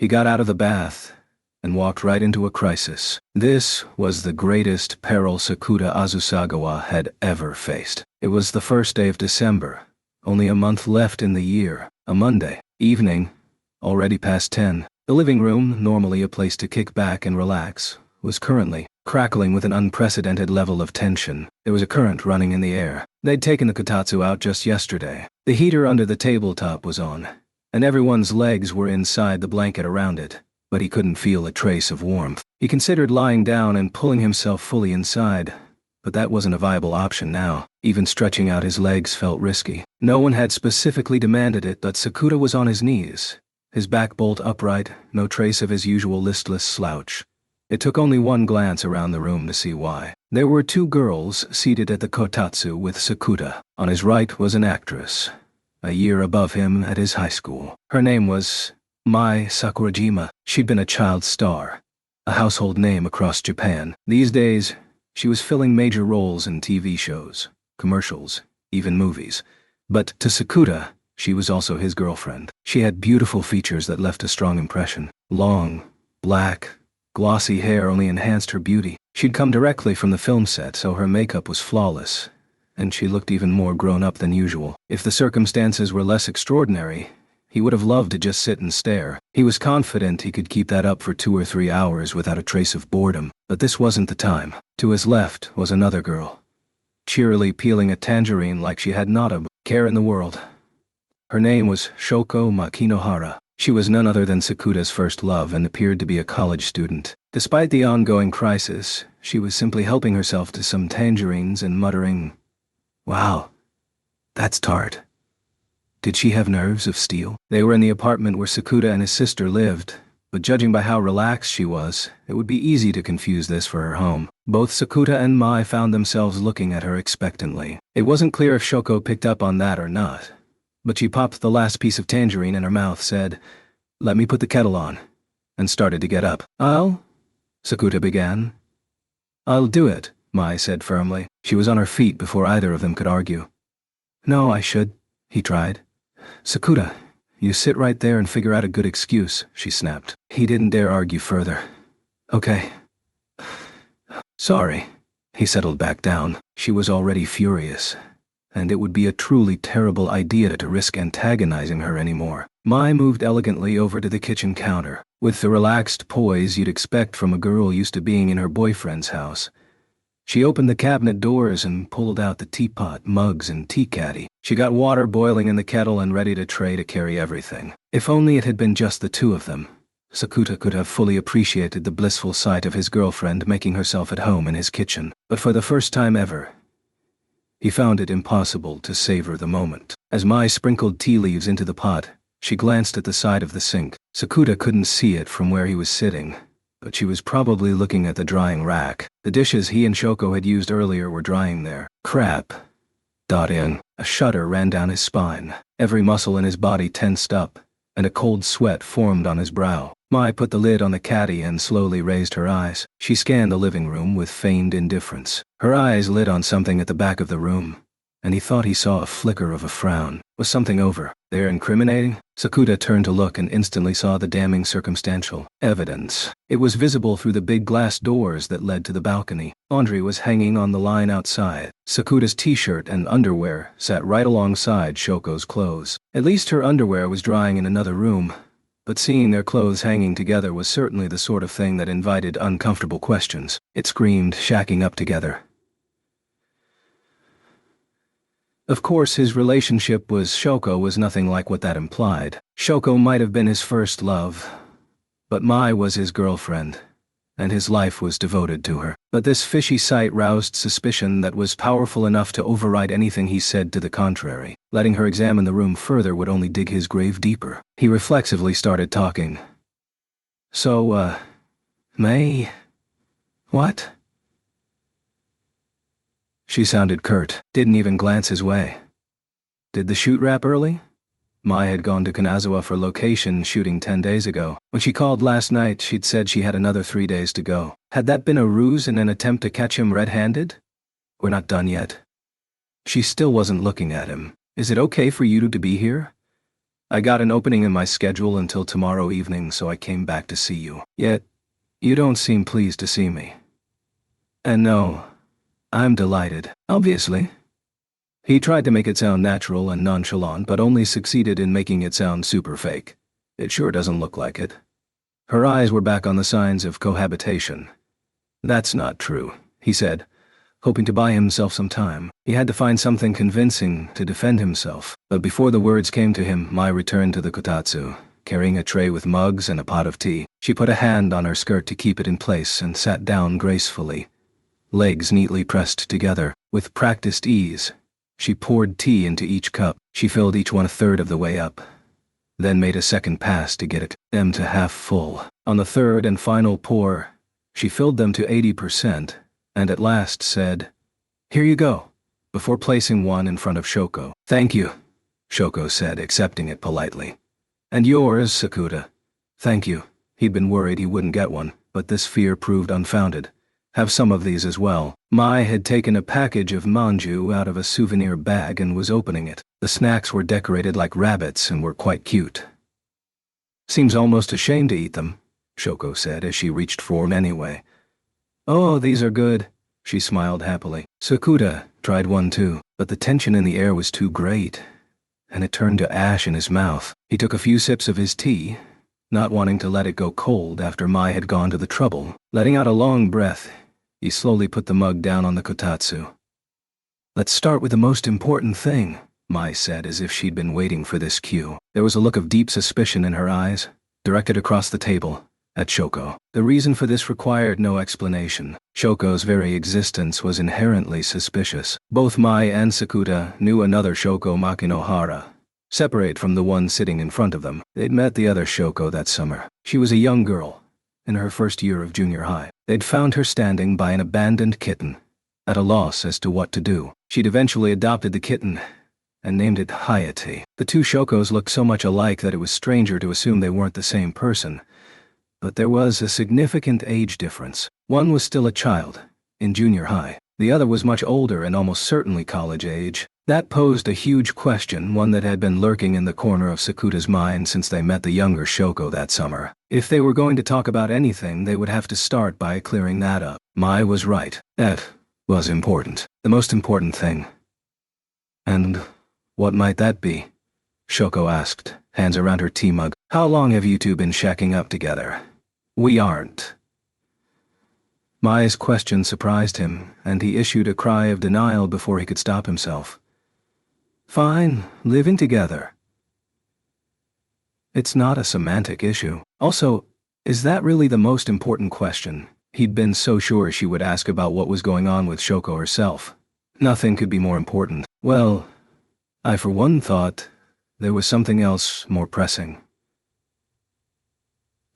He got out of the bath and walked right into a crisis. This was the greatest peril Sakuta Azusagawa had ever faced. It was the first day of December, only a month left in the year, a Monday evening, already past 10. The living room, normally a place to kick back and relax, was currently crackling with an unprecedented level of tension. There was a current running in the air. They'd taken the kotatsu out just yesterday. The heater under the tabletop was on, and everyone's legs were inside the blanket around it, but he couldn't feel a trace of warmth. He considered lying down and pulling himself fully inside, but that wasn't a viable option now. Even stretching out his legs felt risky. No one had specifically demanded it, but Sakuta was on his knees, his back bolt upright, no trace of his usual listless slouch. It took only one glance around the room to see why. There were two girls seated at the kotatsu with Sakuta. On his right was an actress, a year above him at his high school. Her name was Mai Sakurajima. She'd been a child star, a household name across Japan. These days, she was filling major roles in TV shows, commercials, even movies. But to Sakuta, she was also his girlfriend. She had beautiful features that left a strong impression. Long, black, glossy hair only enhanced her beauty. She'd come directly from the film set, so her makeup was flawless, and she looked even more grown up than usual. If the circumstances were less extraordinary, he would have loved to just sit and stare. He was confident he could keep that up for 2 or 3 hours without a trace of boredom, but this wasn't the time. To his left was another girl, cheerily peeling a tangerine like she had not a care in the world. Her name was Shoko Makinohara. She was none other than Sakuta's first love and appeared to be a college student. Despite the ongoing crisis, she was simply helping herself to some tangerines and muttering, "Wow, that's tart." Did she have nerves of steel? They were in the apartment where Sakuta and his sister lived, but judging by how relaxed she was, it would be easy to confuse this for her home. Both Sakuta and Mai found themselves looking at her expectantly. It wasn't clear if Shoko picked up on that or not, but she popped the last piece of tangerine in her mouth, said, "Let me put the kettle on," and started to get up. Sakuta began. "I'll do it," Mai said firmly. She was on her feet before either of them could argue. "No, I should," he tried. "Sakuta, you sit right there and figure out a good excuse," she snapped. He didn't dare argue further. "Okay. Sorry." He settled back down. She was already furious, and it would be a truly terrible idea to risk antagonizing her anymore. Mai moved elegantly over to the kitchen counter. With the relaxed poise you'd expect from a girl used to being in her boyfriend's house, she opened the cabinet doors and pulled out the teapot, mugs, and tea caddy. She got water boiling in the kettle and ready to tray to carry everything. If only it had been just the two of them, Sakuta could have fully appreciated the blissful sight of his girlfriend making herself at home in his kitchen. But for the first time ever, he found it impossible to savor the moment. As Mai sprinkled tea leaves into the pot, she glanced at the side of the sink. Sakuta couldn't see it from where he was sitting, but she was probably looking at the drying rack. The dishes he and Shoko had used earlier were drying there. Crap. A shudder ran down his spine. Every muscle in his body tensed up, and a cold sweat formed on his brow. Mai put the lid on the caddy and slowly raised her eyes. She scanned the living room with feigned indifference. Her eyes lit on something at the back of the room, and he thought he saw a flicker of a frown. Was something over there incriminating? Sakuta turned to look and instantly saw the damning circumstantial evidence. It was visible through the big glass doors that led to the balcony. Laundry was hanging on the line outside. Sakuta's t-shirt and underwear sat right alongside Shoko's clothes. At least her underwear was drying in another room, but seeing their clothes hanging together was certainly the sort of thing that invited uncomfortable questions. It screamed shacking up together. Of course, his relationship with Shoko was nothing like what that implied. Shoko might have been his first love, but Mai was his girlfriend, and his life was devoted to her. But this fishy sight roused suspicion that was powerful enough to override anything he said to the contrary. Letting her examine the room further would only dig his grave deeper. He reflexively started talking. "So, May, what?" She sounded curt, didn't even glance his way. Did the shoot wrap early? Mai had gone to Kanazawa for location shooting 10 days ago. When she called last night, she'd said she had another 3 days to go. Had that been a ruse in an attempt to catch him red-handed? "We're not done yet." She still wasn't looking at him. "Is it okay for you to be here?" I got an opening in my schedule until tomorrow evening, so I came back to see you. Yet, you don't seem pleased to see me. And no, I'm delighted, obviously. He tried to make it sound natural and nonchalant, but only succeeded in making it sound super fake. It sure doesn't look like it. Her eyes were back on the signs of cohabitation. That's not true, he said, hoping to buy himself some time. He had to find something convincing to defend himself. But before the words came to him, Mai returned to the kotatsu, carrying a tray with mugs and a pot of tea. She put a hand on her skirt to keep it in place and sat down gracefully, legs neatly pressed together. With practiced ease, she poured tea into each cup. She filled each one a third of the way up, then made a second pass to get them to half full. On the third and final pour, she filled them to 80%, and at last said, "Here you go," before placing one in front of Shoko. "Thank you," Shoko said, accepting it politely. "And yours, Sakuta." "Thank you." He'd been worried he wouldn't get one, but this fear proved unfounded. "Have some of these as well." Mai had taken a package of manju out of a souvenir bag and was opening it. The snacks were decorated like rabbits and were quite cute. "Seems almost a shame to eat them," Shoko said as she reached for them anyway. "Oh, these are good," she smiled happily. Sakuta tried one too, but the tension in the air was too great, and it turned to ash in his mouth. He took a few sips of his tea, not wanting to let it go cold after Mai had gone to the trouble. Letting out a long breath, he slowly put the mug down on the kotatsu. "Let's start with the most important thing," Mai said, as if she'd been waiting for this cue. There was a look of deep suspicion in her eyes, directed across the table, at Shoko. The reason for this required no explanation. Shoko's very existence was inherently suspicious. Both Mai and Sakuta knew another Shoko Makinohara, separate from the one sitting in front of them. They'd met the other Shoko that summer. She was a young girl, in her first year of junior high. They'd found her standing by an abandoned kitten, at a loss as to what to do. She'd eventually adopted the kitten and named it Hayate. The two Shokos looked so much alike that it was stranger to assume they weren't the same person. But there was a significant age difference. One was still a child, in junior high. The other was much older and almost certainly college age. That posed a huge question, one that had been lurking in the corner of Sakuta's mind since they met the younger Shoko that summer. If they were going to talk about anything, they would have to start by clearing that up. Mai was right. That was important. The most important thing. "And what might that be?" Shoko asked, hands around her tea mug. "How long have you two been shacking up together?" "We aren't." Mai's question surprised him, and he issued a cry of denial before he could stop himself. "Fine, living together." It's not a semantic issue. Also, is that really the most important question? He'd been so sure she would ask about what was going on with Shoko herself. Nothing could be more important. Well, I for one thought there was something else more pressing.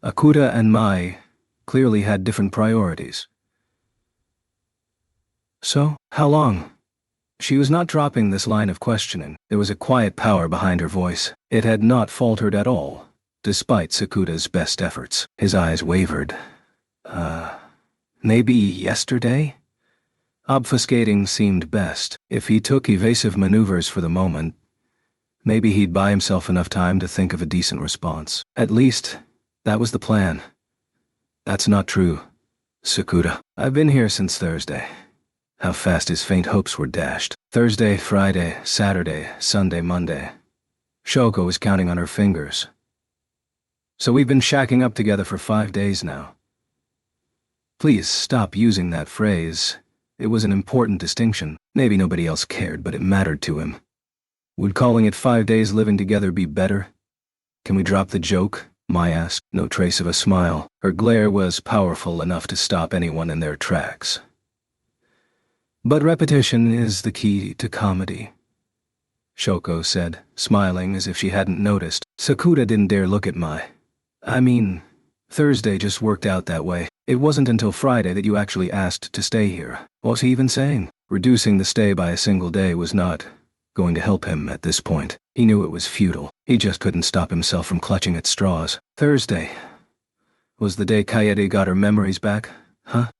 Akuta and Mai clearly had different priorities. "So, how long?" She was not dropping this line of questioning. There was a quiet power behind her voice. It had not faltered at all, despite Sakuta's best efforts. His eyes wavered. Maybe yesterday?" Obfuscating seemed best. If he took evasive maneuvers for the moment, maybe he'd buy himself enough time to think of a decent response. At least, that was the plan. "That's not true, Sakuta. I've been here since Thursday." How fast his faint hopes were dashed. Thursday, Friday, Saturday, Sunday, Monday. Shoko was counting on her fingers. "So we've been shacking up together for 5 days now." Please stop using that phrase. It was an important distinction. Maybe nobody else cared, but it mattered to him. Would calling it 5 days living together be better? "Can we drop the joke?" Mai asked. No trace of a smile. Her glare was powerful enough to stop anyone in their tracks. "But repetition is the key to comedy," Shoko said, smiling as if she hadn't noticed. Sakuta didn't dare look at Mai. "I mean, Thursday just worked out that way. It wasn't until Friday that you actually asked to stay here." What was he even saying? Reducing the stay by a single day was not going to help him at this point. He knew it was futile. He just couldn't stop himself from clutching at straws. Thursday was the day Kaede got her memories back? Huh?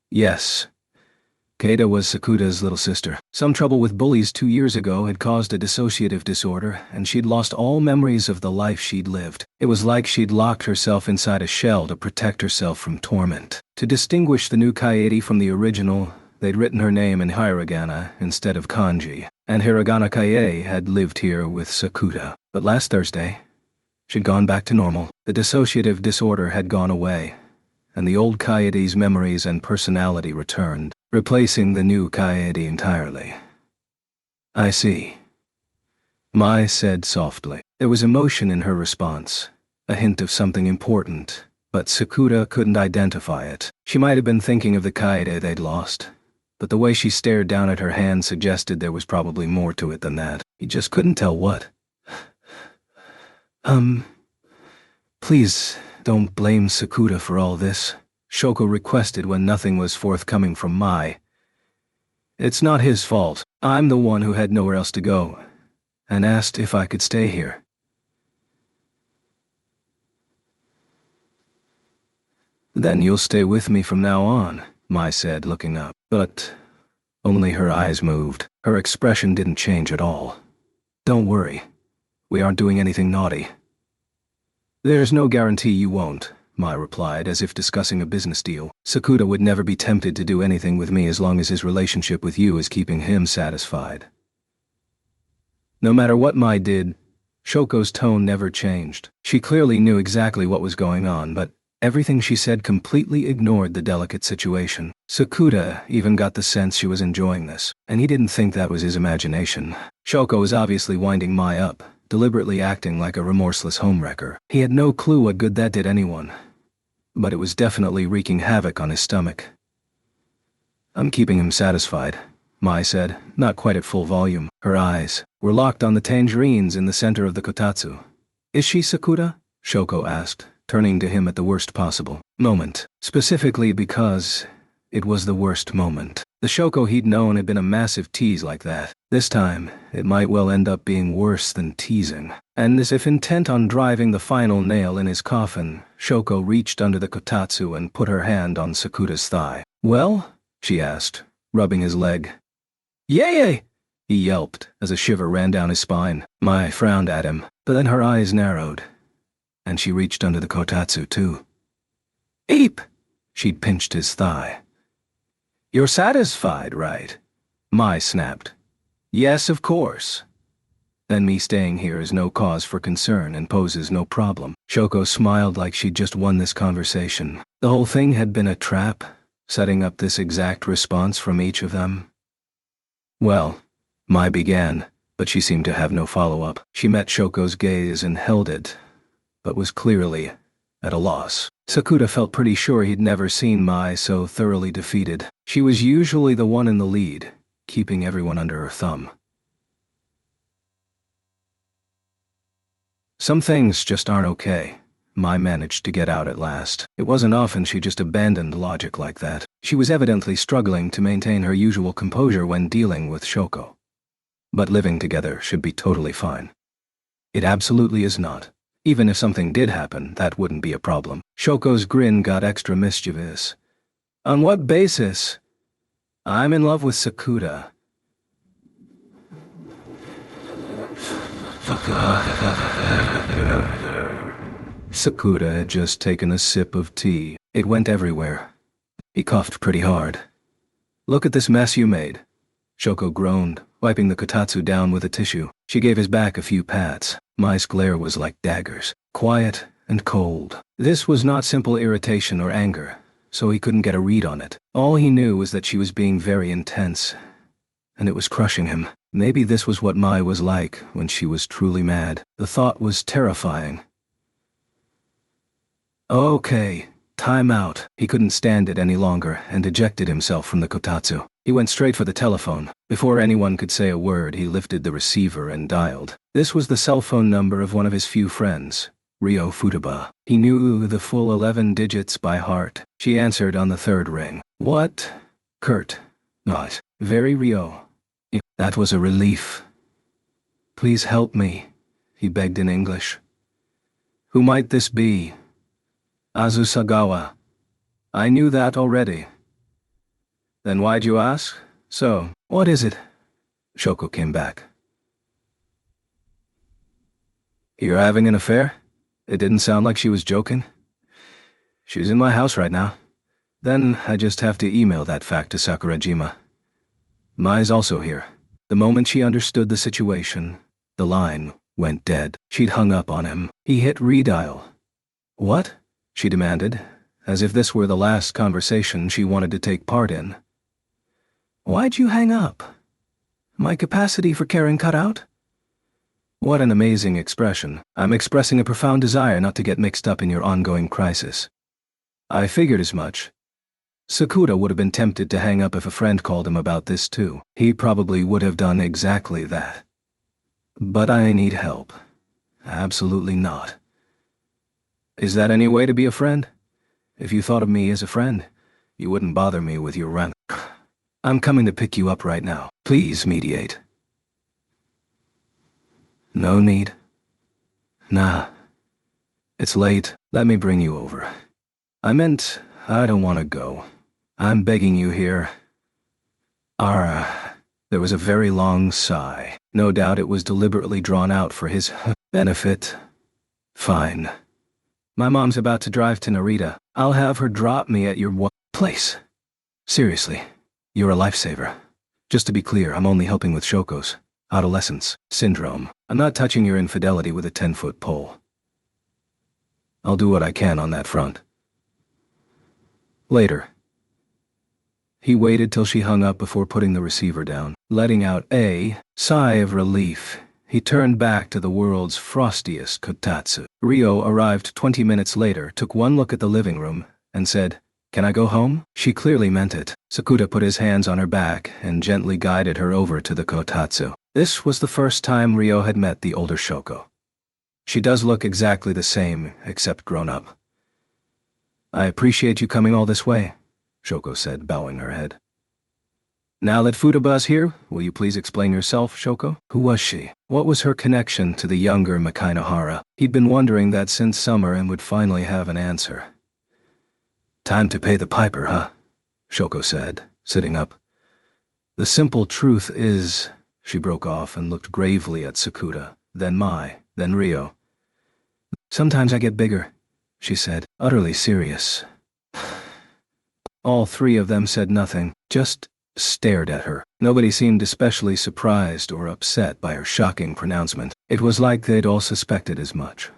Yes. Keita was Sakuta's little sister. Some trouble with bullies 2 years ago had caused a dissociative disorder, and she'd lost all memories of the life she'd lived. It was like she'd locked herself inside a shell to protect herself from torment. To distinguish the new Kaede from the original, they'd written her name in hiragana instead of kanji, and hiragana Kaede had lived here with Sakuta. But last Thursday, she'd gone back to normal. The dissociative disorder had gone away, and the old Kaede's memories and personality returned, replacing the new Kaede entirely. I see, Mai said softly. There was emotion in her response, a hint of something important, but Sakuta couldn't identify it. She might have been thinking of the Kaede they'd lost, but the way she stared down at her hand suggested there was probably more to it than that. He just couldn't tell what. Please don't blame Sakuta for all this, Shoko requested when nothing was forthcoming from Mai. It's not his fault. I'm the one who had nowhere else to go, and asked if I could stay here. Then you'll stay with me from now on, Mai said, looking up. But only her eyes moved. Her expression didn't change at all. Don't worry. We aren't doing anything naughty. There's no guarantee you won't, Mai replied, as if discussing a business deal. Sakuta would never be tempted to do anything with me as long as his relationship with you is keeping him satisfied. No matter what Mai did, Shoko's tone never changed. She clearly knew exactly what was going on, but everything she said completely ignored the delicate situation. Sakuta even got the sense she was enjoying this, and he didn't think that was his imagination. Shoko was obviously winding Mai up, deliberately acting like a remorseless homewrecker. He had no clue what good that did anyone, but it was definitely wreaking havoc on his stomach. I'm keeping him satisfied, Mai said, not quite at full volume. Her eyes were locked on the tangerines in the center of the kotatsu. Is she Sakuta? Shoko asked, turning to him at the worst possible moment, specifically because it was the worst moment. The Shoko he'd known had been a massive tease like that. This time, it might well end up being worse than teasing. And as if intent on driving the final nail in his coffin, Shoko reached under the kotatsu and put her hand on Sakuta's thigh. Well? She asked, rubbing his leg. Yay! He yelped as a shiver ran down his spine. Mai frowned at him, but then her eyes narrowed, and she reached under the kotatsu too. Eep! She'd pinched his thigh. You're satisfied, right? Mai snapped. Yes, of course. Then me staying here is no cause for concern and poses no problem. Shoko smiled like she'd just won this conversation. The whole thing had been a trap, setting up this exact response from each of them. Well, Mai began, but she seemed to have no follow-up. She met Shoko's gaze and held it, but was clearly at a loss. Sakuta felt pretty sure he'd never seen Mai so thoroughly defeated. She was usually the one in the lead, keeping everyone under her thumb. Some things just aren't okay, Mai managed to get out at last. It wasn't often she just abandoned logic like that. She was evidently struggling to maintain her usual composure when dealing with Shoko. But living together should be totally fine. It absolutely is not. Even if something did happen, that wouldn't be a problem. Shoko's grin got extra mischievous. On what basis? I'm in love with Sakuta. Sakuta had just taken a sip of tea. It went everywhere. He coughed pretty hard. Look at this mess you made. Shoko groaned, wiping the kotatsu down with a tissue. She gave his back a few pats. Mai's glare was like daggers, quiet and cold. This was not simple irritation or anger, so he couldn't get a read on it. All he knew was that she was being very intense, and it was crushing him. Maybe this was what Mai was like when she was truly mad. The thought was terrifying. Okay, time out. He couldn't stand it any longer and ejected himself from the kotatsu. He went straight for the telephone. Before anyone could say a word, he lifted the receiver and dialed. This was the cell phone number of one of his few friends, Ryo Futaba. He knew the full 11 digits by heart. She answered on the third ring. What? Kurt. Not. Very Ryo. That was a relief. Please help me, he begged in English. Who might this be? Azusagawa. I knew that already. Then why'd you ask? So, what is it? Shoko came back. You're having an affair? It didn't sound like she was joking. She's in my house right now. Then I just have to email that fact to Sakurajima. Mai's also here. The moment she understood the situation, the line went dead. She'd hung up on him. He hit redial. What? She demanded, as if this were the last conversation she wanted to take part in. Why'd you hang up? My capacity for caring cut out? What an amazing expression. I'm expressing a profound desire not to get mixed up in your ongoing crisis. I figured as much. Sakura would have been tempted to hang up if a friend called him about this too. He probably would have done exactly that. But I need help. Absolutely not. Is that any way to be a friend? If you thought of me as a friend, you wouldn't bother me with your rant. I'm coming to pick you up right now. Please mediate. No need. Nah. It's late. Let me bring you over. I meant, I don't want to go. I'm begging you here. Ara. There was a very long sigh. No doubt it was deliberately drawn out for his benefit. Fine. My mom's about to drive to Narita. I'll have her drop me at your place. Seriously, you're a lifesaver. Just to be clear, I'm only helping with Shoko's adolescence syndrome. I'm not touching your infidelity with a 10-foot pole. I'll do what I can on that front. Later. He waited till she hung up before putting the receiver down. Letting out a sigh of relief, he turned back to the world's frostiest kotatsu. Ryo arrived 20 minutes later, took one look at the living room, and said, "Can I go home?" She clearly meant it. Sakuta put his hands on her back and gently guided her over to the kotatsu. This was the first time Ryo had met the older Shoko. She does look exactly the same, except grown up. I appreciate you coming all this way, Shoko said, bowing her head. Now that Futaba's here, will you please explain yourself, Shoko? Who was she? What was her connection to the younger Makai Nohara? He'd been wondering that since summer and would finally have an answer. Time to pay the piper, huh? Shoko said, sitting up. The simple truth is, she broke off and looked gravely at Sakuta, then Mai, then Ryo. Sometimes I get bigger, she said, utterly serious. All three of them said nothing, just stared at her. Nobody seemed especially surprised or upset by her shocking pronouncement. It was like they'd all suspected as much.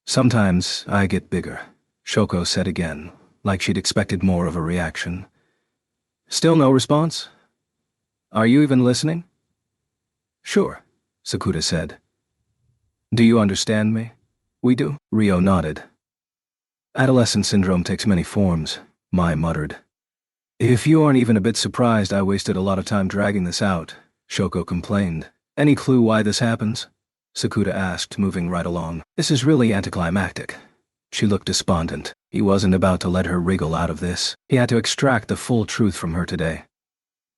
Sometimes I get bigger, Shoko said again, like she'd expected more of a reaction. Still no response? Are you even listening? Sure, Sakuta said. Do you understand me? We do. Ryo nodded. Adolescent syndrome takes many forms, Mai muttered. If you aren't even a bit surprised I wasted a lot of time dragging this out, Shoko complained. Any clue why this happens? Sakuta asked, moving right along. This is really anticlimactic. She looked despondent. He wasn't about to let her wriggle out of this. He had to extract the full truth from her today.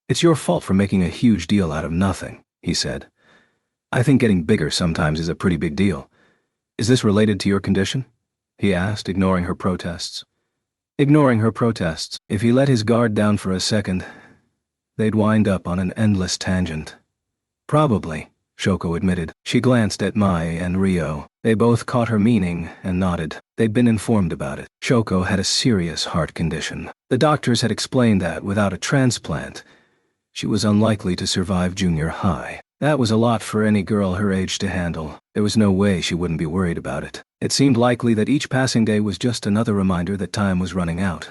It's your fault for making a huge deal out of nothing, he said. I think getting bigger sometimes is a pretty big deal. Is this related to your condition? He asked, ignoring her protests. Ignoring her protests, if he let his guard down for a second, they'd wind up on an endless tangent. Probably, Shoko admitted. She glanced at Mai and Ryo. They both caught her meaning and nodded. They'd been informed about it. Shoko had a serious heart condition. The doctors had explained that without a transplant, she was unlikely to survive junior high. That was a lot for any girl her age to handle. There was no way she wouldn't be worried about it. It seemed likely that each passing day was just another reminder that time was running out,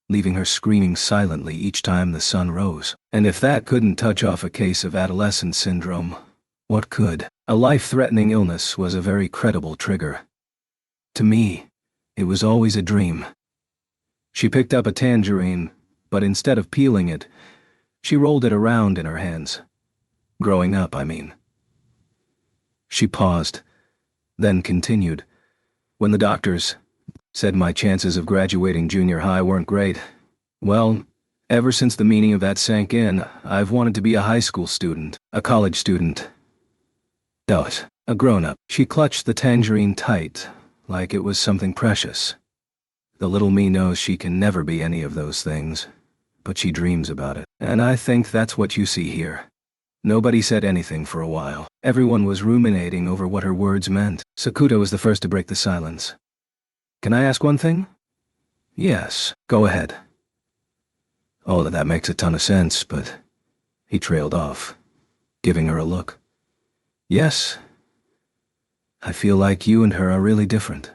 leaving her screaming silently each time the sun rose. And if that couldn't touch off a case of adolescent syndrome, what could? A life-threatening illness was a very credible trigger. To me, it was always a dream. She picked up a tangerine, but instead of peeling it, she rolled it around in her hands. Growing up, I mean. She paused, then continued. When the doctors said my chances of graduating junior high weren't great, well, ever since the meaning of that sank in, I've wanted to be a high school student, a college student. Doubt, a grown-up. She clutched the tangerine tight, like it was something precious. The little me knows she can never be any of those things. but she dreams about it. And I think that's what you see here. Nobody said anything for a while. Everyone was ruminating over what her words meant. Sakuta was the first to break the silence. Can I ask one thing? Yes, go ahead. All of that makes a ton of sense, but he trailed off, giving her a look. Yes, I feel like you and her are really different.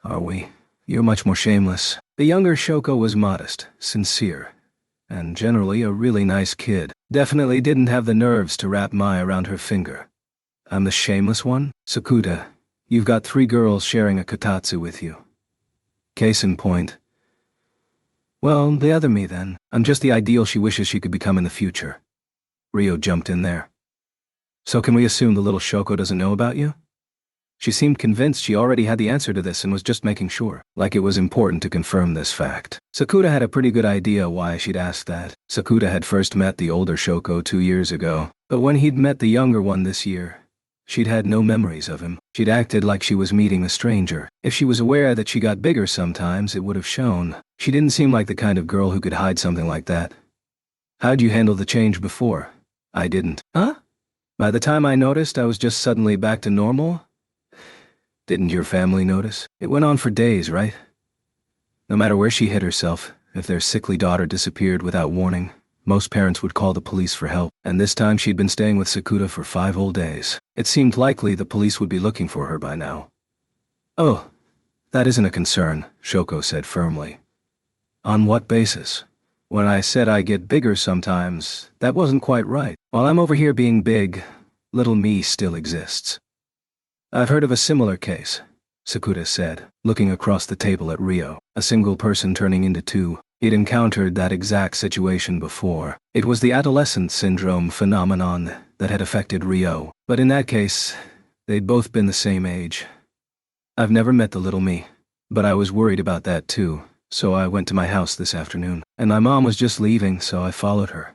Are we? You're much more shameless. The younger Shoko was modest, sincere, and generally a really nice kid. Definitely didn't have the nerves to wrap Mai around her finger. I'm the shameless one? Sakuta, you've got 3 girls sharing a kotatsu with you. Case in point. Well, the other me then. I'm just the ideal she wishes she could become in the future. Ryo jumped in there. So can we assume the little Shoko doesn't know about you? She seemed convinced she already had the answer to this and was just making sure, like it was important to confirm this fact. Sakuta had a pretty good idea why she'd asked that. Sakuta had first met the older Shoko 2 years ago, but when he'd met the younger one this year, she'd had no memories of him. She'd acted like she was meeting a stranger. If she was aware that she got bigger sometimes, it would have shown. She didn't seem like the kind of girl who could hide something like that. How'd you handle the change before? I didn't. Huh? By the time I noticed, I was just suddenly back to normal? Didn't your family notice? It went on for days, right? No matter where she hid herself, if their sickly daughter disappeared without warning, most parents would call the police for help, and this time she'd been staying with Sakuta for 5 whole days. It seemed likely the police would be looking for her by now. Oh, that isn't a concern, Shoko said firmly. On what basis? When I said I get bigger sometimes, that wasn't quite right. While I'm over here being big, little me still exists. I've heard of a similar case, Sakuta said, looking across the table at Ryo, a single person turning into 2. He'd encountered that exact situation before. It was the adolescent syndrome phenomenon that had affected Ryo, but in that case, they'd both been the same age. I've never met the little me, but I was worried about that too, so I went to my house this afternoon, and my mom was just leaving, so I followed her.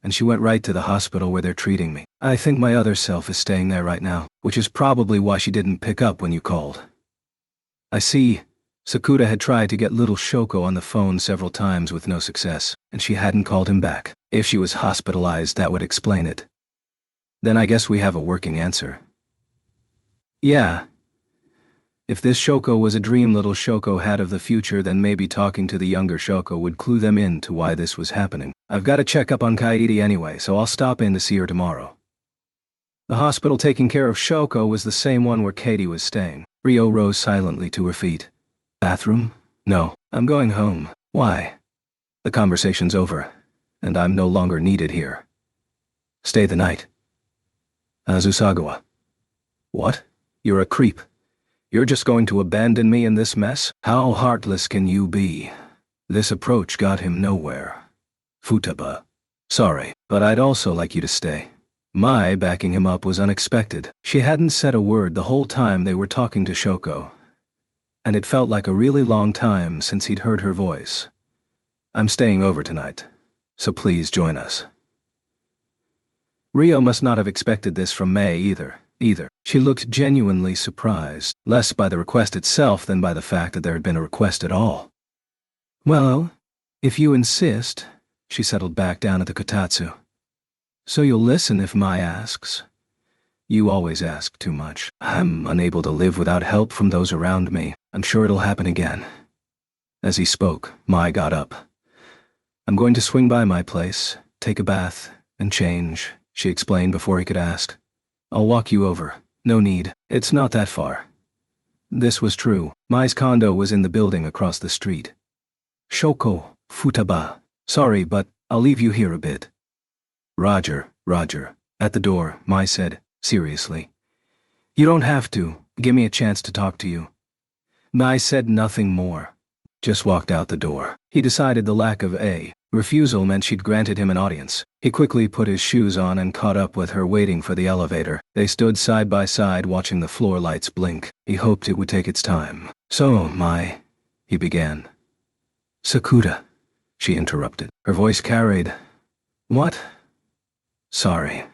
And she went right to the hospital where they're treating me. I think my other self is staying there right now, which is probably why she didn't pick up when you called. I see. Sakuta had tried to get little Shoko on the phone several times with no success, and she hadn't called him back. If she was hospitalized, that would explain it. Then I guess we have a working answer. Yeah. If this Shoko was a dream little Shoko had of the future, then maybe talking to the younger Shoko would clue them in to why this was happening. I've got to check up on Kairi anyway, so I'll stop in to see her tomorrow. The hospital taking care of Shoko was the same one where Katie was staying. Ryo rose silently to her feet. Bathroom? No, I'm going home. Why? The conversation's over, and I'm no longer needed here. Stay the night. Azusagawa. What? You're a creep. You're just going to abandon me in this mess? How heartless can you be? This approach got him nowhere. Futaba. Sorry, but I'd also like you to stay. Mai backing him up was unexpected. She hadn't said a word the whole time they were talking to Shoko, and it felt like a really long time since he'd heard her voice. I'm staying over tonight, so please join us. Ryo must not have expected this from Mai either. She looked genuinely surprised, less by the request itself than by the fact that there had been a request at all. Well, if you insist, she settled back down at the kotatsu. So you'll listen if Mai asks. You always ask too much. I'm unable to live without help from those around me. I'm sure it'll happen again. As he spoke, Mai got up. I'm going to swing by my place, take a bath, and change, she explained before he could ask. I'll walk you over. No need. It's not that far. This was true. Mai's condo was in the building across the street. Shoko, Futaba. Sorry, but I'll leave you here a bit. Roger. At the door, Mai said, seriously. You don't have to. Give me a chance to talk to you. Mai said nothing more. Just walked out the door. He decided the lack of a refusal meant she'd granted him an audience. He quickly put his shoes on and caught up with her waiting for the elevator. They stood side by side watching the floor lights blink. He hoped it would take its time. So, Mai, he began. Sakuta, she interrupted. Her voice carried. What? Sorry.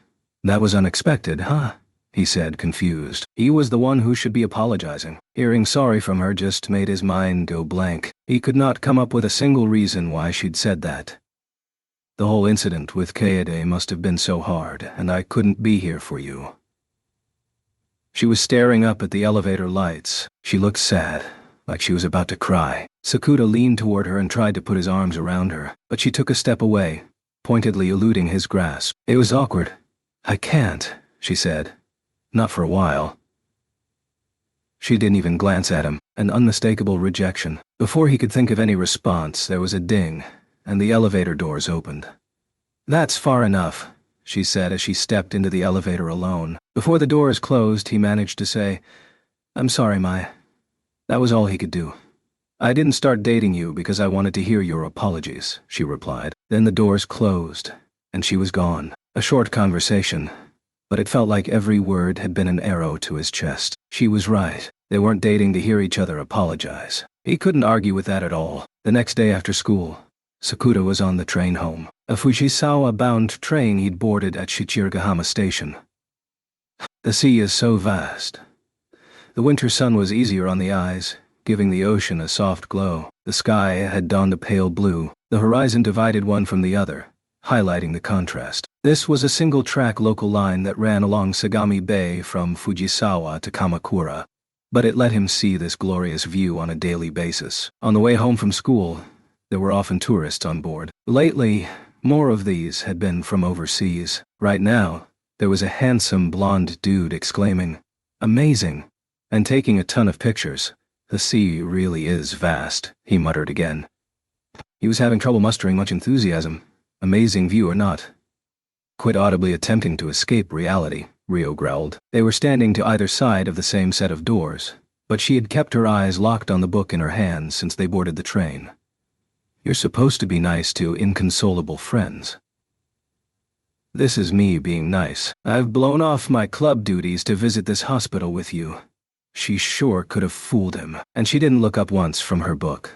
That was unexpected, huh? He said, confused. He was the one who should be apologizing. Hearing sorry from her just made his mind go blank. He could not come up with a single reason why she'd said that. The whole incident with Kaede must have been so hard, and I couldn't be here for you. She was staring up at the elevator lights. She looked sad, like she was about to cry. Sakuta leaned toward her and tried to put his arms around her, but she took a step away, pointedly eluding his grasp. It was awkward. I can't, she said. Not for a while. She didn't even glance at him, an unmistakable rejection. Before he could think of any response, there was a ding, and the elevator doors opened. That's far enough, she said as she stepped into the elevator alone. Before the doors closed, he managed to say, I'm sorry, Mai. That was all he could do. I didn't start dating you because I wanted to hear your apologies, she replied. Then the doors closed, and she was gone. A short conversation, but it felt like every word had been an arrow to his chest. She was right. They weren't dating to hear each other apologize. He couldn't argue with that at all. The next day after school, Sakuta was on the train home, a Fujisawa-bound train he'd boarded at Shichirigahama Station. The sea is so vast. The winter sun was easier on the eyes, giving the ocean a soft glow. The sky had donned a pale blue, the horizon divided one from the other, highlighting the contrast. This was a single-track local line that ran along Sagami Bay from Fujisawa to Kamakura, but it let him see this glorious view on a daily basis. On the way home from school, there were often tourists on board. Lately, more of these had been from overseas. Right now, there was a handsome blonde dude exclaiming, "Amazing!" and taking a ton of pictures. The sea really is vast, he muttered again. He was having trouble mustering much enthusiasm, amazing view or not. Quite audibly attempting to escape reality, Rio growled. They were standing to either side of the same set of doors, but she had kept her eyes locked on the book in her hands since they boarded the train. You're supposed to be nice to inconsolable friends. This is me being nice. I've blown off my club duties to visit this hospital with you. She sure could have fooled him, and she didn't look up once from her book.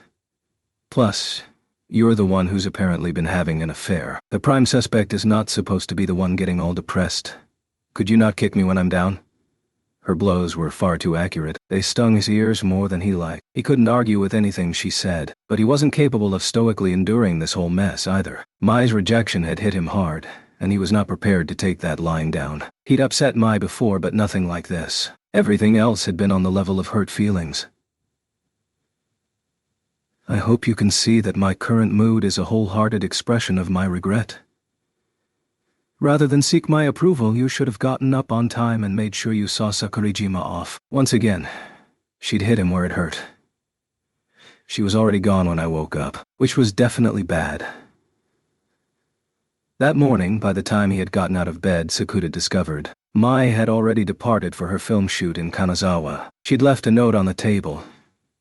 Plus, you're the one who's apparently been having an affair. The prime suspect is not supposed to be the one getting all depressed. Could you not kick me when I'm down? Her blows were far too accurate. They stung his ears more than he liked. He couldn't argue with anything she said, but he wasn't capable of stoically enduring this whole mess either. Mai's rejection had hit him hard, and he was not prepared to take that lying down. He'd upset Mai before, but nothing like this. Everything else had been on the level of hurt feelings. I hope you can see that my current mood is a wholehearted expression of my regret. Rather than seek my approval, you should have gotten up on time and made sure you saw Sakurijima off. Once again, she'd hit him where it hurt. She was already gone when I woke up, which was definitely bad. That morning, by the time he had gotten out of bed, Sakuta discovered Mai had already departed for her film shoot in Kanazawa. She'd left a note on the table,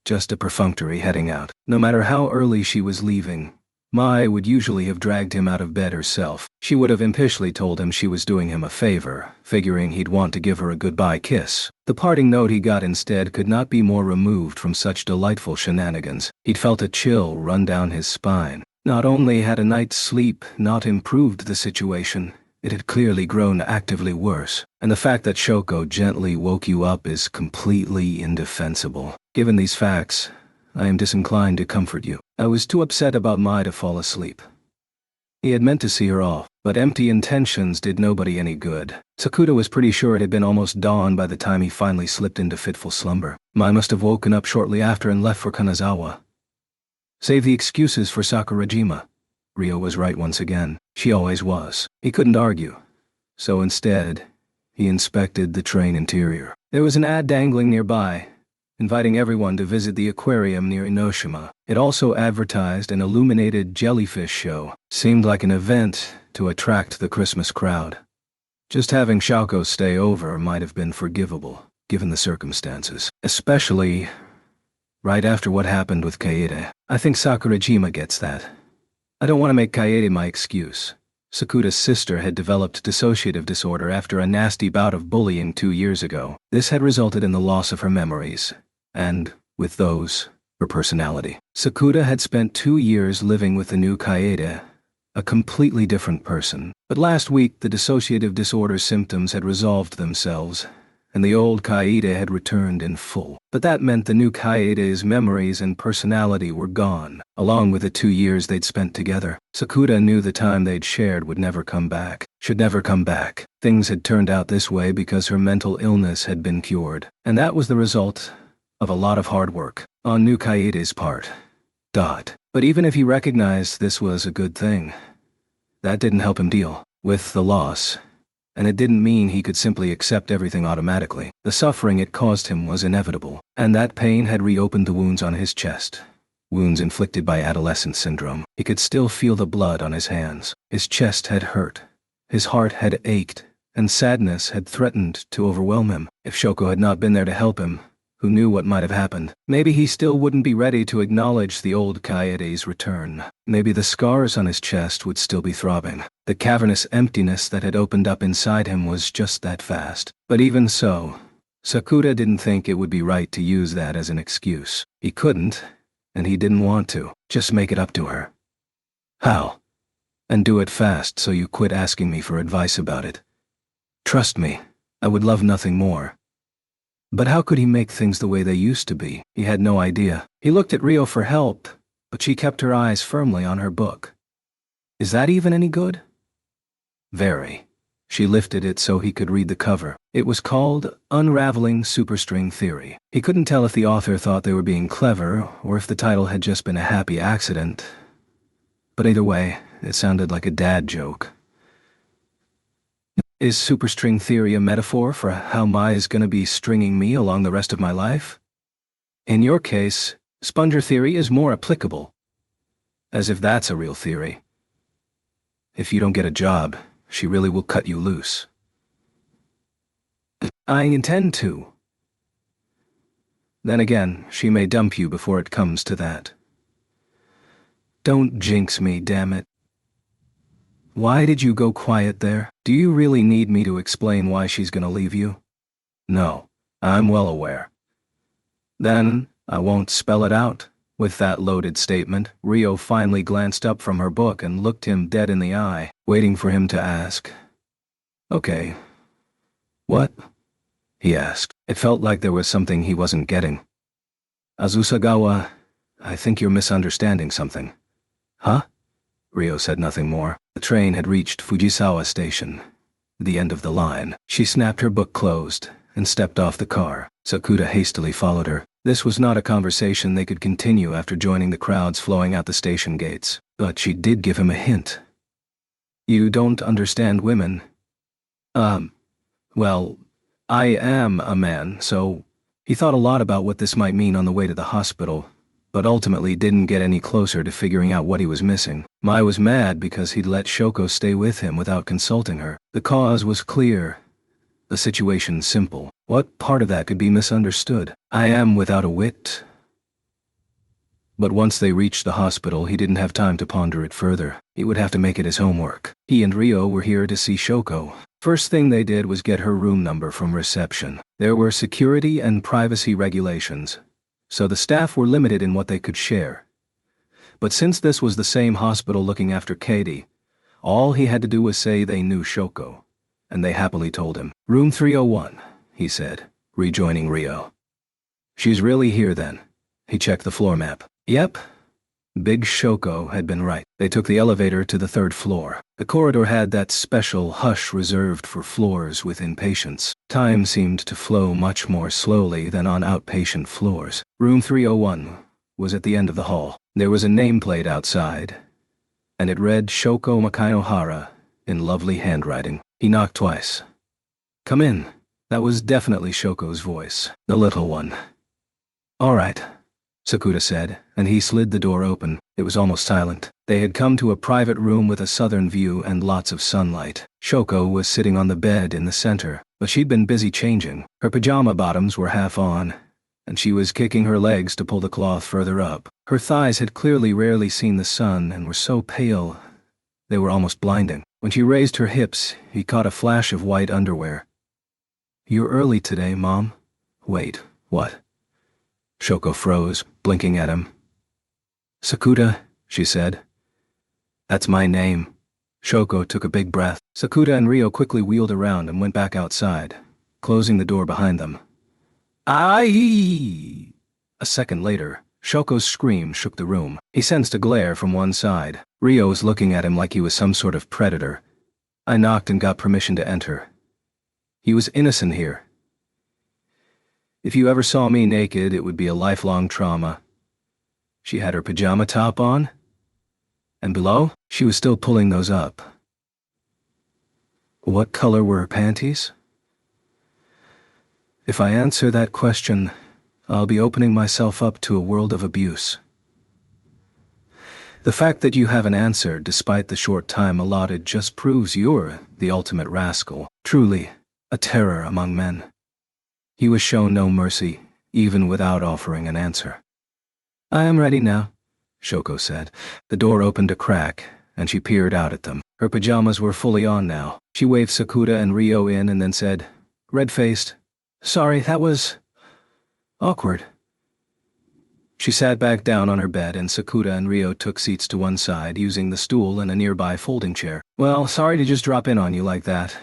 just a perfunctory heading out. No matter how early she was leaving, Mai would usually have dragged him out of bed herself. She would have impishly told him she was doing him a favor, figuring he'd want to give her a goodbye kiss. The parting note he got instead could not be more removed from such delightful shenanigans. He'd felt a chill run down his spine. Not only had a night's sleep not improved the situation, it had clearly grown actively worse, and the fact that Shoko gently woke you up is completely indefensible. Given these facts, I am disinclined to comfort you. I was too upset about Mai to fall asleep. He had meant to see her off, but empty intentions did nobody any good. Sakuta was pretty sure it had been almost dawn by the time he finally slipped into fitful slumber. Mai must have woken up shortly after and left for Kanazawa. Save the excuses for Sakurajima. Rio was right once again. She always was. He couldn't argue. So instead, he inspected the train interior. There was an ad dangling nearby, inviting everyone to visit the aquarium near Enoshima. It also advertised an illuminated jellyfish show. Seemed like an event to attract the Christmas crowd. Just having Shoko stay over might have been forgivable, given the circumstances. Especially right after what happened with Kaede. I think Sakurajima gets that. I don't want to make Kaede my excuse. Sakuta's sister had developed dissociative disorder after a nasty bout of bullying 2 years ago. This had resulted in the loss of her memories, and, with those, her personality. Sakuta had spent 2 years living with the new Kaede, a completely different person. But last week the dissociative disorder symptoms had resolved themselves, and the old Kaede had returned in full. But that meant the new Kaede's memories and personality were gone, along with the 2 years they'd spent together. Sakura knew the time they'd shared would never come back, should never come back. Things had turned out this way because her mental illness had been cured, and that was the result of a lot of hard work on new Kaede's part. But even if he recognized this was a good thing, that didn't help him deal with the loss. And it didn't mean he could simply accept everything automatically. The suffering it caused him was inevitable, and that pain had reopened the wounds on his chest. Wounds inflicted by adolescent syndrome. He could still feel the blood on his hands. His chest had hurt. His heart had ached, and sadness had threatened to overwhelm him. If Shoko had not been there to help him, who knew what might have happened? Maybe he still wouldn't be ready to acknowledge the old Kaede's return. Maybe the scars on his chest would still be throbbing. The cavernous emptiness that had opened up inside him was just that fast. But even so, Sakura didn't think it would be right to use that as an excuse. He couldn't, and he didn't want to. Just make it up to her. How? And do it fast so you quit asking me for advice about it. Trust me, I would love nothing more. But how could he make things the way they used to be? He had no idea. He looked at Rio for help, but she kept her eyes firmly on her book. Is that even any good? Very. She lifted it so he could read the cover. It was called Unraveling Superstring Theory. He couldn't tell if the author thought they were being clever or if the title had just been a happy accident. But either way, it sounded like a dad joke. Is superstring theory a metaphor for how Mai is going to be stringing me along the rest of my life? In your case, sponger theory is more applicable. As if that's a real theory. If you don't get a job, she really will cut you loose. I intend to. Then again, she may dump you before it comes to that. Don't jinx me, damn it. Why did you go quiet there? Do you really need me to explain why she's gonna leave you? No, I'm well aware. Then, I won't spell it out. With that loaded statement, Rio finally glanced up from her book and looked him dead in the eye, waiting for him to ask. Okay. What? He asked. It felt like there was something he wasn't getting. Azusagawa, I think you're misunderstanding something. Huh? Rio said nothing more. The train had reached Fujisawa Station, the end of the line. She snapped her book closed and stepped off the car. Sakura hastily followed her. This was not a conversation they could continue after joining the crowds flowing out the station gates, but she did give him a hint. You don't understand women. Well, I am a man, so he thought a lot about what this might mean on the way to the hospital, but ultimately didn't get any closer to figuring out what he was missing. Mai was mad because he'd let Shoko stay with him without consulting her. The cause was clear, the situation simple. What part of that could be misunderstood? I am without a wit. But once they reached the hospital, he didn't have time to ponder it further. He would have to make it his homework. He and Rio were here to see Shoko. First thing they did was get her room number from reception. There were security and privacy regulations, so the staff were limited in what they could share. But since this was the same hospital looking after Katie, all he had to do was say they knew Shoko, and they happily told him. Room 301, he said, rejoining Rio. She's really here then. He checked the floor map. Yep. Big Shoko had been right. They took the elevator to the 3rd floor. The corridor had that special hush reserved for floors with inpatients. Time seemed to flow much more slowly than on outpatient floors. Room 301 was at the end of the hall. There was a nameplate outside, and it read Shoko Makinohara in lovely handwriting. He knocked twice. Come in. That was definitely Shoko's voice, the little one. All right, Sakura said, and he slid the door open. It was almost silent. They had come to a private room with a southern view and lots of sunlight. Shoko was sitting on the bed in the center, but she'd been busy changing. Her pajama bottoms were half on, and she was kicking her legs to pull the cloth further up. Her thighs had clearly rarely seen the sun and were so pale they were almost blinding. When she raised her hips, he caught a flash of white underwear. You're early today, Mom. Wait, what? Shoko froze, blinking at him. Sakura, she said. That's my name. Shoko took a big breath. Sakura and Rio quickly wheeled around and went back outside, closing the door behind them. Aye! A second later, Shoko's scream shook the room. He sensed a glare from one side. Ryo was looking at him like he was some sort of predator. I knocked and got permission to enter. He was innocent here. If you ever saw me naked, it would be a lifelong trauma. She had her pajama top on, and below, she was still pulling those up. What color were her panties? If I answer that question, I'll be opening myself up to a world of abuse. The fact that you haven't answered despite the short time allotted just proves you're the ultimate rascal, truly a terror among men. He was shown no mercy, even without offering an answer. I am ready now, Shoko said. The door opened a crack, and she peered out at them. Her pajamas were fully on now. She waved Sakura and Ryo in and then said, red-faced, "Sorry, that was awkward." She sat back down on her bed and Sakura and Ryo took seats to one side using the stool and a nearby folding chair. Well, sorry to just drop in on you like that.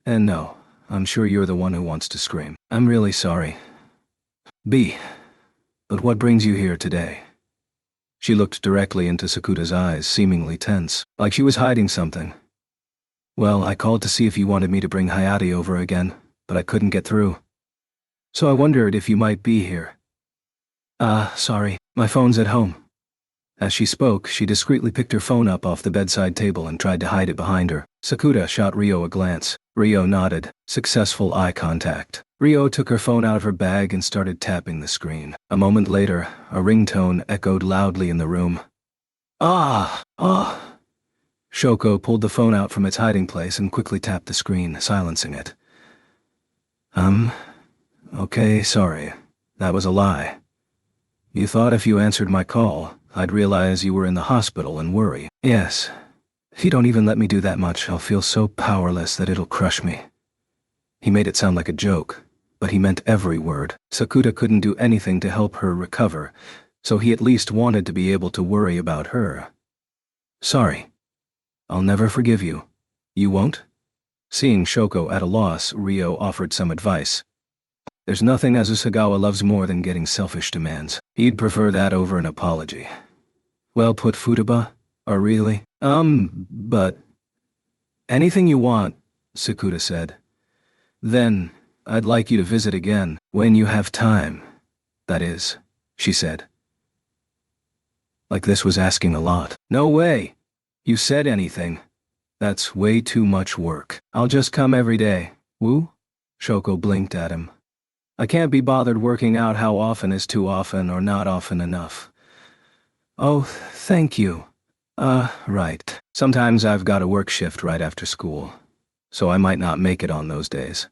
And no, I'm sure you're the one who wants to scream. I'm really sorry. But what brings you here today? She looked directly into Sakura's eyes, seemingly tense, like she was hiding something. Well, I called to see if you wanted me to bring Hayate over again, but I couldn't get through. So I wondered if you might be here. Sorry, my phone's at home. As she spoke, she discreetly picked her phone up off the bedside table and tried to hide it behind her. Sakura shot Ryo a glance. Ryo nodded. Successful eye contact. Ryo took her phone out of her bag and started tapping the screen. A moment later, a ringtone echoed loudly in the room. Shoko pulled the phone out from its hiding place and quickly tapped the screen, silencing it. Okay, sorry. That was a lie. You thought if you answered my call, I'd realize you were in the hospital and worry. Yes. If you don't even let me do that much, I'll feel so powerless that it'll crush me. He made it sound like a joke, but he meant every word. Sakura couldn't do anything to help her recover, so he at least wanted to be able to worry about her. Sorry. I'll never forgive you. You won't? Seeing Shoko at a loss, Ryo offered some advice. There's nothing Azusagawa loves more than getting selfish demands. He'd prefer that over an apology. Well put, Futaba. Or really? But... Anything you want, Sakura said. Then, I'd like you to visit again, when you have time. That is, she said. Like this was asking a lot. No way! You said anything. That's way too much work. I'll just come every day. Woo? Shoko blinked at him. I can't be bothered working out how often is too often or not often enough. Oh, thank you. Right. Sometimes I've got a work shift right after school, so I might not make it on those days.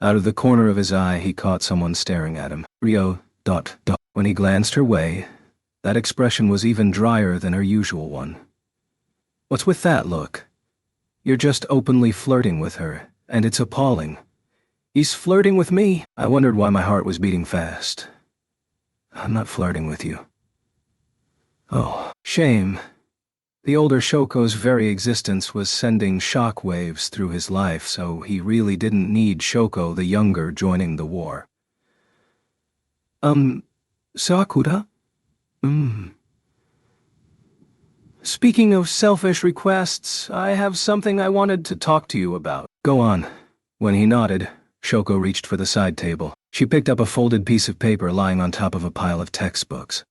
Out of the corner of his eye, he caught someone staring at him. Ryo. When he glanced her way, that expression was even drier than her usual one. What's with that look? You're just openly flirting with her, and it's appalling. He's flirting with me. I wondered why my heart was beating fast. I'm not flirting with you. Oh, shame. The older Shoko's very existence was sending shock waves through his life, so he really didn't need Shoko the younger joining the war. Sakura? Speaking of selfish requests, I have something I wanted to talk to you about. Go on. When he nodded, Shoko reached for the side table. She picked up a folded piece of paper lying on top of a pile of textbooks.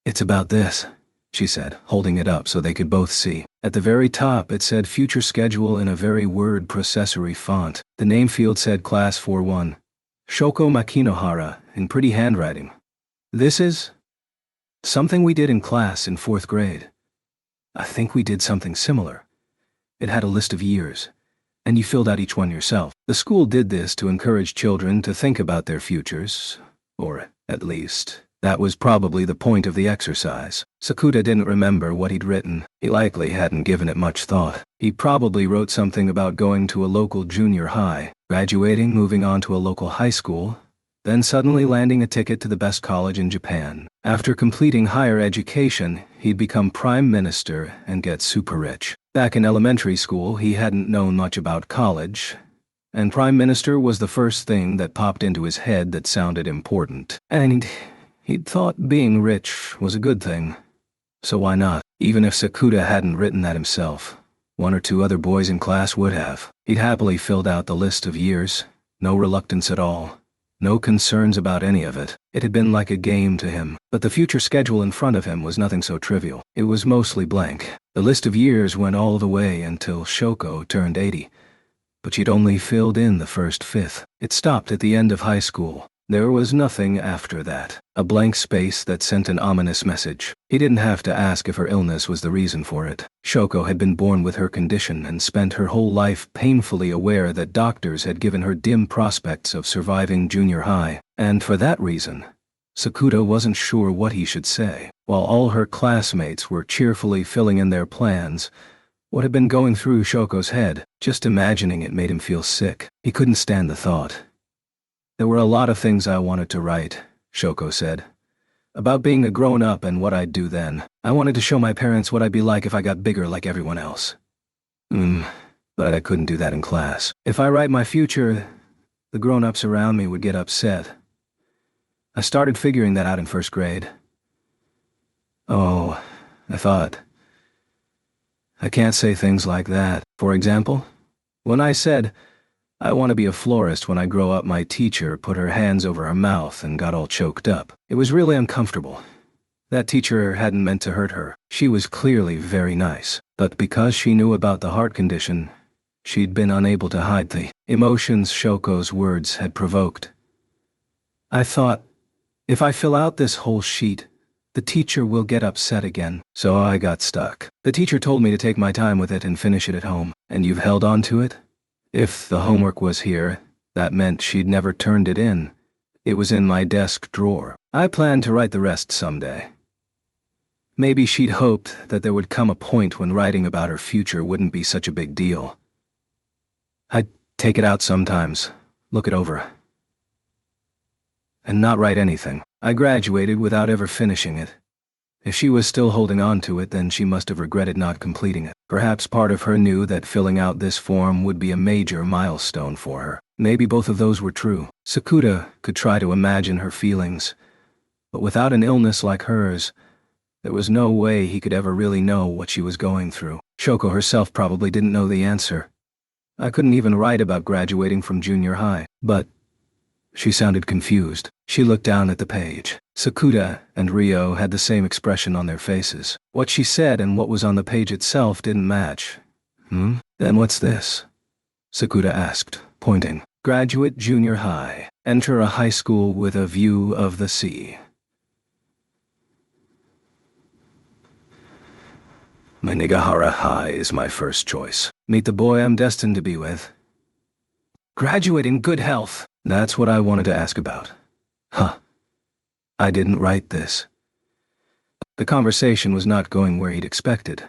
It's about this, she said, holding it up so they could both see. At the very top, it said future schedule in a very word processory font. The name field said Class 4-1. Shoko Makinohara, in pretty handwriting. This is something we did in class in 4th grade. I think we did something similar. It had a list of years, and you filled out each one yourself. The school did this to encourage children to think about their futures, or at least, that was probably the point of the exercise. Sakura didn't remember what he'd written. He likely hadn't given it much thought. He probably wrote something about going to a local junior high, graduating, moving on to a local high school, then suddenly landing a ticket to the best college in Japan. After completing higher education, he'd become prime minister and get super rich. Back in elementary school, he hadn't known much about college, and Prime Minister was the first thing that popped into his head that sounded important. And he'd thought being rich was a good thing. So why not? Even if Sakuda hadn't written that himself, one or two other boys in class would have. He'd happily filled out the list of years, no reluctance at all. No concerns about any of it. It had been like a game to him, but the future schedule in front of him was nothing so trivial. It was mostly blank. The list of years went all the way until Shoko turned 80, but she'd only filled in the first fifth. It stopped at the end of high school. There was nothing after that. A blank space that sent an ominous message. He didn't have to ask if her illness was the reason for it. Shoko had been born with her condition and spent her whole life painfully aware that doctors had given her dim prospects of surviving junior high. And for that reason, Sakuda wasn't sure what he should say. While all her classmates were cheerfully filling in their plans, what had been going through Shoko's head, just imagining it made him feel sick. He couldn't stand the thought. There were a lot of things I wanted to write, Shoko said. About being a grown-up and what I'd do then. I wanted to show my parents what I'd be like if I got bigger like everyone else. But I couldn't do that in class. If I write my future, the grown-ups around me would get upset. I started figuring that out in first grade. Oh, I thought, I can't say things like that. For example, when I said, I want to be a florist when I grow up, my teacher put her hands over her mouth and got all choked up. It was really uncomfortable. That teacher hadn't meant to hurt her. She was clearly very nice. But because she knew about the heart condition, she'd been unable to hide the emotions Shoko's words had provoked. I thought, if I fill out this whole sheet, the teacher will get upset again. So I got stuck. The teacher told me to take my time with it and finish it at home. And you've held on to it? If the homework was here, that meant she'd never turned it in. It was in my desk drawer. I planned to write the rest someday. Maybe she'd hoped that there would come a point when writing about her future wouldn't be such a big deal. I'd take it out sometimes, look it over, and not write anything. I graduated without ever finishing it. If she was still holding on to it, then she must have regretted not completing it. Perhaps part of her knew that filling out this form would be a major milestone for her. Maybe both of those were true. Sakuda could try to imagine her feelings, but without an illness like hers, there was no way he could ever really know what she was going through. Shoko herself probably didn't know the answer. I couldn't even write about graduating from junior high, but she sounded confused. She looked down at the page. Sakuda and Ryo had the same expression on their faces. What she said and what was on the page itself didn't match. Then what's this? Sakuda asked, pointing. Graduate junior high. Enter a high school with a view of the sea. Minigahara High is my first choice. Meet the boy I'm destined to be with. Graduate in good health. That's what I wanted to ask about. I didn't write this. The conversation was not going where he'd expected.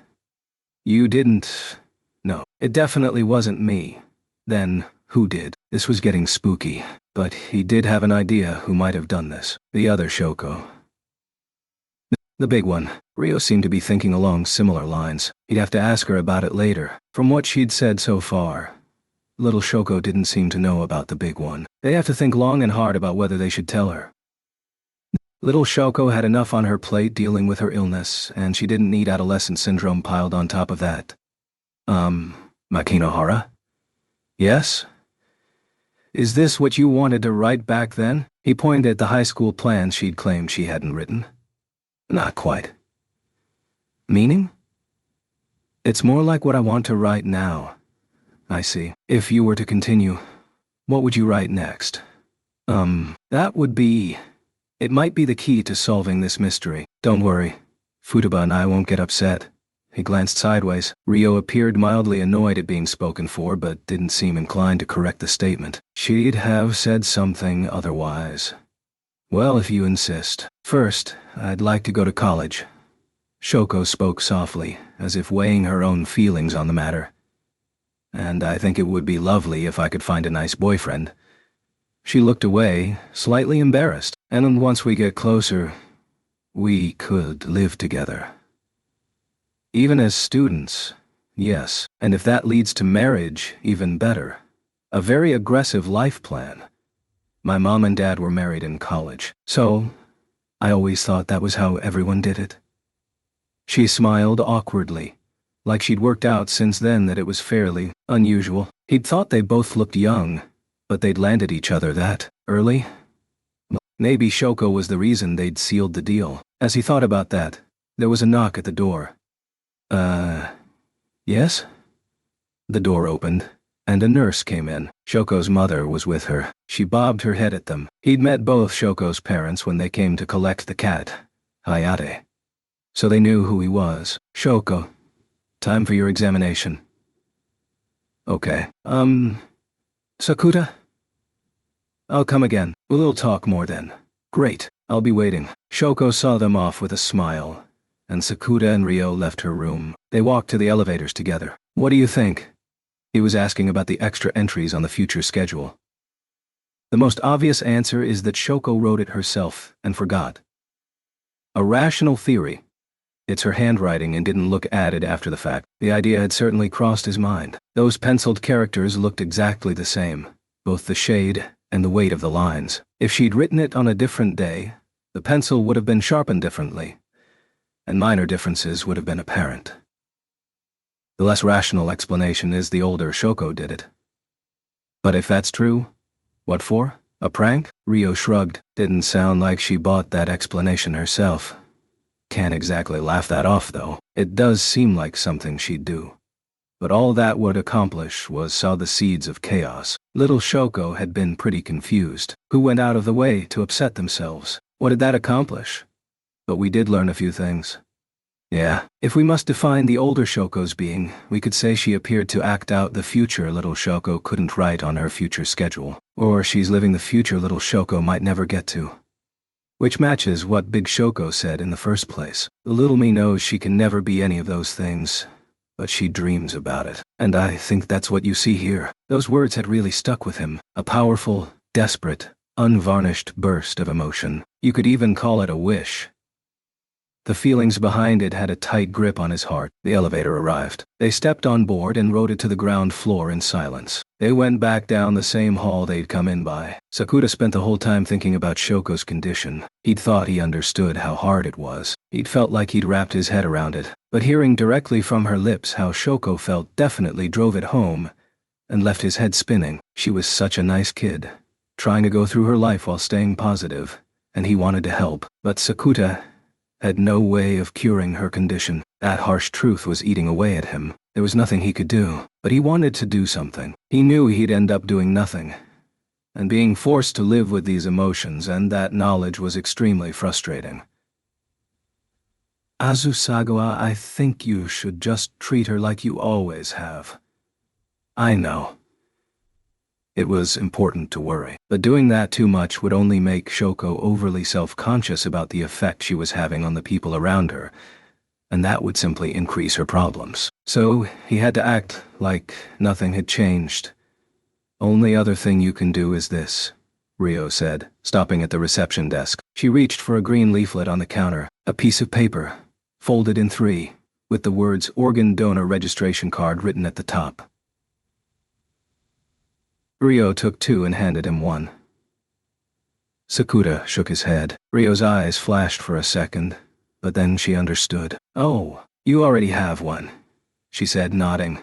You didn't... No, it definitely wasn't me. Then, who did? This was getting spooky, but he did have an idea who might have done this. The other Shoko. The big one. Ryo seemed to be thinking along similar lines. He'd have to ask her about it later. From what she'd said so far, little Shoko didn't seem to know about the big one. They'd have to think long and hard about whether they should tell her. Little Shoko had enough on her plate dealing with her illness, and she didn't need adolescent syndrome piled on top of that. Makinohara? Yes? Is this what you wanted to write back then? He pointed at the high school plans she'd claimed she hadn't written. Not quite. Meaning? It's more like what I want to write now. I see. If you were to continue, what would you write next? That would be... It might be the key to solving this mystery. Don't worry. Futaba and I won't get upset. He glanced sideways. Ryo appeared mildly annoyed at being spoken for, but didn't seem inclined to correct the statement. She'd have said something otherwise. Well, if you insist. First, I'd like to go to college. Shoko spoke softly, as if weighing her own feelings on the matter. And I think it would be lovely if I could find a nice boyfriend. She looked away, slightly embarrassed. And once we get closer, we could live together. Even as students, yes. And if that leads to marriage, even better. A very aggressive life plan. My mom and dad were married in college, so I always thought that was how everyone did it. She smiled awkwardly, like she'd worked out since then that it was fairly unusual. He'd thought they both looked young, but they'd landed each other that early. Maybe Shoko was the reason they'd sealed the deal. As he thought about that, there was a knock at the door. Yes? The door opened, and a nurse came in. Shoko's mother was with her. She bobbed her head at them. He'd met both Shoko's parents when they came to collect the cat, Hayate. So they knew who he was. Shoko, time for your examination. Okay. Sakuta? I'll come again. We'll talk more then. Great. I'll be waiting. Shoko saw them off with a smile, and Sakuta and Ryo left her room. They walked to the elevators together. What do you think? He was asking about the extra entries on the future schedule. The most obvious answer is that Shoko wrote it herself and forgot. A rational theory. It's her handwriting and didn't look added after the fact. The idea had certainly crossed his mind. Those penciled characters looked exactly the same, both the shade and the weight of the lines. If she'd written it on a different day, the pencil would have been sharpened differently, and minor differences would have been apparent. The less rational explanation is the older Shoko did it. But if that's true, what for? A prank? Ryo shrugged. Didn't sound like she bought that explanation herself. Can't exactly laugh that off, though. It does seem like something she'd do. But all that would accomplish was sow the seeds of chaos. Little Shoko had been pretty confused. Who went out of the way to upset themselves? What did that accomplish? But we did learn a few things. Yeah, if we must define the older Shoko's being, we could say she appeared to act out the future little Shoko couldn't write on her future schedule. Or she's living the future little Shoko might never get to. Which matches what Big Shoko said in the first place. The little me knows she can never be any of those things, but she dreams about it. And I think that's what you see here. Those words had really stuck with him. A powerful, desperate, unvarnished burst of emotion. You could even call it a wish. The feelings behind it had a tight grip on his heart. The elevator arrived. They stepped on board and rode it to the ground floor in silence. They went back down the same hall they'd come in by. Sakuta spent the whole time thinking about Shoko's condition. He'd thought he understood how hard it was. He'd felt like he'd wrapped his head around it. But hearing directly from her lips how Shoko felt definitely drove it home and left his head spinning. She was such a nice kid, trying to go through her life while staying positive, and he wanted to help. But Sakuta had no way of curing her condition. That harsh truth was eating away at him. There was nothing he could do, but he wanted to do something. He knew he'd end up doing nothing, and being forced to live with these emotions, and that knowledge was extremely frustrating. Azusagawa, I think you should just treat her like you always have. I know. It was important to worry, but doing that too much would only make Shoko overly self-conscious about the effect she was having on the people around her, and that would simply increase her problems. So he had to act like nothing had changed. Only other thing you can do is this, Ryo said, stopping at the reception desk. She reached for a green leaflet on the counter, a piece of paper, folded in 3, with the words organ donor registration card written at the top. Ryo took 2 and handed him 1. Sakuta shook his head. Ryo's eyes flashed for a second, but then she understood. Oh, you already have 1, she said, nodding.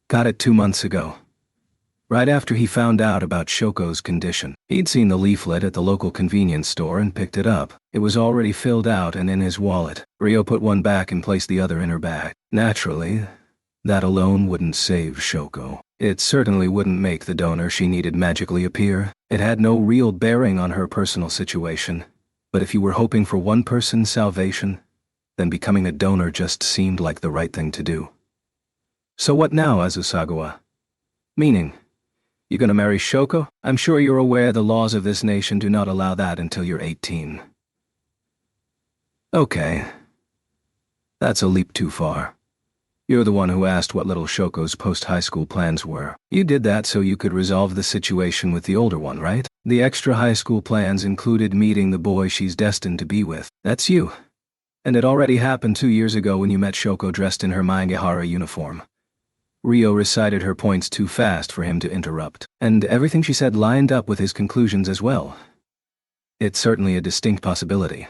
Got it 2 months ago. Right after he found out about Shoko's condition. He'd seen the leaflet at the local convenience store and picked it up. It was already filled out and in his wallet. Ryo put one back and placed the other in her bag. Naturally, that alone wouldn't save Shoko. It certainly wouldn't make the donor she needed magically appear. It had no real bearing on her personal situation. But if you were hoping for one person's salvation, then becoming a donor just seemed like the right thing to do. So what now, Azusagawa? Meaning, you gonna marry Shoko? I'm sure you're aware the laws of this nation do not allow that until you're 18. Okay. That's a leap too far. You're the one who asked what little Shoko's post-high school plans were. You did that so you could resolve the situation with the older one, right? The extra high school plans included meeting the boy she's destined to be with. That's you. And it already happened 2 years ago when you met Shoko dressed in her Maegahara uniform. Rio recited her points too fast for him to interrupt, and everything she said lined up with his conclusions as well. It's certainly a distinct possibility.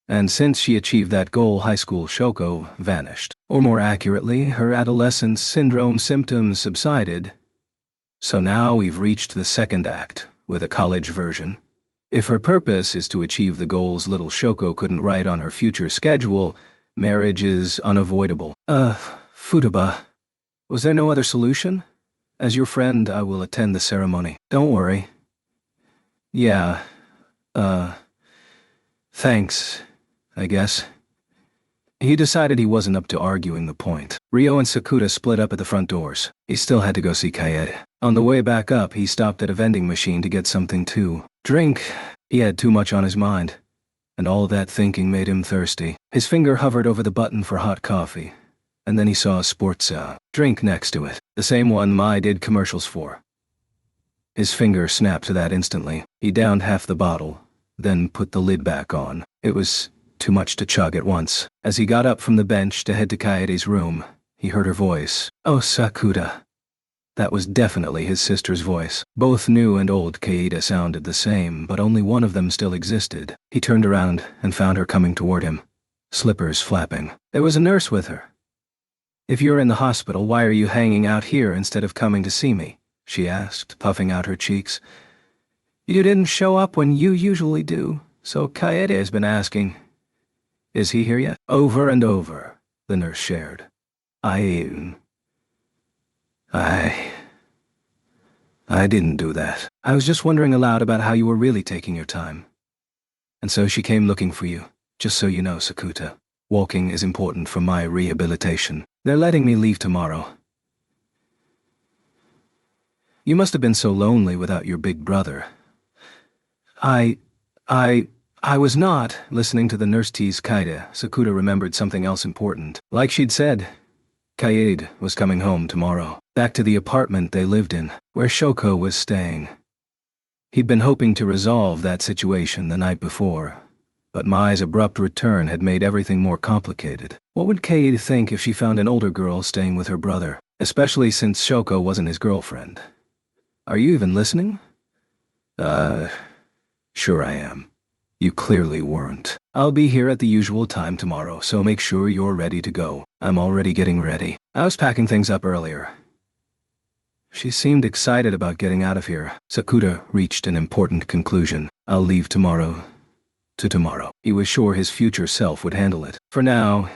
And since she achieved that goal, high school Shoko vanished. Or more accurately, her adolescence syndrome symptoms subsided. So now we've reached the second act, with a college version. If her purpose is to achieve the goals little Shoko couldn't write on her future schedule, marriage is unavoidable. Futaba, was there no other solution? As your friend, I will attend the ceremony. Don't worry. Yeah, thanks, I guess. He decided he wasn't up to arguing the point. Rio and Sakuta split up at the front doors. He still had to go see Kaede. On the way back up, he stopped at a vending machine to get something to drink. He had too much on his mind, and all that thinking made him thirsty. His finger hovered over the button for hot coffee, and then he saw a sports drink next to it, the same one Mai did commercials for. His finger snapped to that instantly. He downed half the bottle, then put the lid back on. It was too much to chug at once. As he got up from the bench to head to Kaede's room, he heard her voice. Oh, Sakuta. That was definitely his sister's voice. Both new and old Kaede sounded the same, but only one of them still existed. He turned around and found her coming toward him, slippers flapping. There was a nurse with her. If you're in the hospital, why are you hanging out here instead of coming to see me? She asked, puffing out her cheeks. You didn't show up when you usually do, so Kaede has been asking. Is he here yet? Over and over, the nurse shared. I didn't do that. I was just wondering aloud about how you were really taking your time. And so she came looking for you. Just so you know, Sakuta, walking is important for my rehabilitation. They're letting me leave tomorrow. You must have been so lonely without your big brother. I was not. Listening to the nurse tease Kaede, Sakuta remembered something else important. Like she'd said, Kaede was coming home tomorrow, back to the apartment they lived in, where Shoko was staying. He'd been hoping to resolve that situation the night before, but Mai's abrupt return had made everything more complicated. What would Kaede think if she found an older girl staying with her brother, especially since Shoko wasn't his girlfriend? Are you even listening? Sure I am. You clearly weren't. I'll be here at the usual time tomorrow, so make sure you're ready to go. I'm already getting ready. I was packing things up earlier. She seemed excited about getting out of here. Sakuta reached an important conclusion. I'll leave tomorrow to tomorrow. He was sure his future self would handle it. For now,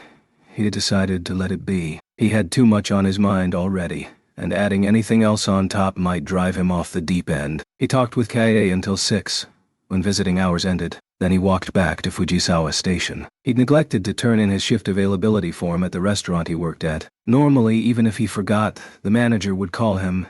he had decided to let it be. He had too much on his mind already, and adding anything else on top might drive him off the deep end. He talked with Kaede until 6, when visiting hours ended. Then he walked back to Fujisawa Station. He'd neglected to turn in his shift availability form at the restaurant he worked at. Normally, even if he forgot, the manager would call him,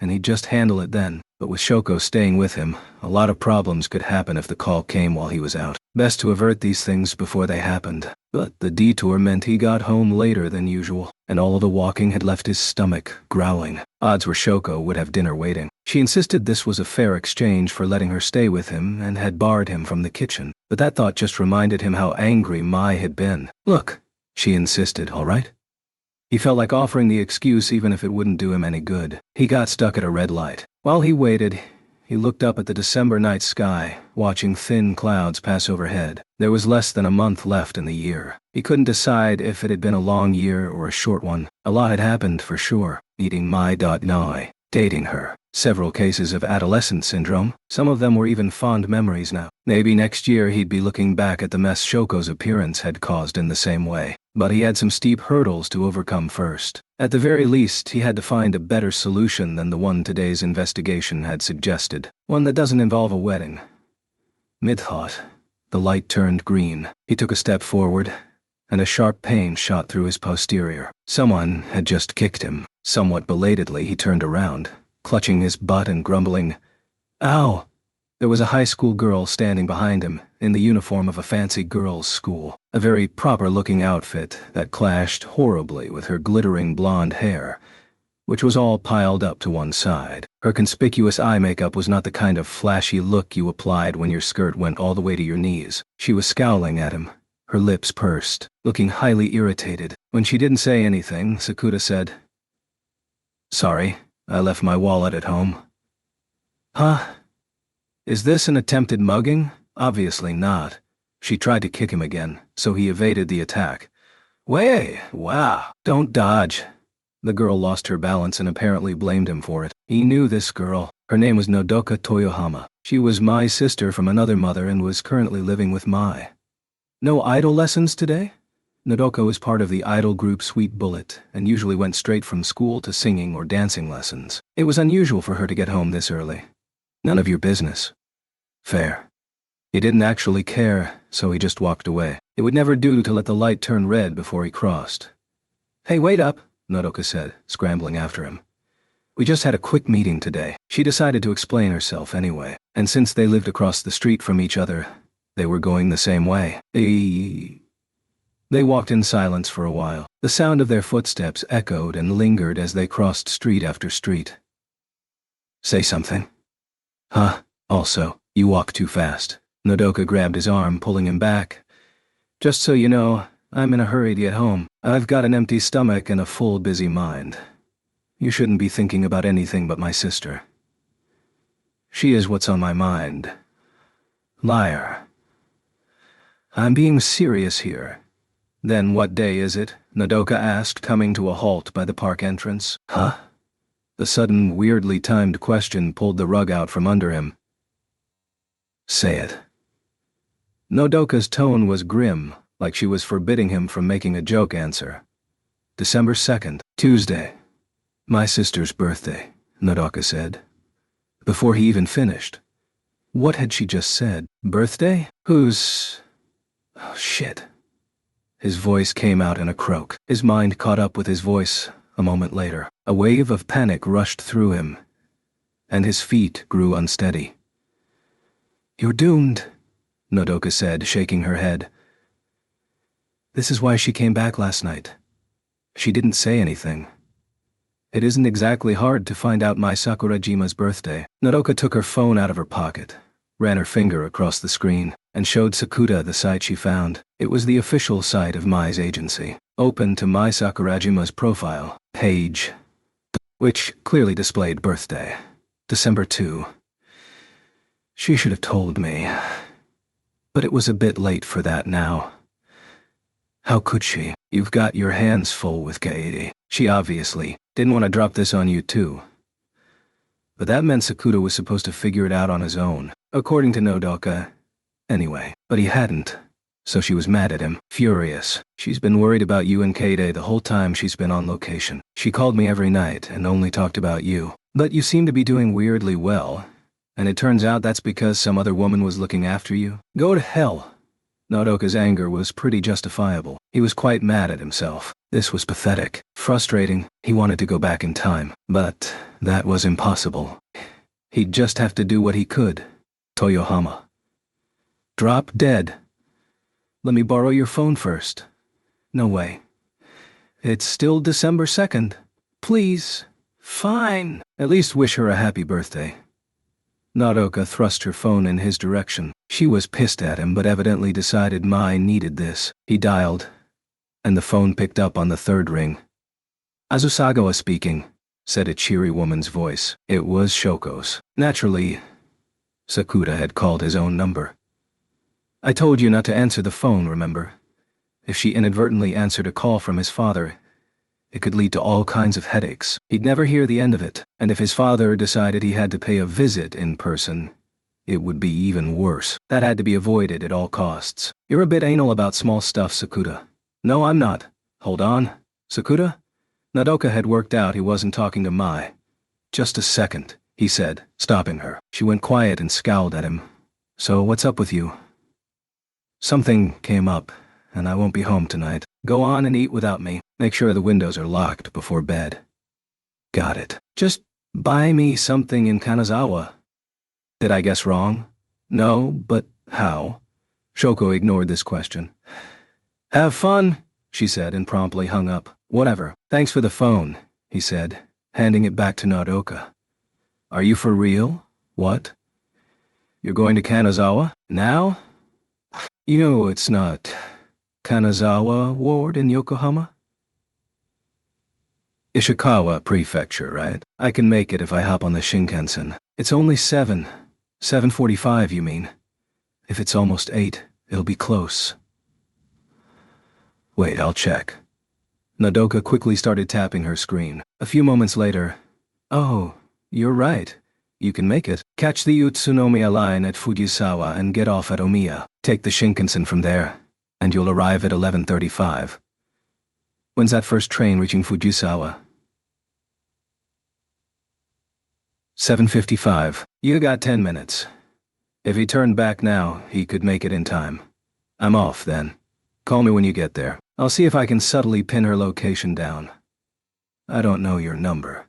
and he'd just handle it then. But with Shoko staying with him, a lot of problems could happen if the call came while he was out. Best to avert these things before they happened. But the detour meant he got home later than usual, and all the walking had left his stomach growling. Odds were Shoko would have dinner waiting. She insisted this was a fair exchange for letting her stay with him and had barred him from the kitchen. But that thought just reminded him how angry Mai had been. Look, she insisted, all right? He felt like offering the excuse even if it wouldn't do him any good. He got stuck at a red light. While he waited, he looked up at the December night sky, watching thin clouds pass overhead. There was less than a month left in the year. He couldn't decide if it had been a long year or a short one. A lot had happened for sure. Meeting Mai.Nai, dating her, several cases of adolescent syndrome. Some of them were even fond memories now. Maybe next year he'd be looking back at the mess Shoko's appearance had caused in the same way. But he had some steep hurdles to overcome first. At the very least, he had to find a better solution than the one today's investigation had suggested. One that doesn't involve a wedding. Mid-thought, the light turned green. He took a step forward, and a sharp pain shot through his posterior. Someone had just kicked him. Somewhat belatedly, he turned around, clutching his butt and grumbling, "Ow!" There was a high school girl standing behind him, in the uniform of a fancy girls' school. A very proper-looking outfit that clashed horribly with her glittering blonde hair, which was all piled up to one side. Her conspicuous eye makeup was not the kind of flashy look you applied when your skirt went all the way to your knees. She was scowling at him, her lips pursed, looking highly irritated. When she didn't say anything, Sakuta said, Sorry, I left my wallet at home. Huh? Is this an attempted mugging? Obviously not. She tried to kick him again, so he evaded the attack. Way, wow, don't dodge. The girl lost her balance and apparently blamed him for it. He knew this girl. Her name was Nodoka Toyohama. She was Mai's sister from another mother and was currently living with Mai. No idol lessons today? Nodoka was part of the idol group Sweet Bullet and usually went straight from school to singing or dancing lessons. It was unusual for her to get home this early. None of your business. Fair. He didn't actually care, so he just walked away. It would never do to let the light turn red before he crossed. Hey, wait up, Nodoka said, scrambling after him. We just had a quick meeting today. She decided to explain herself anyway, and since they lived across the street from each other, they were going the same way. They walked in silence for a while. The sound of their footsteps echoed and lingered as they crossed street after street. Say something. Huh? Also, you walk too fast. Nodoka grabbed his arm, pulling him back. Just so you know, I'm in a hurry to get home. I've got an empty stomach and a full, busy mind. You shouldn't be thinking about anything but my sister. She is what's on my mind. Liar. I'm being serious here. Then what day is it? Nodoka asked, coming to a halt by the park entrance. Huh? The sudden, weirdly timed question pulled the rug out from under him. Say it. Nodoka's tone was grim, like she was forbidding him from making a joke answer. December 2nd, Tuesday. My sister's birthday, Nodoka said. Before he even finished. What had she just said? Birthday? Whose... Oh, shit. His voice came out in a croak. His mind caught up with his voice a moment later. A wave of panic rushed through him, and his feet grew unsteady. You're doomed, Nodoka said, shaking her head. This is why she came back last night. She didn't say anything. It isn't exactly hard to find out Mai Sakurajima's birthday. Nodoka took her phone out of her pocket, ran her finger across the screen, and showed Sakuta the site she found. It was the official site of Mai's agency, open to Mai Sakurajima's profile page, which clearly displayed birthday, December 2. She should have told me, but it was a bit late for that now. How could she? You've got your hands full with Kaede. She obviously didn't want to drop this on you too. But that meant Sakuta was supposed to figure it out on his own, according to Nodoka. Anyway, but he hadn't. So she was mad at him, furious. She's been worried about you and Kaede the whole time she's been on location. She called me every night and only talked about you. But you seem to be doing weirdly well. And it turns out that's because some other woman was looking after you? Go to hell. Nodoka's anger was pretty justifiable. He was quite mad at himself. This was pathetic, frustrating. He wanted to go back in time, but that was impossible. He'd just have to do what he could. Toyohama. Drop dead. Let me borrow your phone first. No way. It's still December 2nd. Please. Fine. At least wish her a happy birthday. Nodoka thrust her phone in his direction. She was pissed at him but evidently decided Mai needed this. He dialed, and the phone picked up on the third ring. Azusagawa speaking, said a cheery woman's voice. It was Shoko's. Naturally, Sakuta had called his own number. I told you not to answer the phone, remember? If she inadvertently answered a call from his father, it could lead to all kinds of headaches. He'd never hear the end of it, and if his father decided he had to pay a visit in person, it would be even worse. That had to be avoided at all costs. You're a bit anal about small stuff, Sakuta. No, I'm not. Hold on. Sakuta? Nodoka had worked out he wasn't talking to Mai. Just a second, he said, stopping her. She went quiet and scowled at him. So what's up with you? Something came up, and I won't be home tonight. Go on and eat without me. Make sure the windows are locked before bed. Got it. Just buy me something in Kanazawa. Did I guess wrong? No, but how? Shoko ignored this question. Have fun, she said and promptly hung up. Whatever. Thanks for the phone, he said, handing it back to Nodoka. Are you for real? What? You're going to Kanazawa? Now? You know it's not Kanazawa Ward in Yokohama? Ishikawa Prefecture, right? I can make it if I hop on the Shinkansen. It's only 7:45, you mean? If it's almost 8, it'll be close. Wait, I'll check. Nodoka quickly started tapping her screen. A few moments later, oh, you're right. You can make it. Catch the Utsunomiya line at Fujisawa and get off at Omiya. Take the Shinkansen from there, and you'll arrive at 11:35. When's that first train reaching Fujisawa? 7:55. You got 10 minutes. If he turned back now, he could make it in time. I'm off then. Call me when you get there. I'll see if I can subtly pin her location down. I don't know your number.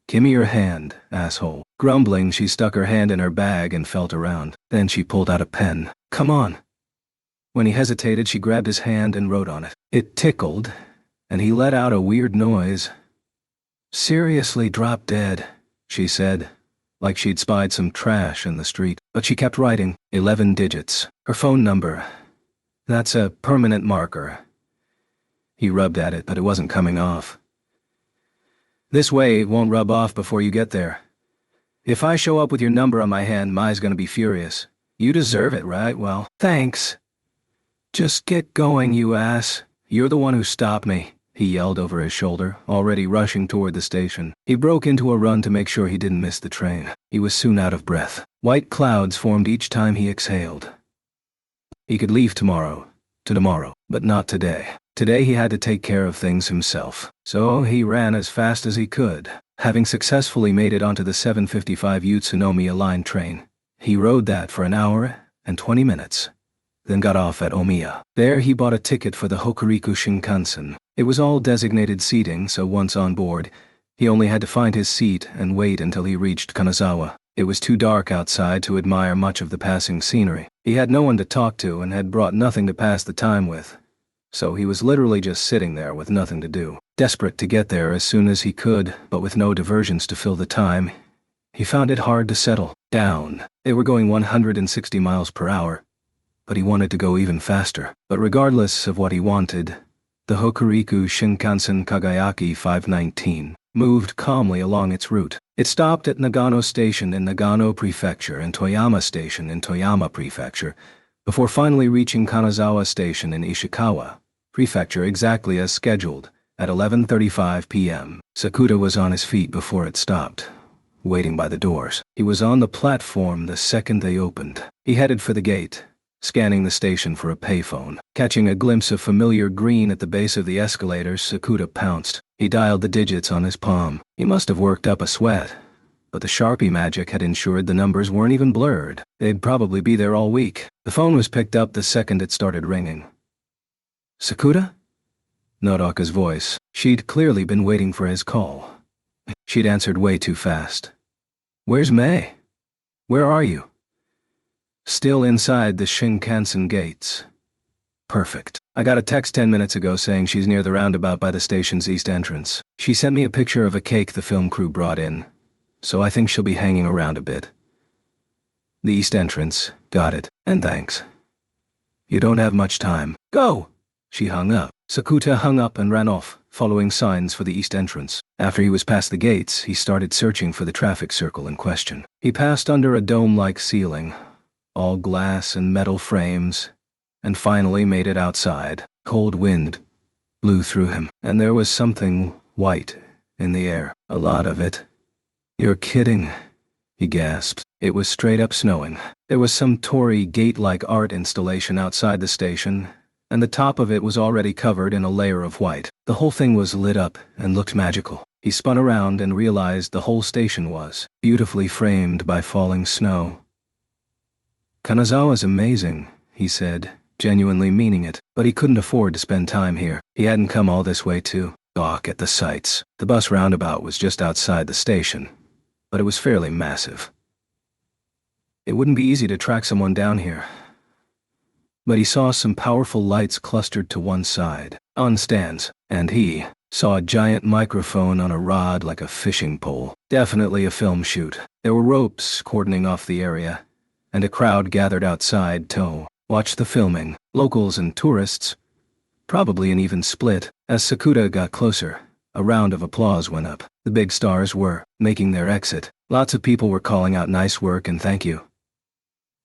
Give me your hand, asshole. Grumbling, she stuck her hand in her bag and felt around. Then she pulled out a pen. Come on. When he hesitated, she grabbed his hand and wrote on it. It tickled, and he let out a weird noise. Seriously, drop dead, she said, like she'd spied some trash in the street. But she kept writing. 11 digits. Her phone number. That's a permanent marker. He rubbed at it, but it wasn't coming off. This way it won't rub off before you get there. If I show up with your number on my hand, Mai's gonna be furious. You deserve it, right? Well, thanks. Just get going, you ass. You're the one who stopped me, he yelled over his shoulder, already rushing toward the station. He broke into a run to make sure he didn't miss the train. He was soon out of breath. White clouds formed each time he exhaled. He could leave tomorrow, but not today. Today he had to take care of things himself. So he ran as fast as he could. Having successfully made it onto the 7:55 Utsunomiya line train, he rode that for an hour and 20 minutes, then got off at Omiya. There he bought a ticket for the Hokuriku Shinkansen. It was all designated seating, so once on board, he only had to find his seat and wait until he reached Kanazawa. It was too dark outside to admire much of the passing scenery. He had no one to talk to and had brought nothing to pass the time with. So he was literally just sitting there with nothing to do. Desperate to get there as soon as he could, but with no diversions to fill the time, he found it hard to settle down. They were going 160 miles per hour, but he wanted to go even faster. But regardless of what he wanted, the Hokuriku Shinkansen Kagayaki 519 moved calmly along its route. It stopped at Nagano Station in Nagano Prefecture and Toyama Station in Toyama Prefecture, before finally reaching Kanazawa Station in Ishikawa Prefecture exactly as scheduled, at 11:35 p.m. Sakuda was on his feet before it stopped, waiting by the doors. He was on the platform the second they opened. He headed for the gate, scanning the station for a payphone. Catching a glimpse of familiar green at the base of the escalators, Sakuda pounced. He dialed the digits on his palm. He must have worked up a sweat, but the Sharpie magic had ensured the numbers weren't even blurred. They'd probably be there all week. The phone was picked up the second it started ringing. Sakuda? Nodoka's voice. She'd clearly been waiting for his call. She'd answered way too fast. Where's May? Where are you? Still inside the Shinkansen gates. Perfect. I got a text 10 minutes ago saying she's near the roundabout by the station's east entrance. She sent me a picture of a cake the film crew brought in, so I think she'll be hanging around a bit. The east entrance. Got it. And thanks. You don't have much time. Go! She hung up. Sakuda hung up and ran off, following signs for the east entrance. After he was past the gates, he started searching for the traffic circle in question. He passed under a dome-like ceiling, all glass and metal frames, and finally made it outside. Cold wind blew through him, and there was something white in the air. A lot of it. You're kidding, he gasped. It was straight up snowing. There was some Torii gate-like art installation outside the station, and the top of it was already covered in a layer of white. The whole thing was lit up and looked magical. He spun around and realized the whole station was beautifully framed by falling snow. Kanazawa's amazing, he said, genuinely meaning it, but he couldn't afford to spend time here. He hadn't come all this way to gawk at the sights. The bus roundabout was just outside the station, but it was fairly massive. It wouldn't be easy to track someone down here, but he saw some powerful lights clustered to one side, on stands, and he saw a giant microphone on a rod like a fishing pole. Definitely a film shoot. There were ropes cordoning off the area, and a crowd gathered outside to watch the filming. Locals and tourists, probably an even split. As Sakuda got closer, A round of applause went up. The big stars were making their exit. Lots of people were calling out nice work and thank you.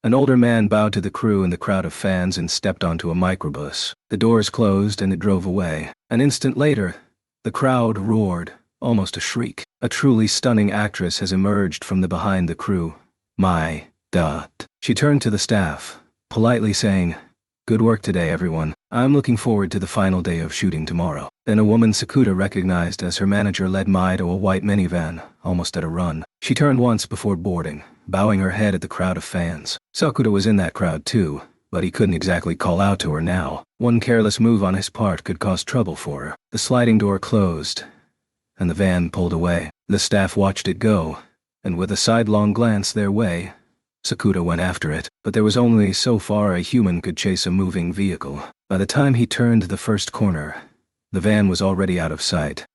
An older man bowed to the crew and the crowd of fans and stepped onto a microbus. The doors closed and it drove away. An instant later, the crowd roared, almost a shriek. A truly stunning actress has emerged from behind the crew. My dot. She turned to the staff, politely saying, "Good work today, everyone. I'm looking forward to the final day of shooting tomorrow." Then a woman Sakuta recognized as her manager led Mai to a white minivan, almost at a run. She turned once before boarding, bowing her head at the crowd of fans. Sakuta was in that crowd too, but he couldn't exactly call out to her now. One careless move on his part could cause trouble for her. The sliding door closed, and the van pulled away. The staff watched it go, and with a sidelong glance their way, Sakuta went after it, but there was only so far a human could chase a moving vehicle. By the time he turned the first corner, the van was already out of sight.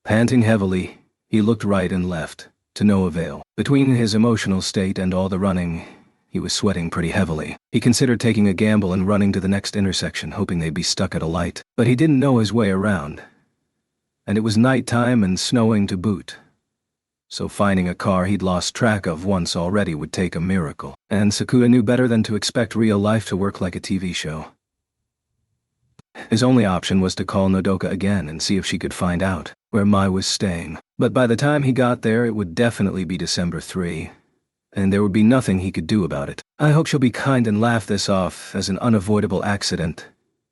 Panting heavily, he looked right and left, to no avail. Between his emotional state and all the running, he was sweating pretty heavily. He considered taking a gamble and running to the next intersection, hoping they'd be stuck at a light. But he didn't know his way around. And it was nighttime and snowing to boot. So finding a car he'd lost track of once already would take a miracle. And Sakuta knew better than to expect real life to work like a TV show. His only option was to call Nodoka again and see if she could find out where Mai was staying. But by the time he got there, it would definitely be December 3, and there would be nothing he could do about it. "I hope she'll be kind and laugh this off as an unavoidable accident,"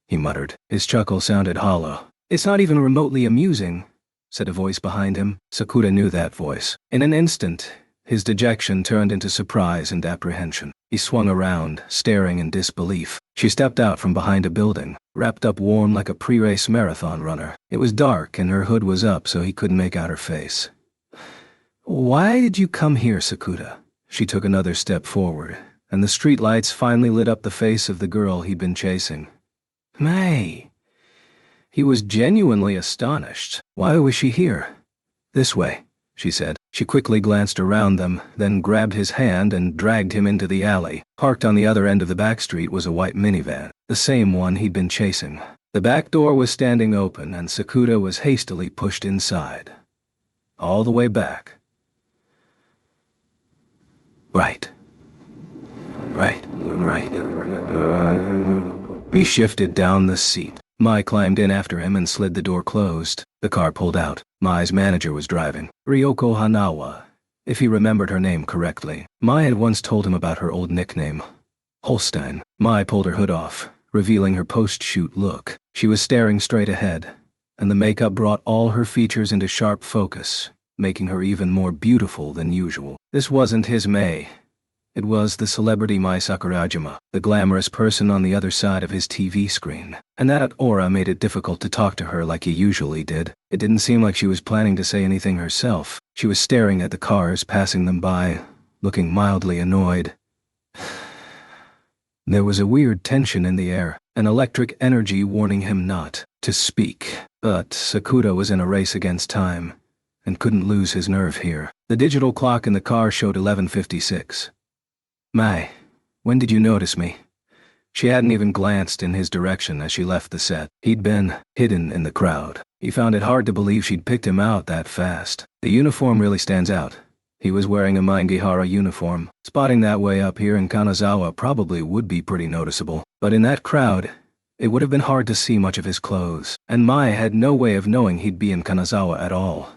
he muttered. His chuckle sounded hollow. "It's not even remotely amusing," said a voice behind him. Sakuta knew that voice. In an instant, his dejection turned into surprise and apprehension. He swung around, staring in disbelief. She stepped out from behind a building, wrapped up warm like a pre-race marathon runner. It was dark and her hood was up so he couldn't make out her face. "Why did you come here, Sakuta?" She took another step forward, and the streetlights finally lit up the face of the girl he'd been chasing. May. He was genuinely astonished. Why was she here? "This way," she said. She quickly glanced around them, then grabbed his hand and dragged him into the alley. Parked on the other end of the back street was a white minivan, the same one he'd been chasing. The back door was standing open and Sakuta was hastily pushed inside. All the way back. Right. He shifted down the seat. Mai climbed in after him and slid the door closed. The car pulled out. Mai's manager was driving. Ryoko Hanawa, if he remembered her name correctly. Mai had once told him about her old nickname, Holstein. Mai pulled her hood off, revealing her post-shoot look. She was staring straight ahead, and the makeup brought all her features into sharp focus, making her even more beautiful than usual. This wasn't his May. It was the celebrity Mai Sakurajima, the glamorous person on the other side of his TV screen. And that aura made it difficult to talk to her like he usually did. It didn't seem like she was planning to say anything herself. She was staring at the cars passing them by, looking mildly annoyed. There was a weird tension in the air, an electric energy warning him not to speak. But Sakuta was in a race against time, and couldn't lose his nerve here. The digital clock in the car showed 11:56. "Mai, when did you notice me?" She hadn't even glanced in his direction as she left the set. He'd been hidden in the crowd. He found it hard to believe she'd picked him out that fast. The uniform really stands out. He was wearing a Maingihara uniform. Spotting that way up here in Kanazawa probably would be pretty noticeable. But in that crowd, it would have been hard to see much of his clothes. And Mai had no way of knowing he'd be in Kanazawa at all.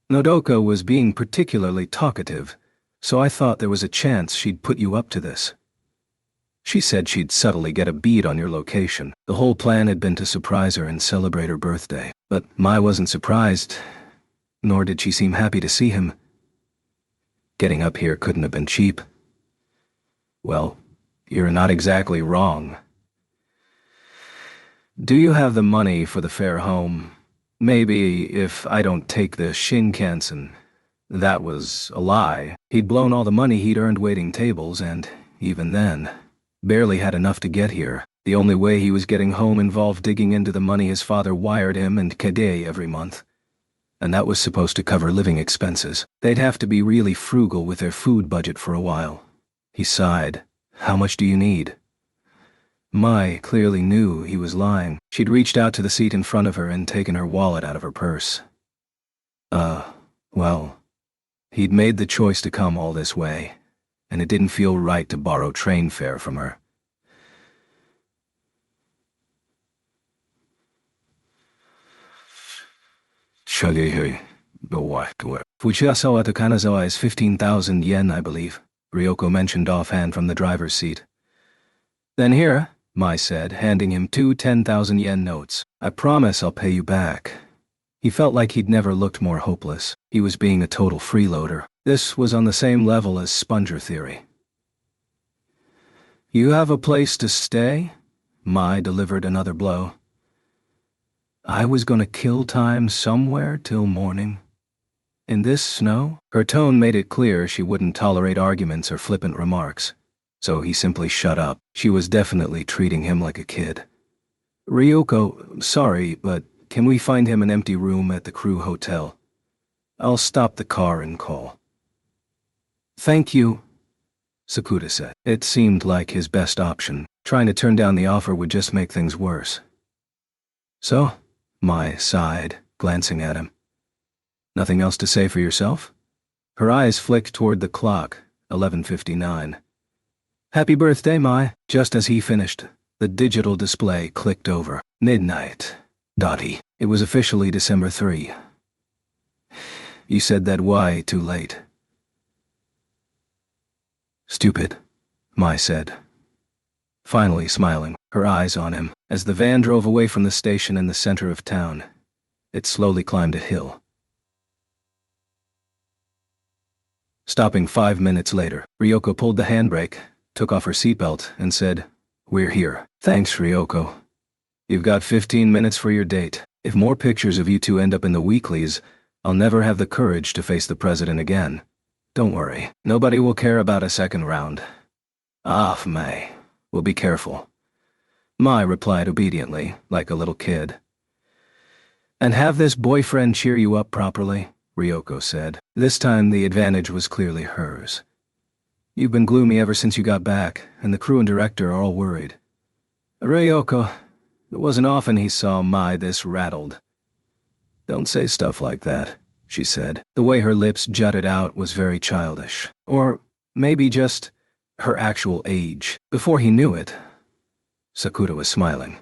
"Nodoka was being particularly talkative, so I thought there was a chance she'd put you up to this. She said she'd subtly get a bead on your location. The whole plan had been to surprise her and celebrate her birthday. But Mai wasn't surprised, nor did she seem happy to see him. Getting up here couldn't have been cheap." "Well, you're not exactly wrong. Do you have the money for the fare home? Maybe if I don't take the Shinkansen." That was a lie. He'd blown all the money he'd earned waiting tables and, even then, barely had enough to get here. The only way he was getting home involved digging into the money his father wired him and Kade every month. And that was supposed to cover living expenses. They'd have to be really frugal with their food budget for a while. He sighed. "How much do you need?" Mai clearly knew he was lying. She'd reached out to the seat in front of her and taken her wallet out of her purse. Well, he'd made the choice to come all this way, and it didn't feel right to borrow train fare from her. Fujisawa to Kanazawa is 15,000 yen, I believe, Ryoko mentioned offhand from the driver's seat. Then here, Mai said, handing him two 10,000 yen notes. I promise I'll pay you back. He felt like he'd never looked more hopeless. He was being a total freeloader. This was on the same level as sponger theory. You have a place to stay? Mai delivered another blow. I was gonna kill time somewhere till morning. In this snow? Her tone made it clear she wouldn't tolerate arguments or flippant remarks. So he simply shut up. She was definitely treating him like a kid. Ryoko, sorry, but can we find him an empty room at the crew hotel? I'll stop the car and call. Thank you, Sakuda said. It seemed like his best option. Trying to turn down the offer would just make things worse. So? Mai sighed, glancing at him. Nothing else to say for yourself? Her eyes flicked toward the clock, 11:59. Happy birthday, Mai. Just as he finished, the digital display clicked over. Midnight. Dotty. It was officially December 3. You said that why too late? Stupid, Mai said. Finally smiling, her eyes on him, as the van drove away from the station in the center of town. It slowly climbed a hill. Stopping 5 minutes later, Ryoko pulled the handbrake, took off her seatbelt, and said, We're here. Thanks, Ryoko. You've got 15 minutes for your date. If more pictures of you two end up in the weeklies, I'll never have the courage to face the president again. Don't worry, nobody will care about a second round. Mai. We'll be careful. Mai replied obediently, like a little kid. And have this boyfriend cheer you up properly, Ryoko said. This time the advantage was clearly hers. You've been gloomy ever since you got back, and the crew and director are all worried. Ryoko, it wasn't often he saw Mai this rattled. Don't say stuff like that, she said. The way her lips jutted out was very childish. Or maybe just her actual age. Before he knew it, Sakuda was smiling.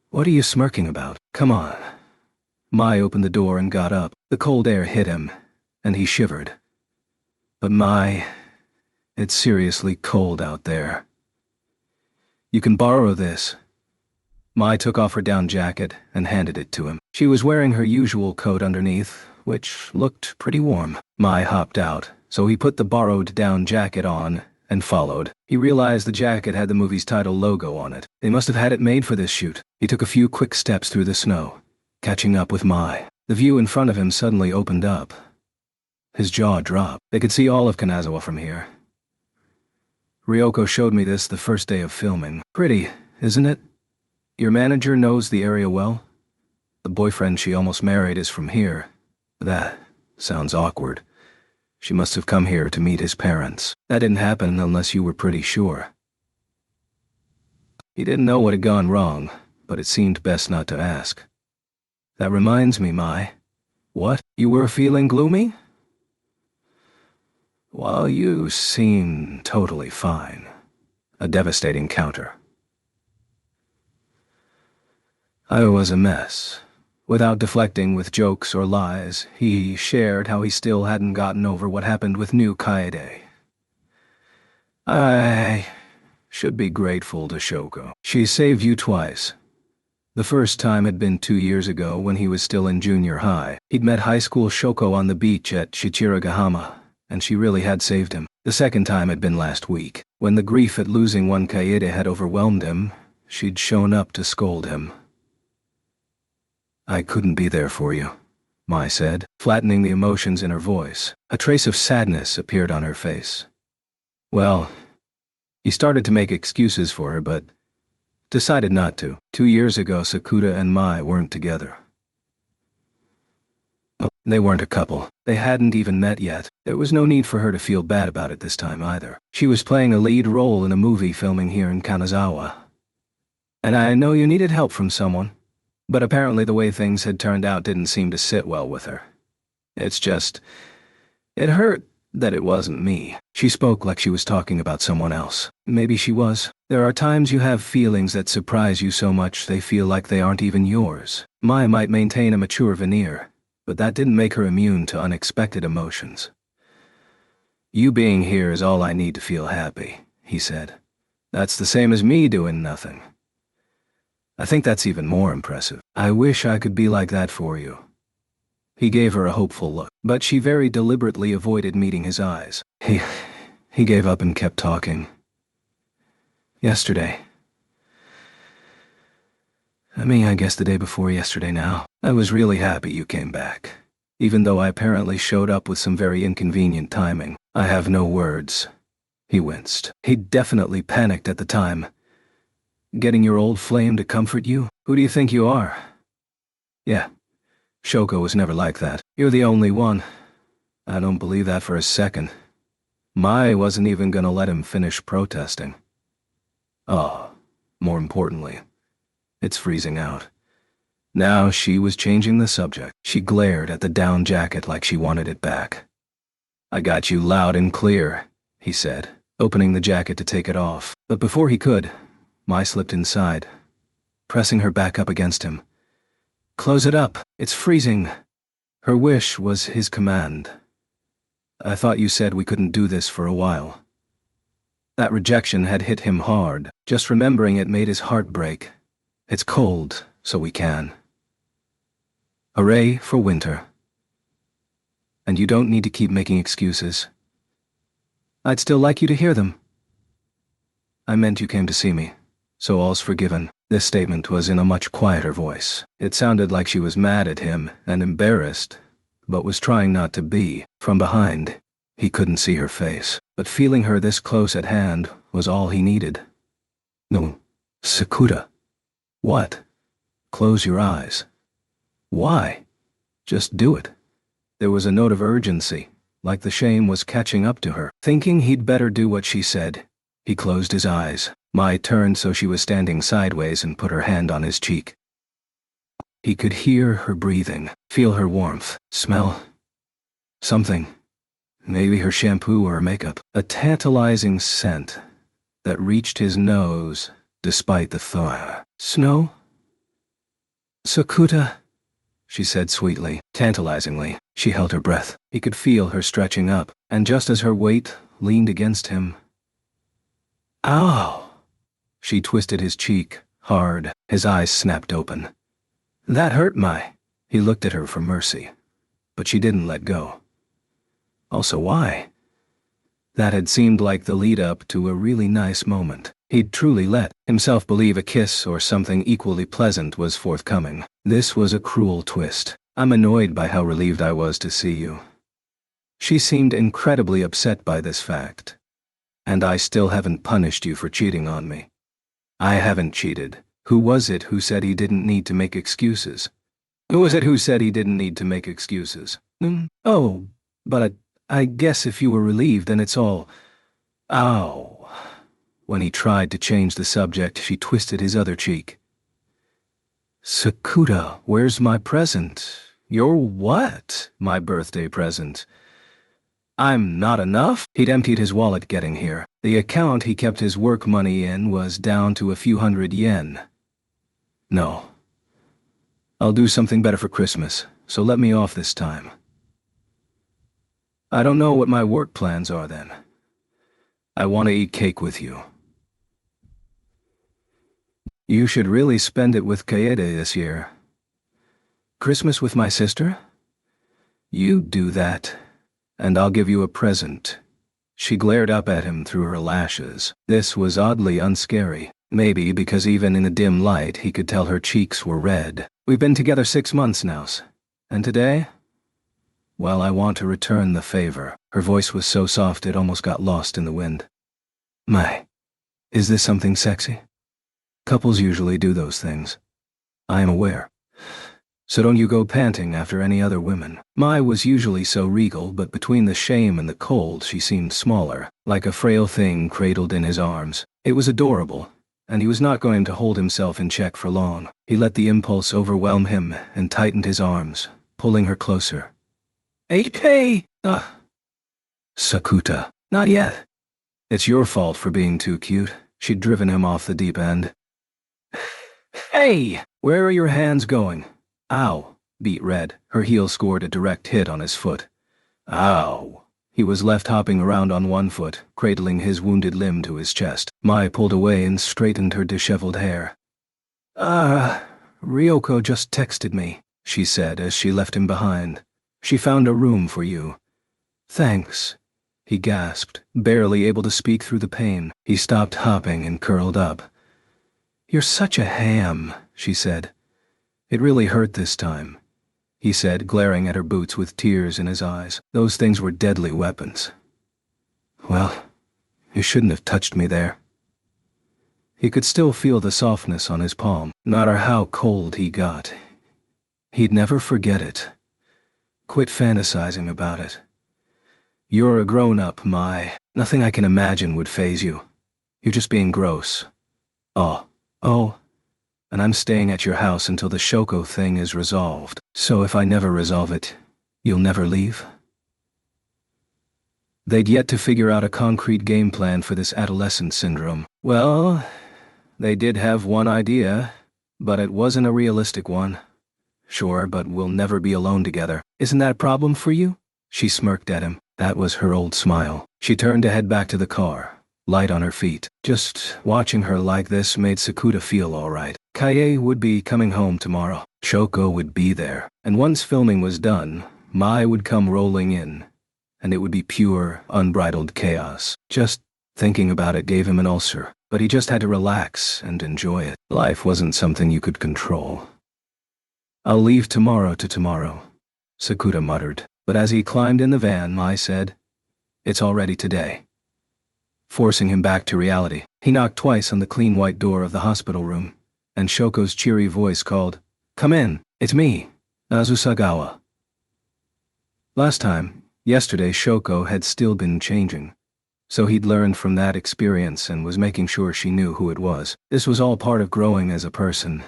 What are you smirking about? Come on. Mai opened the door and got up. The cold air hit him, and he shivered. But Mai, it's seriously cold out there. You can borrow this. Mai took off her down jacket and handed it to him. She was wearing her usual coat underneath, which looked pretty warm. Mai hopped out, so he put the borrowed down jacket on and followed. He realized the jacket had the movie's title logo on it. They must have had it made for this shoot. He took a few quick steps through the snow, catching up with Mai. The view in front of him suddenly opened up. His jaw dropped. They could see all of Kanazawa from here. Ryoko showed me this the first day of filming. Pretty, isn't it? Your manager knows the area well? The boyfriend she almost married is from here. That sounds awkward. She must have come here to meet his parents. That didn't happen unless you were pretty sure. He didn't know what had gone wrong, but it seemed best not to ask. That reminds me, Mai. What? You were feeling gloomy? Well, you seem totally fine. A devastating counter. I was a mess. Without deflecting with jokes or lies, he shared how he still hadn't gotten over what happened with new Kaede. I should be grateful to Shoko. She saved you twice. The first time had been 2 years ago when he was still in junior high. He'd met high school Shoko on the beach at Shichiragahama, and she really had saved him. The second time had been last week. When the grief at losing one Kaede had overwhelmed him, she'd shown up to scold him. I couldn't be there for you, Mai said, flattening the emotions in her voice. A trace of sadness appeared on her face. Well, he started to make excuses for her, but decided not to. 2 years ago, Sakuda and Mai weren't together. They weren't a couple. They hadn't even met yet. There was no need for her to feel bad about it this time either. She was playing a lead role in a movie filming here in Kanazawa. And I know you needed help from someone. But apparently the way things had turned out didn't seem to sit well with her. It's just, it hurt that it wasn't me. She spoke like she was talking about someone else. Maybe she was. There are times you have feelings that surprise you so much they feel like they aren't even yours. Mai might maintain a mature veneer, but that didn't make her immune to unexpected emotions. You being here is all I need to feel happy, he said. That's the same as me doing nothing. I think that's even more impressive. I wish I could be like that for you. He gave her a hopeful look, but she very deliberately avoided meeting his eyes. He gave up and kept talking. Yesterday. I guess the day before yesterday now. I was really happy you came back. Even though I apparently showed up with some very inconvenient timing. I have no words. He winced. He'd definitely panicked at the time. Getting your old flame to comfort you? Who do you think you are? Yeah. Shoko was never like that. You're the only one. I don't believe that for a second. Mai wasn't even gonna let him finish protesting. Oh, more importantly, it's freezing out. Now she was changing the subject. She glared at the down jacket like she wanted it back. I got you loud and clear, he said, opening the jacket to take it off. But before he could, Mai slipped inside, pressing her back up against him. Close it up, it's freezing. Her wish was his command. I thought you said we couldn't do this for a while. That rejection had hit him hard. Just remembering it made his heart break. It's cold, so we can. Hooray for winter. And you don't need to keep making excuses. I'd still like you to hear them. I meant you came to see me, so all's forgiven. This statement was in a much quieter voice. It sounded like she was mad at him and embarrassed, but was trying not to be. From behind, he couldn't see her face, but feeling her this close at hand was all he needed. No, Sakura. What? Close your eyes. Why? Just do it. There was a note of urgency, like the shame was catching up to her. Thinking he'd better do what she said, he closed his eyes. Mai turned so she was standing sideways and put her hand on his cheek. He could hear her breathing, feel her warmth, smell something. Maybe her shampoo or her makeup. A tantalizing scent that reached his nose despite the thaw. Snow? Sakura, she said sweetly, tantalizingly. She held her breath. He could feel her stretching up, and just as her weight leaned against him. Ow! She twisted his cheek, hard. His eyes snapped open. That hurt, Mai. He looked at her for mercy, but she didn't let go. Also, why? That had seemed like the lead-up to a really nice moment. He'd truly let himself believe a kiss or something equally pleasant was forthcoming. This was a cruel twist. I'm annoyed by how relieved I was to see you. She seemed incredibly upset by this fact. And I still haven't punished you for cheating on me. I haven't cheated. Who was it who said he didn't need to make excuses? Who was it who said he didn't need to make excuses? Oh, but I guess if you were relieved then it's all... Ow. When he tried to change the subject, she twisted his other cheek. Sakura, where's my present? Your what? My birthday present. I'm not enough? He'd emptied his wallet getting here. The account he kept his work money in was down to a few hundred yen. No. I'll do something better for Christmas, so let me off this time. I don't know what my work plans are then. I want to eat cake with you. You should really spend it with Kaede this year. Christmas with my sister? You do that, and I'll give you a present. She glared up at him through her lashes. This was oddly unscary. Maybe because even in the dim light he could tell her cheeks were red. We've been together 6 months now, and today? Well, I want to return the favor. Her voice was so soft it almost got lost in the wind. Mai, is this something sexy? Couples usually do those things. I am aware. So don't you go panting after any other women. Mai was usually so regal, but between the shame and the cold she seemed smaller, like a frail thing cradled in his arms. It was adorable, and he was not going to hold himself in check for long. He let the impulse overwhelm him and tightened his arms, pulling her closer. Hey! Sakuta. Not yet. It's your fault for being too cute. She'd driven him off the deep end. Hey! Where are your hands going? Ow. Beat red. Her heel scored a direct hit on his foot. Ow. He was left hopping around on one foot, cradling his wounded limb to his chest. Mai pulled away and straightened her disheveled hair. Ryoko just texted me, she said as she left him behind. She found a room for you. Thanks, he gasped, barely able to speak through the pain. He stopped hopping and curled up. You're such a ham, she said. It really hurt this time, he said, glaring at her boots with tears in his eyes. Those things were deadly weapons. Well, you shouldn't have touched me there. He could still feel the softness on his palm, no matter how cold he got. He'd never forget it. Quit fantasizing about it. You're a grown-up, Mai. Nothing I can imagine would faze you. You're just being gross. Oh. And I'm staying at your house until the Shoko thing is resolved. So if I never resolve it, you'll never leave? They'd yet to figure out a concrete game plan for this adolescent syndrome. Well, they did have one idea, but it wasn't a realistic one. Sure, but we'll never be alone together. Isn't that a problem for you? She smirked at him. That was her old smile. She turned to head back to the car, light on her feet. Just watching her like this made Sakuta feel all right. Kaie would be coming home tomorrow. Shoko would be there. And once filming was done, Mai would come rolling in. And it would be pure, unbridled chaos. Just thinking about it gave him an ulcer. But he just had to relax and enjoy it. Life wasn't something you could control. I'll leave tomorrow to tomorrow, Sakuta muttered. But as he climbed in the van, Mai said, It's already today. Forcing him back to reality, he knocked twice on the clean white door of the hospital room, and Shoko's cheery voice called, Come in, it's me, Azusagawa. Yesterday Shoko had still been changing, so he'd learned from that experience and was making sure she knew who it was. This was all part of growing as a person.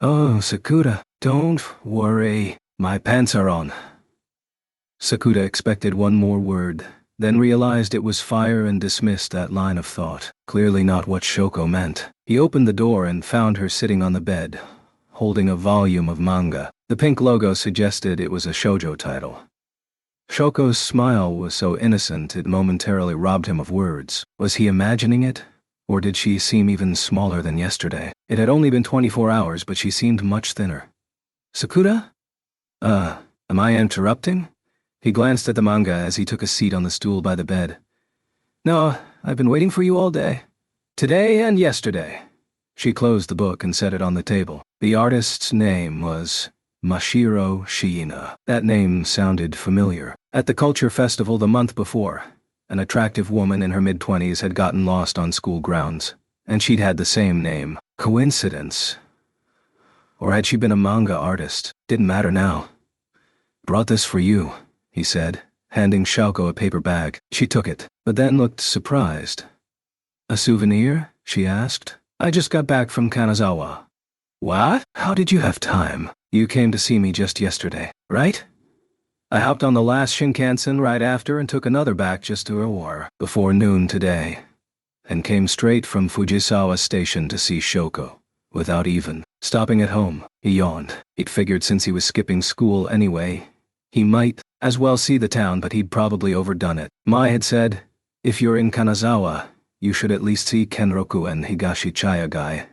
Oh, Sakuta, don't worry, my pants are on. Sakuta expected one more word, then realized it was fire and dismissed that line of thought. Clearly not what Shoko meant. He opened the door and found her sitting on the bed, holding a volume of manga. The pink logo suggested it was a shoujo title. Shoko's smile was so innocent it momentarily robbed him of words. Was he imagining it? Or did she seem even smaller than yesterday? It had only been 24 hours, but she seemed much thinner. Sakuta? Am I interrupting? He glanced at the manga as he took a seat on the stool by the bed. No, I've been waiting for you all day. Today and yesterday. She closed the book and set it on the table. The artist's name was Mashiro Shiina. That name sounded familiar. At the culture festival the month before, an attractive woman in her mid-20s had gotten lost on school grounds, and she'd had the same name. Coincidence? Or had she been a manga artist? Didn't matter now. Brought this for you, he said, handing Shoko a paper bag. She took it, but then looked surprised. A souvenir? She asked. I just got back from Kanazawa. What? How did you have time? You came to see me just yesterday, right? I hopped on the last Shinkansen right after and took another back just to Owar before noon today, and came straight from Fujisawa Station to see Shoko, without even stopping at home. He yawned. He'd figured since he was skipping school anyway, he might as well see the town, but he'd probably overdone it. Mai had said, if you're in Kanazawa, you should at least see Kenroku and Higashichiagai,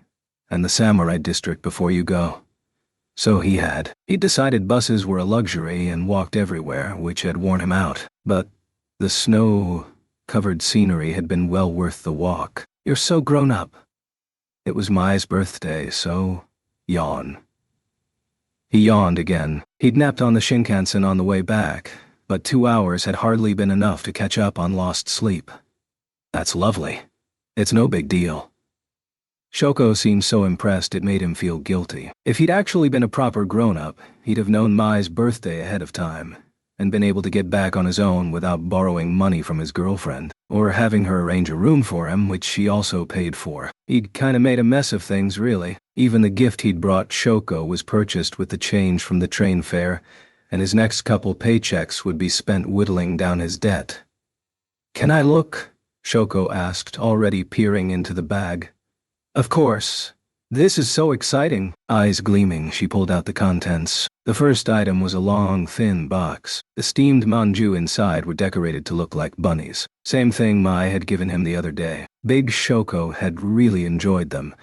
and the samurai district before you go. So he had. He'd decided buses were a luxury and walked everywhere, which had worn him out. But the snow-covered scenery had been well worth the walk. You're so grown up. It was Mai's birthday, so yawn. He yawned again. He'd napped on the Shinkansen on the way back, but 2 hours had hardly been enough to catch up on lost sleep. That's lovely. It's no big deal. Shoko seemed so impressed it made him feel guilty. If he'd actually been a proper grown-up, he'd have known Mai's birthday ahead of time, and been able to get back on his own without borrowing money from his girlfriend, or having her arrange a room for him, which she also paid for. He'd kinda made a mess of things, really. Even the gift he'd brought Shoko was purchased with the change from the train fare, and his next couple paychecks would be spent whittling down his debt. "Can I look?" Shoko asked, already peering into the bag. "Of course. This is so exciting." Eyes gleaming, she pulled out the contents. The first item was a long, thin box. The steamed manju inside were decorated to look like bunnies. Same thing Mai had given him the other day. Big Shoko had really enjoyed them,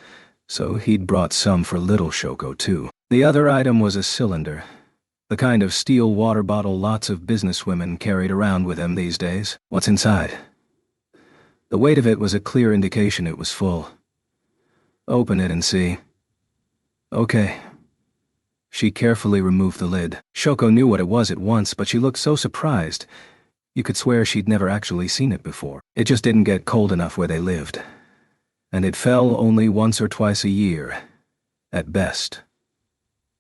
so he'd brought some for little Shoko too. The other item was a cylinder. The kind of steel water bottle lots of businesswomen carried around with them these days. "What's inside?" The weight of it was a clear indication it was full. "Open it and see." "Okay." She carefully removed the lid. Shoko knew what it was at once, but she looked so surprised. You could swear she'd never actually seen it before. It just didn't get cold enough where they lived. And it fell only once or twice a year, at best.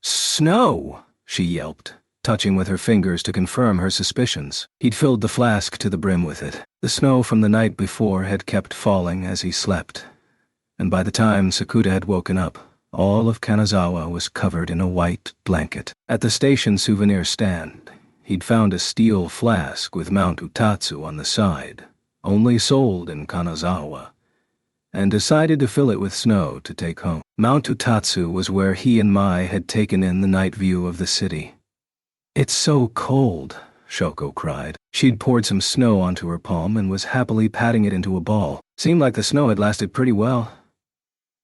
"Snow!" she yelped, touching with her fingers to confirm her suspicions. He'd filled the flask to the brim with it. The snow from the night before had kept falling as he slept, and by the time Sakuta had woken up, all of Kanazawa was covered in a white blanket. At the station souvenir stand, he'd found a steel flask with Mount Utatsu on the side, only sold in Kanazawa, and decided to fill it with snow to take home. Mount Utatsu was where he and Mai had taken in the night view of the city. "It's so cold," Shoko cried. She'd poured some snow onto her palm and was happily patting it into a ball. Seemed like the snow had lasted pretty well.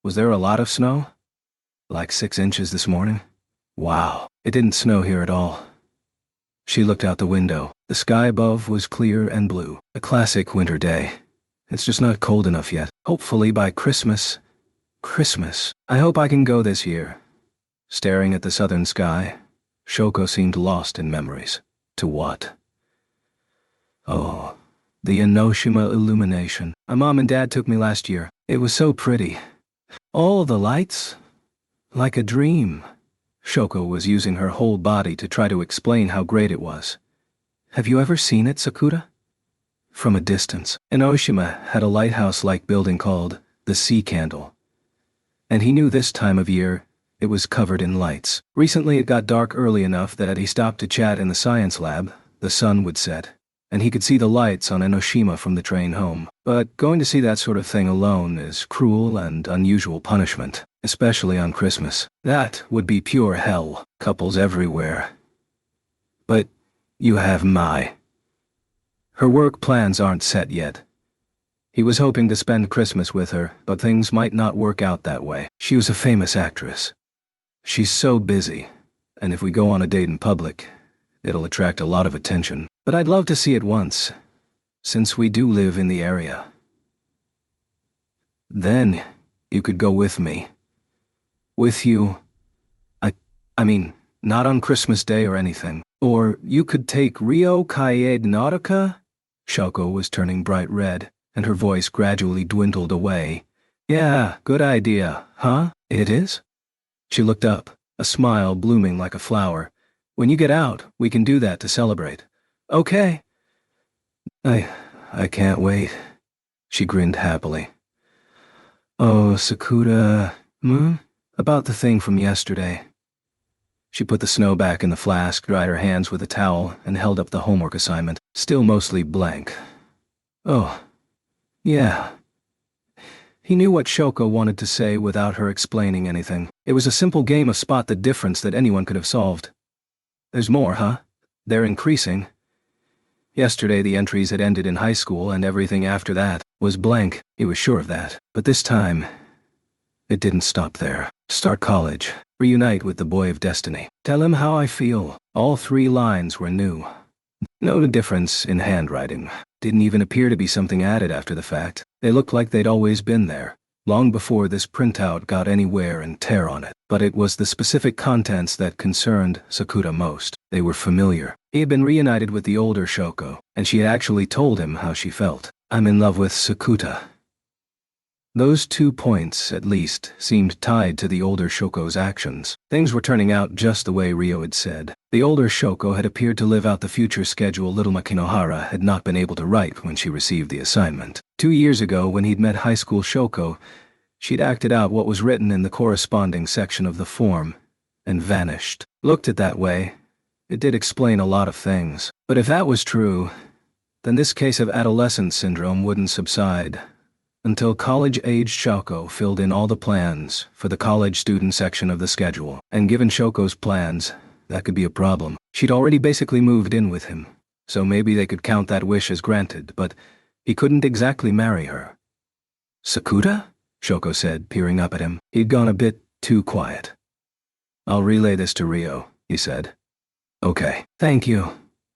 Was there a lot of snow? Like 6 inches this morning? Wow, it didn't snow here at all. She looked out the window. The sky above was clear and blue. A classic winter day. It's just not cold enough yet. Hopefully by Christmas. Christmas. I hope I can go this year. Staring at the southern sky, Shoko seemed lost in memories. To what? Oh, the Enoshima illumination. My mom and dad took me last year. It was so pretty. All the lights? Like a dream. Shoko was using her whole body to try to explain how great it was. Have you ever seen it, Sakura? From a distance. Enoshima had a lighthouse-like building called the Sea Candle. And he knew this time of year it was covered in lights. Recently it got dark early enough that he stopped to chat in the science lab. The sun would set, and he could see the lights on Enoshima from the train home. But going to see that sort of thing alone is cruel and unusual punishment, especially on Christmas. That would be pure hell. Couples everywhere. But you have Mai. Her work plans aren't set yet. He was hoping to spend Christmas with her, but things might not work out that way. She was a famous actress. She's so busy, and if we go on a date in public, it'll attract a lot of attention. But I'd love to see it once, since we do live in the area. Then, you could go with me. With you. I mean, not on Christmas Day or anything. Or you could take Rio Kaede Nautica? Shoko was turning bright red, and her voice gradually dwindled away. Yeah, good idea, huh? It is? She looked up, a smile blooming like a flower. When you get out, we can do that to celebrate. Okay. I can't wait. She grinned happily. Oh, Sakura, about the thing from yesterday. She put the snow back in the flask, dried her hands with a towel, and held up the homework assignment, still mostly blank. Oh, yeah. He knew what Shoko wanted to say without her explaining anything. It was a simple game of spot the difference that anyone could have solved. There's more, huh? They're increasing. Yesterday the entries had ended in high school and everything after that was blank. He was sure of that. But this time, it didn't stop there. Start college. Reunite with the boy of destiny. Tell him how I feel. All 3 lines were new. No difference in handwriting. Didn't even appear to be something added after the fact. They looked like they'd always been there, long before this printout got any wear and tear on it. But it was the specific contents that concerned Sakura most. They were familiar. He had been reunited with the older Shoko, and she had actually told him how she felt. I'm in love with Sakuta. Those 2 points, at least, seemed tied to the older Shoko's actions. Things were turning out just the way Ryo had said. The older Shoko had appeared to live out the future schedule little Makinohara had not been able to write when she received the assignment. 2 years ago, when he'd met high school Shoko, she'd acted out what was written in the corresponding section of the form and vanished. Looked at that way, it did explain a lot of things. But if that was true, then this case of adolescent syndrome wouldn't subside until college-aged Shoko filled in all the plans for the college student section of the schedule. And given Shoko's plans, that could be a problem. She'd already basically moved in with him, so maybe they could count that wish as granted, but he couldn't exactly marry her. "Sakuta?" Shoko said, peering up at him. He'd gone a bit too quiet. "I'll relay this to Ryo," he said. "Okay. Thank you."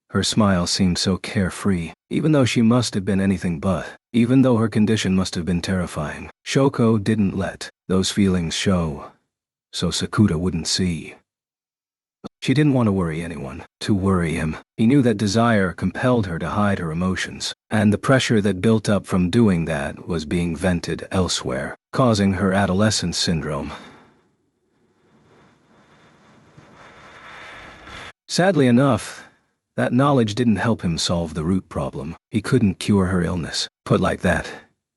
Her smile seemed so carefree, even though she must have been anything but. Even though her condition must have been terrifying, Shoko didn't let those feelings show, so Sakuta wouldn't see. She didn't want to worry anyone, to worry him. He knew that desire compelled her to hide her emotions, and the pressure that built up from doing that was being vented elsewhere, causing her adolescence syndrome. Sadly enough, that knowledge didn't help him solve the root problem. He couldn't cure her illness. Put like that,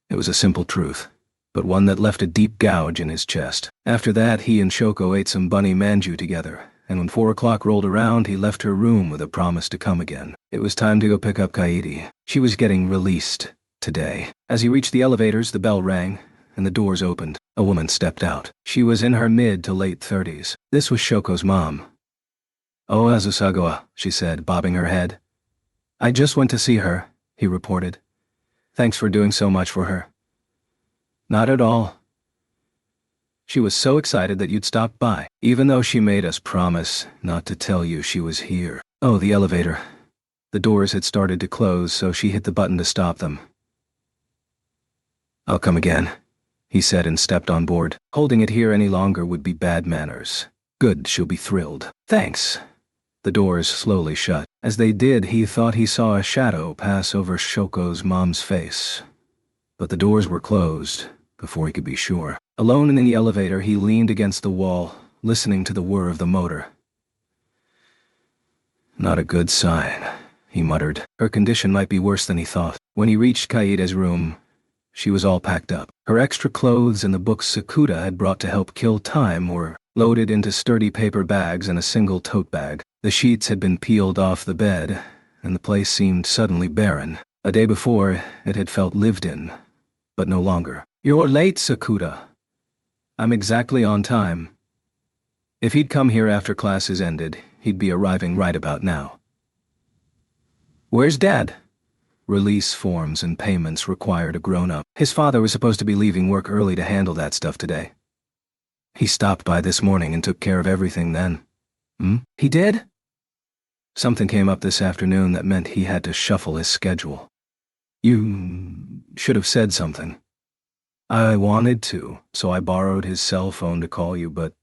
it was a simple truth, but one that left a deep gouge in his chest. After that, he and Shoko ate some bunny manju together, and when 4 o'clock rolled around, he left her room with a promise to come again. It was time to go pick up Kaede. She was getting released today. As he reached the elevators, the bell rang, and the doors opened. A woman stepped out. She was in her mid to late 30s. This was Shoko's mom. "Oh, Azusagawa," she said, bobbing her head. "I just went to see her," he reported. "Thanks for doing so much for her." "Not at all. She was so excited that you'd stop by, even though she made us promise not to tell you she was here." Oh, the elevator. The doors had started to close, so she hit the button to stop them. "I'll come again," he said and stepped on board. Holding it here any longer would be bad manners. Good, she'll be thrilled. "Thanks." The doors slowly shut. As they did, he thought he saw a shadow pass over Shoko's mom's face. But the doors were closed before he could be sure. Alone in the elevator, he leaned against the wall, listening to the whir of the motor. "Not a good sign," he muttered. Her condition might be worse than he thought. When he reached Kaede's room, she was all packed up. Her extra clothes and the books Sakuta had brought to help kill time were loaded into sturdy paper bags and a single tote bag. The sheets had been peeled off the bed, and the place seemed suddenly barren. A day before, it had felt lived in, but no longer. "You're late, Sakuta." "I'm exactly on time." If he'd come here after classes ended, he'd be arriving right about now. "Where's Dad?" Release forms and payments required a grown-up. His father was supposed to be leaving work early to handle that stuff today. He stopped by this morning and took care of everything then. He did? Something came up this afternoon that meant he had to shuffle his schedule. "You should have said something." "I wanted to, so I borrowed his cell phone to call you, but..."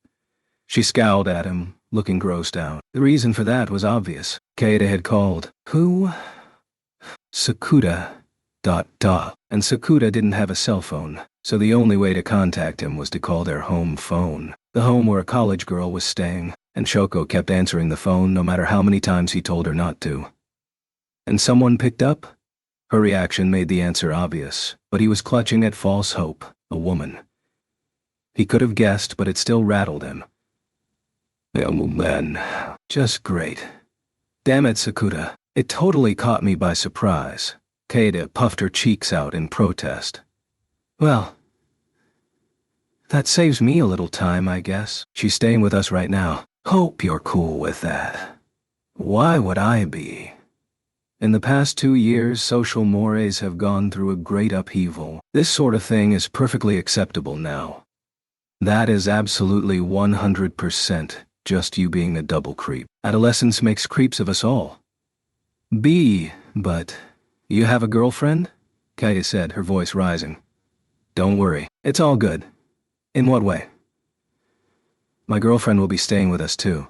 She scowled at him, looking grossed out. The reason for that was obvious. Kaede had called. Who? Sakuta... And Sakuta didn't have a cell phone, so the only way to contact him was to call their home phone, the home where a college girl was staying, and Shoko kept answering the phone no matter how many times he told her not to. And someone picked up? Her reaction made the answer obvious, but he was clutching at false hope, a woman. He could have guessed, but it still rattled him. "Oh man, just great. Damn it, Sakuta. It totally caught me by surprise." Kaede puffed her cheeks out in protest. "Well, that saves me a little time, I guess. She's staying with us right now. Hope you're cool with that." "Why would I be?" In the past 2 years, social mores have gone through a great upheaval. This sort of thing is perfectly acceptable now. That is absolutely 100% just you being a double creep. Adolescence makes creeps of us all. But... "You have a girlfriend?" Kaede said, her voice rising. "Don't worry, it's all good." "In what way?" "My girlfriend will be staying with us too."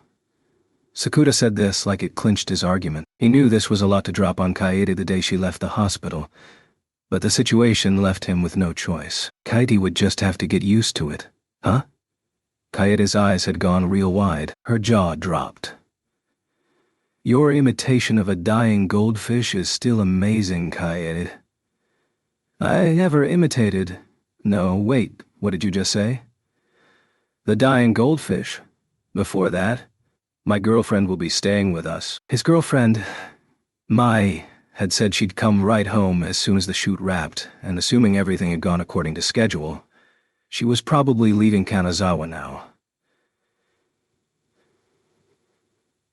Sakuta said this like it clinched his argument. He knew this was a lot to drop on Kaede the day she left the hospital, But the situation left him with no choice. Kaede would just have to get used to it. Huh? Kaede's eyes had gone real wide. Her jaw dropped. Your imitation of a dying goldfish is still amazing, Kaede. I never imitated. No, wait, what did you just say? The dying goldfish. Before that, my girlfriend will be staying with us. His girlfriend, Mai, had said she'd come right home as soon as the shoot wrapped, and assuming everything had gone according to schedule, she was probably leaving Kanazawa now.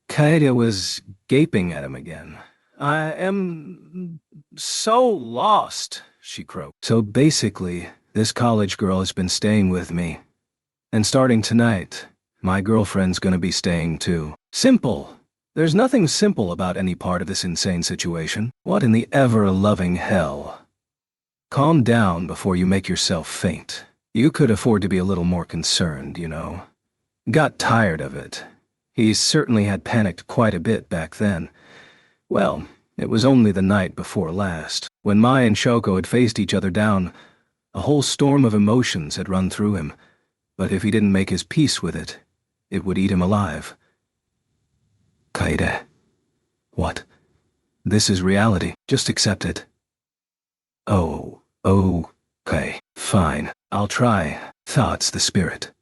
Kaede was gaping at him again. I am so lost, she croaked. So basically, this college girl has been staying with me. And starting tonight, my girlfriend's gonna be staying too. Simple. There's nothing simple about any part of this insane situation. What in the ever-loving hell? Calm down before you make yourself faint. You could afford to be a little more concerned, you know. Got tired of it. He certainly had panicked quite a bit back then. Well, it was only the night before last. When Mai and Shoko had faced each other down, a whole storm of emotions had run through him. But if he didn't make his peace with it, it would eat him alive. Kaede. What? This is reality. Just accept it. Oh, okay. Fine. I'll try. Thought's the spirit.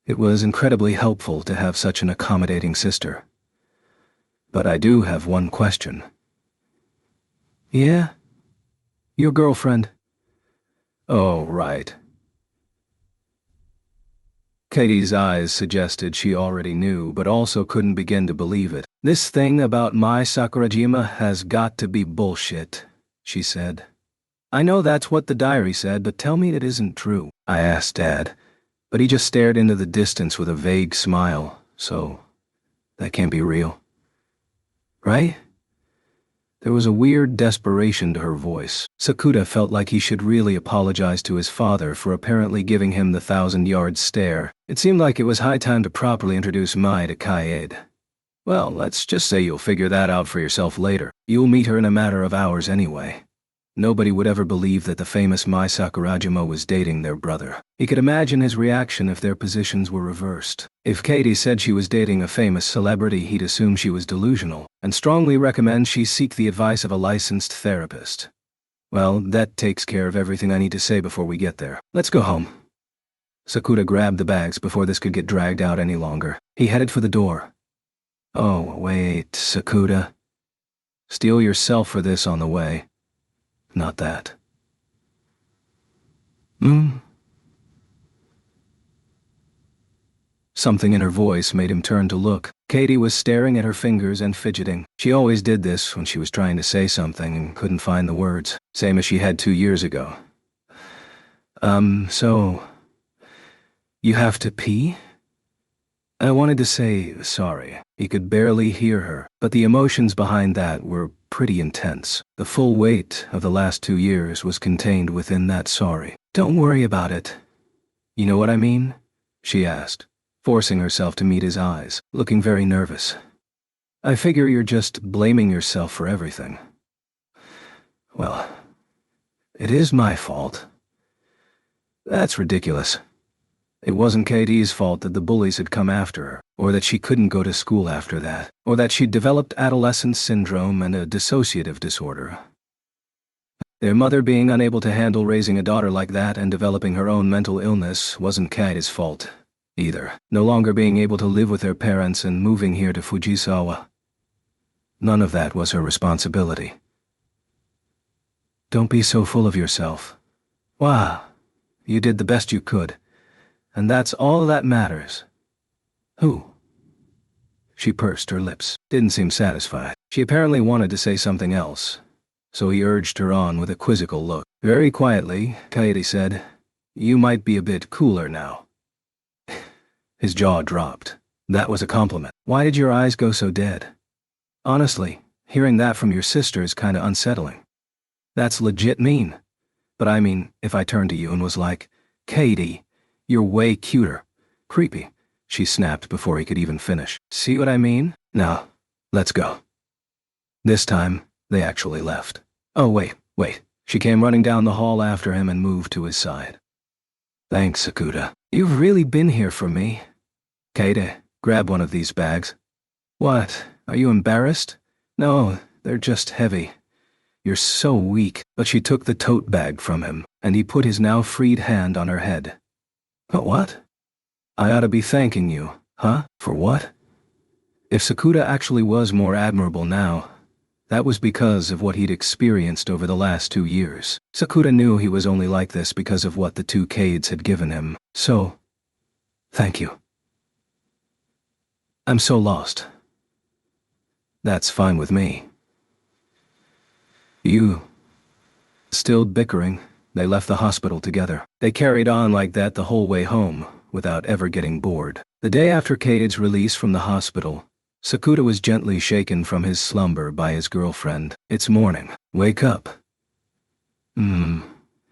It was incredibly helpful to have such an accommodating sister. But I do have one question. Yeah? Your girlfriend? Oh, right. Katie's eyes suggested she already knew, but also couldn't begin to believe it. This thing about Mai Sakurajima has got to be bullshit, she said. I know that's what the diary said, but tell me it isn't true. I asked Dad, but he just stared into the distance with a vague smile, so that can't be real. Right? There was a weird desperation to her voice. Sakuda felt like he should really apologize to his father for apparently giving him the 1,000-yard stare. It seemed like it was high time to properly introduce Mai to Kaede. Well, let's just say you'll figure that out for yourself later. You'll meet her in a matter of hours anyway. Nobody would ever believe that the famous Mai Sakurajima was dating their brother. He could imagine his reaction if their positions were reversed. If Katie said she was dating a famous celebrity, he'd assume she was delusional, and strongly recommend she seek the advice of a licensed therapist. Well, that takes care of everything I need to say before we get there. Let's go home. Sakuda grabbed the bags before this could get dragged out any longer. He headed for the door. Oh, wait, Sakuda. Steel yourself for this on the way. Not that. Something in her voice made him turn to look. Katie was staring at her fingers and fidgeting. She always did this when she was trying to say something and couldn't find the words. Same as she had 2 years ago. So... You have to pee? I wanted to say sorry. He could barely hear her, but the emotions behind that were pretty intense. The full weight of the last 2 years was contained within that sorry. Don't worry about it. You know what I mean? She asked, forcing herself to meet his eyes, looking very nervous. I figure you're just blaming yourself for everything. Well, it is my fault. That's ridiculous. It wasn't Katie's fault that the bullies had come after her, or that she couldn't go to school after that, or that she'd developed adolescent syndrome and a dissociative disorder. Their mother being unable to handle raising a daughter like that and developing her own mental illness wasn't Katie's fault either. No longer being able to live with their parents and moving here to Fujisawa. None of that was her responsibility. Don't be so full of yourself. Wow, you did the best you could. And that's all that matters. Who? She pursed her lips, didn't seem satisfied. She apparently wanted to say something else, so he urged her on with a quizzical look. Very quietly, Kaede said, You might be a bit cooler now. His jaw dropped. That was a compliment. Why did your eyes go so dead? Honestly, hearing that from your sister is kinda unsettling. That's legit mean. But I mean, if I turned to you and was like, Kaede, you're way cuter. Creepy, she snapped before he could even finish. See what I mean? Now, let's go. This time, they actually left. Oh, wait, She came running down the hall after him and moved to his side. Thanks, Sakuta. You've really been here for me. Kaede, grab one of these bags. What? Are you embarrassed? No, they're just heavy. You're so weak. But she took the tote bag from him, and he put his now freed hand on her head. But what? I ought to be thanking you, huh? For what? If Sakuta actually was more admirable now, that was because of what he'd experienced over the last 2 years. Sakuta knew he was only like this because of what the 2 Kades had given him. So, thank you. I'm so lost. That's fine with me. You. Still bickering, they left the hospital together. They carried on like that the whole way home, without ever getting bored. The day after Kade's release from the hospital, Sakuta was gently shaken from his slumber by his girlfriend. It's morning. Wake up.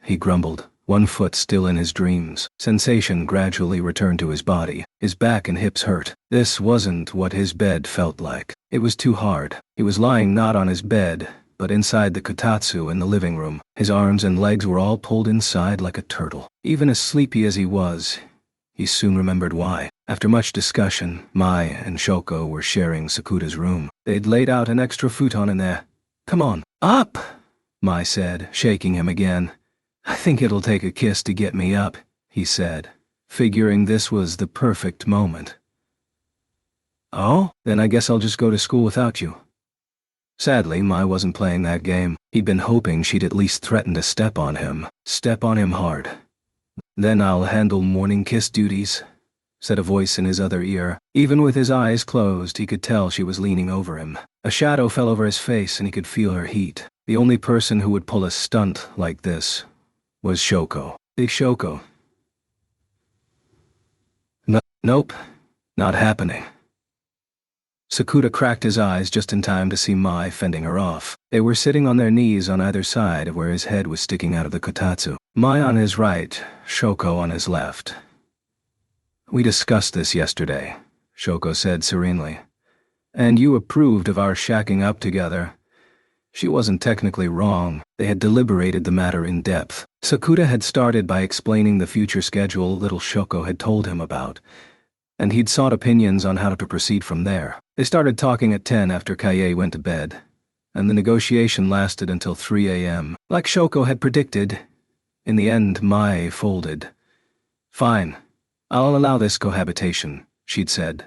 He grumbled, one foot still in his dreams. Sensation gradually returned to his body. His back and hips hurt. This wasn't what his bed felt like. It was too hard. He was lying not on his bed, but inside the kotatsu in the living room. His arms and legs were all pulled inside like a turtle. Even as sleepy as he was, he soon remembered why. After much discussion, Mai and Shoko were sharing Sakuta's room. They'd laid out an extra futon in there. Come on, up, Mai said, shaking him again. I think it'll take a kiss to get me up, he said, figuring this was the perfect moment. Oh, then I guess I'll just go to school without you. Sadly, Mai wasn't playing that game. He'd been hoping she'd at least threaten to step on him hard. Then I'll handle morning kiss duties, said a voice in his other ear. Even with his eyes closed, he could tell she was leaning over him. A shadow fell over his face and he could feel her heat. The only person who would pull a stunt like this was Shoko. Big Shoko. Nope, not happening. Sakuta cracked his eyes just in time to see Mai fending her off. They were sitting on their knees on either side of where his head was sticking out of the kotatsu. Mai on his right, Shoko on his left. We discussed this yesterday, Shoko said serenely. And you approved of our shacking up together. She wasn't technically wrong. They had deliberated the matter in depth. Sakuta had started by explaining the future schedule little Shoko had told him about, and he'd sought opinions on how to proceed from there. They started talking at 10 after Kaye went to bed, and the negotiation lasted until 3 a.m. Like Shoko had predicted, in the end Mai folded. Fine, I'll allow this cohabitation, she'd said.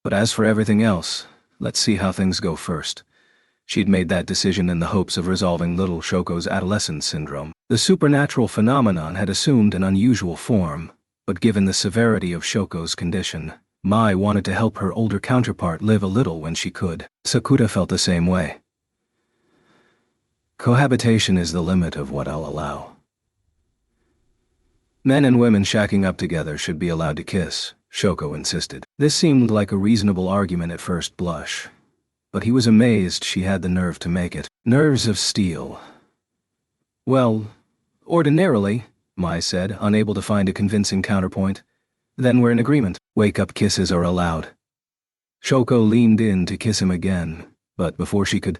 But as for everything else, let's see how things go first. She'd made that decision in the hopes of resolving little Shoko's adolescence syndrome. The supernatural phenomenon had assumed an unusual form, but given the severity of Shoko's condition, Mai wanted to help her older counterpart live a little when she could. Sakuta felt the same way. Cohabitation is the limit of what I'll allow. Men and women shacking up together should be allowed to kiss, Shoko insisted. This seemed like a reasonable argument at first blush, but he was amazed she had the nerve to make it. Nerves of steel. Well, ordinarily, Mai said, unable to find a convincing counterpoint. Then we're in agreement. Wake-up kisses are allowed. Shoko leaned in to kiss him again, but before she could,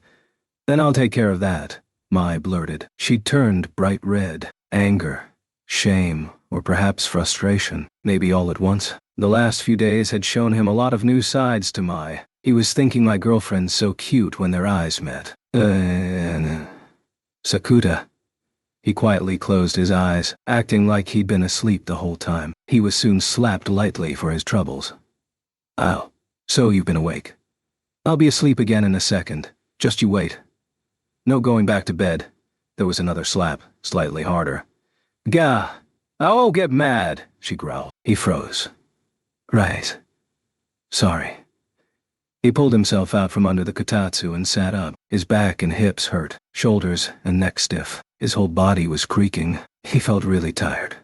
then I'll take care of that, Mai blurted. She turned bright red. Anger, shame, or perhaps frustration, maybe all at once. The last few days had shown him a lot of new sides to Mai. He was thinking my girlfriend's so cute when their eyes met. Sakuta. He quietly closed his eyes, acting like he'd been asleep the whole time. He was soon slapped lightly for his troubles. Oh, so you've been awake. I'll be asleep again in a second. Just you wait. No going back to bed. There was another slap, slightly harder. Gah! I won't get mad, she growled. He froze. Right. Sorry. He pulled himself out from under the kotatsu and sat up. His back and hips hurt, shoulders and neck stiff. His whole body was creaking. He felt really tired.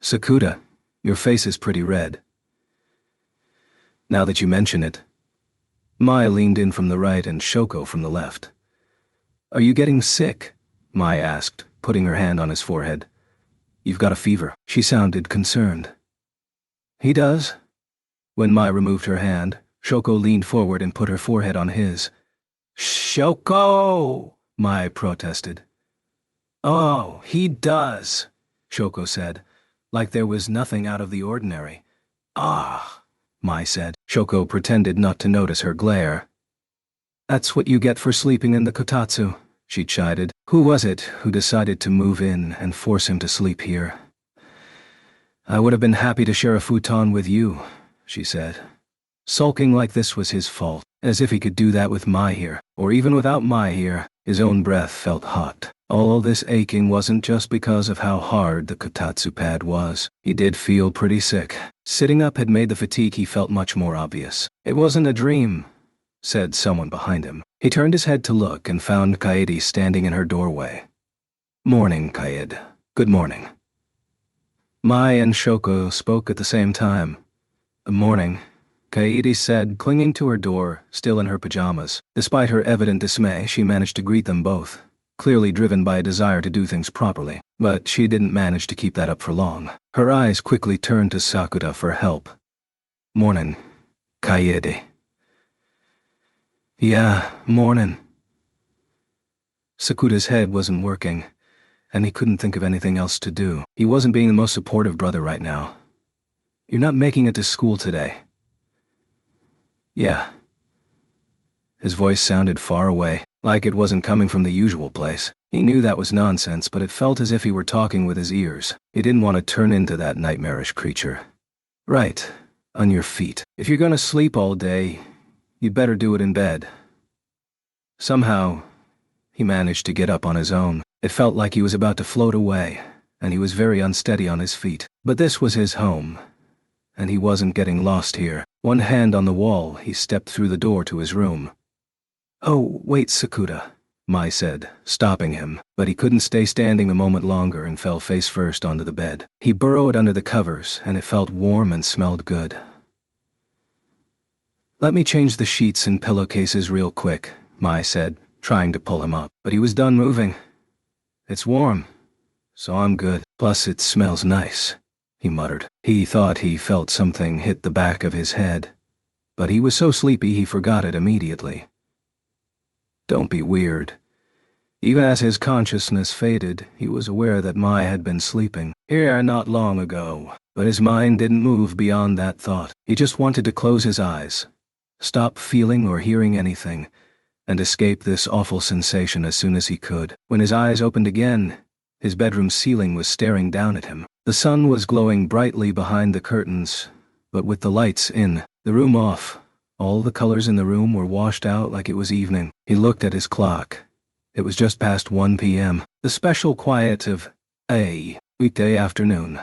Sakuta, your face is pretty red. Now that you mention it. Mai leaned in from the right and Shoko from the left. Are you getting sick? Mai asked, putting her hand on his forehead. You've got a fever. She sounded concerned. He does? When Mai removed her hand, Shoko leaned forward and put her forehead on his. Shoko! Mai protested. Oh, he does, Shoko said, like there was nothing out of the ordinary. Ah, Mai said. Shoko pretended not to notice her glare. That's what you get for sleeping in the kotatsu, she chided. Who was it who decided to move in and force him to sleep here? I would have been happy to share a futon with you, she said. Sulking like this was his fault, as if he could do that with Mai here, or even without Mai here. His own breath felt hot. All this aching wasn't just because of how hard the kotatsu pad was. He did feel pretty sick. Sitting up had made the fatigue he felt much more obvious. It wasn't a dream, said someone behind him. He turned his head to look and found Kaede standing in her doorway. Morning, Kaede. Good morning. Mai and Shoko spoke at the same time. Morning, Kaede said, clinging to her door, still in her pajamas. Despite her evident dismay, she managed to greet them both, clearly driven by a desire to do things properly. But she didn't manage to keep that up for long. Her eyes quickly turned to Sakura for help. Morning, Kaede. Yeah, morning. Sakura's head wasn't working, and he couldn't think of anything else to do. He wasn't being the most supportive brother right now. You're not making it to school today. Yeah. His voice sounded far away, like it wasn't coming from the usual place. He knew that was nonsense, but it felt as if he were talking with his ears. He didn't want to turn into that nightmarish creature. Right, on your feet. If you're gonna sleep all day, you'd better do it in bed. Somehow, he managed to get up on his own. It felt like he was about to float away, and he was very unsteady on his feet. But this was his home, and he wasn't getting lost here. One hand on the wall, he stepped through the door to his room. Oh, wait, Sakura, Mai said, stopping him, but he couldn't stay standing a moment longer and fell face first onto the bed. He burrowed under the covers, and it felt warm and smelled good. Let me change the sheets and pillowcases real quick, Mai said, trying to pull him up, but he was done moving. It's warm, so I'm good. Plus it smells nice, he muttered. He thought he felt something hit the back of his head, but he was so sleepy he forgot it immediately. Don't be weird. Even as his consciousness faded, he was aware that Mai had been sleeping here not long ago, but his mind didn't move beyond that thought. He just wanted to close his eyes, stop feeling or hearing anything, and escape this awful sensation as soon as he could. When his eyes opened again, his bedroom ceiling was staring down at him. The sun was glowing brightly behind the curtains, but with the lights in, the room off, all the colors in the room were washed out like it was evening. He looked at his clock. It was just past 1 p.m., the special quiet of a weekday afternoon.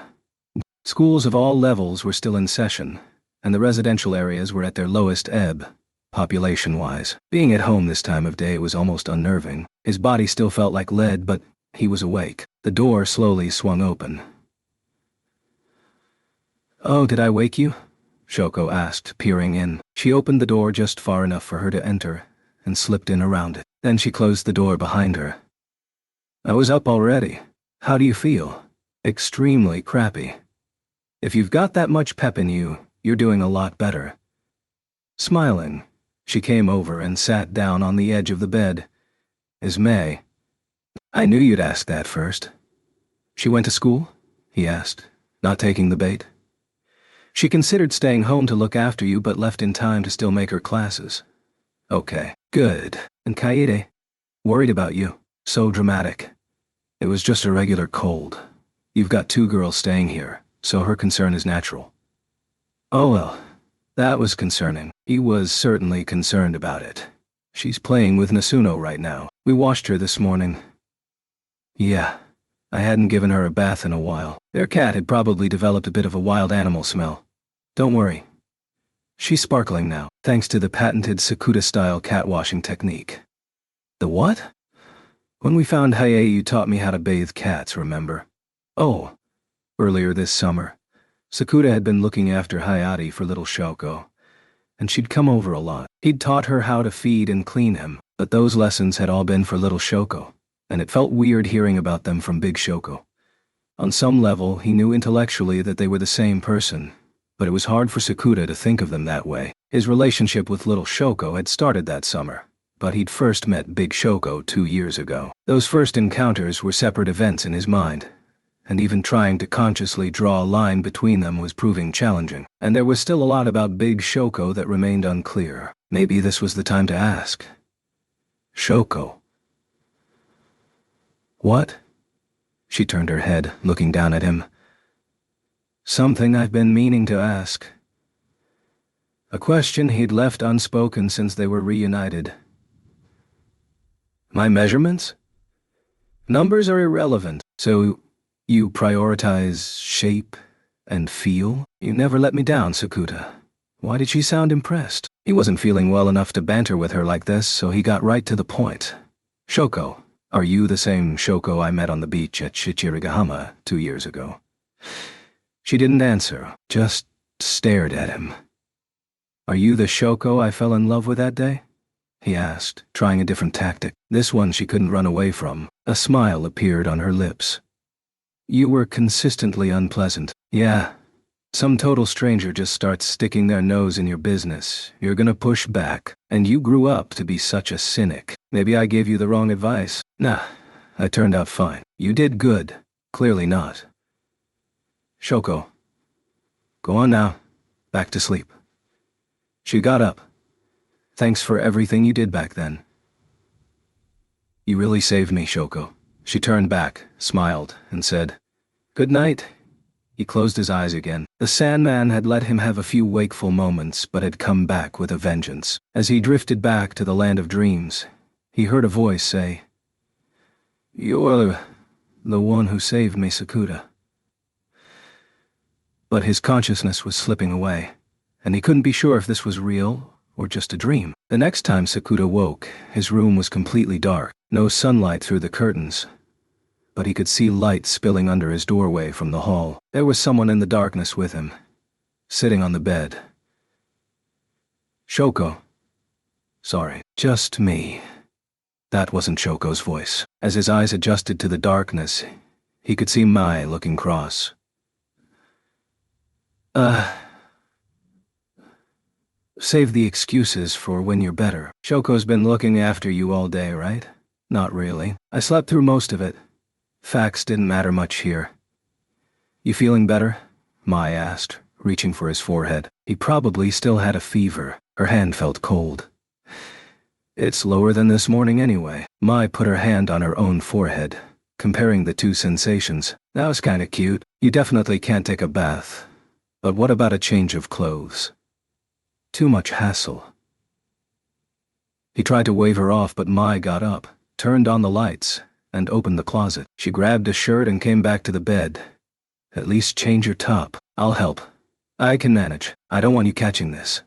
Schools of all levels were still in session, and the residential areas were at their lowest ebb, population-wise. Being at home this time of day was almost unnerving. His body still felt like lead, but he was awake. The door slowly swung open. Oh, did I wake you? Shoko asked, peering in. She opened the door just far enough for her to enter, and slipped in around it. Then she closed the door behind her. I was up already. How do you feel? Extremely crappy. If you've got that much pep in you, you're doing a lot better. Smiling, she came over and sat down on the edge of the bed. Is May? I knew you'd ask that first. She went to school? He asked, not taking the bait. She considered staying home to look after you, but left in time to still make her classes. Okay, good. And Kaede? Worried about you. So dramatic. It was just a regular cold. You've got 2 girls staying here, so her concern is natural. Oh well, that was concerning. He was certainly concerned about it. She's playing with Nasuno right now. We washed her this morning. Yeah, I hadn't given her a bath in a while. Their cat had probably developed a bit of a wild animal smell. Don't worry. She's sparkling now, thanks to the patented Sakura-style cat washing technique. The what? When we found Haye, you taught me how to bathe cats, remember? Oh, earlier this summer. Sakura had been looking after Hayate for little Shoko, and she'd come over a lot. He'd taught her how to feed and clean him, but those lessons had all been for little Shoko, and it felt weird hearing about them from Big Shoko. On some level, he knew intellectually that they were the same person, but it was hard for Sakura to think of them that way. His relationship with little Shoko had started that summer, but he'd first met Big Shoko 2 years ago. Those first encounters were separate events in his mind, and even trying to consciously draw a line between them was proving challenging. And there was still a lot about Big Shoko that remained unclear. Maybe this was the time to ask. Shoko. What? She turned her head, looking down at him. Something I've been meaning to ask. A question he'd left unspoken since they were reunited. My measurements? Numbers are irrelevant, so you prioritize shape and feel? You never let me down, Sakuta. Why did she sound impressed? He wasn't feeling well enough to banter with her like this, so he got right to the point. Shoko, are you the same Shoko I met on the beach at Shichirigahama 2 years ago? She didn't answer, just stared at him. Are you the Shoko I fell in love with that day? He asked, trying a different tactic. This one she couldn't run away from. A smile appeared on her lips. You were consistently unpleasant. Yeah. Some total stranger just starts sticking their nose in your business. You're gonna push back. And you grew up to be such a cynic. Maybe I gave you the wrong advice. Nah, I turned out fine. You did good. Clearly not. Shoko. Go on now. Back to sleep. She got up. Thanks for everything you did back then. You really saved me, Shoko. She turned back, smiled, and said, Good night. He closed his eyes again. The Sandman had let him have a few wakeful moments, but had come back with a vengeance. As he drifted back to the land of dreams, he heard a voice say, You're the one who saved me, Sakuta. But his consciousness was slipping away, and he couldn't be sure if this was real or just a dream. The next time Sakuta woke, his room was completely dark, no sunlight through the curtains, but he could see light spilling under his doorway from the hall. There was someone in the darkness with him, sitting on the bed. Shoko. Sorry, just me. That wasn't Shoko's voice. As his eyes adjusted to the darkness, he could see Mai looking cross. Save the excuses for when you're better. Shoko's been looking after you all day, right? Not really. I slept through most of it. Facts didn't matter much here. You feeling better? Mai asked, reaching for his forehead. He probably still had a fever. Her hand felt cold. It's lower than this morning anyway. Mai put her hand on her own forehead, comparing the two sensations. That was kinda cute. You definitely can't take a bath. But what about a change of clothes? Too much hassle. He tried to wave her off, but Mai got up, turned on the lights, and opened the closet. She grabbed a shirt and came back to the bed. At least change your top. I'll help. I can manage. I don't want you catching this.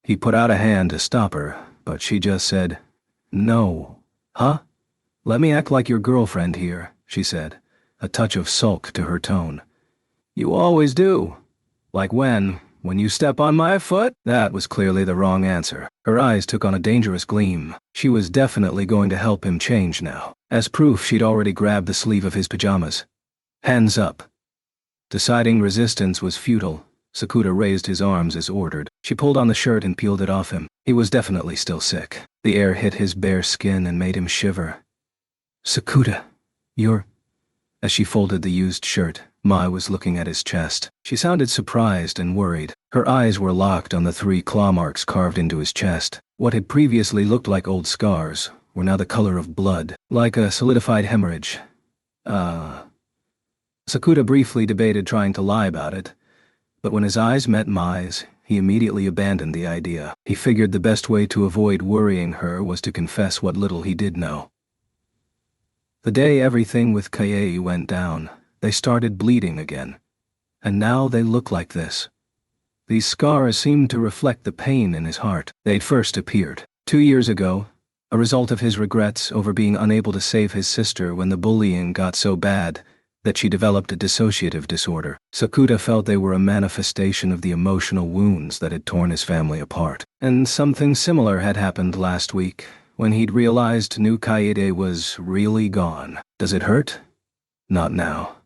He put out a hand to stop her, but she just said, No. Huh? Let me act like your girlfriend here, she said, a touch of sulk to her tone. You always do. Like when you step on my foot? That was clearly the wrong answer. Her eyes took on a dangerous gleam. She was definitely going to help him change now. As proof, she'd already grabbed the sleeve of his pajamas. Hands up. Deciding resistance was futile, Sakuta raised his arms as ordered. She pulled on the shirt and peeled it off him. He was definitely still sick. The air hit his bare skin and made him shiver. Sakuta, you're... As she folded the used shirt, Mai was looking at his chest. She sounded surprised and worried. Her eyes were locked on the 3 claw marks carved into his chest. What had previously looked like old scars were now the color of blood, like a solidified hemorrhage. Sakuta briefly debated trying to lie about it, but when his eyes met Mai's, he immediately abandoned the idea. He figured the best way to avoid worrying her was to confess what little he did know. The day everything with Kaei went down, they started bleeding again. And now they look like this. These scars seemed to reflect the pain in his heart. They'd first appeared 2 years ago, a result of his regrets over being unable to save his sister when the bullying got so bad that she developed a dissociative disorder. Sakuta felt they were a manifestation of the emotional wounds that had torn his family apart. And something similar had happened last week, when he'd realized New Kaede was really gone. Does it hurt? Not now.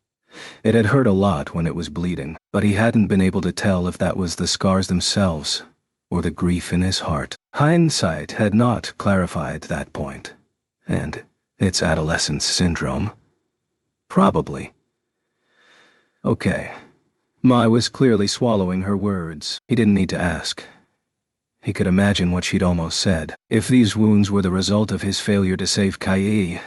It had hurt a lot when it was bleeding, but he hadn't been able to tell if that was the scars themselves, or the grief in his heart. Hindsight had not clarified that point. And it's adolescence syndrome? Probably. Okay. Mai was clearly swallowing her words. He didn't need to ask. He could imagine what she'd almost said. If these wounds were the result of his failure to save Kaede,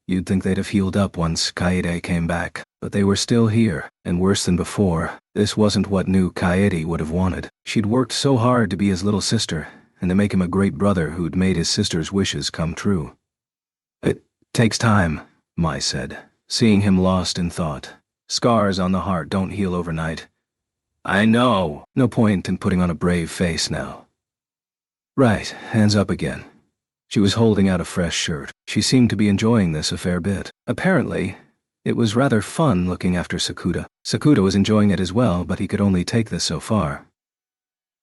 you'd think they'd have healed up once Kaede came back. But they were still here, and worse than before. This wasn't what new Kaede would have wanted. She'd worked so hard to be his little sister, and to make him a great brother who'd made his sister's wishes come true. It takes time, Mai said, seeing him lost in thought. Scars on the heart don't heal overnight. I know. No point in putting on a brave face now. Right, hands up again. She was holding out a fresh shirt. She seemed to be enjoying this a fair bit. Apparently, it was rather fun looking after Sakuda. Sakuda was enjoying it as well, but he could only take this so far.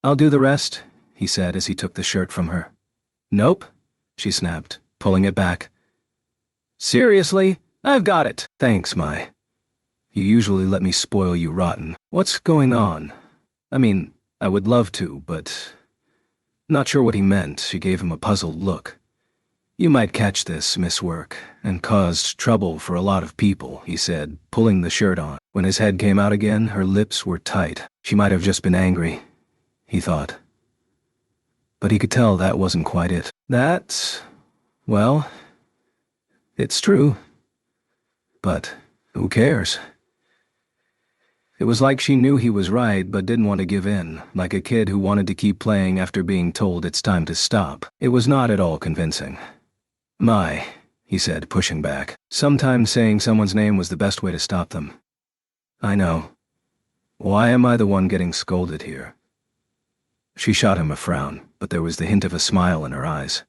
I'll do the rest, he said as he took the shirt from her. Nope, she snapped, pulling it back. Seriously? I've got it. Thanks, Mai. You usually let me spoil you rotten. What's going on? I mean, I would love to, but... Not sure what he meant. She gave him a puzzled look. You might catch this, Miss Work, and caused trouble for a lot of people, he said, pulling the shirt on. When his head came out again, her lips were tight. She might have just been angry, he thought. But he could tell that wasn't quite it. That's... well, it's true. But who cares? It was like she knew he was right but didn't want to give in, like a kid who wanted to keep playing after being told it's time to stop. It was not at all convincing. Mai, he said, pushing back. Sometimes saying someone's name was the best way to stop them. I know. Why am I the one getting scolded here? She shot him a frown, but there was the hint of a smile in her eyes.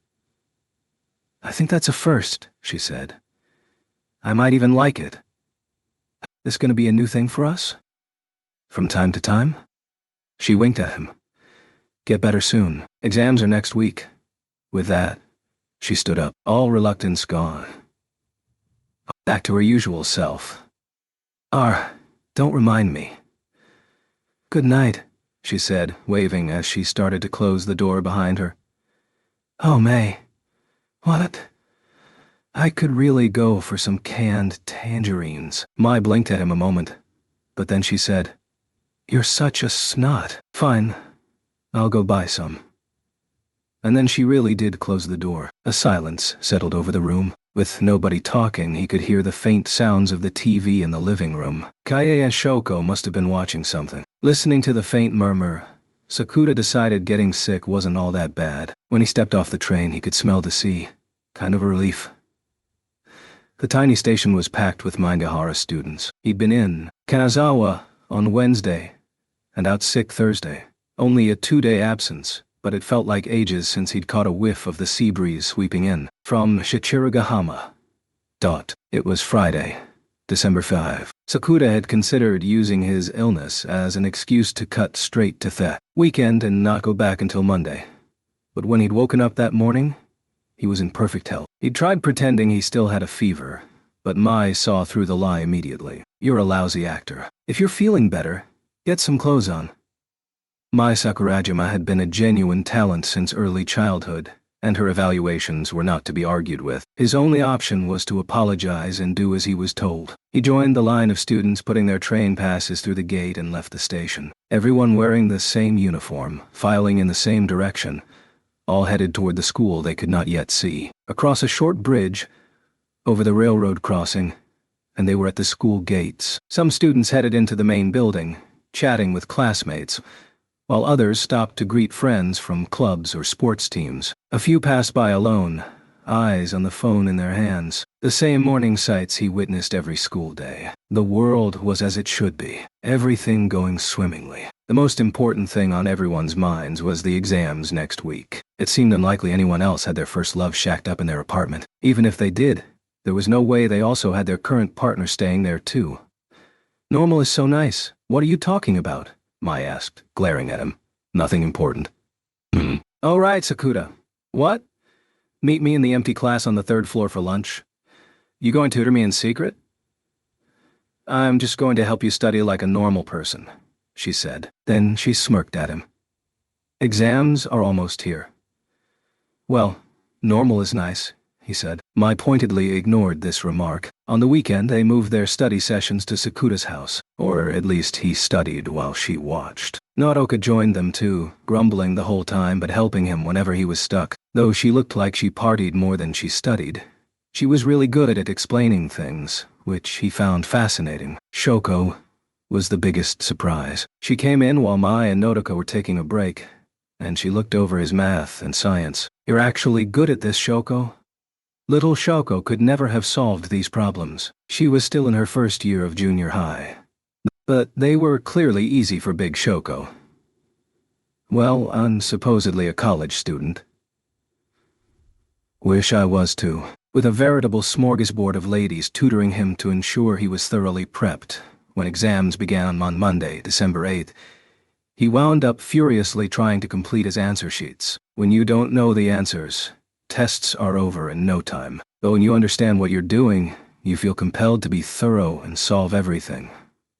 I think that's a first, she said. I might even like it. This gonna be a new thing for us? From time to time? She winked at him. Get better soon. Exams are next week. With that, she stood up, all reluctance gone. Back to her usual self. Don't remind me. Good night, she said, waving as she started to close the door behind her. Oh, May. What? I could really go for some canned tangerines. Mai blinked at him a moment, but then she said, You're such a snot. Fine, I'll go buy some. And then she really did close the door. A silence settled over the room. With nobody talking, he could hear the faint sounds of the TV in the living room. Kaie and Shoko must have been watching something. Listening to the faint murmur, Sakuda decided getting sick wasn't all that bad. When he stepped off the train, he could smell the sea. Kind of a relief. The tiny station was packed with Mangahara students. He'd been in Kanazawa on Wednesday and out sick Thursday. Only a 2-day absence, but it felt like ages since he'd caught a whiff of the sea breeze sweeping in from Shichirigahama. It was Friday, December 5. Sakuda had considered using his illness as an excuse to cut straight to the weekend and not go back until Monday. But when he'd woken up that morning, he was in perfect health. He'd tried pretending he still had a fever, but Mai saw through the lie immediately. You're a lousy actor. If you're feeling better, get some clothes on. Mai Sakurajima had been a genuine talent since early childhood, and her evaluations were not to be argued with. His only option was to apologize and do as he was told. He joined the line of students putting their train passes through the gate and left the station. Everyone wearing the same uniform, filing in the same direction, all headed toward the school they could not yet see. Across a short bridge, over the railroad crossing, and they were at the school gates. Some students headed into the main building, chatting with classmates, while others stopped to greet friends from clubs or sports teams. A few passed by alone, eyes on the phone in their hands. The same morning sights he witnessed every school day. The world was as it should be, everything going swimmingly. The most important thing on everyone's minds was the exams next week. It seemed unlikely anyone else had their first love shacked up in their apartment. Even if they did, there was no way they also had their current partner staying there too. Normal is so nice. What are you talking about? Mai asked, glaring at him. Nothing important. Oh right, Sakuda. What? Meet me in the empty class on the 3rd floor for lunch. You going to tutor me in secret? I'm just going to help you study like a normal person, she said. Then she smirked at him. Exams are almost here. Well, normal is nice, he said. Mai pointedly ignored this remark. On the weekend they moved their study sessions to Sakuta's house, or at least he studied while she watched. Naruto joined them too, grumbling the whole time but helping him whenever he was stuck. Though she looked like she partied more than she studied, she was really good at explaining things, which he found fascinating. Shoko was the biggest surprise. She came in while Mai and Nodoka were taking a break, and she looked over his math and science. You're actually good at this, Shoko? Little Shoko could never have solved these problems. She was still in her first year of junior high. But they were clearly easy for Big Shoko. Well, I'm supposedly a college student. Wish I was too. With a veritable smorgasbord of ladies tutoring him to ensure he was thoroughly prepped, when exams began on Monday, December 8th, he wound up furiously trying to complete his answer sheets. When you don't know the answers, tests are over in no time. But when you understand what you're doing, you feel compelled to be thorough and solve everything,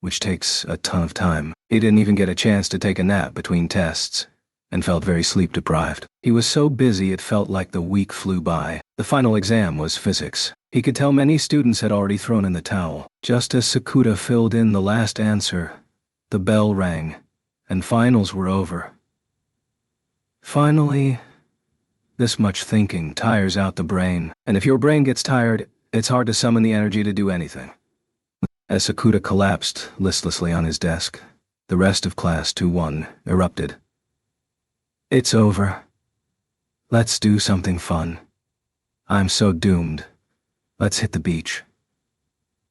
which takes a ton of time. He didn't even get a chance to take a nap between tests, and felt very sleep-deprived. He was so busy it felt like the week flew by. The final exam was physics. He could tell many students had already thrown in the towel. Just as Sakuta filled in the last answer, the bell rang, and finals were over. Finally, this much thinking tires out the brain, and if your brain gets tired, it's hard to summon the energy to do anything. As Sakuta collapsed listlessly on his desk, the rest of Class 2-1 erupted. It's over. Let's do something fun. I'm so doomed. Let's hit the beach.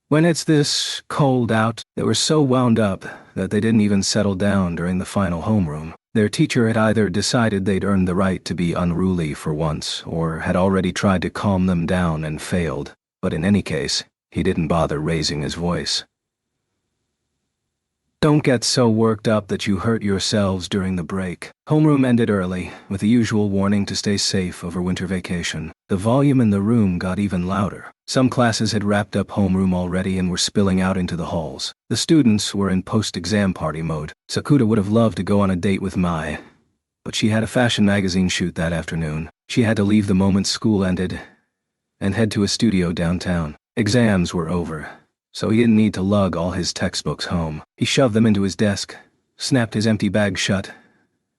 When it's this cold out, they were so wound up that they didn't even settle down during the final homeroom. Their teacher had either decided they'd earned the right to be unruly for once, or had already tried to calm them down and failed. But in any case, he didn't bother raising his voice. Don't get so worked up that you hurt yourselves during the break. Homeroom ended early, with the usual warning to stay safe over winter vacation. The volume in the room got even louder. Some classes had wrapped up homeroom already and were spilling out into the halls. The students were in post-exam party mode. Sakuta would have loved to go on a date with Mai, but she had a fashion magazine shoot that afternoon. She had to leave the moment school ended and head to a studio downtown. Exams were over, so he didn't need to lug all his textbooks home. He shoved them into his desk, snapped his empty bag shut,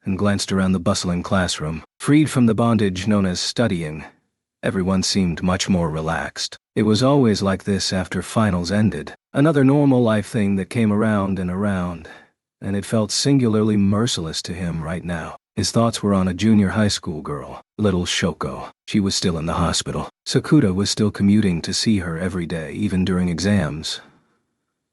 and glanced around the bustling classroom. Freed from the bondage known as studying, everyone seemed much more relaxed. It was always like this after finals ended. Another normal life thing that came around, and it felt singularly merciless to him right now. His thoughts were on a junior high school girl, little Shoko. She was still in the hospital. Sakuta was still commuting to see her every day, even during exams,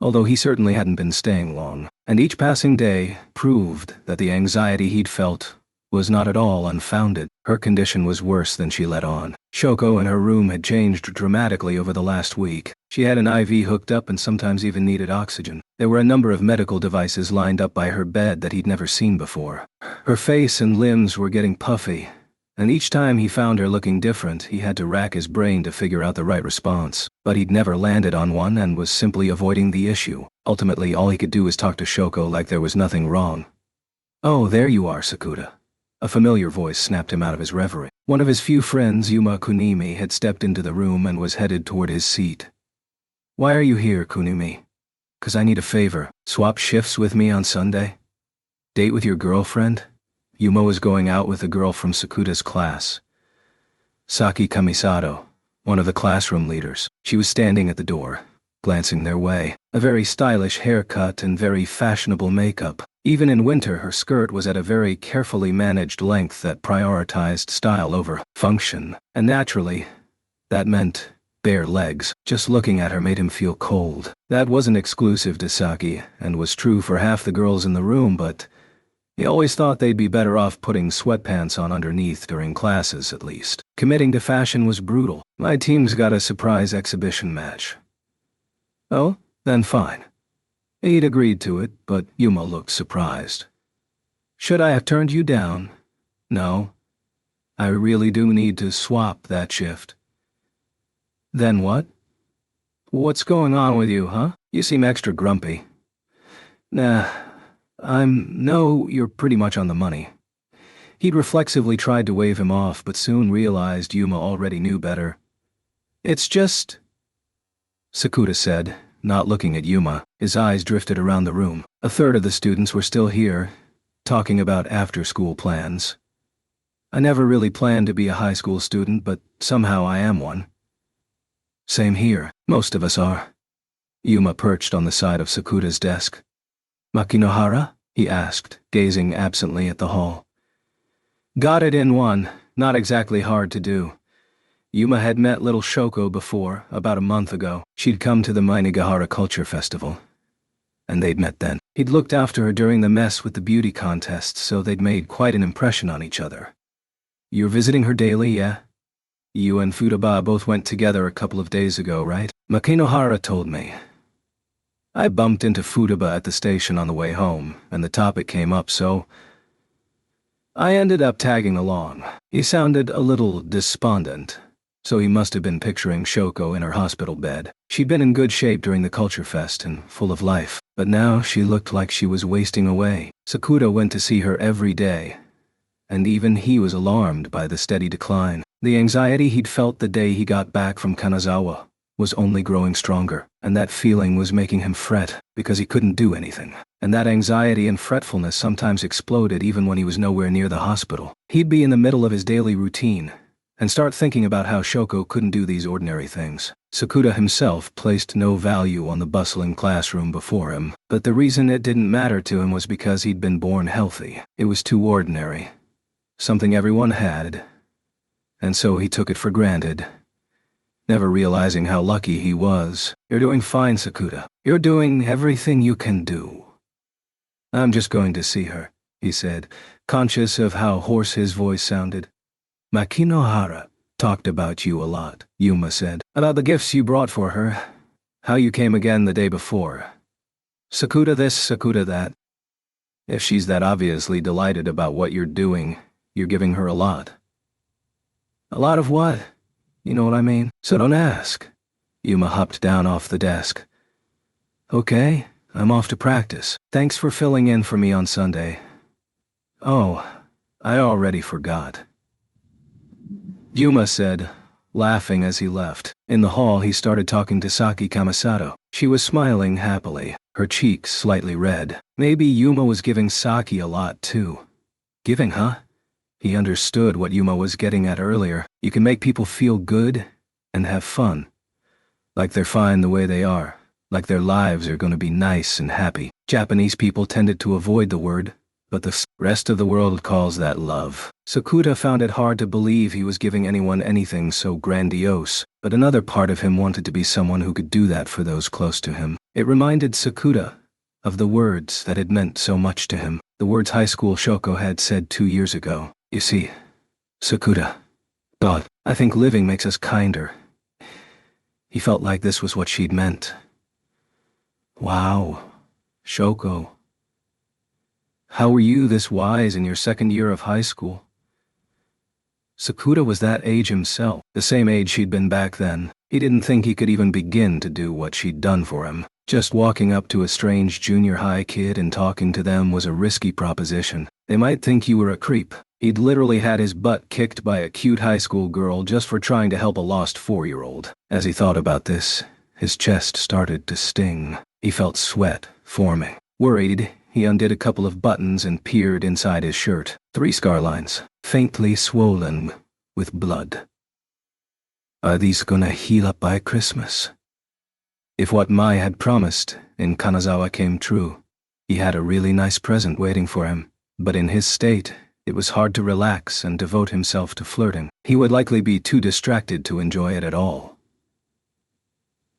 although he certainly hadn't been staying long. And each passing day proved that the anxiety he'd felt was not at all unfounded. Her condition was worse than she let on. Shoko in her room had changed dramatically over the last week. She had an IV hooked up and sometimes even needed oxygen. There were a number of medical devices lined up by her bed that he'd never seen before. Her face and limbs were getting puffy, and each time he found her looking different, he had to rack his brain to figure out the right response. But he'd never landed on one and was simply avoiding the issue. Ultimately, all he could do was talk to Shoko like there was nothing wrong. "Oh, there you are, Sakuta." A familiar voice snapped him out of his reverie. One of his few friends, Yuma Kunimi, had stepped into the room and was headed toward his seat. "Why are you here, Kunimi?" "'Cause I need a favor. Swap shifts with me on Sunday?" "Date with your girlfriend?" Yuma was going out with a girl from Sakuta's class, Saki Kamisato, one of the classroom leaders. She was standing at the door, glancing their way. A very stylish haircut and very fashionable makeup. Even in winter, her skirt was at a very carefully managed length that prioritized style over function. And naturally, that meant bare legs. Just looking at her made him feel cold. That wasn't exclusive to Saki, and was true for half the girls in the room, but he always thought they'd be better off putting sweatpants on underneath during classes, at least. Committing to fashion was brutal. "My team's got a surprise exhibition match." "Oh, then fine." He'd agreed to it, but Yuma looked surprised. "Should I have turned you down?" "No. I really do need to swap that shift." "Then what?" "What's going on with you, huh? You seem extra grumpy." No, you're pretty much on the money. He'd reflexively tried to wave him off, but soon realized Yuma already knew better. "It's just," Sakuda said, not looking at Yuma. His eyes drifted around the room. A third of the students were still here, talking about after-school plans. I never really planned to be a high school student, but somehow I am one. Same here, most of us are. Yuma perched on the side of Sakuda's desk. "Makinohara?" he asked, gazing absently at the hall. Got it in one, not exactly hard to do. Yuma had met little Shoko before, about a month ago. She'd come to the Mainigahara Culture Festival. And they'd met then. He'd looked after her during the mess with the beauty contests, so they'd made quite an impression on each other. "You're visiting her daily, yeah? You and Futaba both went together a couple of days ago, right?" Makinohara told me. I bumped into Futaba at the station on the way home, and the topic came up, so I ended up tagging along. He sounded a little despondent, so he must have been picturing Shoko in her hospital bed. She'd been in good shape during the Culture Fest and full of life, but now she looked like she was wasting away. Sakuda went to see her every day, and even he was alarmed by the steady decline. The anxiety he'd felt the day he got back from Kanazawa was only growing stronger, and that feeling was making him fret because he couldn't do anything. And that anxiety and fretfulness sometimes exploded even when he was nowhere near the hospital. He'd be in the middle of his daily routine and start thinking about how Shoko couldn't do these ordinary things. Sakuda himself placed no value on the bustling classroom before him, but the reason it didn't matter to him was because he'd been born healthy. It was too ordinary, something everyone had, and so he took it for granted, never realizing how lucky he was. "You're doing fine, Sakuda. You're doing everything you can do." "I'm just going to see her," he said, conscious of how hoarse his voice sounded. "Makinohara talked about you a lot," Yuma said. "About the gifts you brought for her, how you came again the day before. Sakuda this, Sakuda that. If she's that obviously delighted about what you're doing, you're giving her a lot." "A lot of what? You know what I mean? So don't ask." Yuma hopped down off the desk. "Okay, I'm off to practice. Thanks for filling in for me on Sunday. Oh, I already forgot," Yuma said, laughing as he left. In the hall, he started talking to Saki Kamisato. She was smiling happily, her cheeks slightly red. Maybe Yuma was giving Saki a lot too. Giving, huh? He understood what Yuma was getting at earlier. You can make people feel good and have fun. Like they're fine the way they are. Like their lives are going to be nice and happy. Japanese people tended to avoid the word, but the rest of the world calls that love. Sakuda found it hard to believe he was giving anyone anything so grandiose, but another part of him wanted to be someone who could do that for those close to him. It reminded Sakuda of the words that had meant so much to him, the words high school Shoko had said 2 years ago. "You see, Sakuda, God, I think living makes us kinder." He felt like this was what she'd meant. Wow, Shoko. How were you this wise in your second year of high school? Sakuda was that age himself, the same age she'd been back then. He didn't think he could even begin to do what she'd done for him. Just walking up to a strange junior high kid and talking to them was a risky proposition. They might think you were a creep. He'd literally had his butt kicked by a cute high school girl just for trying to help a lost 4-year-old. As he thought about this, his chest started to sting. He felt sweat forming. Worried, he undid a couple of buttons and peered inside his shirt. 3 scar lines, faintly swollen with blood. Are these gonna heal up by Christmas? If what Mai had promised in Kanazawa came true, he had a really nice present waiting for him. But in his state, it was hard to relax and devote himself to flirting. He would likely be too distracted to enjoy it at all.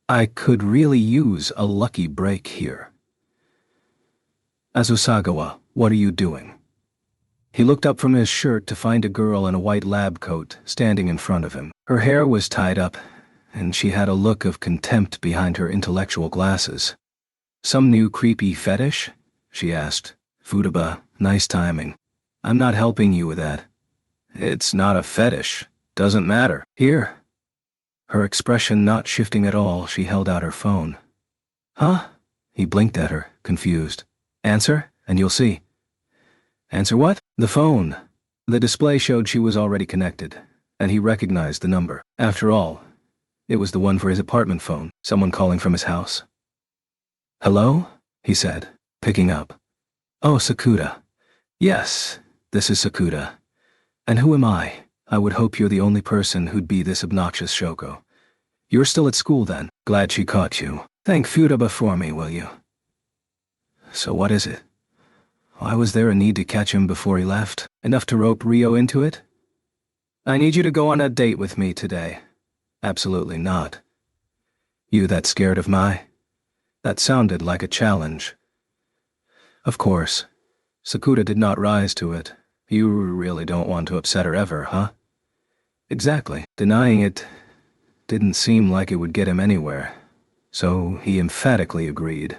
I could really use a lucky break here. Azusagawa, what are you doing? He looked up from his shirt to find a girl in a white lab coat standing in front of him. Her hair was tied up, and she had a look of contempt behind her intellectual glasses. Some new creepy fetish? She asked. Futaba, nice timing. I'm not helping you with that. It's not a fetish. Doesn't matter. Here. Her expression not shifting at all, she held out her phone. Huh? He blinked at her, confused. Answer, and you'll see. Answer what? The phone. The display showed she was already connected, and he recognized the number. After all, it was the one for his apartment phone, someone calling from his house. "Hello?" he said, picking up. "Oh, Sakuda. Yes, this is Sakuda. And who am I? I would hope you're the only person who'd be this obnoxious, Shoko. You're still at school then. Glad she caught you. Thank Futaba for me, will you?" "So what is it? Why was there a need to catch him before he left? Enough to rope Rio into it?" "I need you to go on a date with me today." "Absolutely not." "You that scared of Mai?" That sounded like a challenge. Of course. Sakuda did not rise to it. "You really don't want to upset her ever, huh?" "Exactly. Denying it didn't seem like it would get him anywhere, so he emphatically agreed.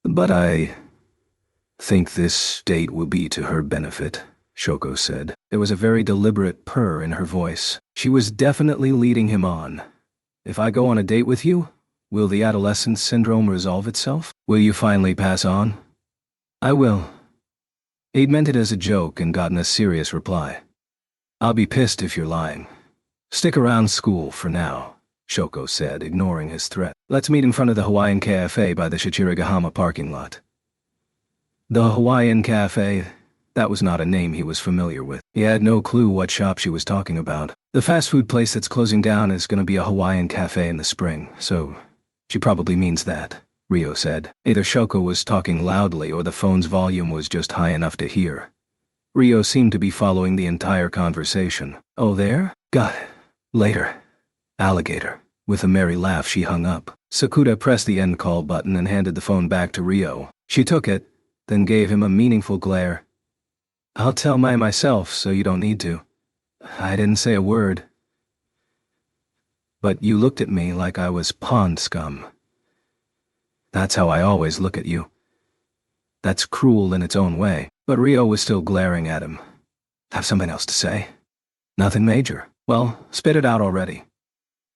"But I think this date will be to her benefit," Shoko said. There was a very deliberate purr in her voice. She was definitely leading him on. "If I go on a date with you, will the adolescence syndrome resolve itself? Will you finally pass on?" "I will." He'd meant it as a joke and gotten a serious reply. "I'll be pissed if you're lying. Stick around school for now," Shoko said, ignoring his threat. "Let's meet in front of the Hawaiian Cafe by the Shichirigahama parking lot." The Hawaiian Cafe, that was not a name he was familiar with. He had no clue what shop she was talking about. The fast food place that's closing down is going to be a Hawaiian Cafe in the spring, so she probably means that, Rio said. Either Shoko was talking loudly or the phone's volume was just high enough to hear. Rio seemed to be following the entire conversation. "Oh, there? Got it. Later. Alligator." With a merry laugh, she hung up. Sakuda pressed the end call button and handed the phone back to Rio. She took it, then gave him a meaningful glare. "I'll tell Mai myself, so you don't need to. I didn't say a word. But you looked at me like I was pond scum. That's how I always look at you." That's cruel in its own way, but Rio was still glaring at him. "Have something else to say?" "Nothing major." "Well, spit it out already."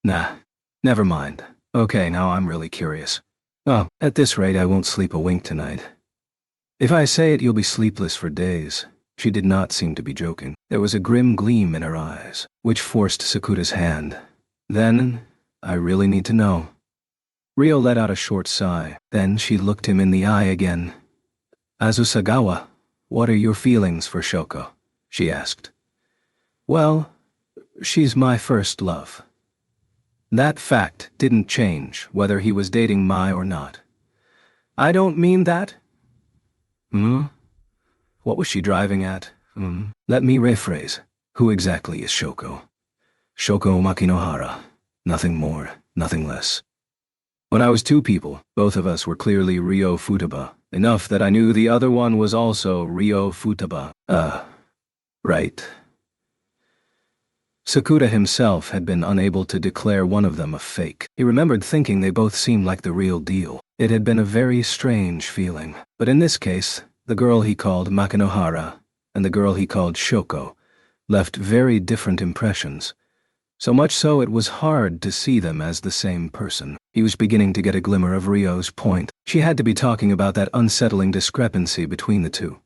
"Nah, never mind. Okay, now I'm really curious. Oh, at this rate I won't sleep a wink tonight. If I say it, you'll be sleepless for days." She did not seem to be joking. There was a grim gleam in her eyes, which forced Sakuda's hand. "Then, I really need to know." Rio let out a short sigh. Then she looked him in the eye again. "Azusagawa, what are your feelings for Shoko?" she asked. "Well, she's my first love." That fact didn't change whether he was dating Mai or not. "I don't mean that." What was she driving at? Let me rephrase. Who exactly is Shoko? Shoko Makinohara. Nothing more, nothing less. When I was two people, both of us were clearly Rio Futaba, enough that I knew the other one was also Rio Futaba. Right. Sakuda himself had been unable to declare one of them a fake. He remembered thinking they both seemed like the real deal. It had been a very strange feeling. But in this case, the girl he called Makinohara and the girl he called Shoko left very different impressions. So much so it was hard to see them as the same person. He was beginning to get a glimmer of Rio's point. She had to be talking about that unsettling discrepancy between the two.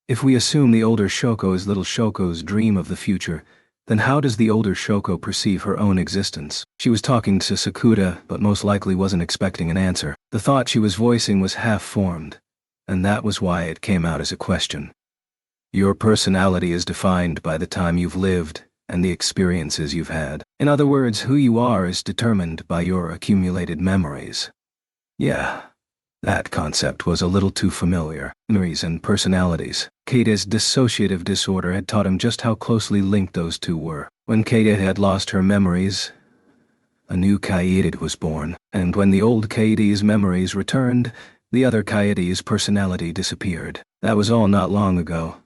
If we assume the older Shoko is little Shoko's dream of the future, then how does the older Shoko perceive her own existence? She was talking to Sakuda, but most likely wasn't expecting an answer. The thought she was voicing was half-formed, and that was why it came out as a question. Your personality is defined by the time you've lived and the experiences you've had. In other words, who you are is determined by your accumulated memories. Yeah, that concept was a little too familiar. Memories and personalities. Keida's dissociative disorder had taught him just how closely linked those two were. When Keida had lost her memories, a new Kaede was born, and when the old Kaede's memories returned, the other Kaede's personality disappeared. That was all not long ago,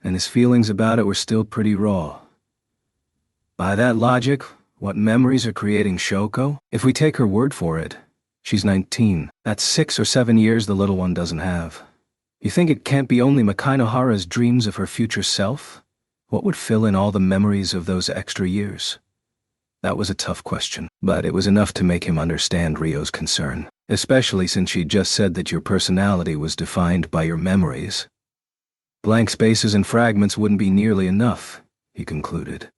and his feelings about it were still pretty raw. By that logic, what memories are creating Shoko? If we take her word for it, she's 19. That's 6 or 7 years the little one doesn't have. You think it can't be only Makinohara's dreams of her future self? What would fill in all the memories of those extra years? That was a tough question, but it was enough to make him understand Rio's concern. especially since she'd just said that your personality was defined by your memories. Blank spaces and fragments wouldn't be nearly enough, he concluded.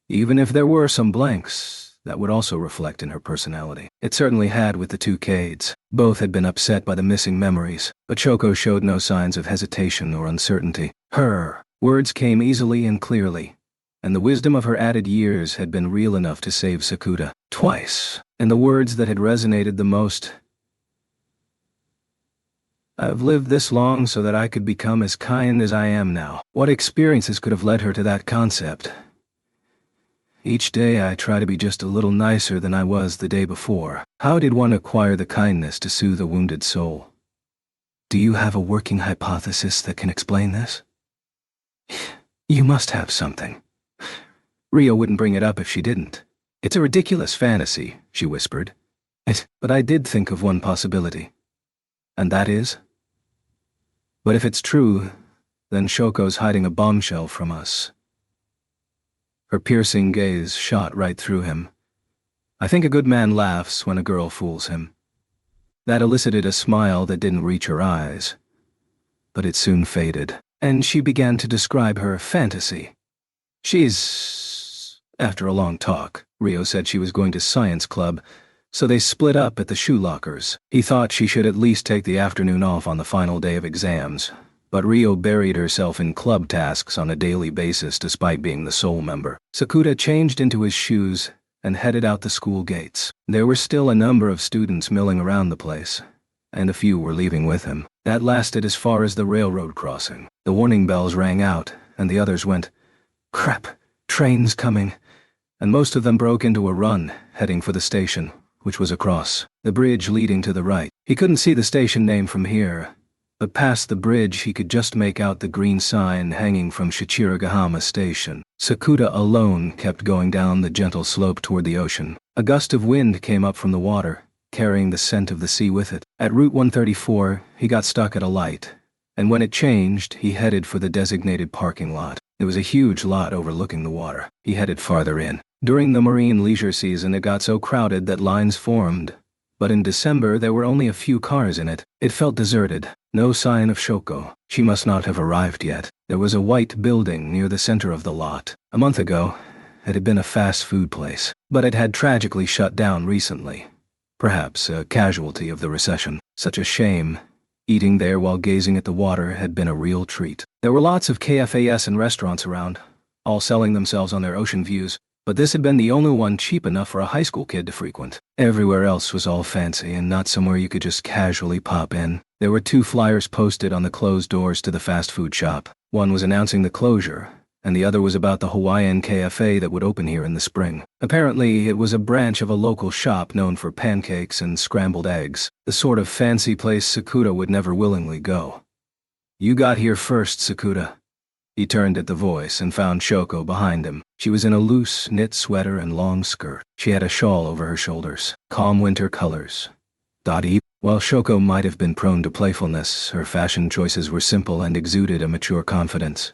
Even if there were some blanks, that would also reflect in her personality. It certainly had with the two Cades. Both had been upset by the missing memories, but Shoko showed no signs of hesitation or uncertainty. Her words came easily and clearly, and the wisdom of her added years had been real enough to save Sakuta twice. And the words that had resonated the most: I've lived this long so that I could become as kind as I am now. What experiences could have led her to that concept? Each day I try to be just a little nicer than I was the day before. How did one acquire the kindness to soothe a wounded soul? Do you have a working hypothesis that can explain this? You must have something. Rio wouldn't bring it up if she didn't. It's a ridiculous fantasy, she whispered. But I did think of one possibility. And that is? But if it's true, then Shoko's hiding a bombshell from us. Her piercing gaze shot right through him. I think a good man laughs when a girl fools him. That elicited a smile that didn't reach her eyes. But it soon faded, and she began to describe her fantasy. After a long talk, Rio said she was going to science club, so they split up at the shoe lockers. He thought she should at least take the afternoon off on the final day of exams, but Rio buried herself in club tasks on a daily basis despite being the sole member. Sakuta changed into his shoes and headed out the school gates. There were still a number of students milling around the place, and a few were leaving with him. That lasted as far as the railroad crossing. The warning bells rang out, and the others went, "Crap, train's coming," and most of them broke into a run, heading for the station, which was across the bridge leading to the right. He couldn't see the station name from here, but past the bridge he could just make out the green sign hanging from Shichiragahama Station. Sakuta alone kept going down the gentle slope toward the ocean. A gust of wind came up from the water, carrying the scent of the sea with it. At Route 134, he got stuck at a light, and when it changed, he headed for the designated parking lot. It was a huge lot overlooking the water. He headed farther in. During the marine leisure season, it got so crowded that lines formed, but in December there were only a few cars in it. It felt deserted. No sign of Shoko. She must not have arrived yet. There was a white building near the center of the lot. A month ago, it had been a fast food place, but it had tragically shut down recently. Perhaps a casualty of the recession. Such a shame. Eating there while gazing at the water had been a real treat. There were lots of cafes and restaurants around, all selling themselves on their ocean views, but this had been the only one cheap enough for a high school kid to frequent. Everywhere else was all fancy and not somewhere you could just casually pop in. There were 2 flyers posted on the closed doors to the fast food shop. One was announcing the closure, and the other was about the Hawaiian cafe that would open here in the spring. Apparently, it was a branch of a local shop known for pancakes and scrambled eggs, the sort of fancy place Sakuta would never willingly go. You got here first, Sakuta. He turned at the voice and found Shoko behind him. She was in a loose knit sweater and long skirt. She had a shawl over her shoulders. Calm winter colors. Dotty. While Shoko might have been prone to playfulness, her fashion choices were simple and exuded a mature confidence.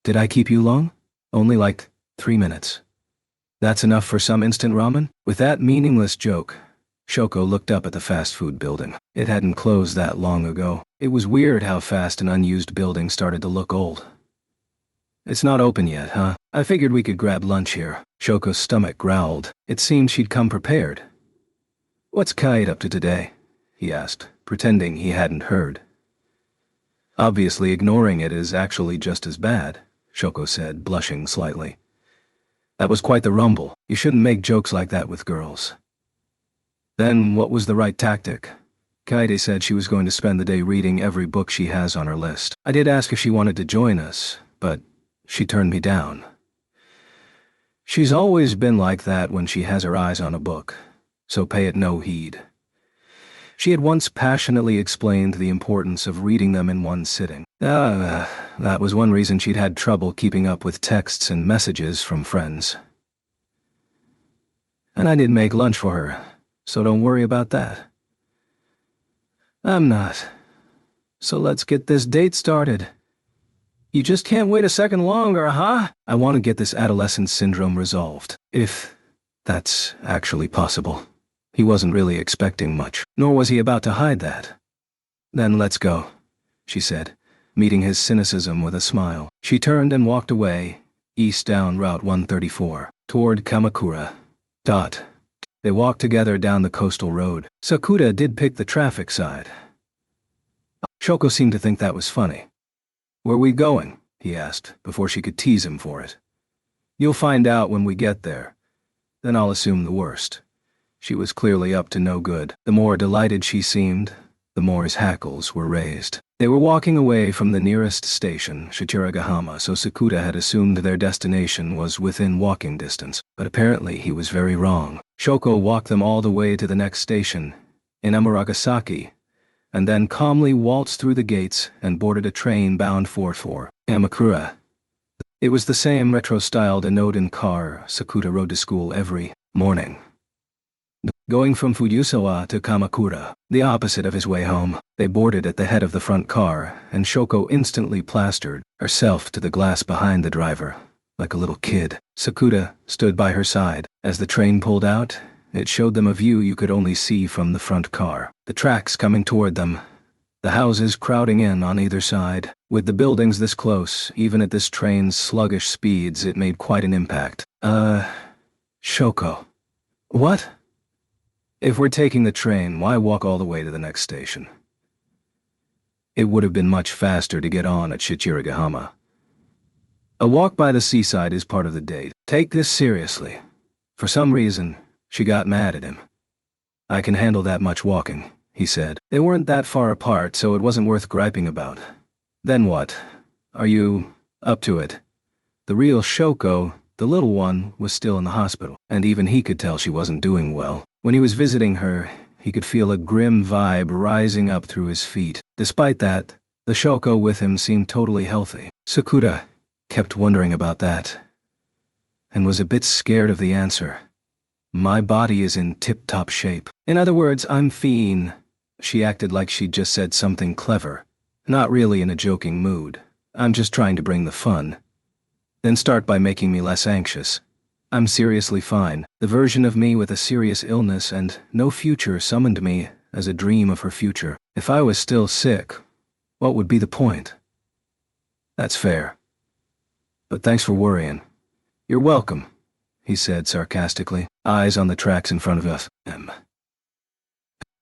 Did I keep you long? Only like 3 minutes. That's enough for some instant ramen? With that meaningless joke, Shoko looked up at the fast food building. It hadn't closed that long ago. It was weird how fast an unused building started to look old. It's not open yet, huh? I figured we could grab lunch here. Shoko's stomach growled. It seemed she'd come prepared. What's Kaid up to today? He asked, pretending he hadn't heard. Obviously ignoring it is actually just as bad, Shoko said, blushing slightly. That was quite the rumble. You shouldn't make jokes like that with girls. Then what was the right tactic? Kaede said she was going to spend the day reading every book she has on her list. I did ask if she wanted to join us, but she turned me down. She's always been like that when she has her eyes on a book, so pay it no heed. She had once passionately explained the importance of reading them in one sitting. That was one reason she'd had trouble keeping up with texts and messages from friends. And I did make lunch for her, so don't worry about that. I'm not. So let's get this date started. You just can't wait a second longer, huh? I want to get this adolescent syndrome resolved, if that's actually possible. He wasn't really expecting much, nor was he about to hide that. "Then let's go," she said, meeting his cynicism with a smile. She turned and walked away, east down Route 134, toward Kamakura. They walked together down the coastal road. Sakuda did pick the traffic side. Shoko seemed to think that was funny. "Where we going?" he asked, before she could tease him for it. "You'll find out when we get there. Then I'll assume the worst." She was clearly up to no good. The more delighted she seemed, the more his hackles were raised. They were walking away from the nearest station, Shichiragahama, so Sakuda had assumed their destination was within walking distance, but apparently he was very wrong. Shoko walked them all the way to the next station, in Amaragasaki, and then calmly waltzed through the gates and boarded a train bound for Kamakura. It was the same retro-styled Enoden car Sakuda rode to school every morning. Going from Fujisawa to Kamakura, the opposite of his way home, they boarded at the head of the front car, and Shoko instantly plastered herself to the glass behind the driver, like a little kid. Sakuda stood by her side. As the train pulled out, it showed them a view you could only see from the front car. The tracks coming toward them, the houses crowding in on either side. With the buildings this close, even at this train's sluggish speeds, it made quite an impact. Shoko. What? If we're taking the train, why walk all the way to the next station? It would have been much faster to get on at Shichiragahama. A walk by the seaside is part of the date. Take this seriously. For some reason, she got mad at him. "I can handle that much walking," he said. They weren't that far apart, so it wasn't worth griping about. "Then what? Are you up to it?" The real Shoko, the little one, was still in the hospital, and even he could tell she wasn't doing well. When he was visiting her, he could feel a grim vibe rising up through his feet. Despite that, the Shoko with him seemed totally healthy. Sakuda kept wondering about that, and was a bit scared of the answer. "My body is in tip-top shape. In other words, I'm fine." She acted like she'd just said something clever, not really in a joking mood. "I'm just trying to bring the fun. Then start by making me less anxious. I'm seriously fine. The version of me with a serious illness and no future summoned me as a dream of her future. If I was still sick, what would be the point?" "That's fair. But thanks for worrying." "You're welcome," he said sarcastically, eyes on the tracks in front of us.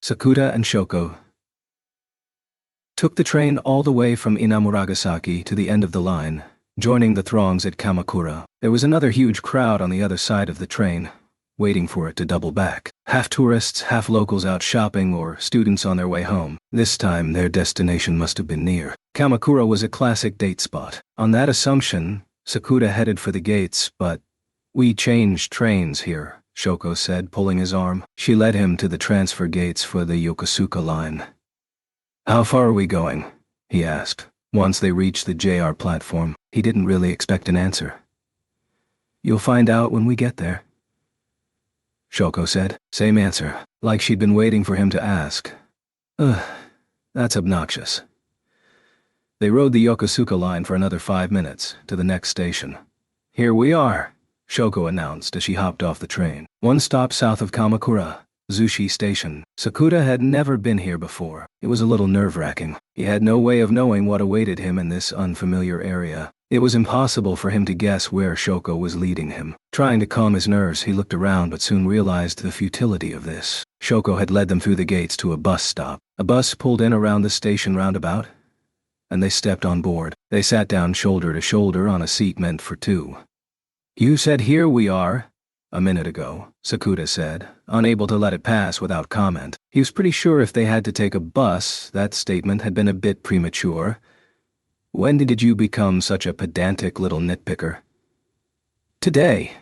Sakuda and Shoko took the train all the way from Inamuragasaki to the end of the line, joining the throngs at Kamakura. There was another huge crowd on the other side of the train, waiting for it to double back. Half tourists, half locals out shopping, or students on their way home. This time their destination must have been near. Kamakura was a classic date spot. On that assumption, Sakuda headed for the gates, but "We changed trains here," Shoko said, pulling his arm. She led him to the transfer gates for the Yokosuka line. "How far are we going?" he asked. Once they reached the JR platform, he didn't really expect an answer. "You'll find out when we get there," Shoko said. Same answer, like she'd been waiting for him to ask. That's obnoxious. They rode the Yokosuka line for another 5 minutes, to the next station. "Here we are," Shoko announced as she hopped off the train. One stop south of Kamakura, Zushi Station. Sakuda had never been here before. It was a little nerve-wracking. He had no way of knowing what awaited him in this unfamiliar area. It was impossible for him to guess where Shoko was leading him. Trying to calm his nerves, he looked around but soon realized the futility of this. Shoko had led them through the gates to a bus stop. A bus pulled in around the station roundabout, and they stepped on board. They sat down shoulder to shoulder on a seat meant for two. "You said here we are a minute ago," Sakuda said, unable to let it pass without comment. He was pretty sure if they had to take a bus, that statement had been a bit premature. "When did you become such a pedantic little nitpicker?" "Today.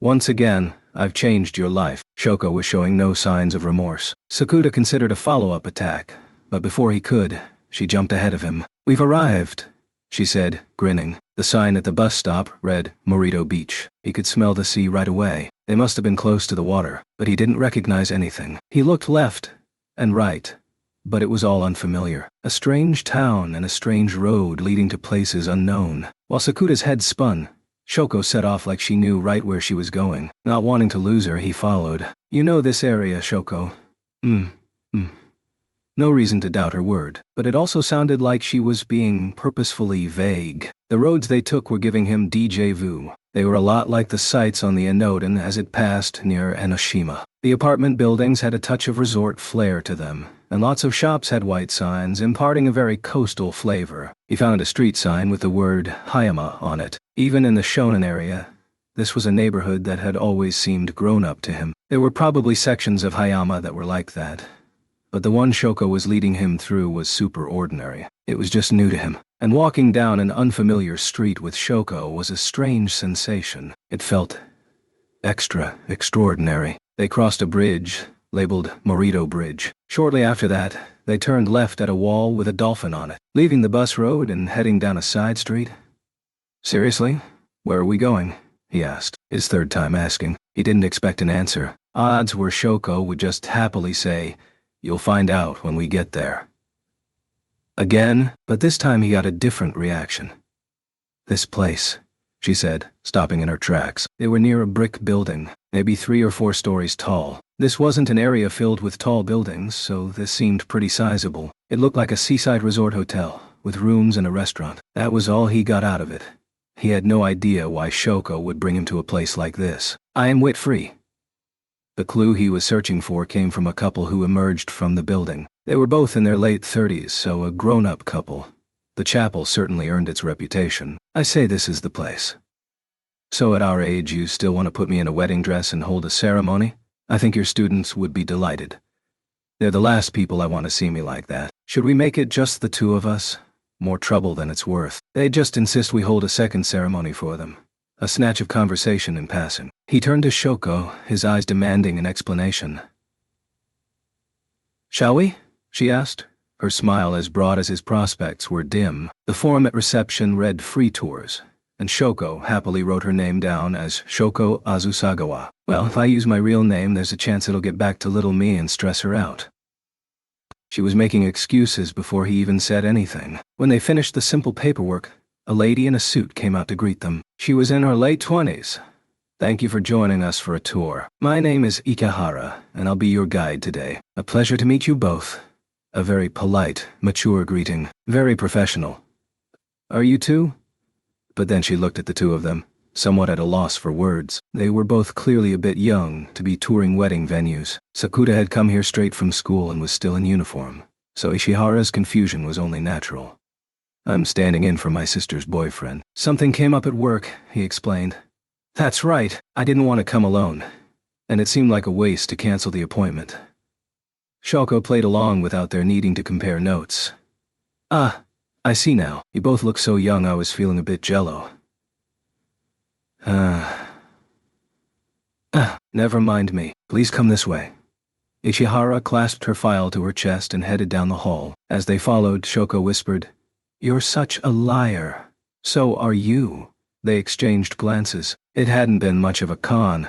Once again, I've changed your life." Shoko was showing no signs of remorse. Sakuda considered a follow-up attack, but before he could, she jumped ahead of him. "We've arrived," she said, grinning. The sign at the bus stop read Morito Beach. He could smell the sea right away. They must have been close to the water, but he didn't recognize anything. He looked left and right, but it was all unfamiliar. A strange town and a strange road leading to places unknown. While Sakuda's head spun, Shoko set off like she knew right where she was going. Not wanting to lose her, he followed. You know this area, Shoko. Hmm. No reason to doubt her word, but it also sounded like she was being purposefully vague. The roads they took were giving him déjà vu. They were a lot like the sights on the Enoden as it passed near Enoshima. The apartment buildings had a touch of resort flair to them, and lots of shops had white signs, imparting a very coastal flavor. He found a street sign with the word Hayama on it. Even in the shonen area, this was a neighborhood that had always seemed grown up to him. There were probably sections of Hayama that were like that, but the one Shoko was leading him through was super ordinary. It was just new to him, and walking down an unfamiliar street with Shoko was a strange sensation. It felt extraordinary. They crossed a bridge, labeled Morito Bridge. Shortly after that, they turned left at a wall with a dolphin on it, leaving the bus road and heading down a side street. Seriously? Where are we going? He asked, his third time asking. He didn't expect an answer. Odds were Shoko would just happily say, "You'll find out when we get there." Again, but this time he got a different reaction. "This place," she said, stopping in her tracks. They were near a brick building, maybe 3 or 4 stories tall. This wasn't an area filled with tall buildings, so this seemed pretty sizable. It looked like a seaside resort hotel, with rooms and a restaurant. That was all he got out of it. He had no idea why Shoko would bring him to a place like this. "I am wit-free." The clue he was searching for came from a couple who emerged from the building. They were both in their late 30s, so a grown-up couple. The chapel certainly earned its reputation. "I say this is the place." "So at our age you still want to put me in a wedding dress and hold a ceremony? I think your students would be delighted. They're the last people I want to see me like that. Should we make it just the 2 of us? More trouble than it's worth. They just insist we hold a second ceremony for them." A snatch of conversation in passing. He turned to Shoko, his eyes demanding an explanation. "Shall we?" she asked. Her smile as broad as his prospects were dim. The form at reception read free tours, and Shoko happily wrote her name down as Shoko Azusagawa. Well, if I use my real name, there's a chance it'll get back to little me and stress her out. She was making excuses before he even said anything. When they finished the simple paperwork, a lady in a suit came out to greet them. She was in her late 20s. "Thank you for joining us for a tour. My name is Ikehara, and I'll be your guide today. A pleasure to meet you both." A very polite, mature greeting. Very professional. "Are you two?" But then she looked at the 2 of them, somewhat at a loss for words. They were both clearly a bit young to be touring wedding venues. Sakuta had come here straight from school and was still in uniform, so Ishihara's confusion was only natural. "I'm standing in for my sister's boyfriend. Something came up at work," he explained. "That's right, I didn't want to come alone, and it seemed like a waste to cancel the appointment." Shoko played along without their needing to compare notes. "Ah, I see now. You both look so young I was feeling a bit jello." Never mind me. Please come this way." Ishihara clasped her file to her chest and headed down the hall. As they followed, Shoko whispered, "You're such a liar." "So are you." They exchanged glances. It hadn't been much of a con,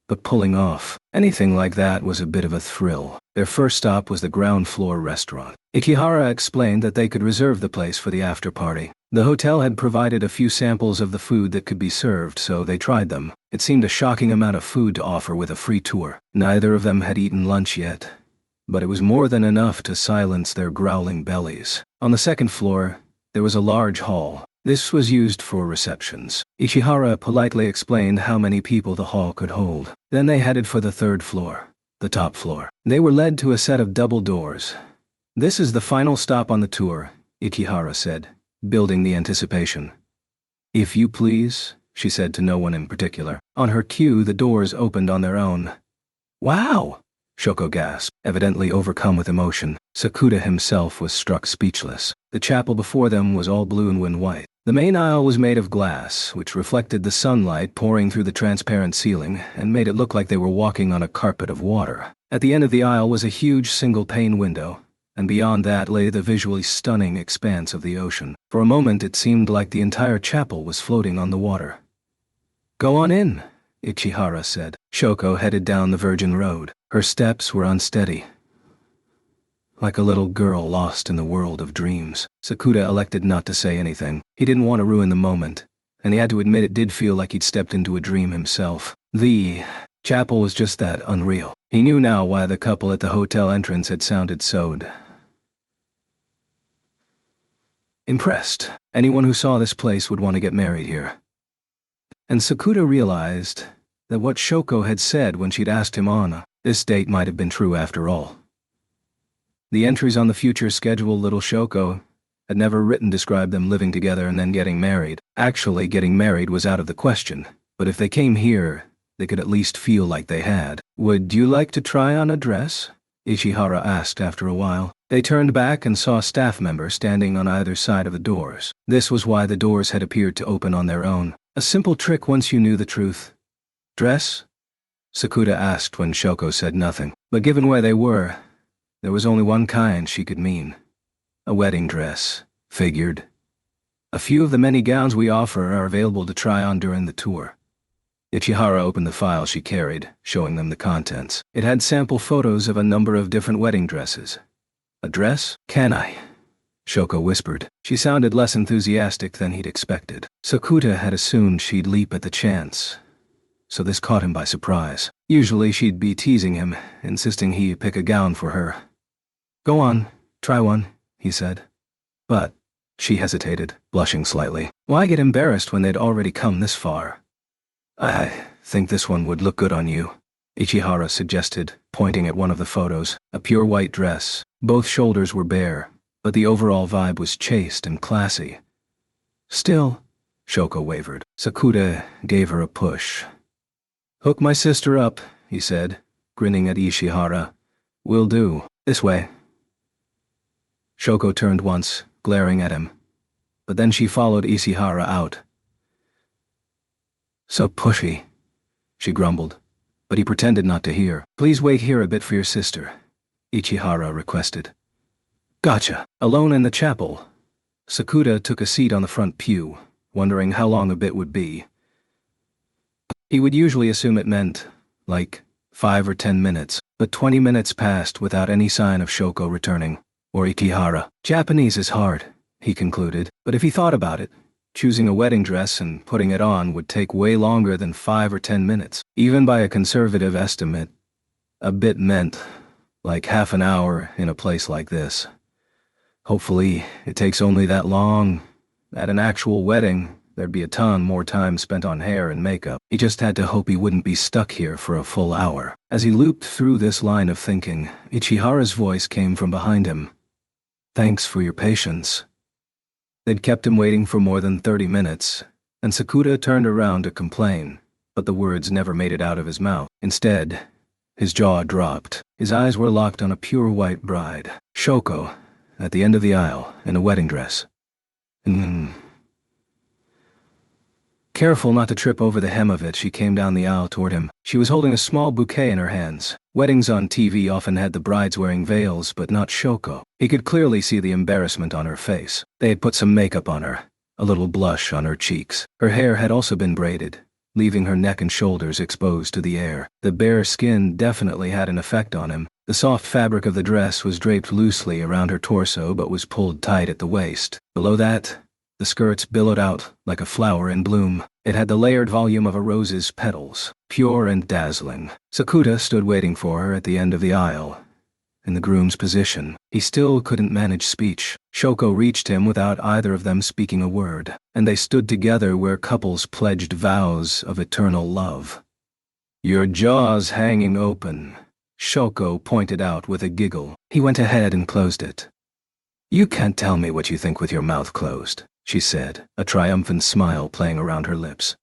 but pulling off anything like that was a bit of a thrill. Their first stop was the ground floor restaurant. Ikehara explained that they could reserve the place for the after party. The hotel had provided a few samples of the food that could be served, so they tried them. It seemed a shocking amount of food to offer with a free tour. Neither of them had eaten lunch yet, but it was more than enough to silence their growling bellies. On the second floor, there was a large hall. This was used for receptions. Ishihara politely explained how many people the hall could hold. Then they headed for the 3rd floor, the top floor. They were led to a set of double doors. "This is the final stop on the tour," Ikehara said, building the anticipation. "If you please," she said to no one in particular. On her cue, the doors opened on their own. "Wow!" Shoko gasped, evidently overcome with emotion. Sakuta himself was struck speechless. The chapel before them was all blue and white. The main aisle was made of glass, which reflected the sunlight pouring through the transparent ceiling and made it look like they were walking on a carpet of water. At the end of the aisle was a huge single-pane window, and beyond that lay the visually stunning expanse of the ocean. For a moment it seemed like the entire chapel was floating on the water. "Go on in," Ichihara said. Shoko headed down the Virgin Road. Her steps were unsteady, like a little girl lost in the world of dreams. Sakuta elected not to say anything. He didn't want to ruin the moment, and he had to admit it did feel like he'd stepped into a dream himself. The chapel was just that unreal. He knew now why the couple at the hotel entrance had sounded so impressed. Anyone who saw this place would want to get married here. And Sakuta realized that what Shoko had said when she'd asked him on this date might have been true after all. The entries on the future schedule little Shoko had never written described them living together and then getting married. Actually, getting married was out of the question, but if they came here, they could at least feel like they had. "Would you like to try on a dress?" Ishihara asked after a while. They turned back and saw a staff member standing on either side of the doors. This was why the doors had appeared to open on their own. A simple trick once you knew the truth. "Dress?" Sakuta asked when Shoko said nothing. But given where they were, there was only one kind she could mean. A wedding dress, figured. "A few of the many gowns we offer are available to try on during the tour." Ichihara opened the file she carried, showing them the contents. It had sample photos of a number of different wedding dresses. "A dress? Can I?" Shoko whispered. She sounded less enthusiastic than he'd expected. Sakuta had assumed she'd leap at the chance, so this caught him by surprise. Usually she'd be teasing him, insisting he pick a gown for her. "Go on, try one," he said. But she hesitated, blushing slightly. Why get embarrassed when they'd already come this far? "I think this one would look good on you," Ichihara suggested, pointing at one of the photos. A pure white dress. Both shoulders were bare, but the overall vibe was chaste and classy. "Still," Shoko wavered. Sakuta gave her a push. "Hook my sister up," he said, grinning at Ishihara. "Will do. This way." Shoko turned once, glaring at him, but then she followed Ishihara out. "So pushy," she grumbled, but he pretended not to hear. "Please wait here a bit for your sister," Ichihara requested. "Gotcha." Alone in the chapel, Sakuta took a seat on the front pew, wondering how long a bit would be. He would usually assume it meant, like, 5 or 10 minutes, but 20 minutes passed without any sign of Shoko returning, or Ichihara. Japanese is hard, he concluded, but if he thought about it, choosing a wedding dress and putting it on would take way longer than 5 or 10 minutes. Even by a conservative estimate, a bit meant like half an hour in a place like this. Hopefully, it takes only that long. At an actual wedding, there'd be a ton more time spent on hair and makeup. He just had to hope he wouldn't be stuck here for a full hour. As he looped through this line of thinking, Ichihara's voice came from behind him. "Thanks for your patience." They'd kept him waiting for more than 30 minutes, and Sakuta turned around to complain, but the words never made it out of his mouth. Instead, his jaw dropped. His eyes were locked on a pure white bride, Shoko, at the end of the aisle, in a wedding dress. Careful not to trip over the hem of it, she came down the aisle toward him. She was holding a small bouquet in her hands. Weddings on TV often had the brides wearing veils, but not Shoko. He could clearly see the embarrassment on her face. They had put some makeup on her, a little blush on her cheeks. Her hair had also been braided, leaving her neck and shoulders exposed to the air. The bare skin definitely had an effect on him. The soft fabric of the dress was draped loosely around her torso but was pulled tight at the waist. Below that, the skirts billowed out like a flower in bloom. It had the layered volume of a rose's petals, pure and dazzling. Sakuta stood waiting for her at the end of the aisle, in the groom's position. He still couldn't manage speech. Shoko reached him without either of them speaking a word, and they stood together where couples pledged vows of eternal love. "Your jaw's hanging open," Shoko pointed out with a giggle. He went ahead and closed it. "You can't tell me what you think with your mouth closed," she said, a triumphant smile playing around her lips.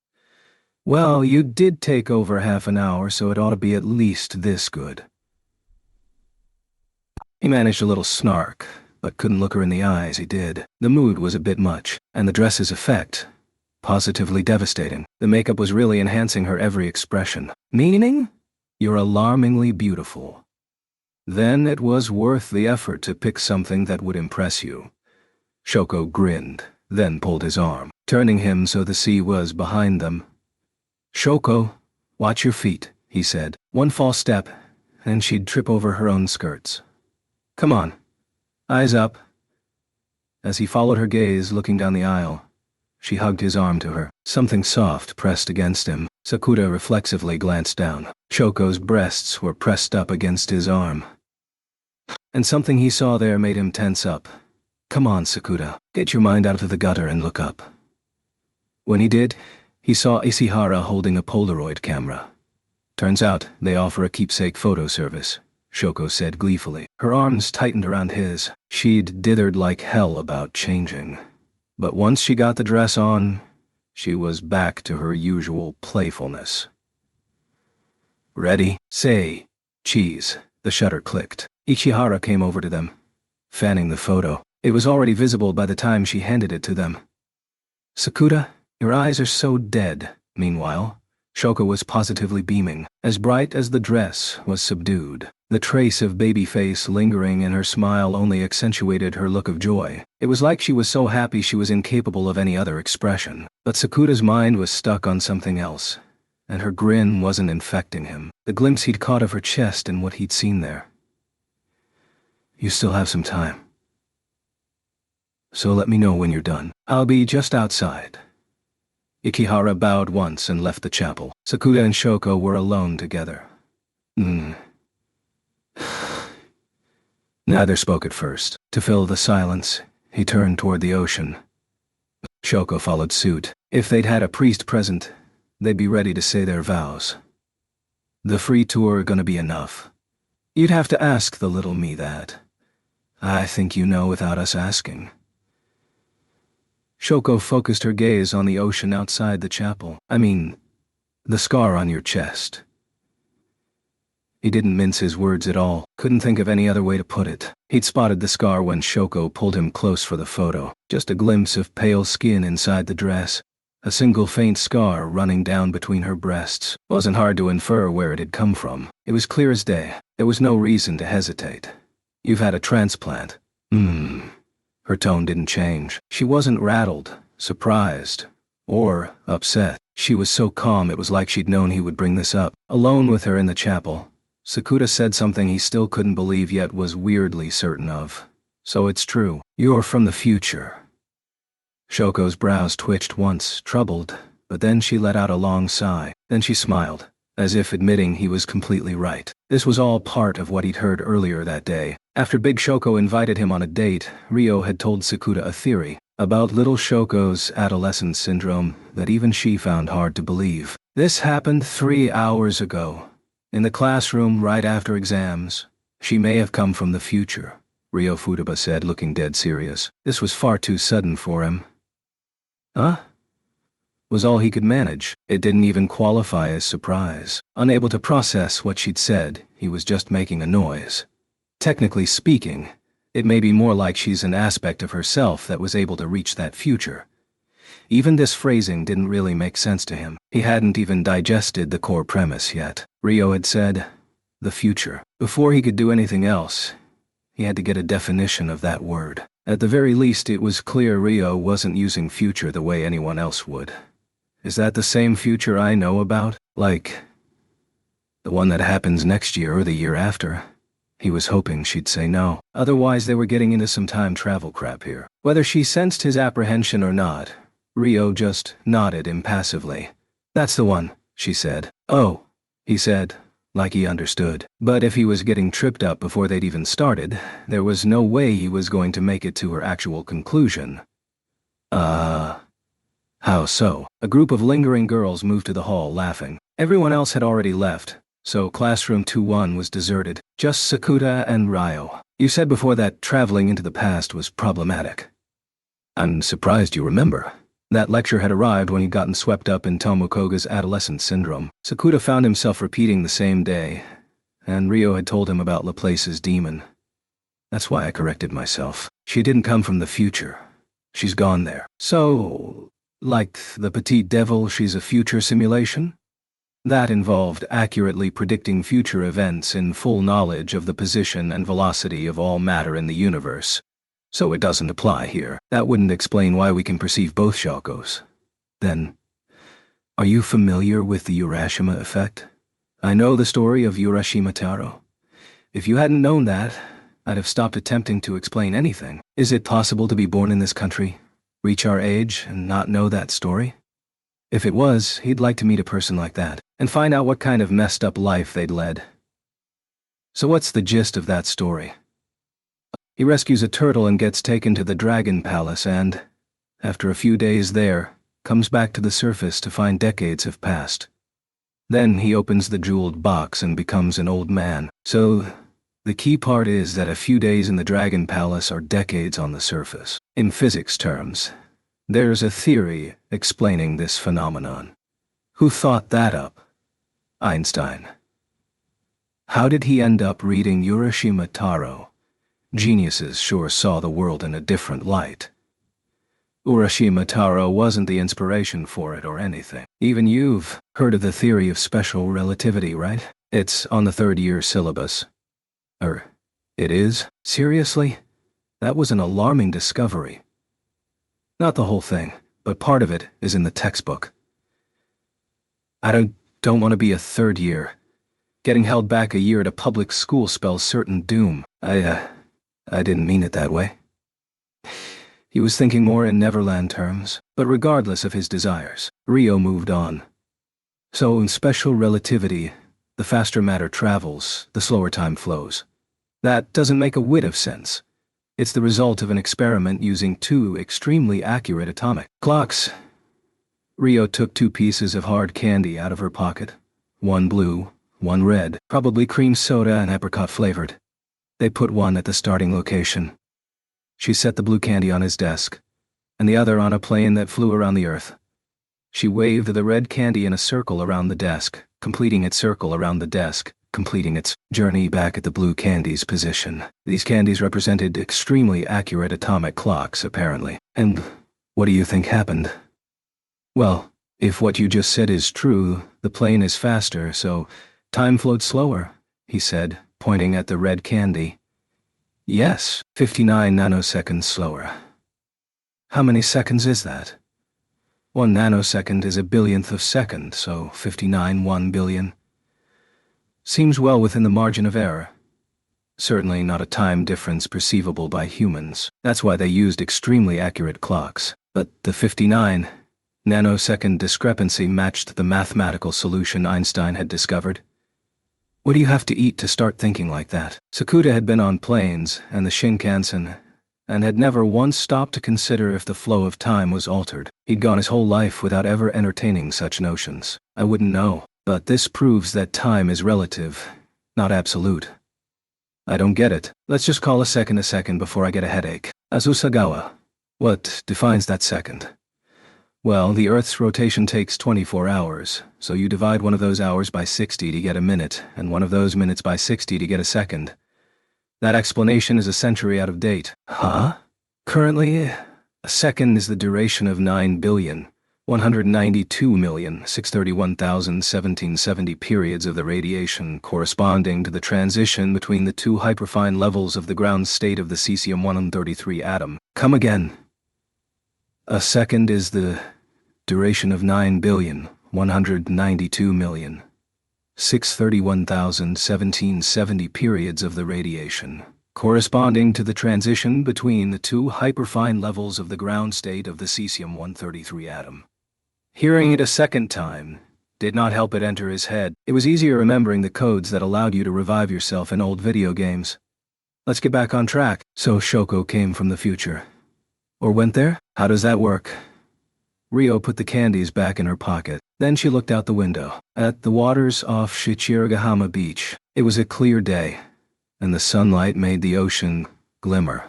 "Well, you did take over half an hour, so it ought to be at least this good." He managed a little snark, but couldn't look her in the eye as he did. The mood was a bit much, and the dress's effect, positively devastating. The makeup was really enhancing her every expression. "Meaning? You're alarmingly beautiful." Then it was worth the effort to pick something that would impress you. Shoko grinned, then pulled his arm, turning him so the sea was behind them. "Shoko, watch your feet," he said. One false step, and she'd trip over her own skirts. "Come on. Eyes up." As he followed her gaze looking down the aisle, She hugged his arm to her. Something soft pressed against him. Sakura reflexively glanced down. Shoko's breasts were pressed up against his arm. And something he saw there made him tense up. Come on, Sakura. Get your mind out of the gutter and look up. When he did, he saw Ishihara holding a Polaroid camera. Turns out they offer a keepsake photo service, Shoko said gleefully. Her arms tightened around his. She'd dithered like hell about changing. But once she got the dress on, she was back to her usual playfulness. Ready? Say, cheese. The shutter clicked. Ishihara came over to them, fanning the photo. It was already visible by the time she handed it to them. Sakura, your eyes are so dead. Meanwhile, Shoko was positively beaming. As bright as the dress was subdued. The trace of baby face lingering in her smile only accentuated her look of joy. It was like she was so happy she was incapable of any other expression. But Sakura's mind was stuck on something else, and her grin wasn't infecting him. The glimpse he'd caught of her chest and what he'd seen there. You still have some time. So let me know when you're done. I'll be just outside. Ishihara bowed once and left the chapel. Sakura and Shoko were alone together. Neither spoke at first. To fill the silence, he turned toward the ocean. Shoko followed suit. If they'd had a priest present, they'd be ready to say their vows. The free tour gonna be enough? You'd have to ask the little me that. I think you know without us asking. Shoko focused her gaze on the ocean outside the chapel. I mean, the scar on your chest. He didn't mince his words at all. Couldn't think of any other way to put it. He'd spotted the scar when Shoko pulled him close for the photo. Just a glimpse of pale skin inside the dress. A single faint scar running down between her breasts. Wasn't hard to infer where it had come from. It was clear as day. There was no reason to hesitate. You've had a transplant. Her tone didn't change. She wasn't rattled, surprised, or upset. She was so calm it was like she'd known he would bring this up. Alone with her in the chapel, Sakura said something he still couldn't believe yet was weirdly certain of. So it's true. You're from the future. Shoko's brows twitched once, troubled, but then she let out a long sigh. Then she smiled, as if admitting he was completely right. This was all part of what he'd heard earlier that day. After Big Shoko invited him on a date, Ryo had told Sakura a theory about little Shoko's adolescence syndrome that even she found hard to believe. This happened 3 hours ago. In the classroom right after exams. She may have come from the future, Ryo Futaba said, looking dead serious. This was far too sudden for him. Huh? Was all he could manage. It didn't even qualify as surprise. Unable to process what she'd said, he was just making a noise. Technically speaking, it may be more like she's an aspect of herself that was able to reach that future. Even this phrasing didn't really make sense to him. He hadn't even digested the core premise yet. Ryo had said, the future. Before he could do anything else, he had to get a definition of that word. At the very least, it was clear Ryo wasn't using future the way anyone else would. Is that the same future I know about? Like, the one that happens next year or the year after? He was hoping she'd say no. Otherwise, they were getting into some time travel crap here. Whether she sensed his apprehension or not, Ryo just nodded impassively. That's the one, she said. Oh, he said, like he understood. But if he was getting tripped up before they'd even started, there was no way he was going to make it to her actual conclusion. How so? A group of lingering girls moved to the hall, laughing. Everyone else had already left, so classroom 2-1 was deserted. Just Sakura and Ryo. You said before that traveling into the past was problematic. I'm surprised you remember. That lecture had arrived when he'd gotten swept up in Tomokoga's adolescence syndrome. Sakura found himself repeating the same day, and Ryo had told him about Laplace's demon. That's why I corrected myself. She didn't come from the future. She's gone there. So, like the petite devil, she's a future simulation? That involved accurately predicting future events in full knowledge of the position and velocity of all matter in the universe. So it doesn't apply here. That wouldn't explain why we can perceive both Shokos. Then, are you familiar with the Urashima effect? I know the story of Urashima Taro. If you hadn't known that, I'd have stopped attempting to explain anything. Is it possible to be born in this country? reach our age and not know that story? If it was, he'd like to meet a person like that, and find out what kind of messed up life they'd led. So what's the gist of that story? He rescues a turtle and gets taken to the Dragon Palace and, after a few days there, comes back to the surface to find decades have passed. Then he opens the jeweled box and becomes an old man. So, the key part is that a few days in the Dragon Palace are decades on the surface. In physics terms, there's a theory explaining this phenomenon. Who thought that up? Einstein. How did he end up reading Urashima Taro? Geniuses sure saw the world in a different light. Urashima Taro wasn't the inspiration for it or anything. Even you've heard of the theory of special relativity, right? It's on the third-year syllabus. It is? Seriously? That was an alarming discovery. Not the whole thing, but part of it is in the textbook. I don't want to be a third year. Getting held back a year at a public school spells certain doom. I didn't mean it that way. He was thinking more in Neverland terms, but regardless of his desires, Rio moved on. So in special relativity, the faster matter travels, the slower time flows. That doesn't make a whit of sense. It's the result of an experiment using two extremely accurate atomic clocks. Rio took 2 pieces of hard candy out of her pocket. One blue, one red, probably cream soda and apricot flavored. They put one at the starting location. She set the blue candy on his desk, and the other on a plane that flew around the Earth. She waved the red candy in a circle around the desk, completing its circle around the desk, completing its journey back at the blue candy's position. These candies represented extremely accurate atomic clocks, apparently. And what do you think happened? Well, if what you just said is true, the plane is faster, so time flowed slower, he said, pointing at the red candy. Yes, 59 nanoseconds slower. How many seconds is that? 1 nanosecond is a billionth of second, so 59 1 billion. Seems well within the margin of error. Certainly not a time difference perceivable by humans. That's why they used extremely accurate clocks. But the 59 nanosecond discrepancy matched the mathematical solution Einstein had discovered. What do you have to eat to start thinking like that? Sakuda had been on planes and the Shinkansen, and had never once stopped to consider if the flow of time was altered. He'd gone his whole life without ever entertaining such notions. I wouldn't know, but this proves that time is relative, not absolute. I don't get it. Let's just call a second before I get a headache. Azusagawa. What defines that second? Well, the Earth's rotation takes 24 hours, so you divide one of those hours by 60 to get a minute, and one of those minutes by 60 to get a second. That explanation is a century out of date. Huh? Currently, a second is the duration of 9,192,631,1770 periods of the radiation corresponding to the transition between the 2 hyperfine levels of the ground state of the cesium-133 atom. Come again. A second is the duration of 9,192,631,1770 periods of the radiation, corresponding to the transition between the 2 hyperfine levels of the ground state of the cesium-133 atom. Hearing it a second time did not help it enter his head. It was easier remembering the codes that allowed you to revive yourself in old video games. Let's get back on track. So Shoko came from the future. Or went there? How does that work? Rio put the candies back in her pocket. Then she looked out the window, at the waters off Shichirigahama Beach. It was a clear day, and the sunlight made the ocean glimmer.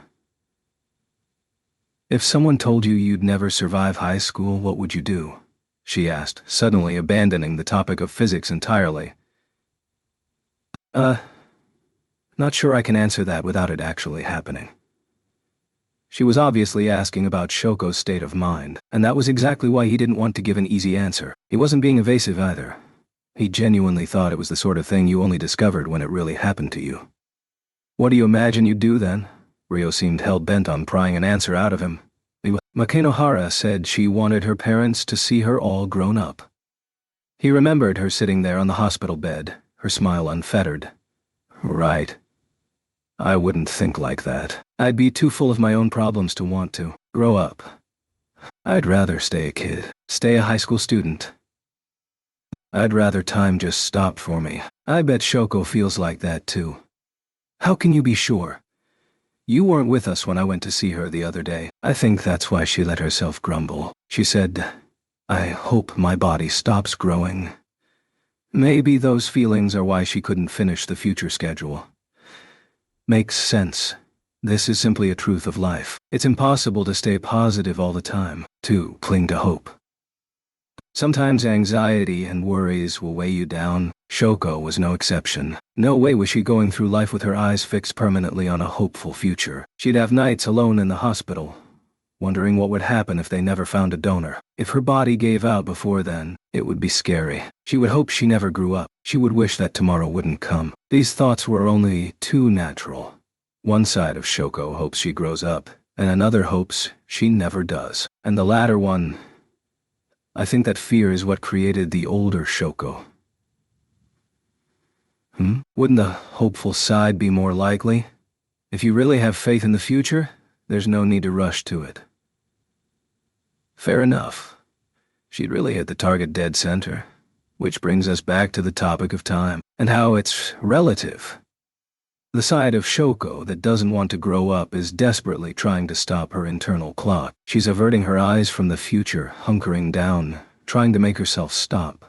If someone told you you'd never survive high school, what would you do? She asked, suddenly abandoning the topic of physics entirely. Not sure I can answer that without it actually happening. She was obviously asking about Shoko's state of mind, and that was exactly why he didn't want to give an easy answer. He wasn't being evasive either. He genuinely thought it was the sort of thing you only discovered when it really happened to you. What do you imagine you'd do then? Rio seemed hell-bent on prying an answer out of him. Makenohara said she wanted her parents to see her all grown up. He remembered her sitting there on the hospital bed, her smile unfettered. Right. I wouldn't think like that. I'd be too full of my own problems to want to. Grow up. I'd rather stay a kid, stay a high school student. I'd rather time just stopped for me. I bet Shoko feels like that too. How can you be sure? You weren't with us when I went to see her the other day. I think that's why she let herself grumble. She said, I hope my body stops growing. Maybe those feelings are why she couldn't finish the future schedule. Makes sense. This is simply a truth of life. It's impossible to stay positive all the time, to cling to hope. Sometimes anxiety and worries will weigh you down. Shoko was no exception. No way was she going through life with her eyes fixed permanently on a hopeful future. She'd have nights alone in the hospital, wondering what would happen if they never found a donor. If her body gave out before then, it would be scary. She would hope she never grew up. She would wish that tomorrow wouldn't come. These thoughts were only too natural. One side of Shoko hopes she grows up, and another hopes she never does. And the latter one, I think that fear is what created the older Shoko. Wouldn't the hopeful side be more likely? If you really have faith in the future, there's no need to rush to it. Fair enough. She'd really hit the target dead center, which brings us back to the topic of time, and how it's relative. The side of Shoko that doesn't want to grow up is desperately trying to stop her internal clock. She's averting her eyes from the future, hunkering down, trying to make herself stop.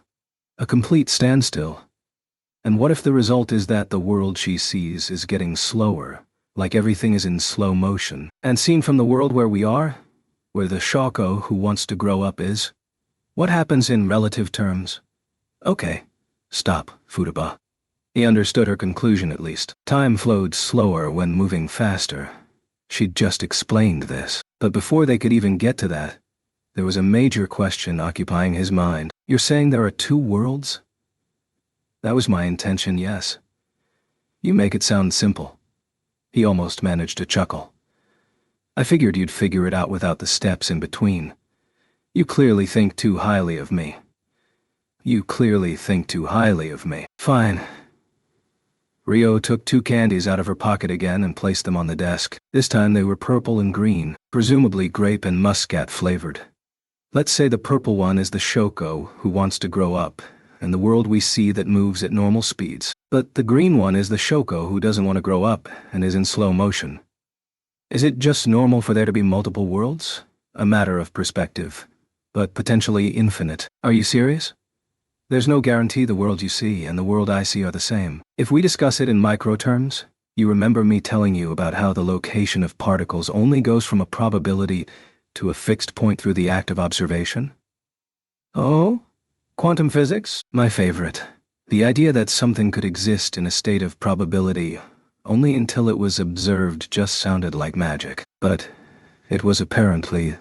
A complete standstill. And what if the result is that the world she sees is getting slower, like everything is in slow motion, and seen from the world where we are, where the Shoko who wants to grow up is? What happens in relative terms? Okay, stop, Futaba. He understood her conclusion at least. Time flowed slower when moving faster. She'd just explained this. But before they could even get to that, there was a major question occupying his mind. You're saying there are two worlds? That was my intention, yes. You make it sound simple. He almost managed to chuckle. I figured you'd figure it out without the steps in between. You clearly think too highly of me. You clearly think too highly of me. Fine. Rio took 2 candies out of her pocket again and placed them on the desk. This time they were purple and green, presumably grape and muscat flavored. Let's say the purple one is the Shoko who wants to grow up, and the world we see that moves at normal speeds. But the green one is the Shoko who doesn't want to grow up and is in slow motion. Is it just normal for there to be multiple worlds? A matter of perspective, but potentially infinite. Are you serious? There's no guarantee the world you see and the world I see are the same. If we discuss it in micro terms, you remember me telling you about how the location of particles only goes from a probability to a fixed point through the act of observation? Oh? Quantum physics? My favorite. The idea that something could exist in a state of probability only until it was observed just sounded like magic. But it was apparently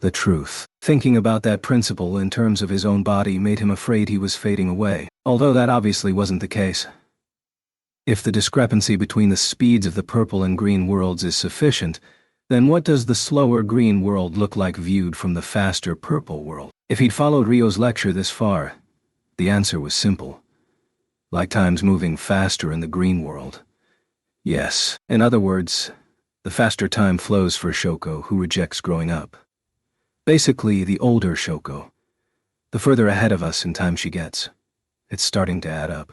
the truth. Thinking about that principle in terms of his own body made him afraid he was fading away, although that obviously wasn't the case. If the discrepancy between the speeds of the purple and green worlds is sufficient, then what does the slower green world look like viewed from the faster purple world? If he'd followed Rio's lecture this far, the answer was simple. Like time's moving faster in the green world. Yes, in other words, the faster time flows for Shoko who rejects growing up. Basically, the older Shoko. The further ahead of us in time she gets. It's starting to add up.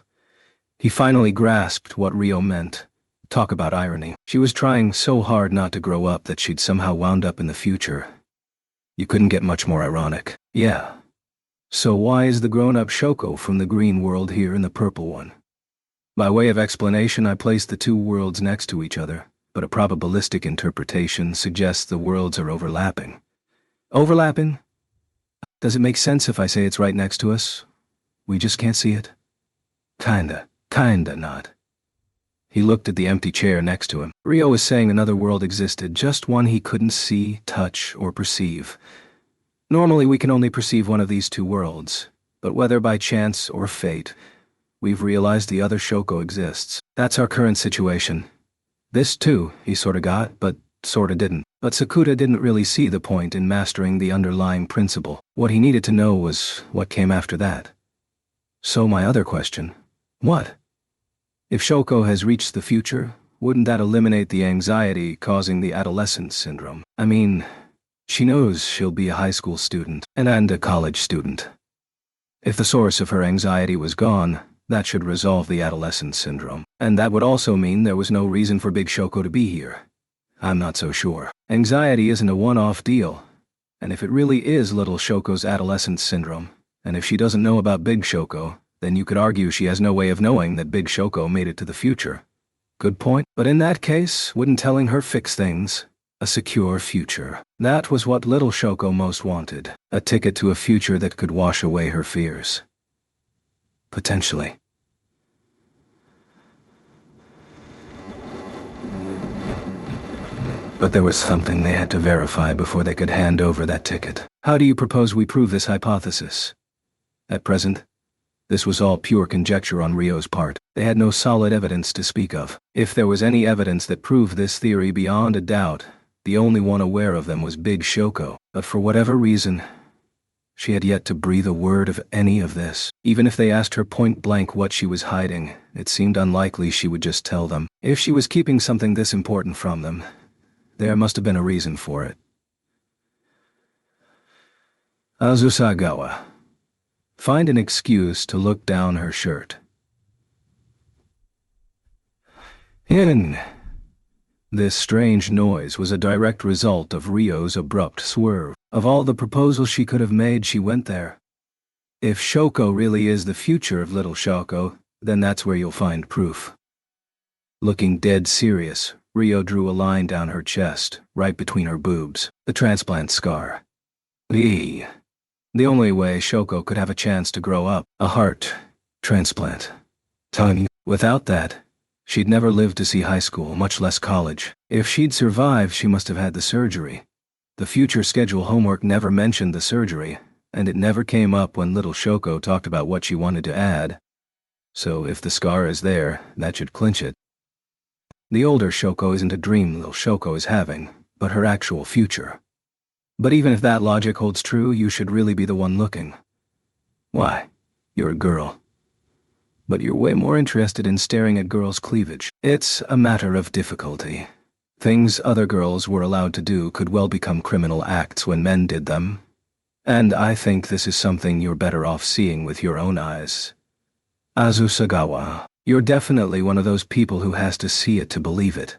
He finally grasped what Rio meant. Talk about irony. She was trying so hard not to grow up that she'd somehow wound up in the future. You couldn't get much more ironic. Yeah. So why is the grown-up Shoko from the green world here in the purple one? By way of explanation, I placed the 2 worlds next to each other, but a probabilistic interpretation suggests the worlds are overlapping. Overlapping? Does it make sense if I say it's right next to us? We just can't see it? Kinda not. He looked at the empty chair next to him. Rio was saying another world existed, just one he couldn't see, touch, or perceive. Normally we can only perceive one of these 2 worlds, but whether by chance or fate, we've realized the other Shoko exists. That's our current situation. This too, he sorta got, but sorta didn't. But Sakuta didn't really see the point in mastering the underlying principle. What he needed to know was what came after that. So my other question, what? If Shoko has reached the future, wouldn't that eliminate the anxiety causing the adolescent syndrome? I mean, She knows she'll be a high school student and a college student. If the source of her anxiety was gone, that should resolve the adolescent syndrome. And that would also mean there was no reason for Big Shoko to be here. I'm not so sure. Anxiety isn't a one-off deal. And if it really is little Shoko's adolescent syndrome, and if she doesn't know about Big Shoko, then you could argue she has no way of knowing that Big Shoko made it to the future. Good point. But in that case, wouldn't telling her fix things? A secure future. That was what little Shoko most wanted. A ticket to a future that could wash away her fears. Potentially. But there was something they had to verify before they could hand over that ticket. How do you propose we prove this hypothesis? At present, this was all pure conjecture on Ryo's part. They had no solid evidence to speak of. If there was any evidence that proved this theory beyond a doubt, the only one aware of them was Big Shoko. But for whatever reason, she had yet to breathe a word of any of this. Even if they asked her point blank what she was hiding, it seemed unlikely she would just tell them. If she was keeping something this important from them, there must have been a reason for it. Azusagawa. Find an excuse to look down her shirt. This strange noise was a direct result of Ryo's abrupt swerve. Of all the proposals she could have made, she went there. If Shoko really is the future of little Shoko, then that's where you'll find proof. Looking dead serious, Ryo drew a line down her chest, right between her boobs, the transplant scar. The only way Shoko could have a chance to grow up, a heart transplant. Tiny. Without that, she'd never lived to see high school, much less college. If she'd survived, she must have had the surgery. The future schedule homework never mentioned the surgery, and it never came up when little Shoko talked about what she wanted to add. So if the scar is there, that should clinch it. The older Shoko isn't a dream little Shoko is having, but her actual future. But even if that logic holds true, you should really be the one looking. Why? You're a girl. But you're way more interested in staring at girls' cleavage. It's a matter of difficulty. Things other girls were allowed to do could well become criminal acts when men did them. And I think this is something you're better off seeing with your own eyes. Azusagawa, you're definitely one of those people who has to see it to believe it.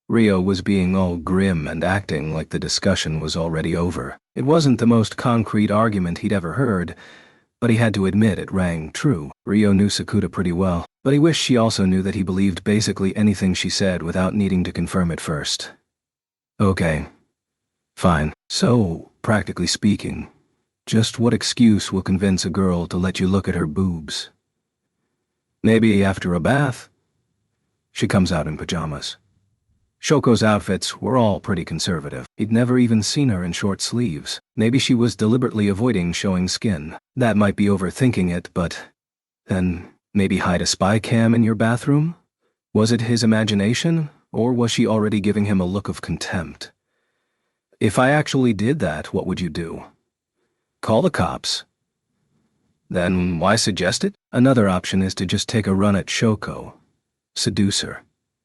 Ryo was being all grim and acting like the discussion was already over. It wasn't the most concrete argument he'd ever heard, but he had to admit it rang true. Ryo knew Sakuta pretty well, but he wished she also knew that he believed basically anything she said without needing to confirm it first. Okay. Fine. So, practically speaking, just what excuse will convince a girl to let you look at her boobs? Maybe after a bath? She comes out in pajamas. Shoko's outfits were all pretty conservative. He'd never even seen her in short sleeves. Maybe she was deliberately avoiding showing skin. That might be overthinking it, but then maybe hide a spy cam in your bathroom? Was it his imagination, or was she already giving him a look of contempt? If I actually did that, what would you do? Call the cops. Then why suggest it? Another option is to just take a run at Shoko, seduce her,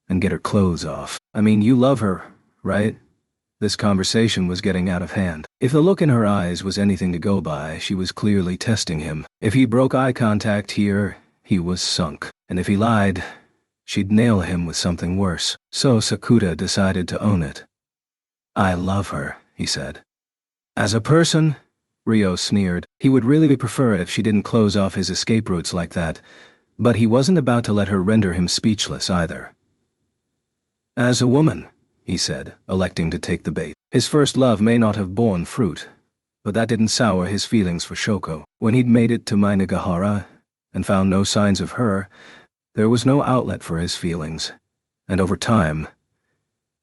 and get her clothes off. I mean, you love her, right? This conversation was getting out of hand. If the look in her eyes was anything to go by, she was clearly testing him. If he broke eye contact here, he was sunk. And if he lied, she'd nail him with something worse. So Sakuta decided to own it. I love her, he said. As a person, Ryo sneered, he would really prefer if she didn't close off his escape routes like that, but he wasn't about to let her render him speechless either. As a woman, he said, electing to take the bait. His first love may not have borne fruit, but that didn't sour his feelings for Shoko. When he'd made it to Mainagahara and found no signs of her, there was no outlet for his feelings, and over time,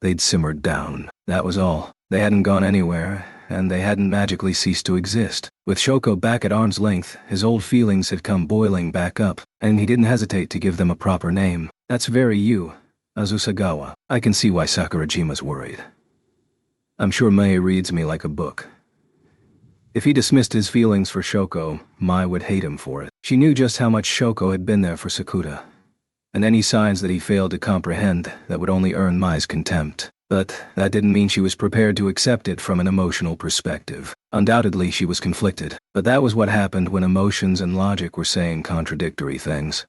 they'd simmered down. That was all. They hadn't gone anywhere, and they hadn't magically ceased to exist. With Shoko back at arm's length, his old feelings had come boiling back up, and he didn't hesitate to give them a proper name. That's very you, Azusagawa. I can see why Sakurajima's worried. I'm sure Mai reads me like a book. If he dismissed his feelings for Shoko, Mai would hate him for it. She knew just how much Shoko had been there for Sakuta, and any signs that he failed to comprehend that would only earn Mai's contempt. But that didn't mean she was prepared to accept it from an emotional perspective. Undoubtedly, she was conflicted, but that was what happened when emotions and logic were saying contradictory things.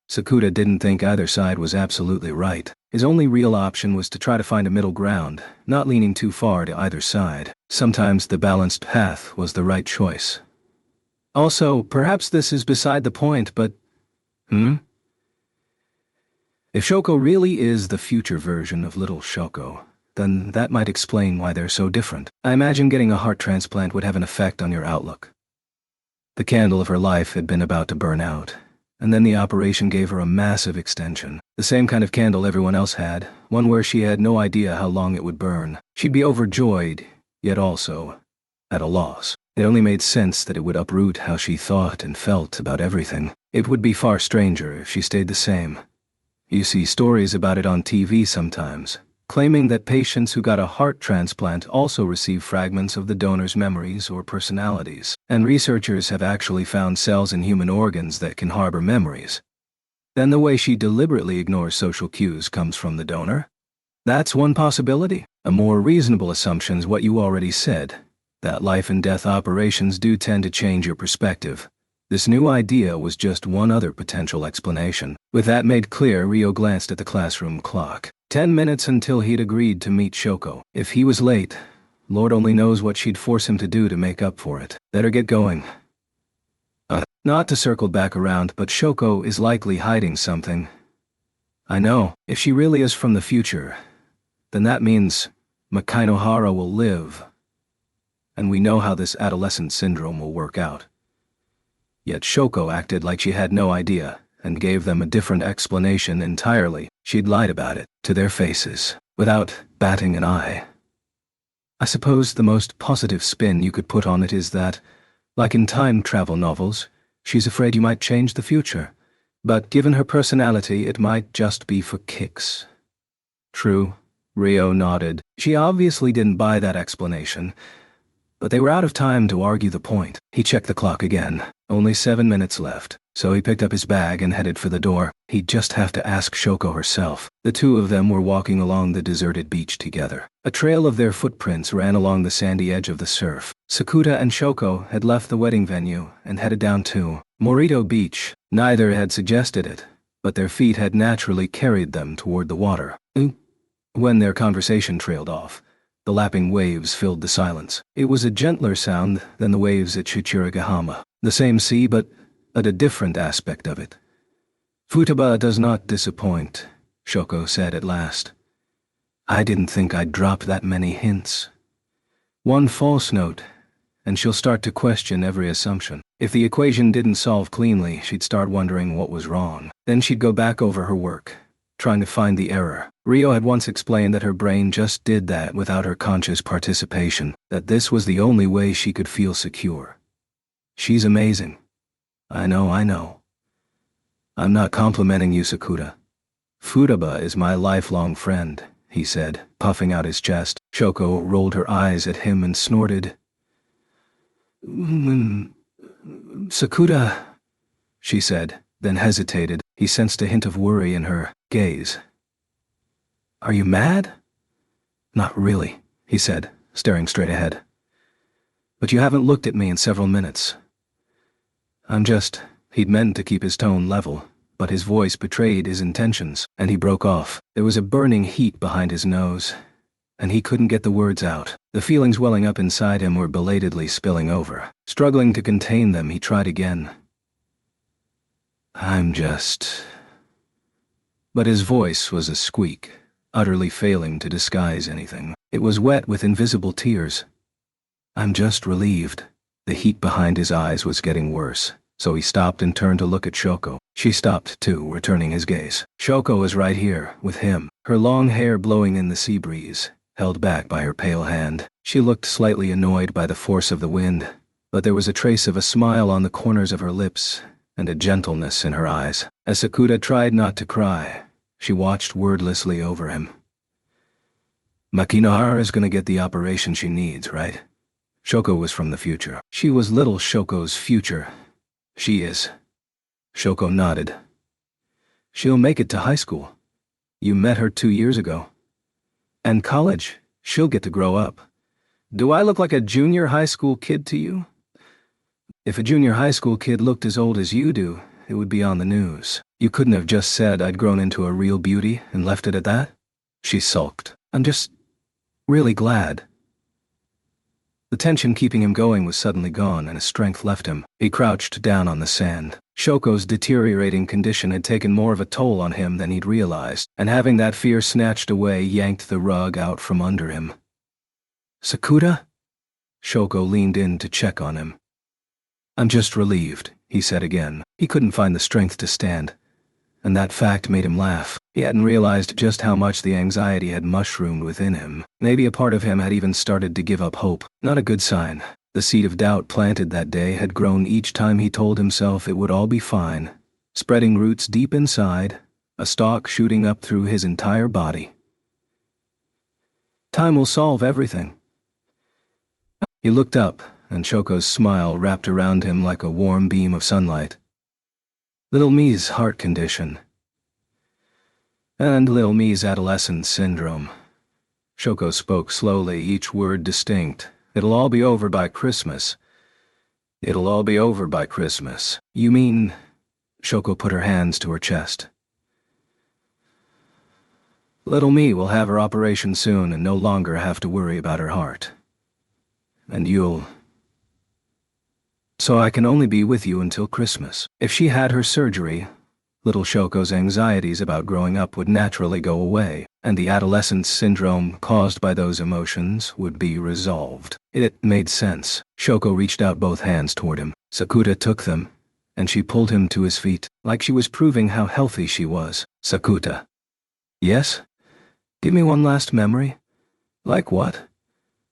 Sakuda didn't think either side was absolutely right. His only real option was to try to find a middle ground, not leaning too far to either side. Sometimes the balanced path was the right choice. Also, perhaps this is beside the point, but... If Shoko really is the future version of little Shoko, then that might explain why they're so different. I imagine getting a heart transplant would have an effect on your outlook. The candle of her life had been about to burn out, and then the operation gave her a massive extension. The same kind of candle everyone else had, one where she had no idea how long it would burn. She'd be overjoyed, yet also at a loss. It only made sense that it would uproot how she thought and felt about everything. It would be far stranger if she stayed the same. You see stories about it on TV sometimes, claiming that patients who got a heart transplant also receive fragments of the donor's memories or personalities, and researchers have actually found cells in human organs that can harbor memories. Then the way she deliberately ignores social cues comes from the donor? That's one possibility. A more reasonable assumption is what you already said, that life and death operations do tend to change your perspective. This new idea was just one other potential explanation. With that made clear, Rio glanced at the classroom clock. 10 minutes until he'd agreed to meet Shoko. If he was late, Lord only knows what she'd force him to do to make up for it. Better get going. Not to circle back around, but Shoko is likely hiding something. I know, if she really is from the future, then that means Makainohara will live. And we know how this adolescent syndrome will work out. Yet Shoko acted like she had no idea, and gave them a different explanation entirely. She'd lied about it, to their faces, without batting an eye. I suppose the most positive spin you could put on it is that, like in time travel novels, she's afraid you might change the future. But given her personality, it might just be for kicks. True, Rio nodded. She obviously didn't buy that explanation, but they were out of time to argue the point. He checked the clock again. Only 7 minutes left, so he picked up his bag and headed for the door. He'd just have to ask Shoko herself. The two of them were walking along the deserted beach together. A trail of their footprints ran along the sandy edge of the surf. Sakuda and Shoko had left the wedding venue and headed down to Morito Beach. Neither had suggested it, but their feet had naturally carried them toward the water. When their conversation trailed off, the lapping waves filled the silence. It was a gentler sound than the waves at Chichirigahama. The same sea, but at a different aspect of it. Futaba does not disappoint, Shoko said at last. I didn't think I'd drop that many hints. One false note, and she'll start to question every assumption. If the equation didn't solve cleanly, she'd start wondering what was wrong. Then she'd go back over her work, trying to find the error. Rio had once explained that her brain just did that without her conscious participation, that this was the only way she could feel secure. She's amazing. I know. I'm not complimenting you, Sakuda. Futaba is my lifelong friend, he said, puffing out his chest. Shoko rolled her eyes at him and snorted. Sakuda, she said, then hesitated. He sensed a hint of worry in her gaze. Are you mad? Not really, he said, staring straight ahead. But you haven't looked at me in several minutes. He'd meant to keep his tone level, but his voice betrayed his intentions, and he broke off. There was a burning heat behind his nose, and he couldn't get the words out. The feelings welling up inside him were belatedly spilling over. Struggling to contain them, he tried again. But his voice was a squeak, utterly failing to disguise anything. It was wet with invisible tears. I'm just relieved. The heat behind his eyes was getting worse, so he stopped and turned to look at Shoko. She stopped too, returning his gaze. Shoko was right here, with him, her long hair blowing in the sea breeze, held back by her pale hand. She looked slightly annoyed by the force of the wind, but there was a trace of a smile on the corners of her lips, and a gentleness in her eyes. As Sakuda tried not to cry, she watched wordlessly over him. Makinohara is gonna get the operation she needs, right? Shoko was from the future. She was little Shoko's future. She is. Shoko nodded. She'll make it to high school. You met her 2 years ago. And college, she'll get to grow up. Do I look like a junior high school kid to you? If a junior high school kid looked as old as you do, it would be on the news. You couldn't have just said I'd grown into a real beauty and left it at that? She sulked. I'm just really glad. The tension keeping him going was suddenly gone and his strength left him. He crouched down on the sand. Shoko's deteriorating condition had taken more of a toll on him than he'd realized, and having that fear snatched away yanked the rug out from under him. Sakuta? Shoko leaned in to check on him. I'm just relieved, he said again. He couldn't find the strength to stand, and that fact made him laugh. He hadn't realized just how much the anxiety had mushroomed within him. Maybe a part of him had even started to give up hope. Not a good sign. The seed of doubt planted that day had grown each time he told himself it would all be fine, spreading roots deep inside, a stalk shooting up through his entire body. Time will solve everything. He looked up, and Shoko's smile wrapped around him like a warm beam of sunlight. Little me's heart condition. And little me's adolescent syndrome. Shoko spoke slowly, each word distinct. It'll all be over by Christmas. It'll all be over by Christmas. You mean... Shoko put her hands to her chest. Little me will have her operation soon and no longer have to worry about her heart. And you'll... So I can only be with you until Christmas. If she had her surgery, little Shoko's anxieties about growing up would naturally go away, and the adolescence syndrome caused by those emotions would be resolved. It made sense. Shoko reached out both hands toward him. Sakuta took them, and she pulled him to his feet, like she was proving how healthy she was. Sakuta. Yes? Give me one last memory. Like what?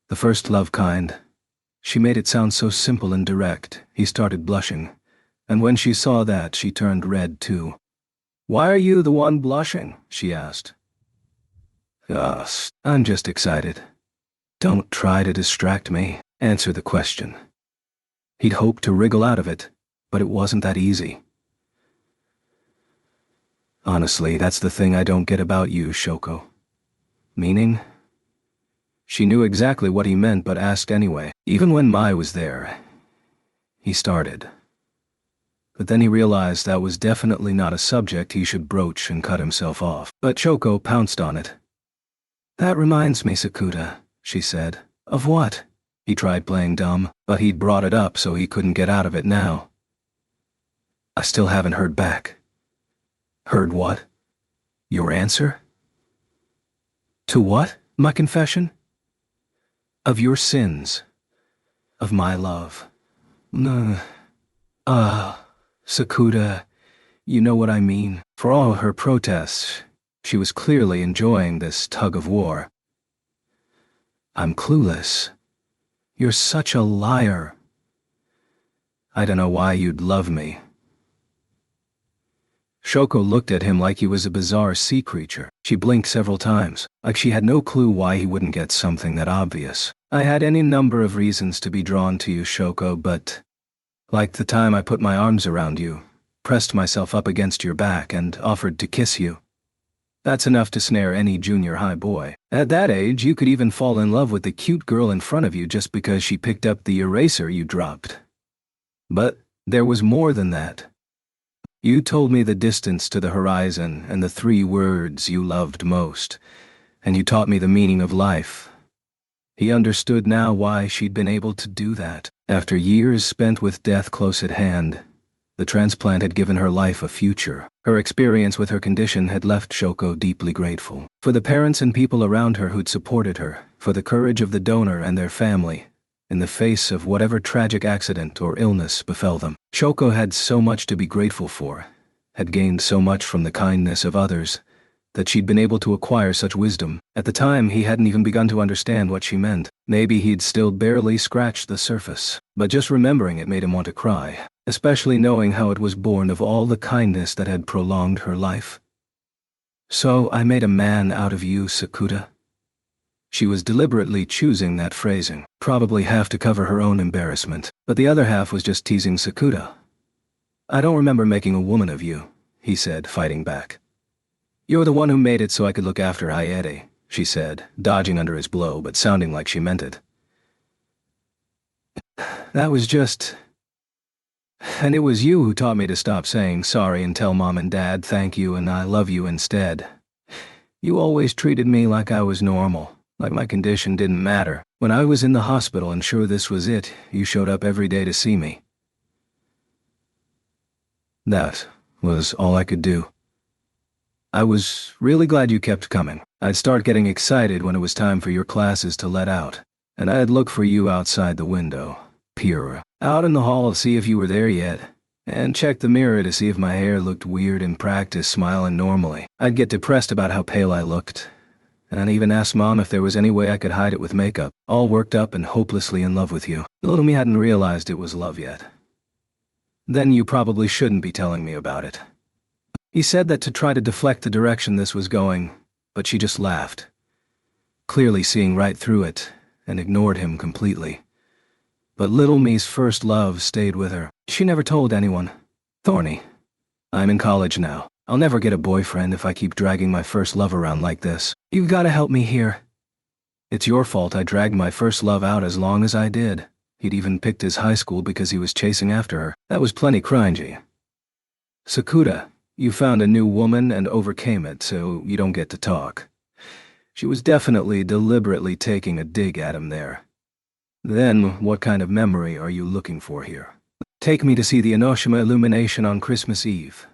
The first love kind. She made it sound so simple and direct, he started blushing. And when she saw that, she turned red too. Why are you the one blushing? She asked. I'm just excited. Don't try to distract me. Answer the question. He'd hoped to wriggle out of it, but it wasn't that easy. Honestly, that's the thing I don't get about you, Shoko. Meaning? She knew exactly what he meant but asked anyway. Even when Mai was there, he started. But then he realized that was definitely not a subject he should broach and cut himself off. But Shoko pounced on it. That reminds me, Sakuta, she said. Of what? He tried playing dumb, but he'd brought it up so he couldn't get out of it now. I still haven't heard back. Heard what? Your answer? To what? My confession? Of your sins. Of my love. Sakuta, you know what I mean. For all her protests, she was clearly enjoying this tug-of-war. I'm clueless. You're such a liar. I don't know why you'd love me. Shoko looked at him like he was a bizarre sea creature. She blinked several times, like she had no clue why he wouldn't get something that obvious. I had any number of reasons to be drawn to you, Shoko, but... like the time I put my arms around you, pressed myself up against your back, and offered to kiss you. That's enough to snare any junior high boy. At that age, you could even fall in love with the cute girl in front of you just because she picked up the eraser you dropped. But there was more than that. You told me the distance to the horizon and the 3 words you loved most, and you taught me the meaning of life. He understood now why she'd been able to do that. After years spent with death close at hand, the transplant had given her life a future. Her experience with her condition had left Shoko deeply grateful. For the parents and people around her who'd supported her, for the courage of the donor and their family, in the face of whatever tragic accident or illness befell them. Shoko had so much to be grateful for, had gained so much from the kindness of others, that she'd been able to acquire such wisdom. At the time, he hadn't even begun to understand what she meant. Maybe he'd still barely scratched the surface. But just remembering it made him want to cry, especially knowing how it was born of all the kindness that had prolonged her life. So I made a man out of you, Sakuta. She was deliberately choosing that phrasing, probably half to cover her own embarrassment, but the other half was just teasing Sakuta. I don't remember making a woman of you, he said, fighting back. You're the one who made it so I could look after Hayate, she said, dodging under his blow but sounding like she meant it. That was just... And it was you who taught me to stop saying sorry and tell Mom and Dad thank you and I love you instead. You always treated me like I was normal, like my condition didn't matter. When I was in the hospital and sure this was it, you showed up every day to see me. That was all I could do. I was really glad you kept coming. I'd start getting excited when it was time for your classes to let out, and I'd look for you outside the window, peer out in the hall to see if you were there yet, and check the mirror to see if my hair looked weird in practice smiling normally. I'd get depressed about how pale I looked, and even ask Mom if there was any way I could hide it with makeup, all worked up and hopelessly in love with you. Little me hadn't realized it was love yet. Then you probably shouldn't be telling me about it. He said that to try to deflect the direction this was going, but she just laughed, clearly seeing right through it, and ignored him completely. But little me's first love stayed with her. She never told anyone. Thorny. I'm in college now. I'll never get a boyfriend if I keep dragging my first love around like this. You've got to help me here. It's your fault I dragged my first love out as long as I did. He'd even picked his high school because he was chasing after her. That was plenty cringy. Sakuda, you found a new woman and overcame it, so you don't get to talk. She was definitely deliberately taking a dig at him there. Then, what kind of memory are you looking for here? Take me to see the Enoshima illumination on Christmas Eve.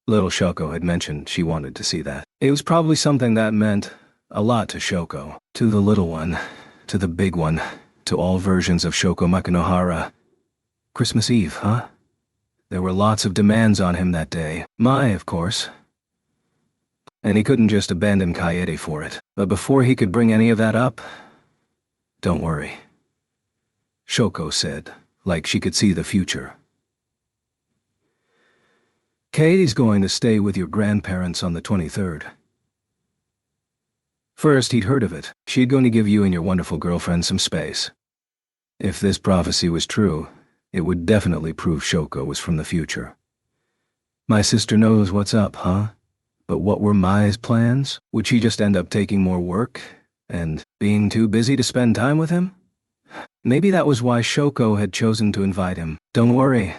Little Shoko had mentioned she wanted to see that. It was probably something that meant a lot to Shoko, to the little one, to the big one, to all versions of Shoko Makinohara. Christmas Eve, huh? There were lots of demands on him that day. Mai, of course. And he couldn't just abandon Kaede for it. But before he could bring any of that up, don't worry, Shoko said, like she could see the future. Kaede's going to stay with your grandparents on the 23rd. First, he'd heard of it. She'd going to give you and your wonderful girlfriend some space. If this prophecy was true, it would definitely prove Shoko was from the future. My sister knows what's up, huh? But what were Mai's plans? Would she just end up taking more work and being too busy to spend time with him? Maybe that was why Shoko had chosen to invite him. Don't worry,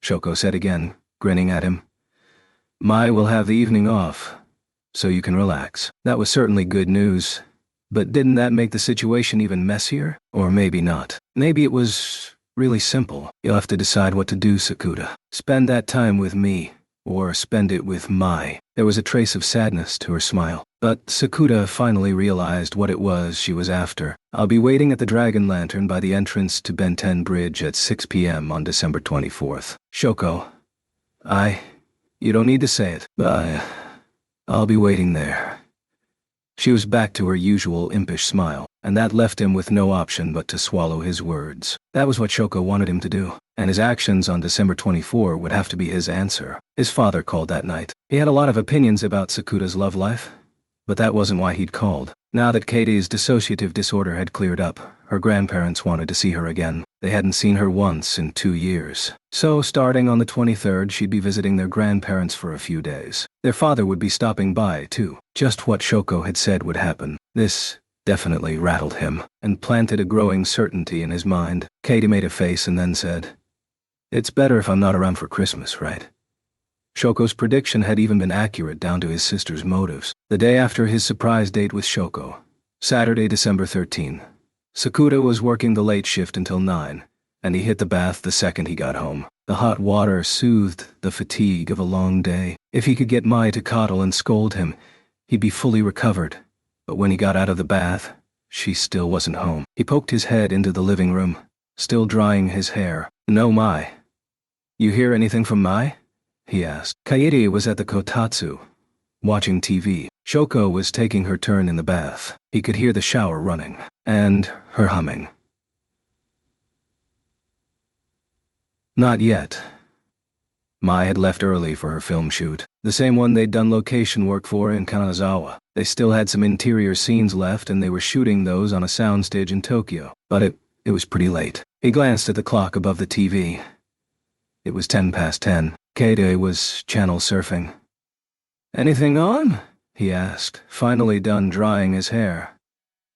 Shoko said again, grinning at him. Mai will have the evening off, so you can relax. That was certainly good news, but didn't that make the situation even messier? Or maybe not. Maybe it was really simple. You'll have to decide what to do, Sakuda. Spend that time with me, or spend it with Mai. There was a trace of sadness to her smile. But Sakuda finally realized what it was she was after. I'll be waiting at the Dragon Lantern by the entrance to Benten Bridge at 6 p.m. on December 24th. Shoko, you don't need to say it, but I'll be waiting there. She was back to her usual impish smile, and that left him with no option but to swallow his words. That was what Shoko wanted him to do, and his actions on December 24 would have to be his answer. His father called that night. He had a lot of opinions about Sakuda's love life, but that wasn't why he'd called. Now that Kaede's dissociative disorder had cleared up, her grandparents wanted to see her again. They hadn't seen her once in 2 years. So, starting on the 23rd, she'd be visiting their grandparents for a few days. Their father would be stopping by, too. Just what Shoko had said would happen. This definitely rattled him, and planted a growing certainty in his mind. Kaede made a face and then said, "It's better if I'm not around for Christmas, right?" Shoko's prediction had even been accurate down to his sister's motives. The day after his surprise date with Shoko, Saturday, December 13, Sakuda was working the late shift until 9, and he hit the bath the second he got home. The hot water soothed the fatigue of a long day. If he could get Mai to coddle and scold him, he'd be fully recovered. But when he got out of the bath, she still wasn't home. He poked his head into the living room, still drying his hair. "No Mai. You hear anything from Mai?" he asked. Kaede was at the kotatsu, watching TV. Shoko was taking her turn in the bath. He could hear the shower running, and her humming. Not yet. Mai had left early for her film shoot, the same one they'd done location work for in Kanazawa. They still had some interior scenes left, and they were shooting those on a soundstage in Tokyo. But it was pretty late. He glanced at the clock above the TV. It was 10 past 10. Kaede was channel surfing. "Anything on?" he asked, finally done drying his hair.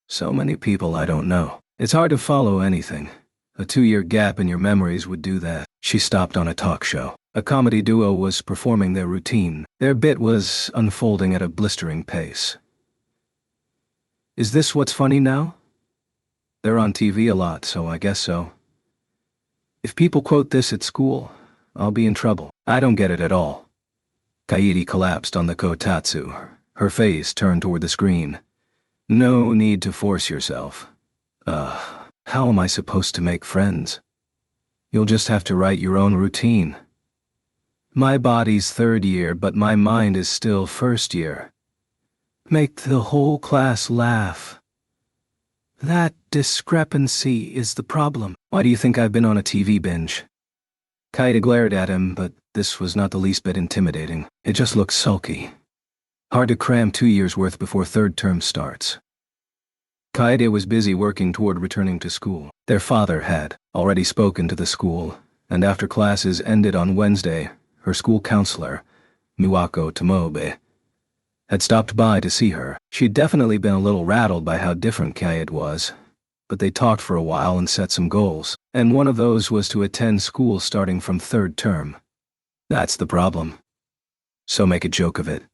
So many people I don't know. It's hard to follow anything. A 2-year gap in your memories would do that. She stopped on a talk show. A comedy duo was performing their routine. Their bit was unfolding at a blistering pace. Is this what's funny now? They're on TV a lot, so I guess so. If people quote this at school, I'll be in trouble. I don't get it at all. Kaede collapsed on the kotatsu, her face turned toward the screen. No need to force yourself. How am I supposed to make friends? You'll just have to write your own routine. My body's 3rd year, but my mind is still 1st year. Make the whole class laugh. That discrepancy is the problem. Why do you think I've been on a TV binge? Kaede glared at him, but this was not the least bit intimidating. It just looked sulky. Hard to cram 2 years' worth before 3rd term starts. Kaede was busy working toward returning to school. Their father had already spoken to the school, and after classes ended on Wednesday, her school counselor, Miwako Tomobe, had stopped by to see her. She'd definitely been a little rattled by how different Kaede was, but they talked for a while and set some goals, and one of those was to attend school starting from 3rd term. That's the problem. So make a joke of it.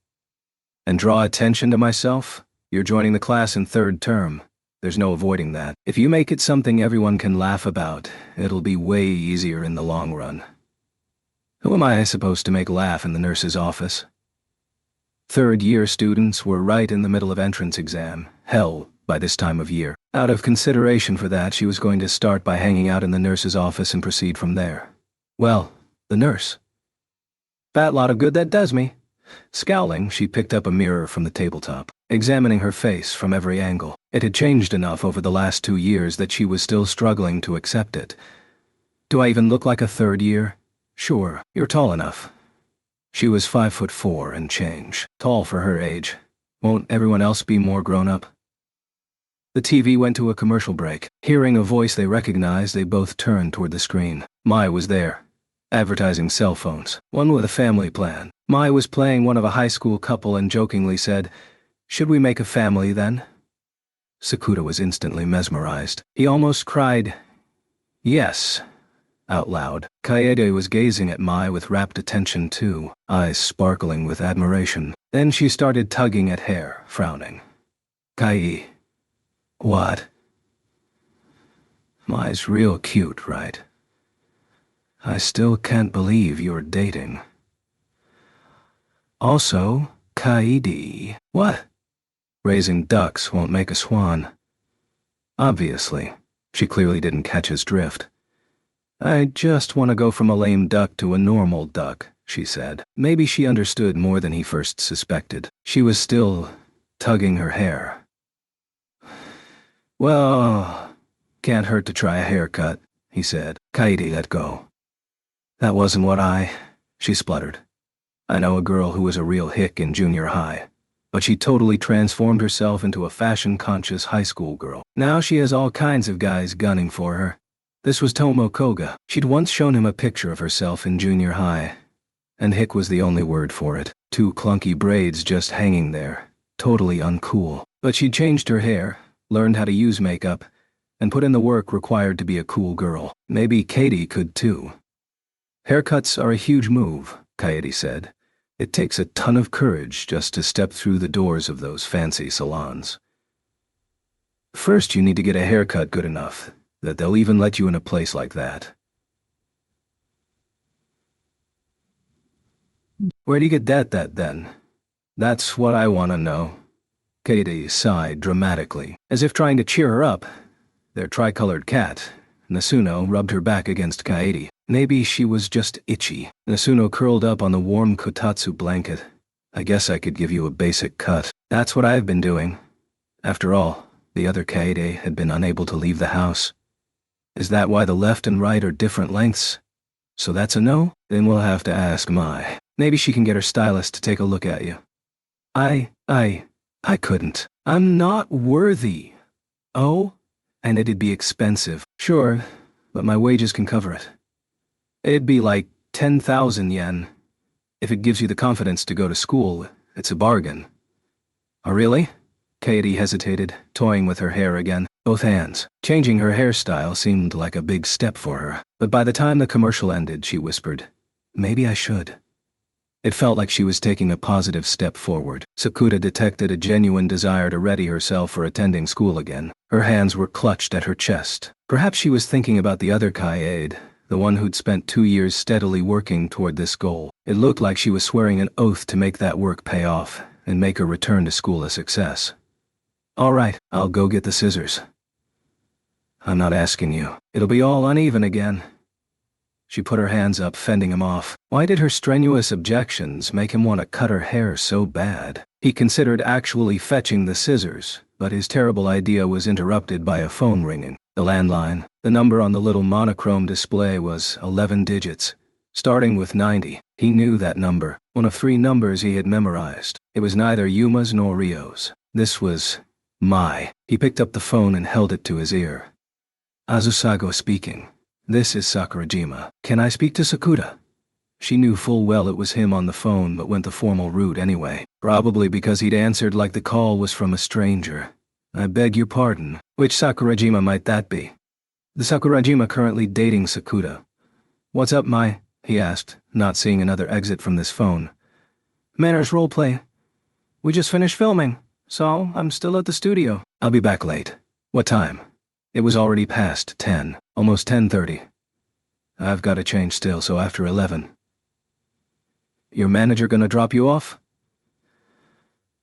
And draw attention to myself? You're joining the class in 3rd term. There's no avoiding that. If you make it something everyone can laugh about, it'll be way easier in the long run. Who am I supposed to make laugh in the nurse's office? 3rd-year students were right in the middle of entrance exam, hell, by this time of year. Out of consideration for that, she was going to start by hanging out in the nurse's office and proceed from there. Well, the nurse. Fat lot of good that does me. Scowling, she picked up a mirror from the tabletop, examining her face from every angle. It had changed enough over the last 2 years that she was still struggling to accept it. Do I even look like a 3rd year? Sure, you're tall enough. She was 5'4" and change, tall for her age. Won't everyone else be more grown up? The TV went to a commercial break. Hearing a voice they recognized, they both turned toward the screen. Mai was there, advertising cell phones, one with a family plan. Mai was playing one of a high school couple and jokingly said, "Should we make a family then?" Sakuda was instantly mesmerized. He almost cried, "Yes," out loud. Kaede was gazing at Mai with rapt attention too, eyes sparkling with admiration. Then she started tugging at hair, frowning. "Kai. What? Mai's real cute, right? I still can't believe you're dating. Also, Kaede." What? Raising ducks won't make a swan. Obviously, she clearly didn't catch his drift. "I just want to go from a lame duck to a normal duck," she said. Maybe she understood more than he first suspected. She was still tugging her hair. "Well, can't hurt to try a haircut," he said. Kaede let go. "That wasn't what she spluttered. "I know a girl who was a real hick in junior high, but she totally transformed herself into a fashion-conscious high school girl. Now she has all kinds of guys gunning for her." This was Tomo Koga. She'd once shown him a picture of herself in junior high, and hick was the only word for it. 2 clunky braids just hanging there, totally uncool. But she'd changed her hair, learned how to use makeup, and put in the work required to be a cool girl. Maybe Kaede could too. "Haircuts are a huge move," Kaede said. "It takes a ton of courage just to step through the doors of those fancy salons. First, you need to get a haircut good enough that they'll even let you in a place like that." "Where do you get that then?" "That's what I want to know." Kaede sighed dramatically, as if trying to cheer her up. Their tricolored cat, Nasuno, rubbed her back against Kaede. Maybe she was just itchy. Nasuno curled up on the warm kotatsu blanket. "I guess I could give you a basic cut." "That's what I've been doing." After all, the other Kaede had been unable to leave the house. "Is that why the left and right are different lengths?" "So that's a no?" "Then we'll have to ask Mai. Maybe she can get her stylist to take a look at you." I couldn't. I'm not worthy." "Oh? And it'd be expensive." "Sure, but my wages can cover it. It'd be like 10,000 yen. If it gives you the confidence to go to school, it's a bargain. Oh, really? Katie hesitated, toying with her hair again, both hands. Changing her hairstyle seemed like a big step for her, but by the time the commercial ended, she whispered, "Maybe I should." It felt like she was taking a positive step forward. Sakuta detected a genuine desire to ready herself for attending school again. Her hands were clutched at her chest. Perhaps she was thinking about the other Kaede, the one who'd spent 2 years steadily working toward this goal. It looked like she was swearing an oath to make that work pay off and make her return to school a success. "All right, I'll go get the scissors." "I'm not asking you. It'll be all uneven again." She put her hands up, fending him off. Why did her strenuous objections make him want to cut her hair so bad? He considered actually fetching the scissors, but his terrible idea was interrupted by a phone ringing. The landline. The number on the little monochrome display was 11 digits, starting with 90. He knew that number, one of 3 numbers he had memorized. It was neither Yuma's nor Rio's. This was Mai. He picked up the phone and held it to his ear. "Azusago speaking. This is Sakurajima. Can I speak to Sakuta?" She knew full well it was him on the phone but went the formal route anyway, probably because he'd answered like the call was from a stranger. "I beg your pardon. Which Sakurajima might that be?" "The Sakurajima currently dating Sakuta." "What's up, Mai?" he asked, not seeing another exit from this phone. "Manners roleplay. We just finished filming, so I'm still at the studio." "I'll be back late." "What time?" It was already past 10, almost 10:30. "I've got to change still, so after 11. "Your manager gonna drop you off?"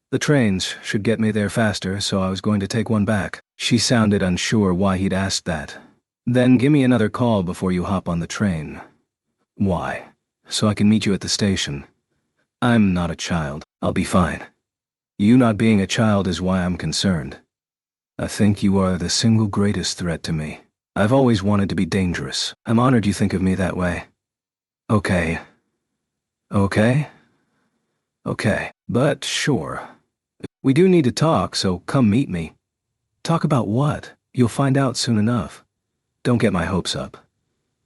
"The trains should get me there faster, so I was going to take one back." She sounded unsure why he'd asked that. "Then give me another call before you hop on the train." "Why?" "So I can meet you at the station." "I'm not a child. I'll be fine." "You not being a child is why I'm concerned. I think you are the single greatest threat to me. I've always wanted to be dangerous. I'm honored you think of me that way." "Okay. Okay? Okay. But sure. We do need to talk, so come meet me." "Talk about what?" "You'll find out soon enough. Don't get my hopes up."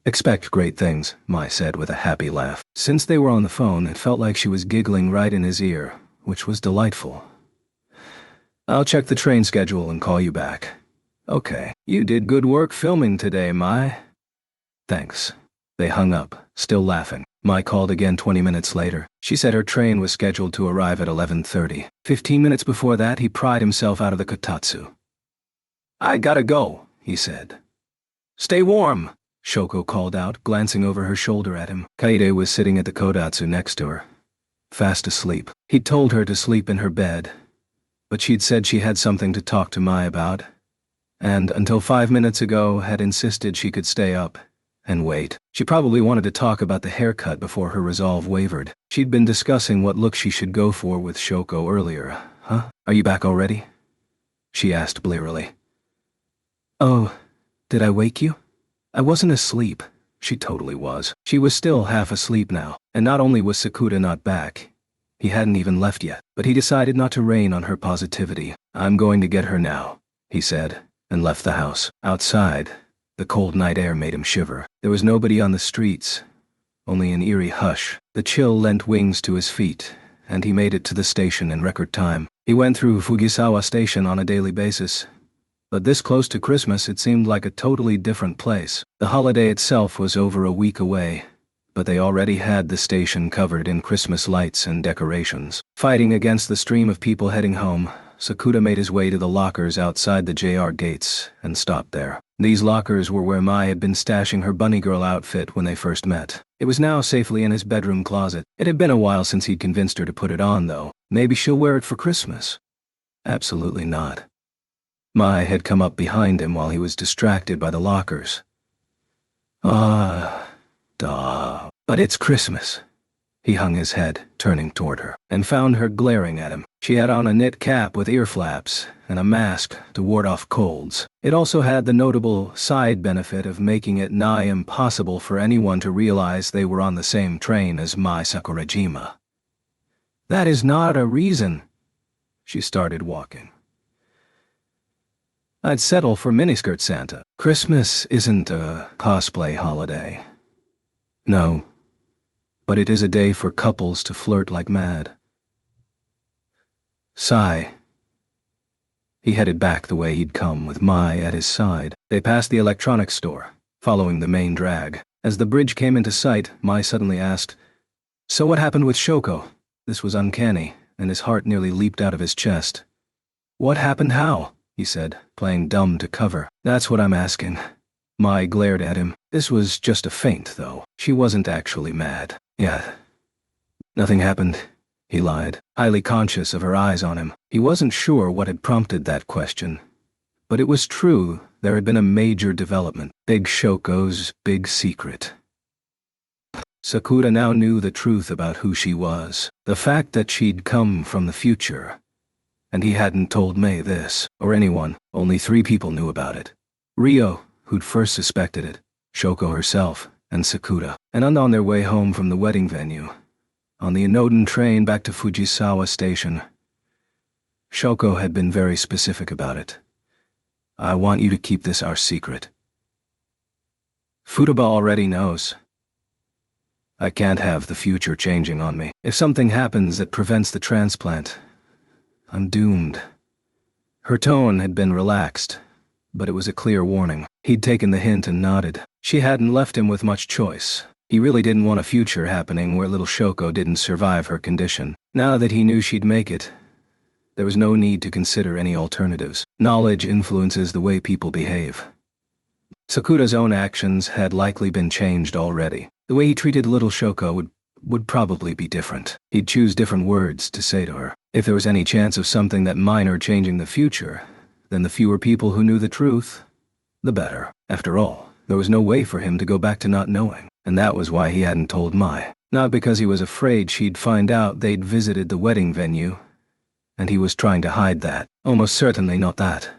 "Expect great things," Mai said with a happy laugh. Since they were on the phone, it felt like she was giggling right in his ear, which was delightful. "I'll check the train schedule and call you back." "Okay. You did good work filming today, Mai." "Thanks." They hung up, still laughing. Mai called again 20 minutes later. She said her train was scheduled to arrive at 11:30. 15 minutes before that, he pried himself out of the kotatsu. "I gotta go," he said. "Stay warm," Shoko called out, glancing over her shoulder at him. Kaede was sitting at the kotatsu next to her, fast asleep. He'd told her to sleep in her bed, but she'd said she had something to talk to Mai about, and until 5 minutes ago had insisted she could stay up and wait. She probably wanted to talk about the haircut before her resolve wavered. She'd been discussing what look she should go for with Shoko earlier. "Huh? Are you back already?" she asked blearily. "Oh, did I wake you?" "I wasn't asleep." She totally was. She was still half asleep now, and not only was Sakuta not back, he hadn't even left yet, but he decided not to rain on her positivity. "I'm going to get her now," he said, and left the house. Outside, the cold night air made him shiver. There was nobody on the streets, only an eerie hush. The chill lent wings to his feet, and he made it to the station in record time. He went through Fujisawa Station on a daily basis, but this close to Christmas it seemed like a totally different place. The holiday itself was over a week away, but they already had the station covered in Christmas lights and decorations. Fighting against the stream of people heading home, Sakuta made his way to the lockers outside the JR gates and stopped there. These lockers were where Mai had been stashing her bunny girl outfit when they first met. It was now safely in his bedroom closet. It had been a while since he'd convinced her to put it on, though. Maybe she'll wear it for Christmas. Absolutely not. Mai had come up behind him while he was distracted by the lockers. Duh. But it's Christmas." He hung his head, turning toward her, and found her glaring at him. She had on a knit cap with ear flaps and a mask to ward off colds. It also had the notable side benefit of making it nigh impossible for anyone to realize they were on the same train as Mai Sakurajima. "That is not a reason." She started walking. "I'd settle for miniskirt Santa. Christmas isn't a cosplay holiday." "No, but it is a day for couples to flirt like mad." Sigh. He headed back the way he'd come, with Mai at his side. They passed the electronics store, following the main drag. As the bridge came into sight, Mai suddenly asked, "So what happened with Shoko?" This was uncanny, and his heart nearly leaped out of his chest. "What happened how?" he said, playing dumb to cover. "That's what I'm asking." Mai glared at him. This was just a feint, though. She wasn't actually mad. "Yeah. Nothing happened," he lied, highly conscious of her eyes on him. He wasn't sure what had prompted that question. But it was true, there had been a major development. Big Shoko's big secret. Sakura now knew the truth about who she was. The fact that she'd come from the future. And he hadn't told Mei this, or anyone. Only 3 people knew about it. Ryo, who'd first suspected it, Shoko herself, and Sakura. And on their way home from the wedding venue, on the Inoden train back to Fujisawa Station, Shoko had been very specific about it. "I want you to keep this our secret. Futaba already knows. I can't have the future changing on me. If something happens that prevents the transplant, I'm doomed." Her tone had been relaxed, but it was a clear warning. He'd taken the hint and nodded. She hadn't left him with much choice. He really didn't want a future happening where little Shoko didn't survive her condition. Now that he knew she'd make it, there was no need to consider any alternatives. Knowledge influences the way people behave. Sakura's own actions had likely been changed already. The way he treated little Shoko would probably be different. He'd choose different words to say to her. If there was any chance of something that minor changing the future, then the fewer people who knew the truth, the better. After all, there was no way for him to go back to not knowing, and that was why he hadn't told Mai. Not because he was afraid she'd find out they'd visited the wedding venue, and he was trying to hide that. Almost certainly not that.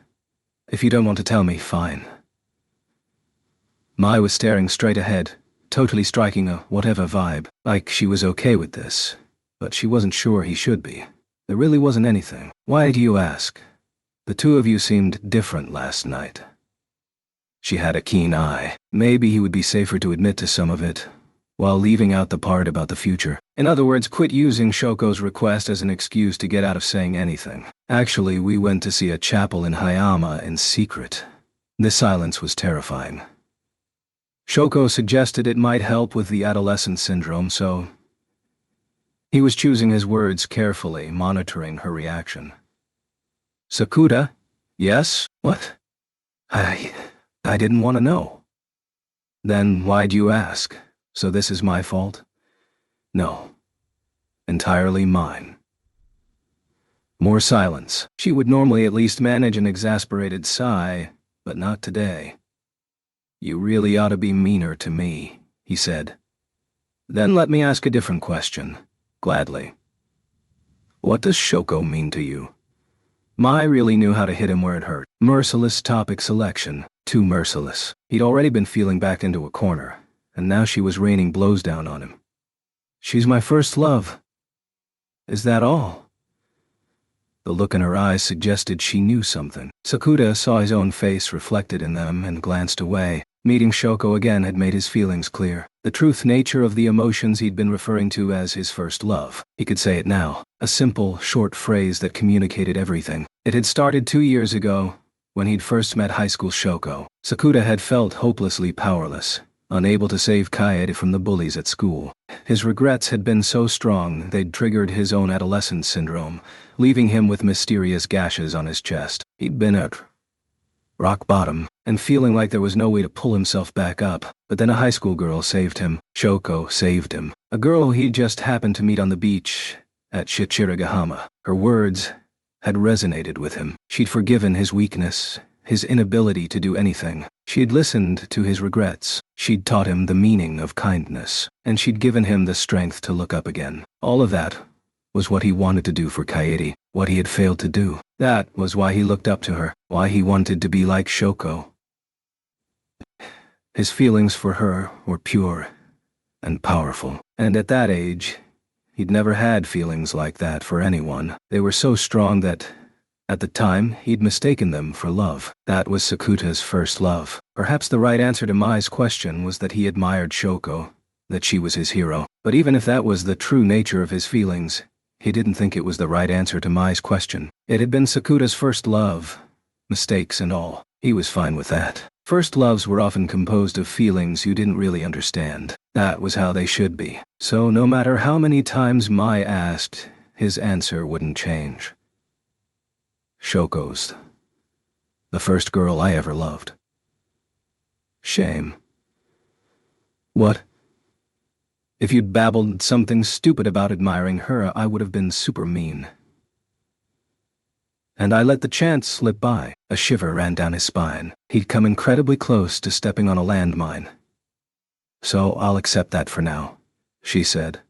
"If you don't want to tell me, fine." Mai was staring straight ahead, totally striking a whatever vibe, like she was okay with this, but she wasn't sure he should be. There really wasn't anything. "Why do you ask? The 2 of you seemed different last night." She had a keen eye. Maybe he would be safer to admit to some of it, while leaving out the part about the future. In other words, quit using Shoko's request as an excuse to get out of saying anything. "Actually, we went to see a chapel in Hayama in secret." The silence was terrifying. Shoko suggested it might help with the adolescent syndrome, so he was choosing his words carefully, monitoring her reaction. "Sakura? Yes? What? I didn't want to know." "Then why'd you ask? So this is my fault?" "No. Entirely mine." More silence. She would normally at least manage an exasperated sigh, but not today. "You really ought to be meaner to me," he said. "Then let me ask a different question." "Gladly." "What does Shoko mean to you?" Mai really knew how to hit him where it hurt. Merciless topic selection. Too merciless. He'd already been feeling backed into a corner, and now she was raining blows down on him. "She's my first love." "Is that all?" The look in her eyes suggested she knew something. Sakura saw his own face reflected in them and glanced away. Meeting Shoko again had made his feelings clear. The truth nature of the emotions he'd been referring to as his first love. He could say it now. A simple, short phrase that communicated everything. It had started 2 years ago, when he'd first met high school Shoko. Sakura had felt hopelessly powerless, unable to save Kaede from the bullies at school. His regrets had been so strong they'd triggered his own adolescent syndrome, leaving him with mysterious gashes on his chest. He'd been at rock bottom, and feeling like there was no way to pull himself back up. But then a high school girl saved him. Shoko saved him. A girl he'd just happened to meet on the beach at Shichirigahama. Her words had resonated with him. She'd forgiven his weakness, his inability to do anything. She'd listened to his regrets. She'd taught him the meaning of kindness, and she'd given him the strength to look up again. All of that was what he wanted to do for Kaede, what he had failed to do. That was why he looked up to her, why he wanted to be like Shoko. His feelings for her were pure and powerful, and at that age, he'd never had feelings like that for anyone. They were so strong that, at the time, he'd mistaken them for love. That was Sakura's first love. Perhaps the right answer to Mai's question was that he admired Shoko, that she was his hero. But even if that was the true nature of his feelings, He didn't think it was the right answer to Mai's question. It had been Sakuta's first love, mistakes and all. He was fine with that. First loves were often composed of feelings you didn't really understand. That was how they should be. So no matter how many times Mai asked, his answer wouldn't change. Shoko's. The first girl I ever loved. Shame. What? If you'd babbled something stupid about admiring her, I would have been super mean. And I let the chance slip by. A shiver ran down his spine. He'd come incredibly close to stepping on a landmine. So I'll accept that for now, she said.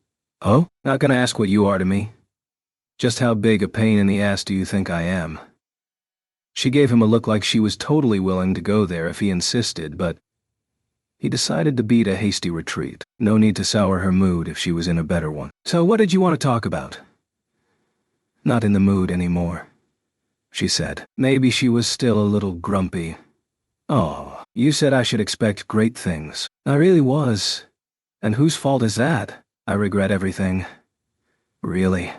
Oh? Not gonna ask what you are to me? Just how big a pain in the ass do you think I am? She gave him a look like she was totally willing to go there if he insisted, but he decided to beat a hasty retreat. No need to sour her mood if she was in a better one. So what did you want to talk about? Not in the mood anymore, she said. Maybe she was still a little grumpy. Oh, you said I should expect great things. I really was. And whose fault is that? I regret everything. Really?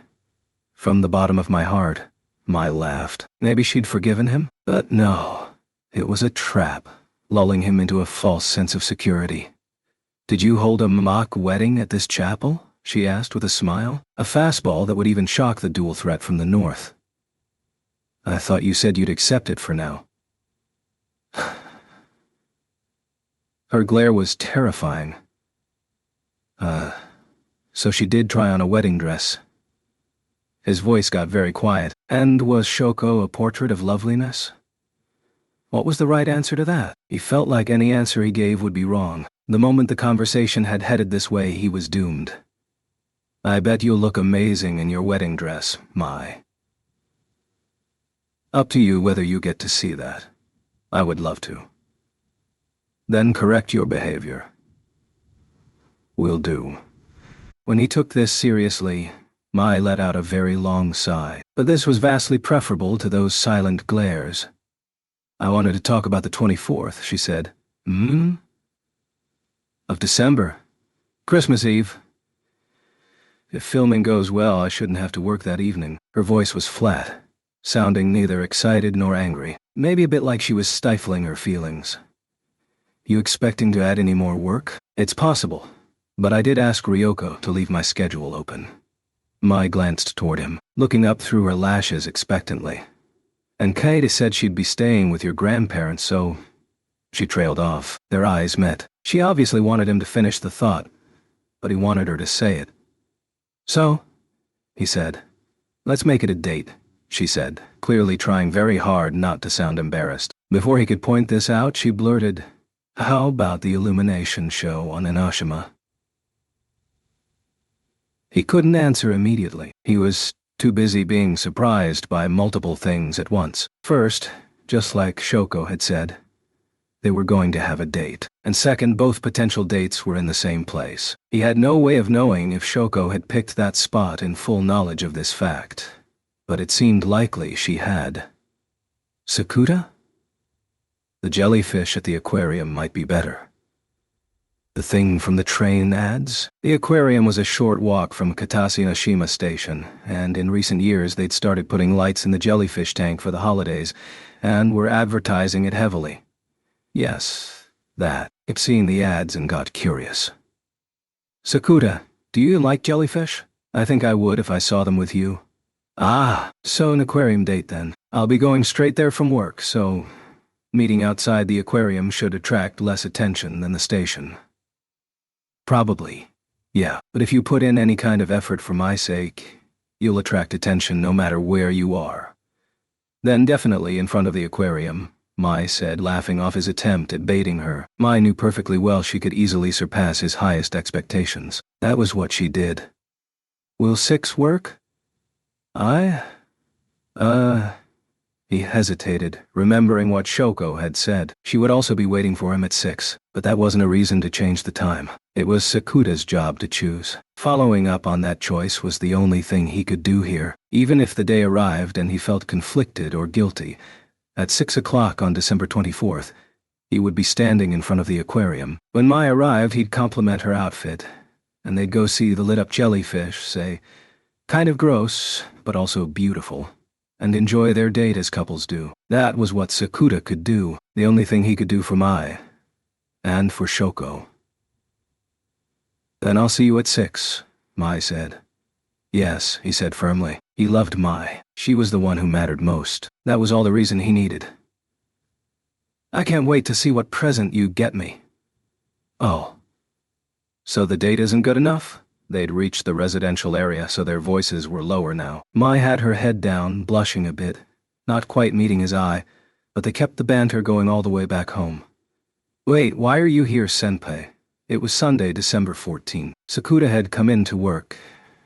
From the bottom of my heart, Mai laughed. Maybe she'd forgiven him? But no, it was a trap, lulling him into a false sense of security. Did you hold a mock wedding at this chapel? She asked with a smile. A fastball that would even shock the dual threat from the north. I thought you said you'd accept it for now. Her glare was terrifying. So she did try on a wedding dress. His voice got very quiet. And was Shoko a portrait of loveliness? What was the right answer to that? He felt like any answer he gave would be wrong. The moment the conversation had headed this way, he was doomed. I bet you'll look amazing in your wedding dress, Mai. Up to you whether you get to see that. I would love to. Then correct your behavior. Will do. When he took this seriously, Mai let out a very long sigh, but this was vastly preferable to those silent glares. I wanted to talk about the 24th, she said. Of December. Christmas Eve. If filming goes well, I shouldn't have to work that evening. Her voice was flat, sounding neither excited nor angry. Maybe a bit like she was stifling her feelings. You expecting to add any more work? It's possible, but I did ask Ryoko to leave my schedule open. Mai glanced toward him, looking up through her lashes expectantly. And Kaede said she'd be staying with your grandparents, so... She trailed off. Their eyes met. She obviously wanted him to finish the thought, but he wanted her to say it. So, he said. Let's make it a date, she said, clearly trying very hard not to sound embarrassed. Before he could point this out, she blurted, How about the illumination show on Inoshima? He couldn't answer immediately. He was too busy being surprised by multiple things at once. First, just like Shoko had said, they were going to have a date. And second, both potential dates were in the same place. He had no way of knowing if Shoko had picked that spot in full knowledge of this fact, but it seemed likely she had. Sakuta? The jellyfish at the aquarium might be better. The thing from the train ads? The aquarium was a short walk from Katase-Noshima Station, and in recent years they'd started putting lights in the jellyfish tank for the holidays, and were advertising it heavily. Yes, that. Kept seeing the ads and got curious. Sakuta, do you like jellyfish? I think I would if I saw them with you. Ah, so an aquarium date then. I'll be going straight there from work, so meeting outside the aquarium should attract less attention than the station. Probably. Yeah, but if you put in any kind of effort for my sake, you'll attract attention no matter where you are. Then definitely in front of the aquarium, Mai said, laughing off his attempt at baiting her. Mai knew perfectly well she could easily surpass his highest expectations. That was what she did. Will 6 work? He hesitated, remembering what Shoko had said. She would also be waiting for him at 6, but that wasn't a reason to change the time. It was Sakuta's job to choose. Following up on that choice was the only thing he could do here. Even if the day arrived and he felt conflicted or guilty, at 6 o'clock on December 24th, he would be standing in front of the aquarium. When Mai arrived, he'd compliment her outfit, and they'd go see the lit-up jellyfish, say, Kind of gross, but also beautiful. And enjoy their date as couples do. That was what Sakuta could do, the only thing he could do for Mai. And for Shoko. Then I'll see you at 6, Mai said. Yes, he said firmly. He loved Mai. She was the one who mattered most. That was all the reason he needed. I can't wait to see what present you get me. Oh. So the date isn't good enough? They'd reached the residential area, so their voices were lower now. Mai had her head down, blushing a bit, not quite meeting his eye, but they kept the banter going all the way back home. Wait, why are you here, Senpai? It was Sunday, December 14. Sakuta had come in to work,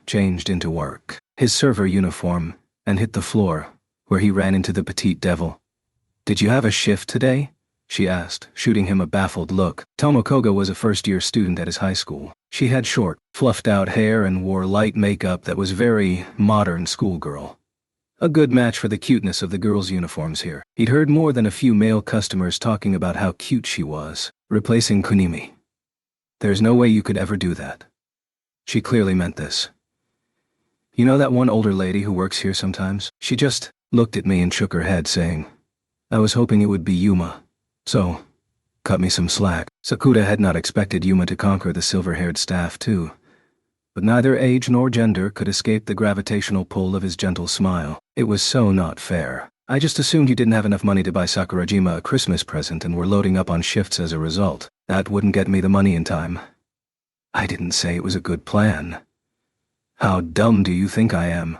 changed into work, his server uniform, and hit the floor, where he ran into the petite devil. Did you have a shift today? She asked, shooting him a baffled look. Tomokoga was a first-year student at his high school. She had short, fluffed-out hair and wore light makeup that was very modern schoolgirl. A good match for the cuteness of the girls' uniforms here. He'd heard more than a few male customers talking about how cute she was, replacing Kunimi. There's no way you could ever do that. She clearly meant this. You know that one older lady who works here sometimes? She just looked at me and shook her head, saying, I was hoping it would be Yuma. So, cut me some slack. Sakuta had not expected Yuma to conquer the silver-haired staff, too. But neither age nor gender could escape the gravitational pull of his gentle smile. It was so not fair. I just assumed you didn't have enough money to buy Sakurajima a Christmas present and were loading up on shifts as a result. That wouldn't get me the money in time. I didn't say it was a good plan. How dumb do you think I am?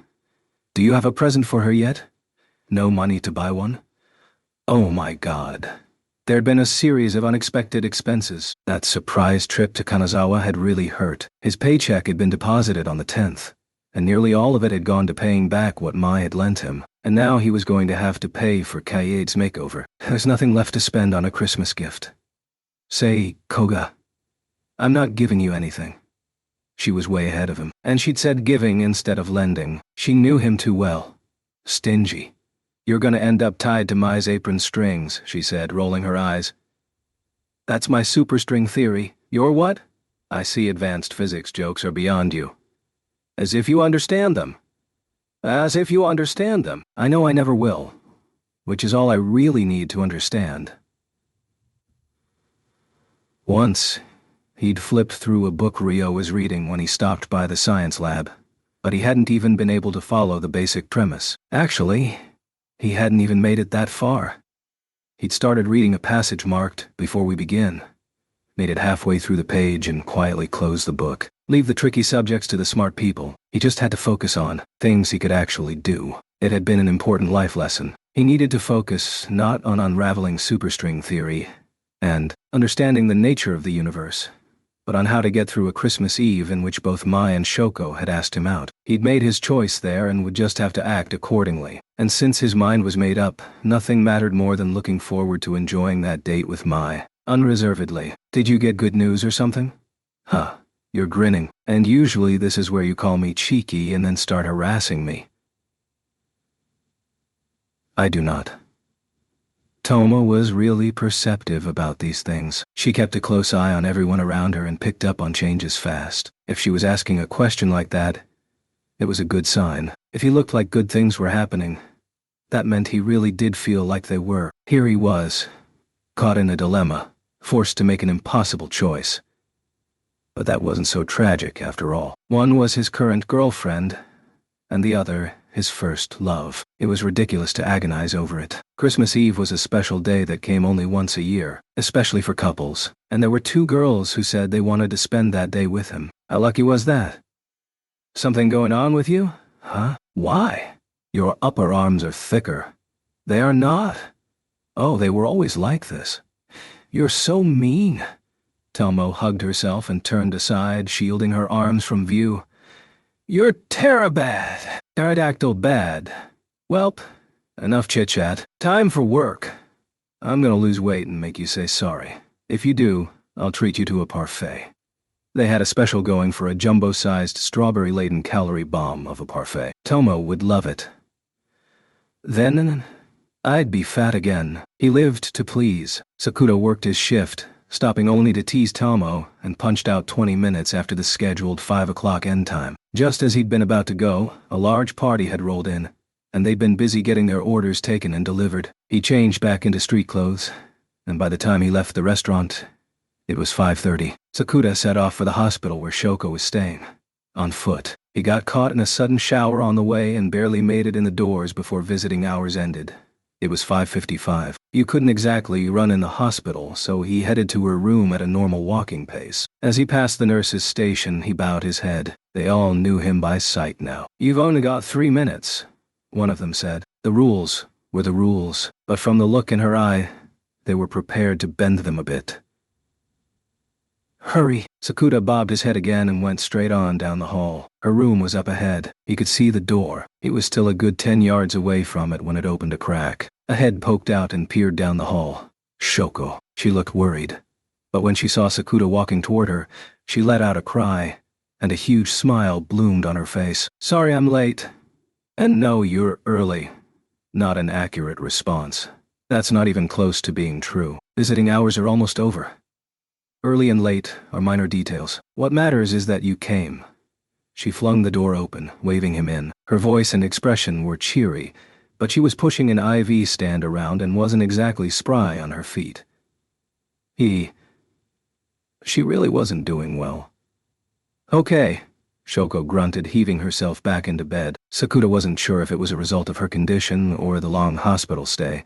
Do you have a present for her yet? No money to buy one? Oh my God. There'd been a series of unexpected expenses. That surprise trip to Kanazawa had really hurt. His paycheck had been deposited on the 10th, and nearly all of it had gone to paying back what Mai had lent him. And now he was going to have to pay for Kaiede's makeover. There's nothing left to spend on a Christmas gift. Say, Koga, I'm not giving you anything. She was way ahead of him, and she'd said giving instead of lending. She knew him too well. Stingy. You're gonna end up tied to Mai's apron strings, she said, rolling her eyes. That's my superstring theory. You're what? I see advanced physics jokes are beyond you. As if you understand them. As if you understand them. I know I never will. Which is all I really need to understand. Once, he'd flipped through a book Rio was reading when he stopped by the science lab, but he hadn't even been able to follow the basic premise. Actually, he hadn't even made it that far. He'd started reading a passage marked, before we begin, made it halfway through the page and quietly closed the book. Leave the tricky subjects to the smart people. He just had to focus on things he could actually do. It had been an important life lesson. He needed to focus not on unraveling superstring theory and understanding the nature of the universe, but on how to get through a Christmas Eve in which both Mai and Shoko had asked him out. He'd made his choice there and would just have to act accordingly. And since his mind was made up, nothing mattered more than looking forward to enjoying that date with Mai, unreservedly. Did you get good news or something? Huh, you're grinning. And usually this is where you call me cheeky and then start harassing me. I do not. Toma was really perceptive about these things. She kept a close eye on everyone around her and picked up on changes fast. If she was asking a question like that, it was a good sign. If he looked like good things were happening, that meant he really did feel like they were. Here he was, caught in a dilemma, forced to make an impossible choice. But that wasn't so tragic after all. One was his current girlfriend, and the other his first love. It was ridiculous to agonize over it. Christmas Eve was a special day that came only once a year, especially for couples, and there were 2 girls who said they wanted to spend that day with him. How lucky was that? Something going on with you? Huh? Why? Your upper arms are thicker. They are not. Oh, they were always like this. You're so mean. Telmo hugged herself and turned aside, shielding her arms from view. You're terabad. Pterodactyl bad. Welp, enough chit-chat. Time for work. I'm gonna lose weight and make you say sorry. If you do, I'll treat you to a parfait. They had a special going for a jumbo-sized strawberry-laden calorie bomb of a parfait. Tomo would love it. Then, I'd be fat again. He lived to please. Sakuta worked his shift, stopping only to tease Tomo, and punched out 20 minutes after the scheduled 5 o'clock end time. Just as he'd been about to go, a large party had rolled in, and they'd been busy getting their orders taken and delivered. He changed back into street clothes, and by the time he left the restaurant, it was 5:30. Sakuta set off for the hospital where Shoko was staying. On foot, he got caught in a sudden shower on the way and barely made it in the doors before visiting hours ended. It was 5:55. You couldn't exactly run in the hospital, so he headed to her room at a normal walking pace. As he passed the nurse's station, he bowed his head. They all knew him by sight now. "You've only got 3 minutes," one of them said. The rules were the rules, but from the look in her eye, they were prepared to bend them a bit. "Hurry." Sakuta bobbed his head again and went straight on down the hall. Her room was up ahead. He could see the door. He was still a good 10 yards away from it when it opened a crack. A head poked out and peered down the hall. Shoko. She looked worried. But when she saw Sakuta walking toward her, she let out a cry, and a huge smile bloomed on her face. "Sorry I'm late." "And no, you're early." Not an accurate response. That's not even close to being true. Visiting hours are almost over. Early and late are minor details. What matters is that you came. She flung the door open, waving him in. Her voice and expression were cheery, but she was pushing an IV stand around and wasn't exactly spry on her feet. She really wasn't doing well. "Okay," Shoko grunted, heaving herself back into bed. Sakuta wasn't sure if it was a result of her condition or the long hospital stay,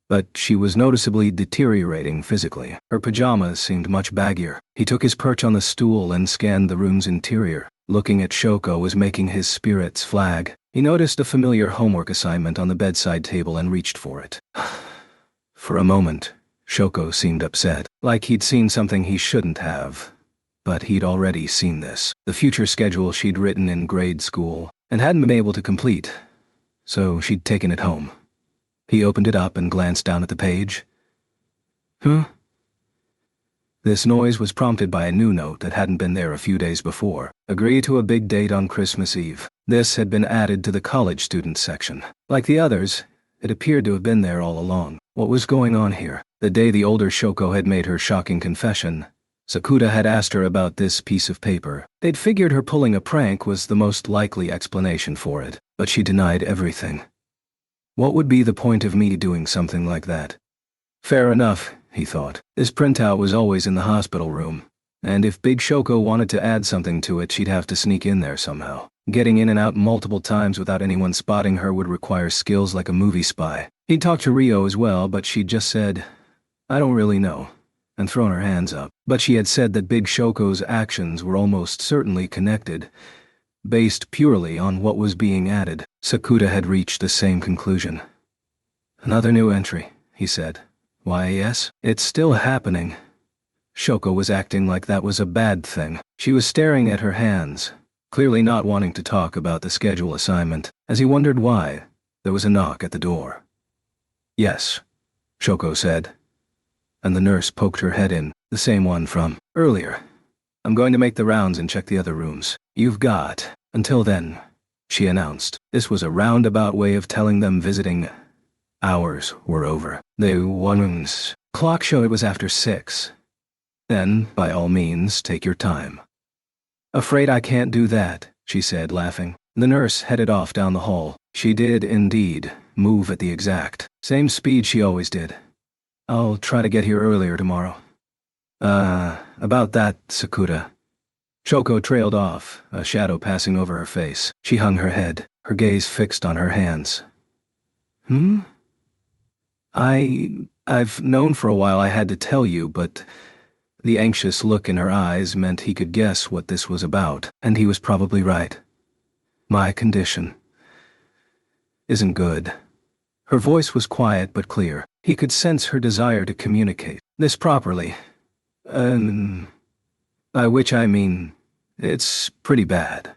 but she was noticeably deteriorating physically. Her pajamas seemed much baggier. He took his perch on the stool and scanned the room's interior. Looking at Shoko was making his spirits flag. He noticed a familiar homework assignment on the bedside table and reached for it. For a moment, Shoko seemed upset, like he'd seen something he shouldn't have. But he'd already seen this. The future schedule she'd written in grade school, and hadn't been able to complete, so she'd taken it home. He opened it up and glanced down at the page. Huh? This noise was prompted by a new note that hadn't been there a few days before. Agree to a big date on Christmas Eve. This had been added to the college students section. Like the others, it appeared to have been there all along. What was going on here? The day the older Shoko had made her shocking confession, Sakuta had asked her about this piece of paper. They'd figured her pulling a prank was the most likely explanation for it, but she denied everything. What would be the point of me doing something like that? Fair enough, he thought. This printout was always in the hospital room, and if Big Shoko wanted to add something to it, she'd have to sneak in there somehow. Getting in and out multiple times without anyone spotting her would require skills like a movie spy. He'd talked to Rio as well, but she'd just said, "I don't really know," and thrown her hands up. But she had said that Big Shoko's actions were almost certainly connected, based purely on what was being added. Sakuta had reached the same conclusion. "Another new entry," he said. "Why, yes, it's still happening." Shoko was acting like that was a bad thing. She was staring at her hands, clearly not wanting to talk about the schedule assignment. As he wondered why, there was a knock at the door. "Yes," Shoko said, and the nurse poked her head in, the same one from earlier. "I'm going to make the rounds and check the other rooms. You've got until then," she announced. This was a roundabout way of telling them visiting hours were over. The one's clock showed it was after 6. "Then, by all means, take your time." "Afraid I can't do that," she said, laughing. The nurse headed off down the hall. She did, indeed, move at the exact same speed she always did. "I'll try to get here earlier tomorrow." About that, Sakuta." Shoko trailed off, a shadow passing over her face. She hung her head, her gaze fixed on her hands. I've known for a while I had to tell you, but..." The anxious look in her eyes meant he could guess what this was about, and he was probably right. "My condition isn't good." Her voice was quiet but clear. He could sense her desire to communicate this properly. By which I mean, it's pretty bad."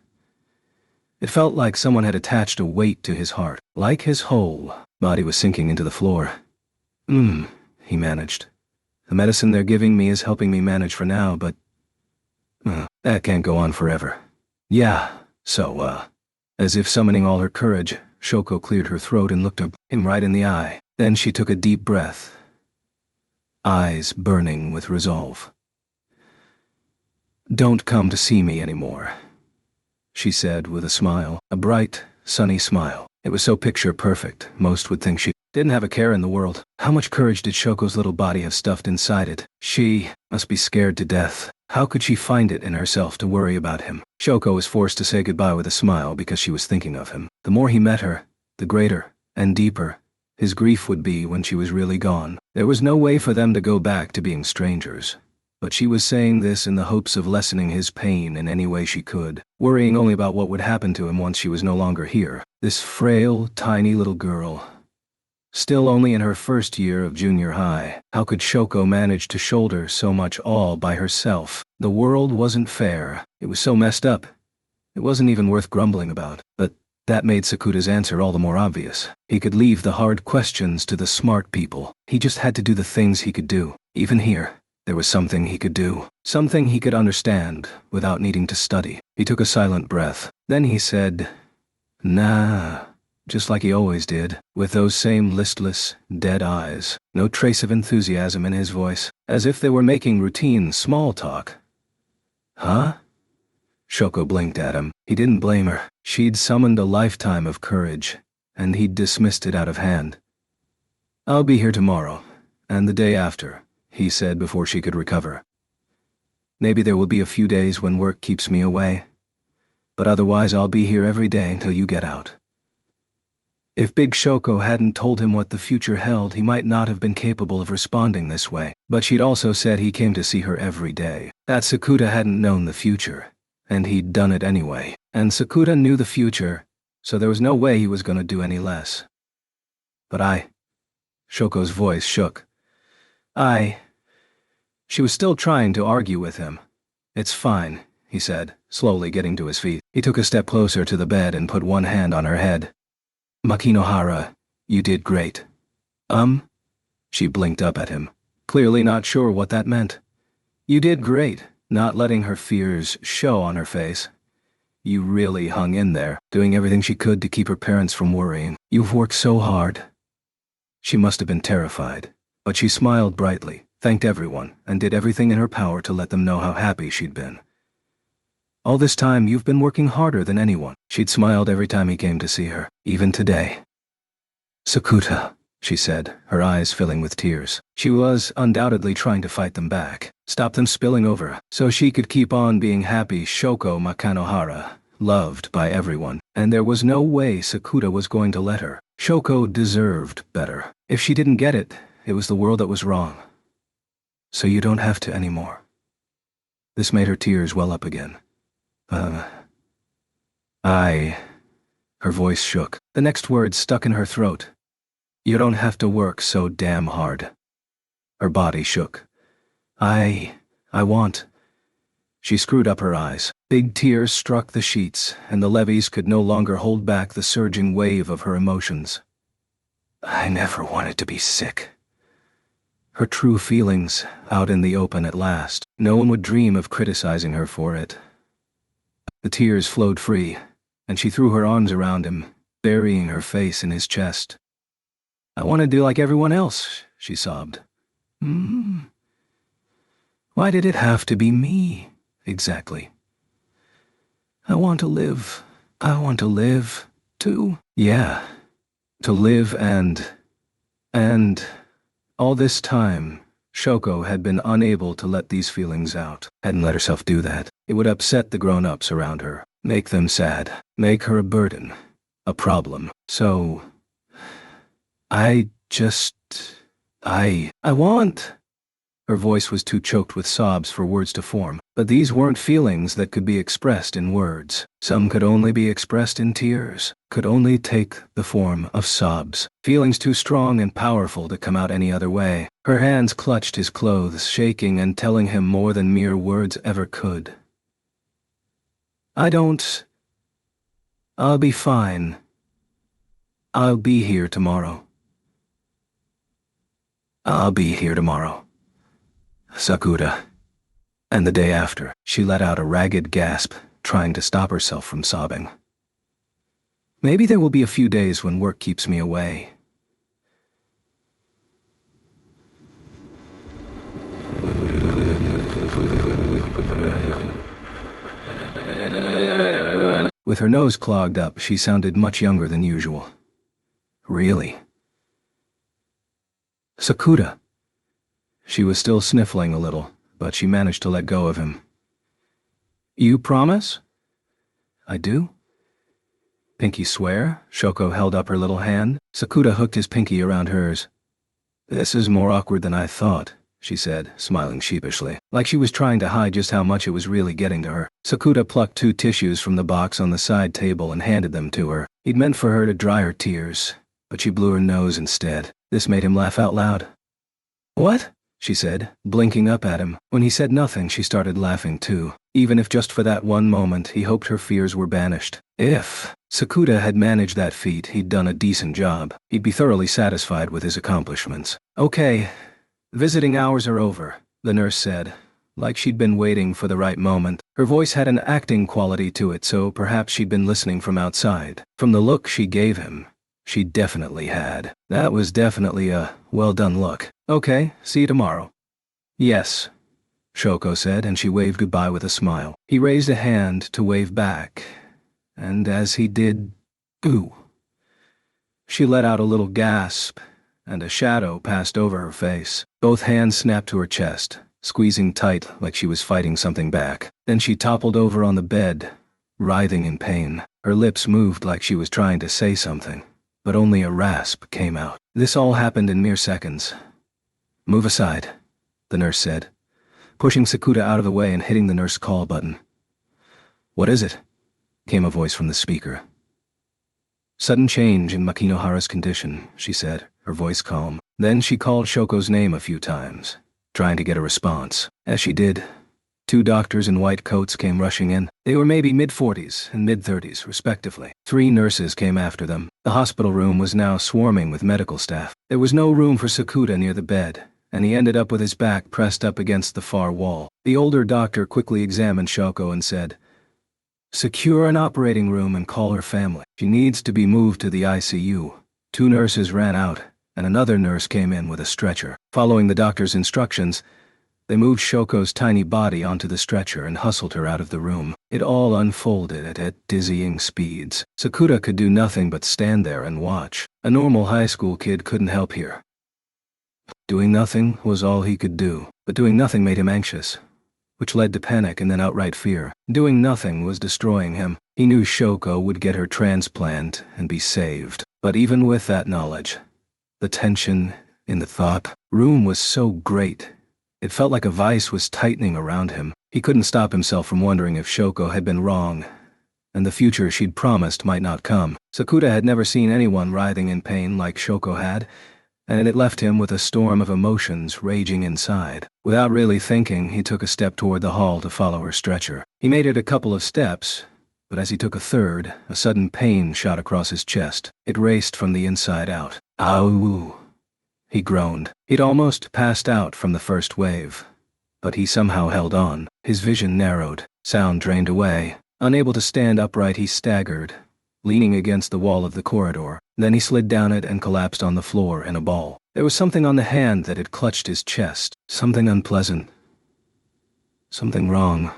It felt like someone had attached a weight to his heart, like his whole body was sinking into the floor. He managed. "The medicine they're giving me is helping me manage for now, but that can't go on forever." "Yeah, so, As if summoning all her courage, Shoko cleared her throat and looked him right in the eye. Then she took a deep breath. eyes burning with resolve. "Don't come to see me anymore," she said with a smile, a bright, sunny smile. It was so picture-perfect, most would think she didn't have a care in the world. How much courage did Shoko's little body have stuffed inside it? She must be scared to death. How could she find it in herself to worry about him? Shoko was forced to say goodbye with a smile because she was thinking of him. The more he met her, the greater and deeper his grief would be when she was really gone. There was no way for them to go back to being strangers. But she was saying this in the hopes of lessening his pain in any way she could, worrying only about what would happen to him once she was no longer here. This frail, tiny little girl, still only in her first year of junior high. How could Shoko manage to shoulder so much all by herself? The world wasn't fair. It was so messed up. It wasn't even worth grumbling about. But that made Sakuta's answer all the more obvious. He could leave the hard questions to the smart people. He just had to do the things he could do. Even here, there was something he could do. Something he could understand without needing to study. He took a silent breath. Then he said, "Nah," just like he always did, with those same listless, dead eyes. No trace of enthusiasm in his voice, as if they were making routine small talk. "Huh?" Shoko blinked at him. He didn't blame her. She'd summoned a lifetime of courage, and he'd dismissed it out of hand. "I'll be here tomorrow, and the day after," he said before she could recover. "Maybe there will be a few days when work keeps me away, but otherwise I'll be here every day until you get out." If Big Shoko hadn't told him what the future held, he might not have been capable of responding this way. But she'd also said he came to see her every day. That Sakuta hadn't known the future, and he'd done it anyway. And Sakuta knew the future, so there was no way he was going to do any less. "But Shoko's voice shook. She was still trying to argue with him. "It's fine," he said, slowly getting to his feet. He took a step closer to the bed and put one hand on her head. "Makinohara, you did great." She blinked up at him, clearly not sure what that meant. "You did great," not letting her fears show on her face. "You really hung in there, doing everything she could to keep her parents from worrying. You've worked so hard." She must have been terrified, but she smiled brightly, thanked everyone, and did everything in her power to let them know how happy she'd been. "All this time you've been working harder than anyone." She'd smiled every time he came to see her, even today. "Sakuta," she said, her eyes filling with tears. She was undoubtedly trying to fight them back, stop them spilling over, so she could keep on being happy Shoko Makinohara, loved by everyone, and there was no way Sakuta was going to let her. Shoko deserved better. If she didn't get it, it was the world that was wrong. "So you don't have to anymore." This made her tears well up again. Her voice shook. The next word stuck in her throat. "You don't have to work so damn hard." Her body shook. I want." She screwed up her eyes. Big tears struck the sheets, and the levees could no longer hold back the surging wave of her emotions. "I never wanted to be sick." Her true feelings out in the open at last. No one would dream of criticizing her for it. The tears flowed free, and she threw her arms around him, burying her face in his chest. "I want to do like everyone else," she sobbed. Why did it have to be me, exactly? I want to live. I want to live, too." Yeah, to live and all this time, Shoko had been unable to let these feelings out. Hadn't let herself do that. It would upset the grown-ups around her, make them sad, make her a burden, a problem. So, I want. Her voice was too choked with sobs for words to form, but these weren't feelings that could be expressed in words. Some could only be expressed in tears, could only take the form of sobs. Feelings too strong and powerful to come out any other way. Her hands clutched his clothes, shaking and telling him more than mere words ever could. I'll be fine. I'll be here tomorrow. I'll be here tomorrow. Sakuta. And the day after, she let out a ragged gasp, trying to stop herself from sobbing. Maybe there will be a few days when work keeps me away. With her nose clogged up, she sounded much younger than usual. Really? Sakuta. She was still sniffling a little, but she managed to let go of him. You promise? I do? Pinky swear? Shoko held up her little hand. Sakuta hooked his pinky around hers. This is more awkward than I thought, she said, smiling sheepishly, like she was trying to hide just how much it was really getting to her. Sakuta plucked 2 tissues from the box on the side table and handed them to her. He'd meant for her to dry her tears, but she blew her nose instead. This made him laugh out loud. What? She said, blinking up at him. When he said nothing, she started laughing too. Even if just for that one moment, he hoped her fears were banished. If Sakuta had managed that feat, he'd done a decent job. He'd be thoroughly satisfied with his accomplishments. Okay, visiting hours are over, the nurse said, like she'd been waiting for the right moment. Her voice had an acting quality to it, so perhaps she'd been listening from outside. From the look she gave him, she definitely had. That was definitely a well-done look. Okay, see you tomorrow. Yes, Shoko said, and she waved goodbye with a smile. He raised a hand to wave back, and as he did, ooh. She let out a little gasp, and a shadow passed over her face. Both hands snapped to her chest, squeezing tight like she was fighting something back. Then she toppled over on the bed, writhing in pain. Her lips moved like she was trying to say something, but only a rasp came out. This all happened in mere seconds. Move aside, the nurse said, pushing Sakuta out of the way and hitting the nurse call button. What is it? Came a voice from the speaker. Sudden change in Makinohara's condition, she said, her voice calm. Then she called Shoko's name a few times, trying to get a response. As she did, 2 doctors in white coats came rushing in. They were maybe mid-40s and mid-30s, respectively. 3 nurses came after them. The hospital room was now swarming with medical staff. There was no room for Sakuta near the bed, and he ended up with his back pressed up against the far wall. The older doctor quickly examined Shoko and said, Secure an operating room and call her family. She needs to be moved to the ICU. 2 nurses ran out, and another nurse came in with a stretcher. Following the doctor's instructions, they moved Shoko's tiny body onto the stretcher and hustled her out of the room. It all unfolded at dizzying speeds. Sakuta could do nothing but stand there and watch. A normal high school kid couldn't help here. Doing nothing was all he could do, but doing nothing made him anxious, which led to panic and then outright fear. Doing nothing was destroying him. He knew Shoko would get her transplant and be saved. But even with that knowledge, the tension in the thought room was so great. It felt like a vice was tightening around him. He couldn't stop himself from wondering if Shoko had been wrong, and the future she'd promised might not come. Sakuta had never seen anyone writhing in pain like Shoko had, and it left him with a storm of emotions raging inside. Without really thinking, he took a step toward the hall to follow her stretcher. He made it a couple of steps, but as he took a third, a sudden pain shot across his chest. It raced from the inside out. Ow! He groaned. He'd almost passed out from the first wave, but he somehow held on. His vision narrowed, sound drained away. Unable to stand upright, he staggered, leaning against the wall of the corridor. Then he slid down it and collapsed on the floor in a ball. There was something on the hand that had clutched his chest. Something unpleasant. Something wrong.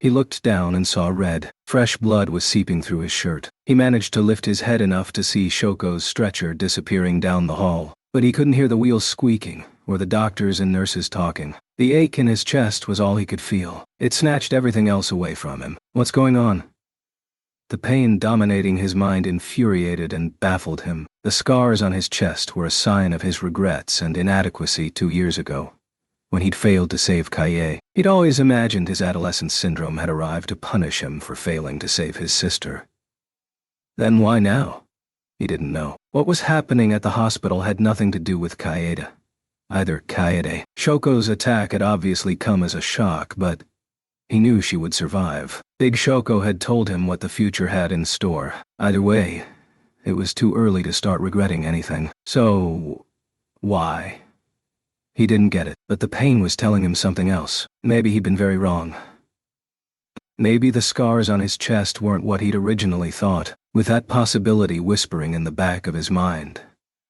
He looked down and saw red. Fresh blood was seeping through his shirt. He managed to lift his head enough to see Shoko's stretcher disappearing down the hall, but he couldn't hear the wheels squeaking or the doctors and nurses talking. The ache in his chest was all he could feel. It snatched everything else away from him. What's going on? The pain dominating his mind infuriated and baffled him. The scars on his chest were a sign of his regrets and inadequacy 2 years ago, when he'd failed to save Kaie. He'd always imagined his adolescent syndrome had arrived to punish him for failing to save his sister. Then why now? He didn't know. What was happening at the hospital had nothing to do with Kaede. Either Kaede. Shoko's attack had obviously come as a shock, but he knew she would survive. Big Shoko had told him what the future had in store. Either way, it was too early to start regretting anything. So, why? He didn't get it, but the pain was telling him something else. Maybe he'd been very wrong. Maybe the scars on his chest weren't what he'd originally thought. With that possibility whispering in the back of his mind,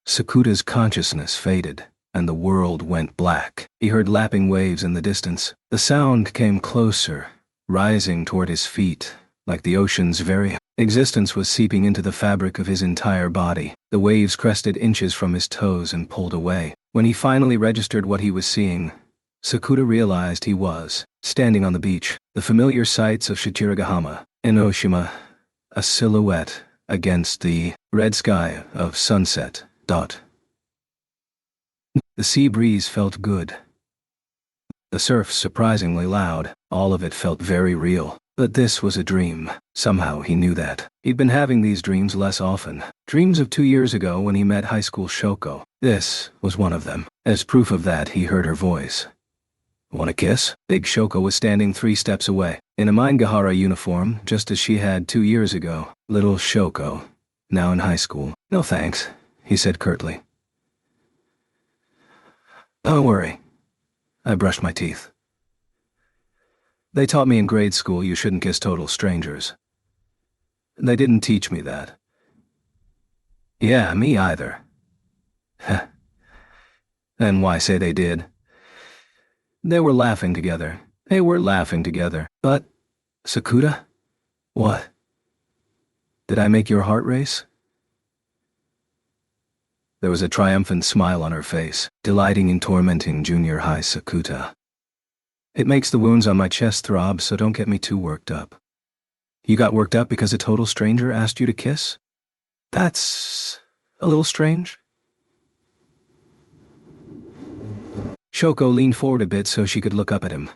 Sakuta's consciousness faded, and the world went black. He heard lapping waves in the distance. The sound came closer, rising toward his feet, like the ocean's very existence was seeping into the fabric of his entire body. The waves crested inches from his toes and pulled away. When he finally registered what he was seeing, Sakuta realized he was standing on the beach, the familiar sights of Shichiragahama, Enoshima, a silhouette against the red sky of sunset. The sea breeze felt good. The surf surprisingly loud. All of it felt very real. But this was a dream. Somehow he knew that. He'd been having these dreams less often. Dreams of 2 years ago when he met high school Shoko. This was one of them. As proof of that, he heard her voice. "Want a kiss?" Big Shoko was standing 3 steps away, in a Maingahara uniform, just as she had 2 years ago. Little Shoko, now in high school. "No thanks," he said curtly. "Don't worry. I brushed my teeth. They taught me in grade school you shouldn't kiss total strangers. They didn't teach me that." "Yeah, me either." Heh. And why say they did? They were laughing together. But, Sakuta? What? Did I make your heart race? There was a triumphant smile on her face, delighting in tormenting junior high Sakuta. "It makes the wounds on my chest throb, so don't get me too worked up." "You got worked up because a total stranger asked you to kiss? That's a little strange." Shoko leaned forward a bit so she could look up at him.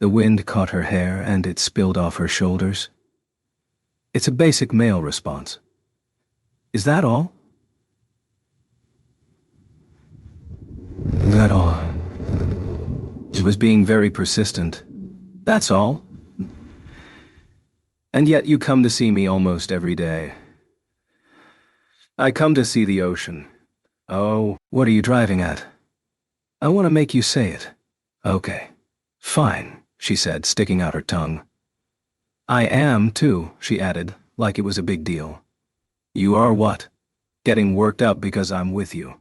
The wind caught her hair and it spilled off her shoulders. "It's a basic male response." "Is that all?" "That all?" She was being very persistent. "That's all. And yet you come to see me almost every day." "I come to see the ocean." "Oh, what are you driving at?" "I want to make you say it." "Okay. Fine," she said, sticking out her tongue. "I am, too," she added, like it was a big deal. "You are what?" "Getting worked up because I'm with you."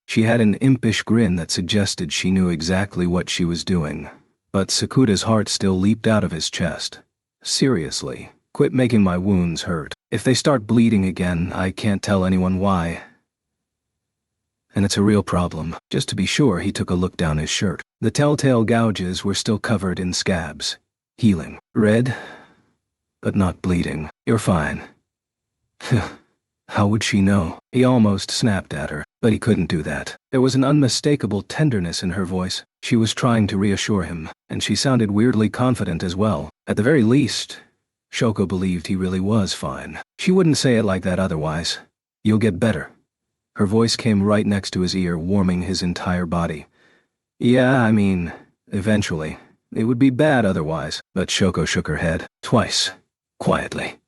She had an impish grin that suggested she knew exactly what she was doing, but Sakuta's heart still leaped out of his chest. "Seriously, quit making my wounds hurt. If they start bleeding again, I can't tell anyone why. And it's a real problem." Just to be sure, he took a look down his shirt. The telltale gouges were still covered in scabs. Healing. Red, but not bleeding. "You're fine." How would she know? He almost snapped at her, but he couldn't do that. There was an unmistakable tenderness in her voice. She was trying to reassure him, and she sounded weirdly confident as well. At the very least, Shoko believed he really was fine. She wouldn't say it like that otherwise. "You'll get better." Her voice came right next to his ear, warming his entire body. "Yeah, I mean, eventually. It would be bad otherwise." But Shoko shook her head. "Twice. Quietly.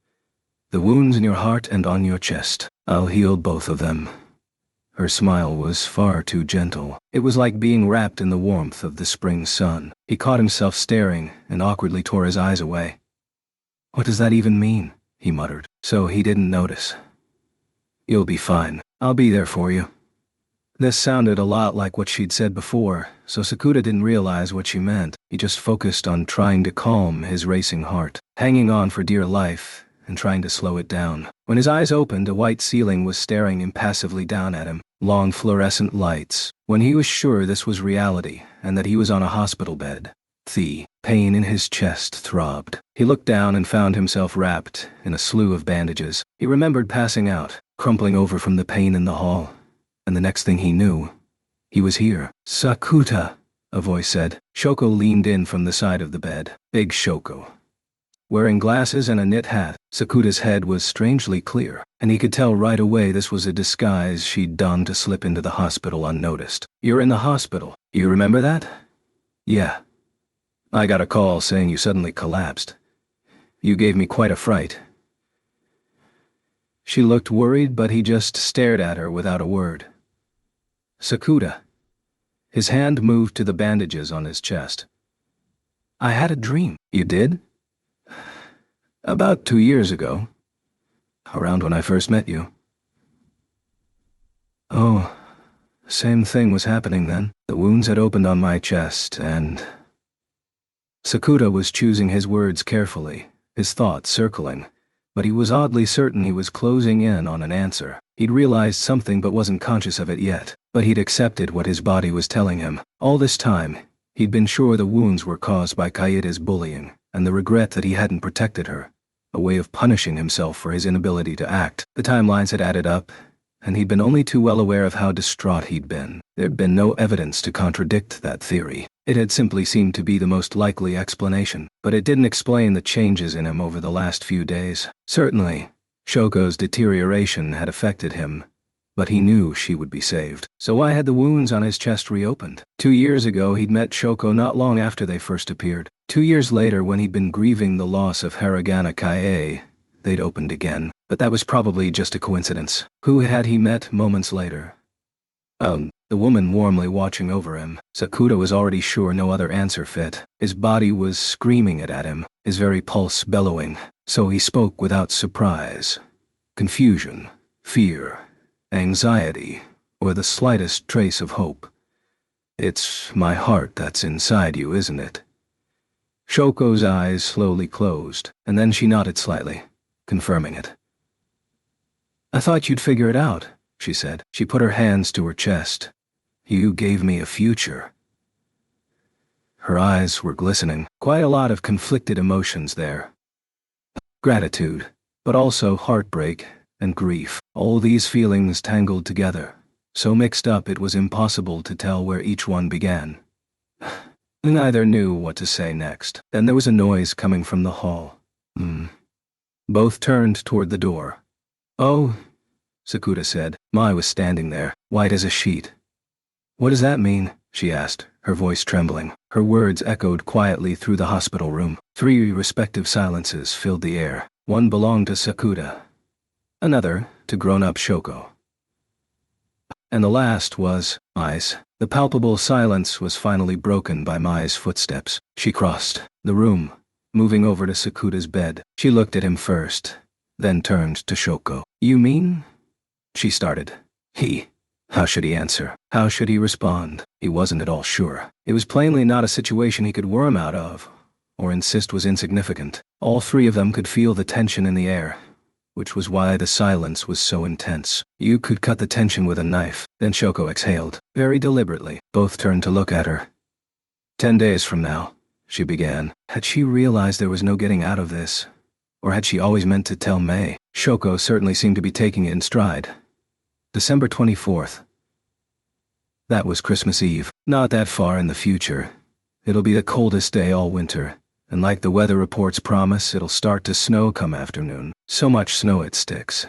The wounds in your heart and on your chest. I'll heal both of them." Her smile was far too gentle. It was like being wrapped in the warmth of the spring sun. He caught himself staring and awkwardly tore his eyes away. "What does that even mean?" he muttered. So he didn't notice. "You'll be fine. I'll be there for you." This sounded a lot like what she'd said before, so Sakuta didn't realize what she meant. He just focused on trying to calm his racing heart, hanging on for dear life, and trying to slow it down. When his eyes opened, a white ceiling was staring impassively down at him. Long fluorescent lights. When he was sure this was reality, and that he was on a hospital bed, the pain in his chest throbbed. He looked down and found himself wrapped in a slew of bandages. He remembered passing out, crumpling over from the pain in the hall. And the next thing he knew, he was here. "Sakuta," a voice said. Shoko leaned in from the side of the bed. Big Shoko. Wearing glasses and a knit hat, Sakuta's head was strangely clear, and he could tell right away this was a disguise she'd donned to slip into the hospital unnoticed. "You're in the hospital. You remember that?" "Yeah. I got a call saying you suddenly collapsed. You gave me quite a fright." She looked worried, but he just stared at her without a word. "Sakuta." His hand moved to the bandages on his chest. "I had a dream." "You did?" "About 2 years ago. Around when I first met you." "Oh, same thing was happening then. The wounds had opened on my chest, and Sakuta was choosing his words carefully, his thoughts circling, but he was oddly certain he was closing in on an answer. He'd realized something but wasn't conscious of it yet, but he'd accepted what his body was telling him. All this time, he'd been sure the wounds were caused by Kaeda's bullying, and the regret that he hadn't protected her, a way of punishing himself for his inability to act. The timelines had added up, and he'd been only too well aware of how distraught he'd been. There'd been no evidence to contradict that theory. It had simply seemed to be the most likely explanation, but it didn't explain the changes in him over the last few days. Certainly, Shoko's deterioration had affected him, but he knew she would be saved. So why had the wounds on his chest reopened? 2 years ago he'd met Shoko not long after they first appeared. 2 years later, when he'd been grieving the loss of Hiragana Kaie, they'd opened again. But that was probably just a coincidence. Who had he met moments later? The woman warmly watching over him. Sakuta was already sure no other answer fit. His body was screaming it at him, his very pulse bellowing. So he spoke without surprise, confusion, fear, anxiety, or the slightest trace of hope. "It's my heart that's inside you, isn't it?" Shoko's eyes slowly closed, and then she nodded slightly, confirming it. "I thought you'd figure it out," she said. She put her hands to her chest. "You gave me a future." Her eyes were glistening, quite a lot of conflicted emotions there. Gratitude, but also heartbreak and grief. All these feelings tangled together, so mixed up it was impossible to tell where each one began. Neither knew what to say next. Then there was a noise coming from the hall. Both turned toward the door. "Oh," Sakuta said. Mai was standing there, white as a sheet. "What does that mean?" she asked, her voice trembling. Her words echoed quietly through the hospital room. 3 respective silences filled the air. One belonged to Sakuta, another to grown-up Shoko, and the last was Mai's. The palpable silence was finally broken by Mai's footsteps. She crossed the room, moving over to Sakuta's bed. She looked at him first, then turned to Shoko. "You mean?" she started. How should he answer? How should he respond? He wasn't at all sure. It was plainly not a situation he could worm out of, or insist was insignificant. All three of them could feel the tension in the air, which was why the silence was so intense. You could cut the tension with a knife. Then Shoko exhaled, very deliberately. Both turned to look at her. 10 days from now," she began. Had she realized there was no getting out of this? Or had she always meant to tell May? Shoko certainly seemed to be taking it in stride. December 24th. That was Christmas Eve. Not that far in the future. It'll be the coldest day all winter, and like the weather reports promise, it'll start to snow come afternoon. So much snow it sticks,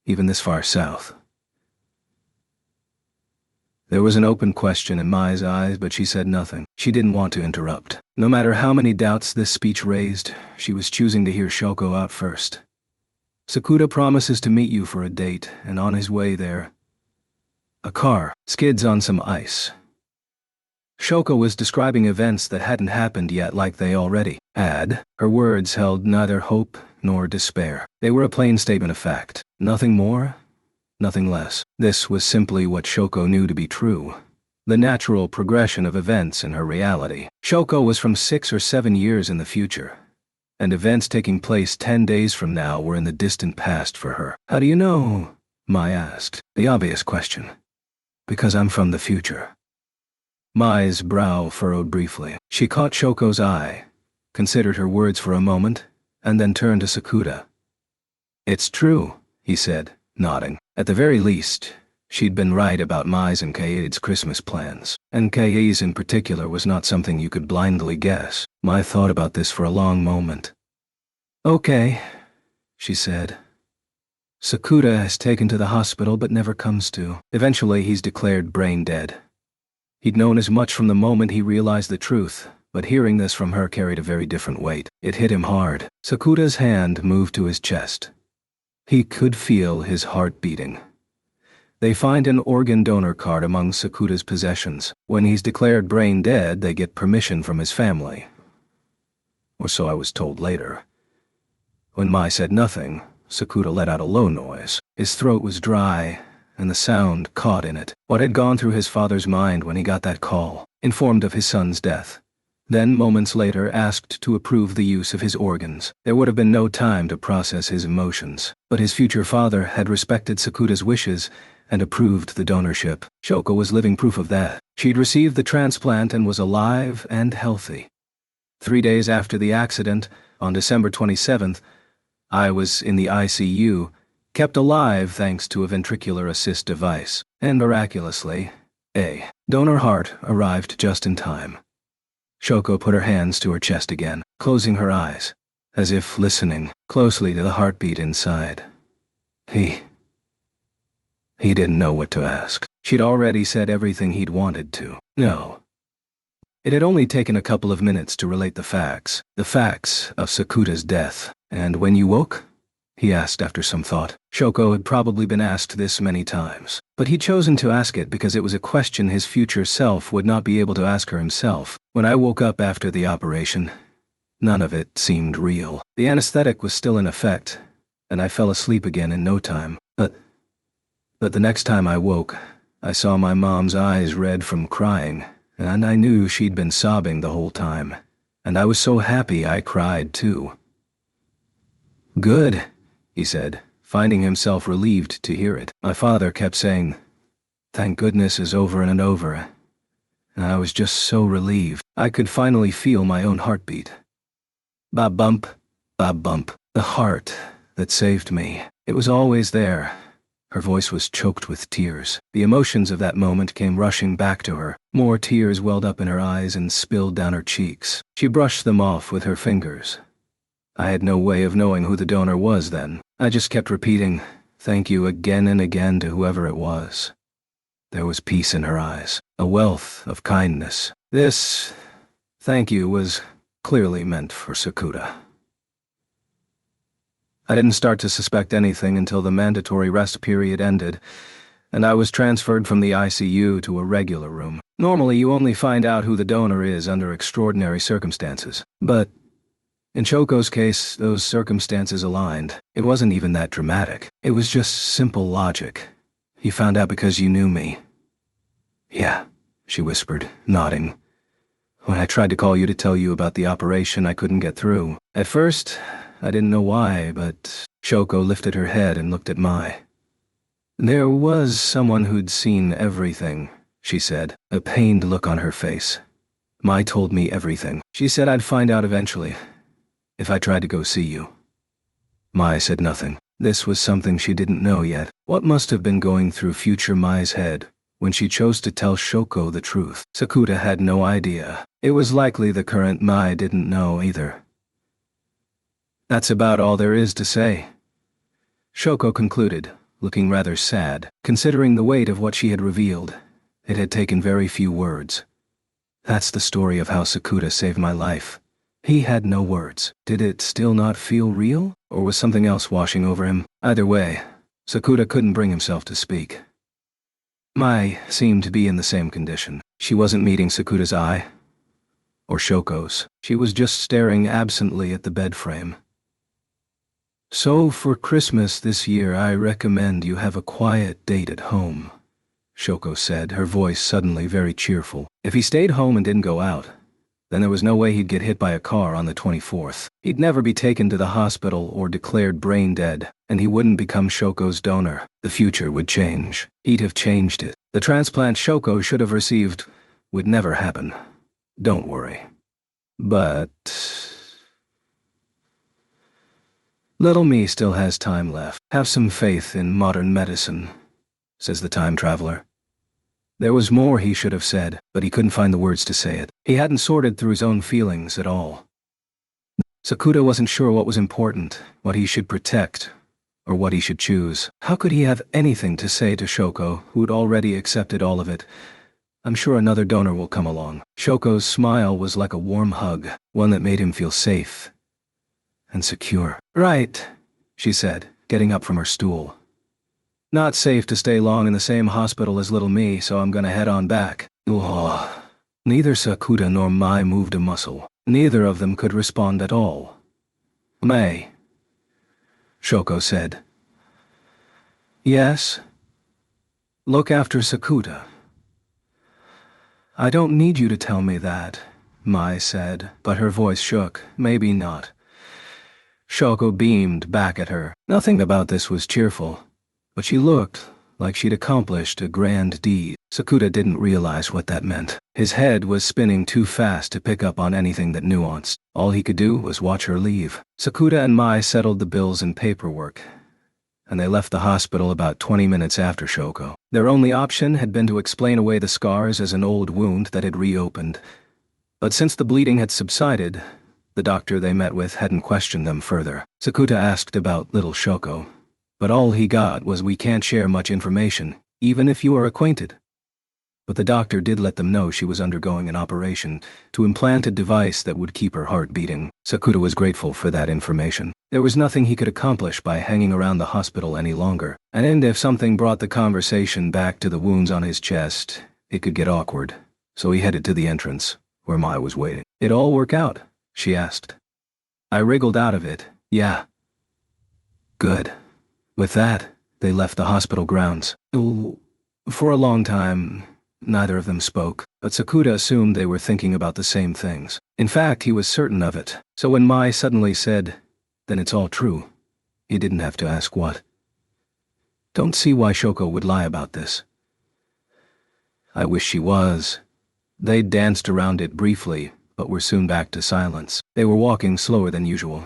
even this far south. There was an open question in Mai's eyes, but she said nothing. She didn't want to interrupt. No matter how many doubts this speech raised, she was choosing to hear Shoko out first. "Sakuta promises to meet you for a date, and on his way there, a car skids on some ice." Shoko was describing events that hadn't happened yet like they already had. Her words held neither hope nor despair. They were a plain statement of fact. Nothing more, nothing less. This was simply what Shoko knew to be true. The natural progression of events in her reality. Shoko was from 6 or 7 years in the future, and events taking place 10 days from now were in the distant past for her. "How do you know?" Mai asked. The obvious question. "Because I'm from the future." Mai's brow furrowed briefly. She caught Shoko's eye, considered her words for a moment, and then turned to Sakuta. "It's true," he said, nodding. At the very least, she'd been right about Mai's and Kaede's Christmas plans. And Kaede's in particular was not something you could blindly guess. Mai thought about this for a long moment. "Okay," she said. "Sakuta is taken to the hospital but never comes to. Eventually he's declared brain dead." He'd known as much from the moment he realized the truth, but hearing this from her carried a very different weight. It hit him hard. Sakuta's hand moved to his chest. He could feel his heart beating. They find an organ donor card among Sakuta's possessions. When he's declared brain dead, they get permission from his family. Or so I was told later. When Mai said nothing, Sakuta let out a low noise. His throat was dry, and the sound caught in it. What had gone through his father's mind when he got that call, informed of his son's death? then moments later asked to approve the use of his organs. There would have been no time to process his emotions, but his future father had respected Sakuta's wishes and approved the donorship. Shoko was living proof of that. She'd received the transplant and was alive and healthy. 3 days after the accident, on December 27th, I was in the ICU, kept alive thanks to a ventricular assist device, and miraculously, a donor heart arrived just in time. Shoko put her hands to her chest again, closing her eyes, as if listening closely to the heartbeat inside. He didn't know what to ask. She'd already said everything he'd wanted to. No. It had only taken a couple of minutes to relate the facts of Sakuta's death. And when you woke? He asked after some thought. Shoko had probably been asked this many times, but he'd chosen to ask it because it was a question his future self would not be able to ask her himself. When I woke up after the operation, none of it seemed real. The anesthetic was still in effect, and I fell asleep again in no time. But the next time I woke, I saw my mom's eyes red from crying, and I knew she'd been sobbing the whole time. And I was so happy I cried too. Good, he said, finding himself relieved to hear it. My father kept saying, "Thank goodness" is over and over. And I was just so relieved. I could finally feel my own heartbeat. Bob bump, bob bump. The heart that saved me. It was always there. Her voice was choked with tears. The emotions of that moment came rushing back to her. More tears welled up in her eyes and spilled down her cheeks. She brushed them off with her fingers. I had no way of knowing who the donor was then. I just kept repeating, "Thank you" again and again to whoever it was. There was peace in her eyes, a wealth of kindness. This thank you was clearly meant for Sakuta. I didn't start to suspect anything until the mandatory rest period ended, and I was transferred from the ICU to a regular room. Normally, you only find out who the donor is under extraordinary circumstances. But in Shoko's case, those circumstances aligned. It wasn't even that dramatic. It was just simple logic. You found out because you knew me. Yeah, she whispered, nodding. When I tried to call you to tell you about the operation, I couldn't get through. At first, I didn't know why, but Shoko lifted her head and looked at Mai. There was someone who'd seen everything, she said, a pained look on her face. Mai told me everything. She said I'd find out eventually, if I tried to go see you. Mai said nothing. This was something she didn't know yet. What must have been going through future Mai's head when she chose to tell Shoko the truth? Sakuta had no idea. It was likely the current Mai didn't know either. That's about all there is to say, Shoko concluded, looking rather sad, considering the weight of what she had revealed. It had taken very few words. That's the story of how Sakuta saved my life. He had no words. Did it still not feel real, or was something else washing over him? Either way, Sakuta couldn't bring himself to speak. Mai seemed to be in the same condition. She wasn't meeting Sakuta's eye, or Shoko's. She was just staring absently at the bed frame. So for Christmas this year, I recommend you have a quiet date at home, Shoko said, her voice suddenly very cheerful. If he stayed home and didn't go out, then there was no way he'd get hit by a car on the 24th. He'd never be taken to the hospital or declared brain dead, and he wouldn't become Shoko's donor. The future would change. He'd have changed it. The transplant Shoko should have received would never happen. Don't worry. But little me still has time left. Have some faith in modern medicine, says the time traveler. There was more he should have said, but he couldn't find the words to say it. He hadn't sorted through his own feelings at all. Sakuta wasn't sure what was important, what he should protect, or what he should choose. How could he have anything to say to Shoko, who'd already accepted all of it? I'm sure another donor will come along. Shoko's smile was like a warm hug, one that made him feel safe and secure. Right, she said, getting up from her stool. Not safe to stay long in the same hospital as little me, so I'm gonna head on back. Oh. Neither Sakuta nor Mai moved a muscle. Neither of them could respond at all. Mai, Shoko said. Yes? Look after Sakuta. I don't need you to tell me that, Mai said, but her voice shook. Maybe not. Shoko beamed back at her. Nothing about this was cheerful, but she looked like she'd accomplished a grand deed. Sakuta didn't realize what that meant. His head was spinning too fast to pick up on anything that nuanced. All he could do was watch her leave. Sakuta and Mai settled the bills and paperwork, and they left the hospital about 20 minutes after Shoko. Their only option had been to explain away the scars as an old wound that had reopened. But since the bleeding had subsided, the doctor they met with hadn't questioned them further. Sakuta asked about little Shoko, but all he got was, "We can't share much information, even if you are acquainted." But the doctor did let them know she was undergoing an operation to implant a device that would keep her heart beating. Sakuta was grateful for that information. There was nothing he could accomplish by hanging around the hospital any longer, and if something brought the conversation back to the wounds on his chest, it could get awkward. So he headed to the entrance, where Mai was waiting. "It all work out?" she asked. I wriggled out of it. "Yeah." "Good." With that, they left the hospital grounds. For a long time, neither of them spoke, but Sakuta assumed they were thinking about the same things. In fact, he was certain of it. So when Mai suddenly said, "Then it's all true," he didn't have to ask what. "Don't see why Shoko would lie about this." "I wish she was." They danced around it briefly, but were soon back to silence. They were walking slower than usual,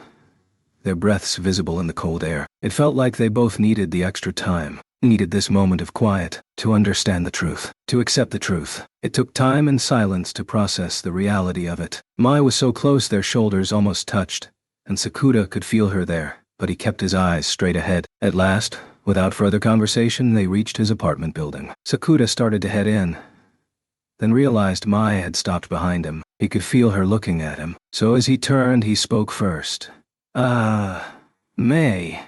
their breaths visible in the cold air. It felt like they both needed the extra time, needed this moment of quiet, to understand the truth, to accept the truth. It took time and silence to process the reality of it. Mai was so close their shoulders almost touched, and Sakuta could feel her there, but he kept his eyes straight ahead. At last, without further conversation, they reached his apartment building. Sakuta started to head in, then realized Mai had stopped behind him. He could feel her looking at him, so as he turned, he spoke first. May."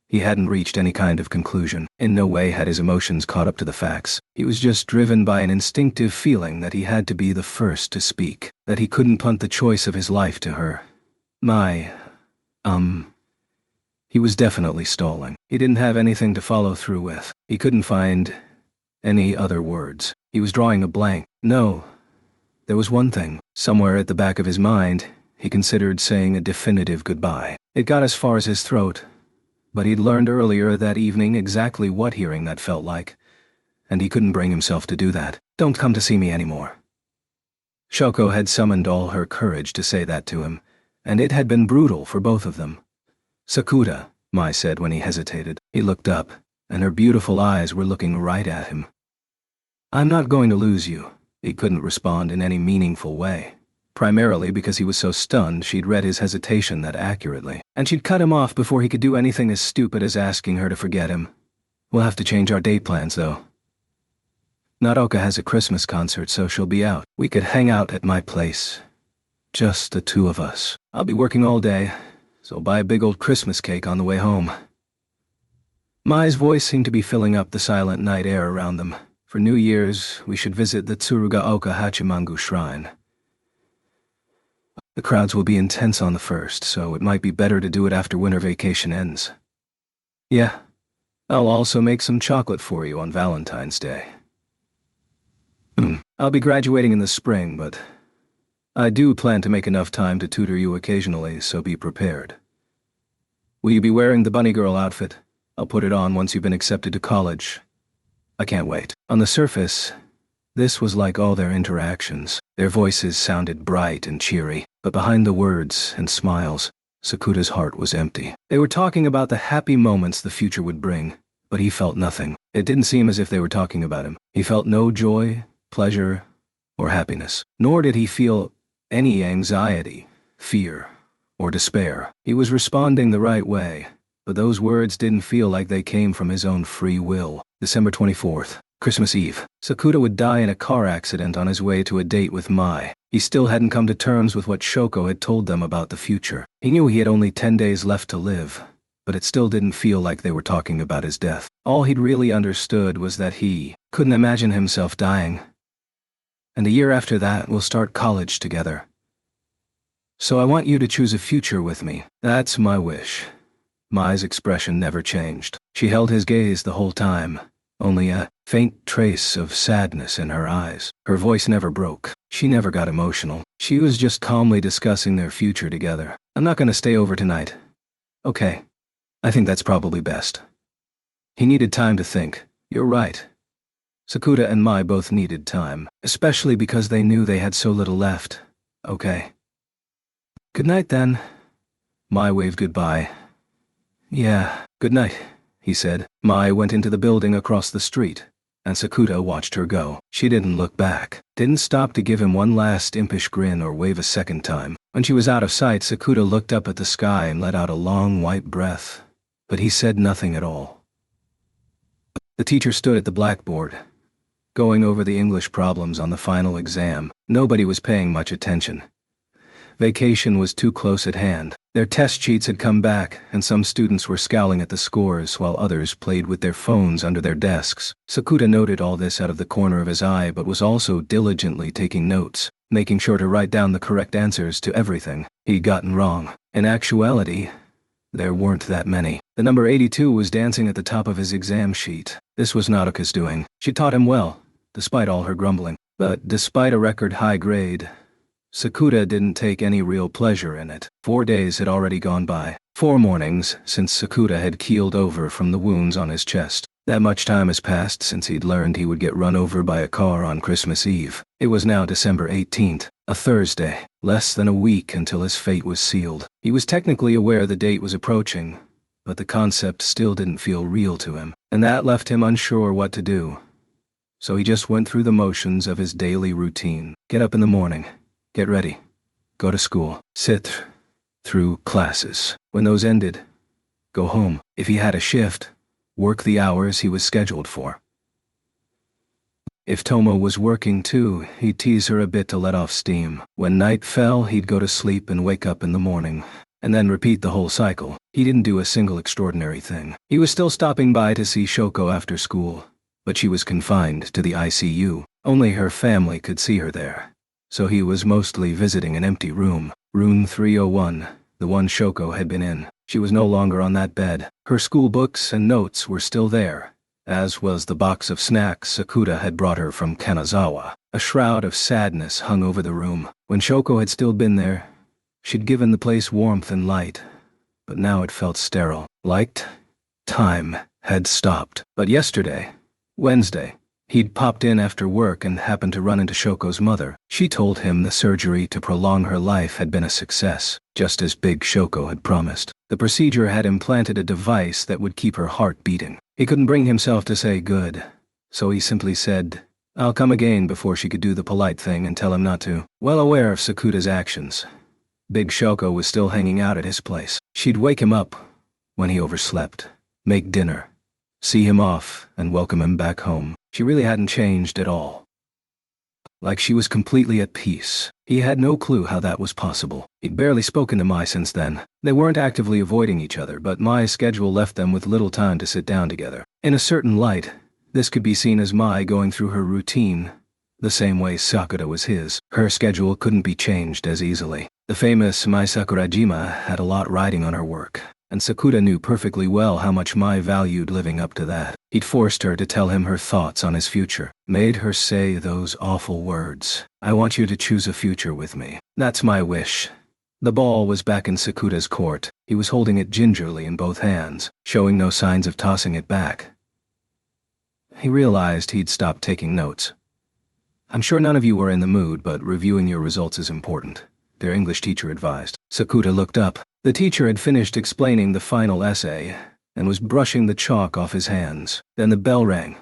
He hadn't reached any kind of conclusion. In no way had his emotions caught up to the facts. He was just driven by an instinctive feeling that he had to be the first to speak, that he couldn't punt the choice of his life to her. Mai, He was definitely stalling. He didn't have anything to follow through with. He couldn't find any other words. He was drawing a blank. No. There was one thing. Somewhere at the back of his mind, he considered saying a definitive goodbye. It got as far as his throat, but he'd learned earlier that evening exactly what hearing that felt like, and he couldn't bring himself to do that. "Don't come to see me anymore." Shoko had summoned all her courage to say that to him, and it had been brutal for both of them. "Sakuta," Mai said when he hesitated. He looked up, and her beautiful eyes were looking right at him. "I'm not going to lose you." He couldn't respond in any meaningful way, primarily because he was so stunned she'd read his hesitation that accurately, and she'd cut him off before he could do anything as stupid as asking her to forget him. "We'll have to change our date plans, though. Naroka has a Christmas concert, so she'll be out. We could hang out at my place. Just the two of us. I'll be working all day, so buy a big old Christmas cake on the way home." Mai's voice seemed to be filling up the silent night air around them. "For New Year's, we should visit the Tsurugaoka Hachimangu Shrine. The crowds will be intense on the 1st, so it might be better to do it after winter vacation ends. Yeah, I'll also make some chocolate for you on Valentine's Day. I'll be graduating in the spring, but I do plan to make enough time to tutor you occasionally, so be prepared. Will you be wearing the bunny girl outfit? I'll put it on once you've been accepted to college. I can't wait." On the surface, this was like all their interactions. Their voices sounded bright and cheery, but behind the words and smiles, Sakuta's heart was empty. They were talking about the happy moments the future would bring, but he felt nothing. It didn't seem as if they were talking about him. He felt no joy, pleasure, or happiness. Nor did he feel any anxiety, fear, or despair. He was responding the right way, but those words didn't feel like they came from his own free will. December 24th, Christmas Eve. Sakuta would die in a car accident on his way to a date with Mai. He still hadn't come to terms with what Shoko had told them about the future. He knew he had only 10 days left to live, but it still didn't feel like they were talking about his death. All he'd really understood was that he couldn't imagine himself dying. And a year after that, we'll start college together. So I want you to choose a future with me. That's my wish. Mai's expression never changed. She held his gaze the whole time, only a faint trace of sadness in her eyes. Her voice never broke. She never got emotional. She was just calmly discussing their future together. I'm not gonna stay over tonight. Okay. I think that's probably best. He needed time to think. You're right. Sakuta and Mai both needed time, especially because they knew they had so little left. Okay. Good night then. Mai waved goodbye. Yeah, good night, he said. Mai went into the building across the street, and Sakuta watched her go. She didn't look back, didn't stop to give him one last impish grin or wave a second time. When she was out of sight, Sakuta looked up at the sky and let out a long white breath, but he said nothing at all. The teacher stood at the blackboard, going over the English problems on the final exam. Nobody was paying much attention. Vacation was too close at hand. Their test sheets had come back, and some students were scowling at the scores while others played with their phones under their desks. Sakuta noted all this out of the corner of his eye but was also diligently taking notes, making sure to write down the correct answers to everything he'd gotten wrong. In actuality, there weren't that many. The number 82 was dancing at the top of his exam sheet. This was Nauticus doing. She taught him well, despite all her grumbling. But despite a record high grade, Sakuta didn't take any real pleasure in it. 4 days had already gone by. 4 mornings since Sakuta had keeled over from the wounds on his chest. That much time has passed since he'd learned he would get run over by a car on Christmas Eve. It was now December 18th, a Thursday, less than a week until his fate was sealed. He was technically aware the date was approaching, but the concept still didn't feel real to him, and that left him unsure what to do. So he just went through the motions of his daily routine. Get up in the morning, get ready, go to school, sit through classes. When those ended, go home. If he had a shift, work the hours he was scheduled for. If Tomo was working too, he'd tease her a bit to let off steam. When night fell, he'd go to sleep and wake up in the morning, and then repeat the whole cycle. He didn't do a single extraordinary thing. He was still stopping by to see Shoko after school, but she was confined to the ICU. Only her family could see her there, so he was mostly visiting an empty room. Room 301, the one Shoko had been in. She was no longer on that bed. Her school books and notes were still there, as was the box of snacks Sakuta had brought her from Kanazawa. A shroud of sadness hung over the room. When Shoko had still been there, she'd given the place warmth and light, but now it felt sterile. Like time had stopped. But yesterday, Wednesday, he'd popped in after work and happened to run into Shoko's mother. She told him the surgery to prolong her life had been a success, just as Big Shoko had promised. The procedure had implanted a device that would keep her heart beating. He couldn't bring himself to say good, so he simply said, "I'll come again," before she could do the polite thing and tell him not to. Well aware of Sakuta's actions, Big Shoko was still hanging out at his place. She'd wake him up when he overslept, make dinner, see him off, and welcome him back home. She really hadn't changed at all. Like she was completely at peace. He had no clue how that was possible. He'd barely spoken to Mai since then. They weren't actively avoiding each other, but Mai's schedule left them with little time to sit down together. In a certain light, this could be seen as Mai going through her routine, the same way Sakuta was his. Her schedule couldn't be changed as easily. The famous Mai Sakurajima had a lot riding on her work, and Sakuta knew perfectly well how much Mai valued living up to that. He'd forced her to tell him her thoughts on his future, made her say those awful words, "I want you to choose a future with me. That's my wish." The ball was back in Sakuta's court. He was holding it gingerly in both hands, showing no signs of tossing it back. He realized he'd stopped taking notes. "I'm sure none of you are in the mood, but reviewing your results is important," their English teacher advised. Sakuta looked up. The teacher had finished explaining the final essay and was brushing the chalk off his hands. Then the bell rang.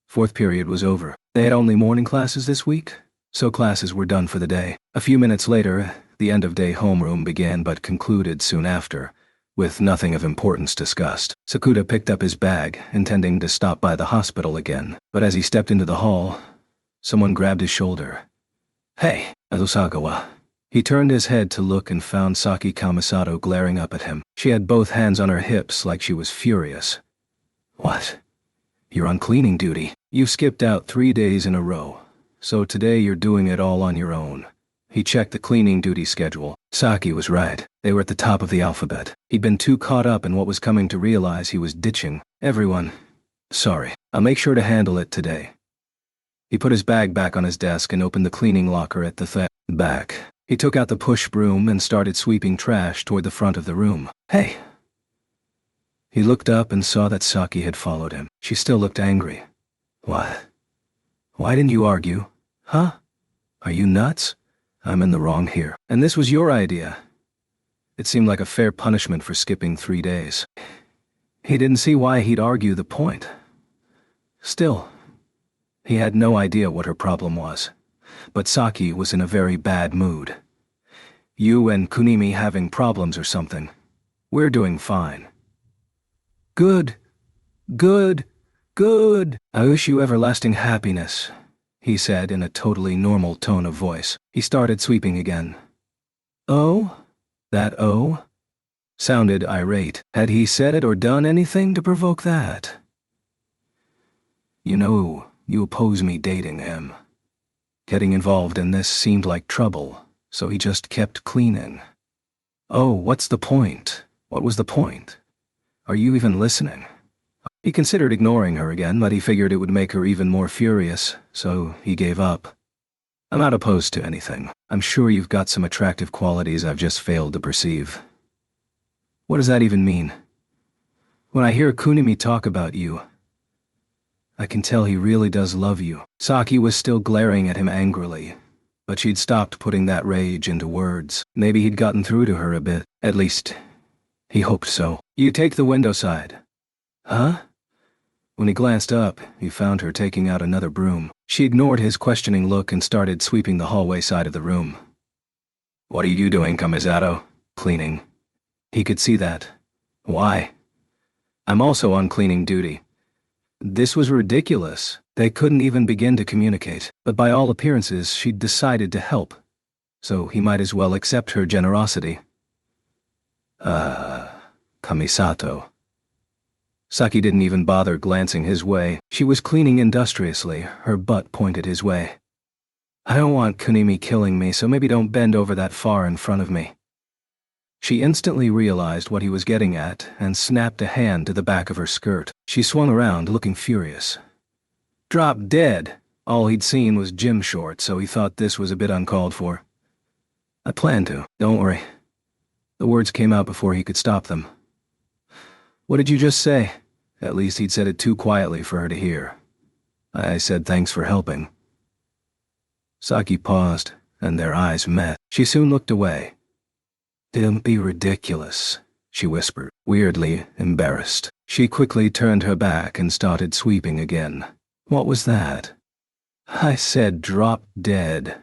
4th period was over. They had only morning classes this week, so classes were done for the day. A few minutes later, the end-of-day homeroom began but concluded soon after, with nothing of importance discussed. Sakuta picked up his bag, intending to stop by the hospital again, but as he stepped into the hall, someone grabbed his shoulder. "Hey, Azusagawa." He turned his head to look and found Saki Kamisato glaring up at him. She had both hands on her hips like she was furious. "What? You're on cleaning duty. You've skipped out 3 days in a row, so today you're doing it all on your own." He checked the cleaning duty schedule. Saki was right. They were at the top of the alphabet. He'd been too caught up in what was coming to realize he was ditching everyone. "Sorry, I'll make sure to handle it today." He put his bag back on his desk and opened the cleaning locker at the back. He took out the push broom and started sweeping trash toward the front of the room. Hey! He looked up and saw that Saki had followed him. She still looked angry. What? Why didn't you argue? Huh? Are you nuts? I'm in the wrong here. And this was your idea. It seemed like a fair punishment for skipping 3 days. He didn't see why he'd argue the point. Still, he had no idea what her problem was. But Saki was in a very bad mood. You and Kunimi having problems or something. We're doing fine. Good. Good. Good. I wish you everlasting happiness, he said in a totally normal tone of voice. He started sweeping again. Oh? That oh? Sounded irate. Had he said it or done anything to provoke that? You know, you oppose me dating him. Getting involved in this seemed like trouble, so he just kept cleaning. Oh, what's the point? What was the point? Are you even listening? He considered ignoring her again, but he figured it would make her even more furious, so he gave up. I'm not opposed to anything. I'm sure you've got some attractive qualities I've just failed to perceive. What does that even mean? When I hear Kunimi talk about you, I can tell he really does love you. Saki was still glaring at him angrily, but she'd stopped putting that rage into words. Maybe he'd gotten through to her a bit. At least, he hoped so. You take the window side. Huh? When he glanced up, he found her taking out another broom. She ignored his questioning look and started sweeping the hallway side of the room. What are you doing, Kamisato? Cleaning. He could see that. Why? I'm also on cleaning duty. This was ridiculous. They couldn't even begin to communicate, but by all appearances she'd decided to help, so he might as well accept her generosity. Kamisato. Saki didn't even bother glancing his way. She was cleaning industriously, her butt pointed his way. I don't want Kunimi killing me, so maybe don't bend over that far in front of me. She instantly realized what he was getting at and snapped a hand to the back of her skirt. She swung around, looking furious. Drop dead. All he'd seen was gym shorts, so he thought this was a bit uncalled for. I plan to, don't worry. The words came out before he could stop them. What did you just say? At least he'd said it too quietly for her to hear. I said thanks for helping. Saki paused, and their eyes met. She soon looked away. Don't be ridiculous, she whispered, weirdly embarrassed. She quickly turned her back and started sweeping again. What was that? I said drop dead.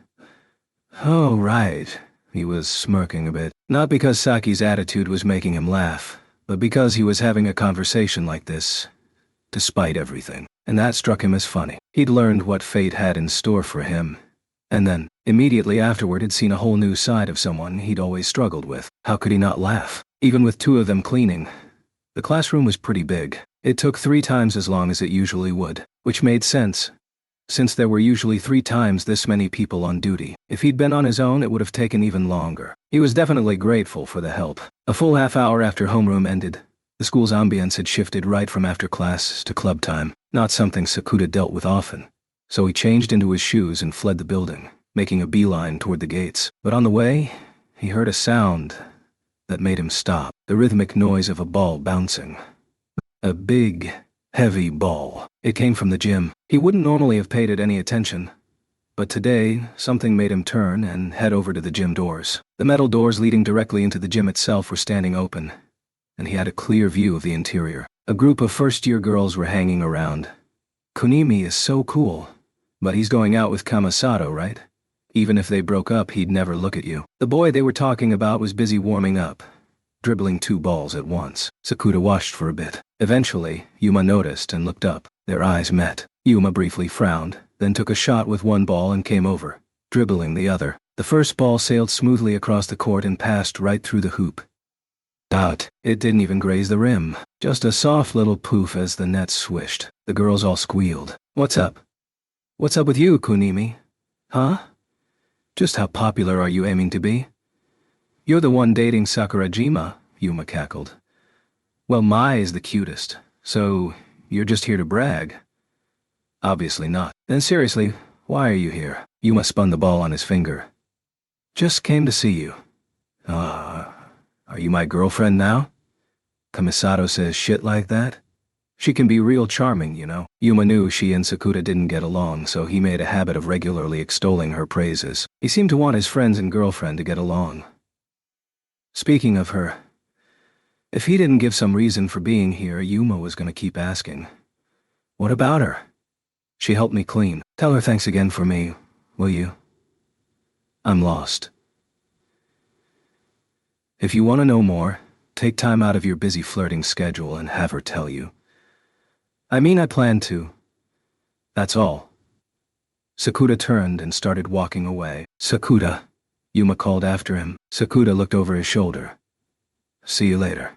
Oh, right. He was smirking a bit. Not because Saki's attitude was making him laugh, but because he was having a conversation like this, despite everything. And that struck him as funny. He'd learned what fate had in store for him. And then, immediately afterward, had seen a whole new side of someone he'd always struggled with. How could he not laugh? Even with 2 of them cleaning. The classroom was pretty big. It took 3 times as long as it usually would, which made sense, since there were usually 3 times this many people on duty. If he'd been on his own, it would have taken even longer. He was definitely grateful for the help. A full half-hour after homeroom ended, the school's ambience had shifted right from after class to club time, not something Sakuta dealt with often. So he changed into his shoes and fled the building, making a beeline toward the gates. But on the way, he heard a sound that made him stop, the rhythmic noise of a ball bouncing. A big, heavy ball. It came from the gym. He wouldn't normally have paid it any attention, but today, something made him turn and head over to the gym doors. The metal doors leading directly into the gym itself were standing open, and he had a clear view of the interior. A group of first-year girls were hanging around. Kunimi is so cool, but he's going out with Kamisato, right? Even if they broke up, he'd never look at you. The boy they were talking about was busy warming up, dribbling 2 balls at once. Sakuta watched for a bit. Eventually, Yuma noticed and looked up. Their eyes met. Yuma briefly frowned, then took a shot with 1 ball and came over, dribbling the other. The first ball sailed smoothly across the court and passed right through the hoop. It didn't even graze the rim. Just a soft little poof as the net swished. The girls all squealed. What's up? What's up with you, Kunimi? Huh? Just how popular are you aiming to be? You're the one dating Sakurajima, Yuma cackled. Well, Mai is the cutest, so you're just here to brag. Obviously not. Then seriously, why are you here? Yuma spun the ball on his finger. Just came to see you. Uh, are you my girlfriend now? Kamisato says shit like that? She can be real charming, you know. Yuma knew she and Sakuta didn't get along, so he made a habit of regularly extolling her praises. He seemed to want his friends and girlfriend to get along. Speaking of her, if he didn't give some reason for being here, Yuma was going to keep asking. What about her? She helped me clean. Tell her thanks again for me, will you? I'm lost. If you want to know more, take time out of your busy flirting schedule and have her tell you. I mean, I plan to. That's all. Sakuta turned and started walking away. Sakuta, Yuma called after him. Sakuta looked over his shoulder. See you later.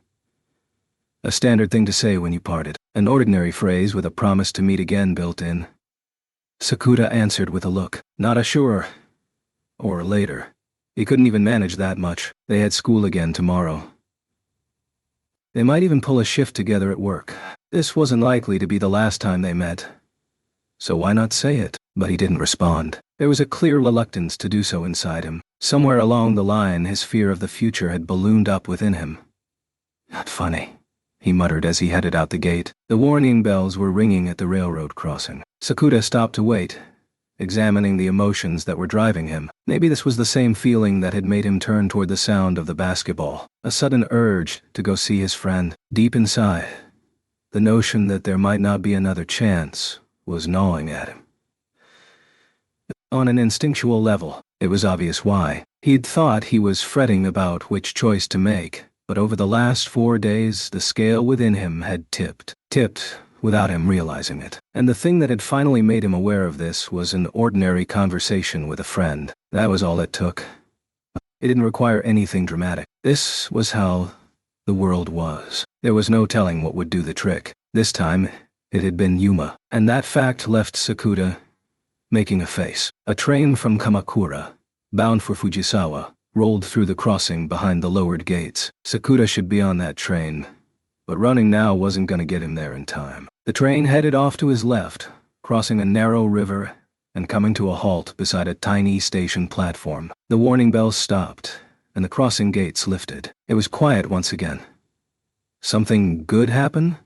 A standard thing to say when you parted. An ordinary phrase with a promise to meet again built in. Sakuta answered with a look. Not a sure. Or later. He couldn't even manage that much. They had school again tomorrow. They might even pull a shift together at work. This wasn't likely to be the last time they met. So why not say it? But he didn't respond. There was a clear reluctance to do so inside him. Somewhere along the line, his fear of the future had ballooned up within him. Not funny, he muttered as he headed out the gate. The warning bells were ringing at the railroad crossing. Sakuta stopped to wait, examining the emotions that were driving him. Maybe this was the same feeling that had made him turn toward the sound of the basketball. A sudden urge to go see his friend. Deep inside, the notion that there might not be another chance was gnawing at him. On an instinctual level, it was obvious why. He'd thought he was fretting about which choice to make, but over the last 4 days, the scale within him had tipped without him realizing it. And the thing that had finally made him aware of this was an ordinary conversation with a friend. That was all it took. It didn't require anything dramatic. This was how the world was. There was no telling what would do the trick. This time, it had been Yuma, and that fact left Sakuta making a face. A train from Kamakura, bound for Fujisawa, rolled through the crossing behind the lowered gates. Sakuta should be on that train, but running now wasn't going to get him there in time. The train headed off to his left, crossing a narrow river and coming to a halt beside a tiny station platform. The warning bells stopped, and the crossing gates lifted. It was quiet once again. Something good happen?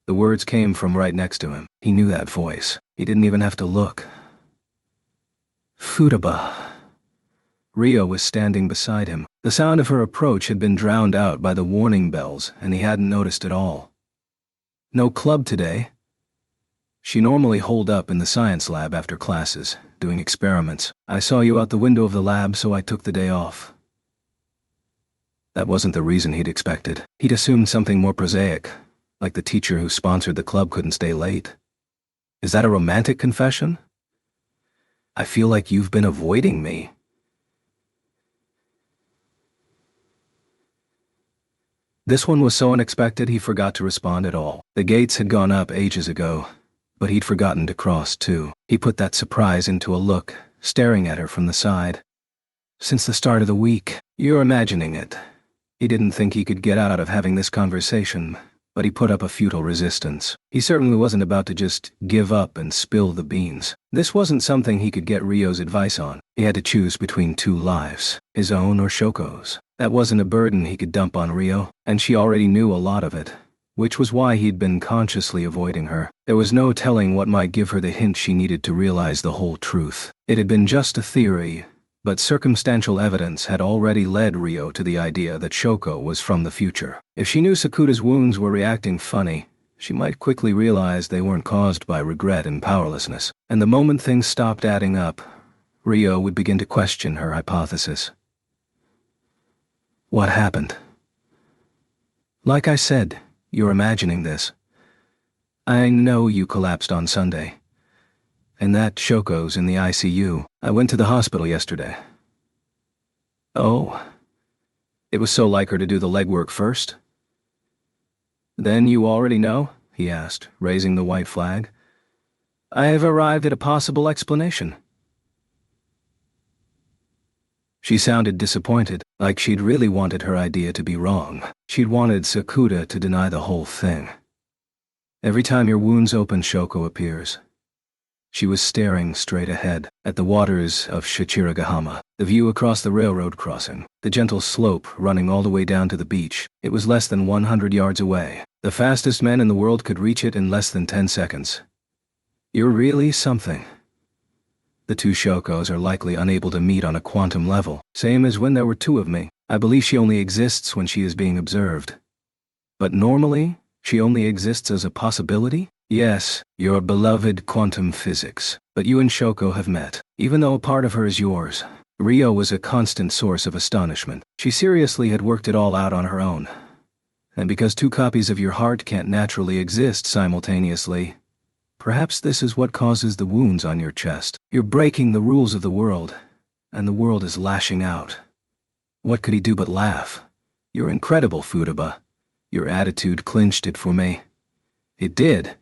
The words came from right next to him. He knew that voice. He didn't even have to look. Futaba. Rio was standing beside him. The sound of her approach had been drowned out by the warning bells, and he hadn't noticed at all. No club today. She normally holed up in the science lab after classes, doing experiments. I saw you out the window of the lab, so I took the day off. That wasn't the reason he'd expected. He'd assumed something more prosaic, like the teacher who sponsored the club couldn't stay late. Is that a romantic confession? I feel like you've been avoiding me. This one was so unexpected he forgot to respond at all. The gates had gone up ages ago, but he'd forgotten to cross too. He put that surprise into a look, staring at her from the side. Since the start of the week, you're imagining it. He didn't think he could get out of having this conversation, but he put up a futile resistance. He certainly wasn't about to just give up and spill the beans. This wasn't something he could get Ryo's advice on. He had to choose between 2 lives, his own or Shoko's. That wasn't a burden he could dump on Ryo, and she already knew a lot of it, which was why he'd been consciously avoiding her. There was no telling what might give her the hint she needed to realize the whole truth. It had been just a theory, but circumstantial evidence had already led Ryo to the idea that Shoko was from the future. If she knew Sakuta's wounds were reacting funny, she might quickly realize they weren't caused by regret and powerlessness. And the moment things stopped adding up, Ryo would begin to question her hypothesis. What happened? Like I said, you're imagining this. I know you collapsed on Sunday. And that Shoko's in the ICU. I went to the hospital yesterday. Oh. It was so like her to do the legwork first? Then you already know? He asked, raising the white flag. I have arrived at a possible explanation. She sounded disappointed, like she'd really wanted her idea to be wrong. She'd wanted Sakuta to deny the whole thing. Every time your wounds open, Shoko appears. She was staring straight ahead, at the waters of Shichiragahama, the view across the railroad crossing, the gentle slope running all the way down to the beach. It was less than 100 yards away. The fastest man in the world could reach it in less than 10 seconds. You're really something. The two Shokos are likely unable to meet on a quantum level, same as when there were two of me. I believe she only exists when she is being observed. But normally, she only exists as a possibility? Yes, your beloved quantum physics. But you and Shoko have met, even though a part of her is yours. Rio was a constant source of astonishment. She seriously had worked it all out on her own. And because two copies of your heart can't naturally exist simultaneously, perhaps this is what causes the wounds on your chest. You're breaking the rules of the world, and the world is lashing out. What could he do but laugh? You're incredible, Futaba. Your attitude clinched it for me. It did.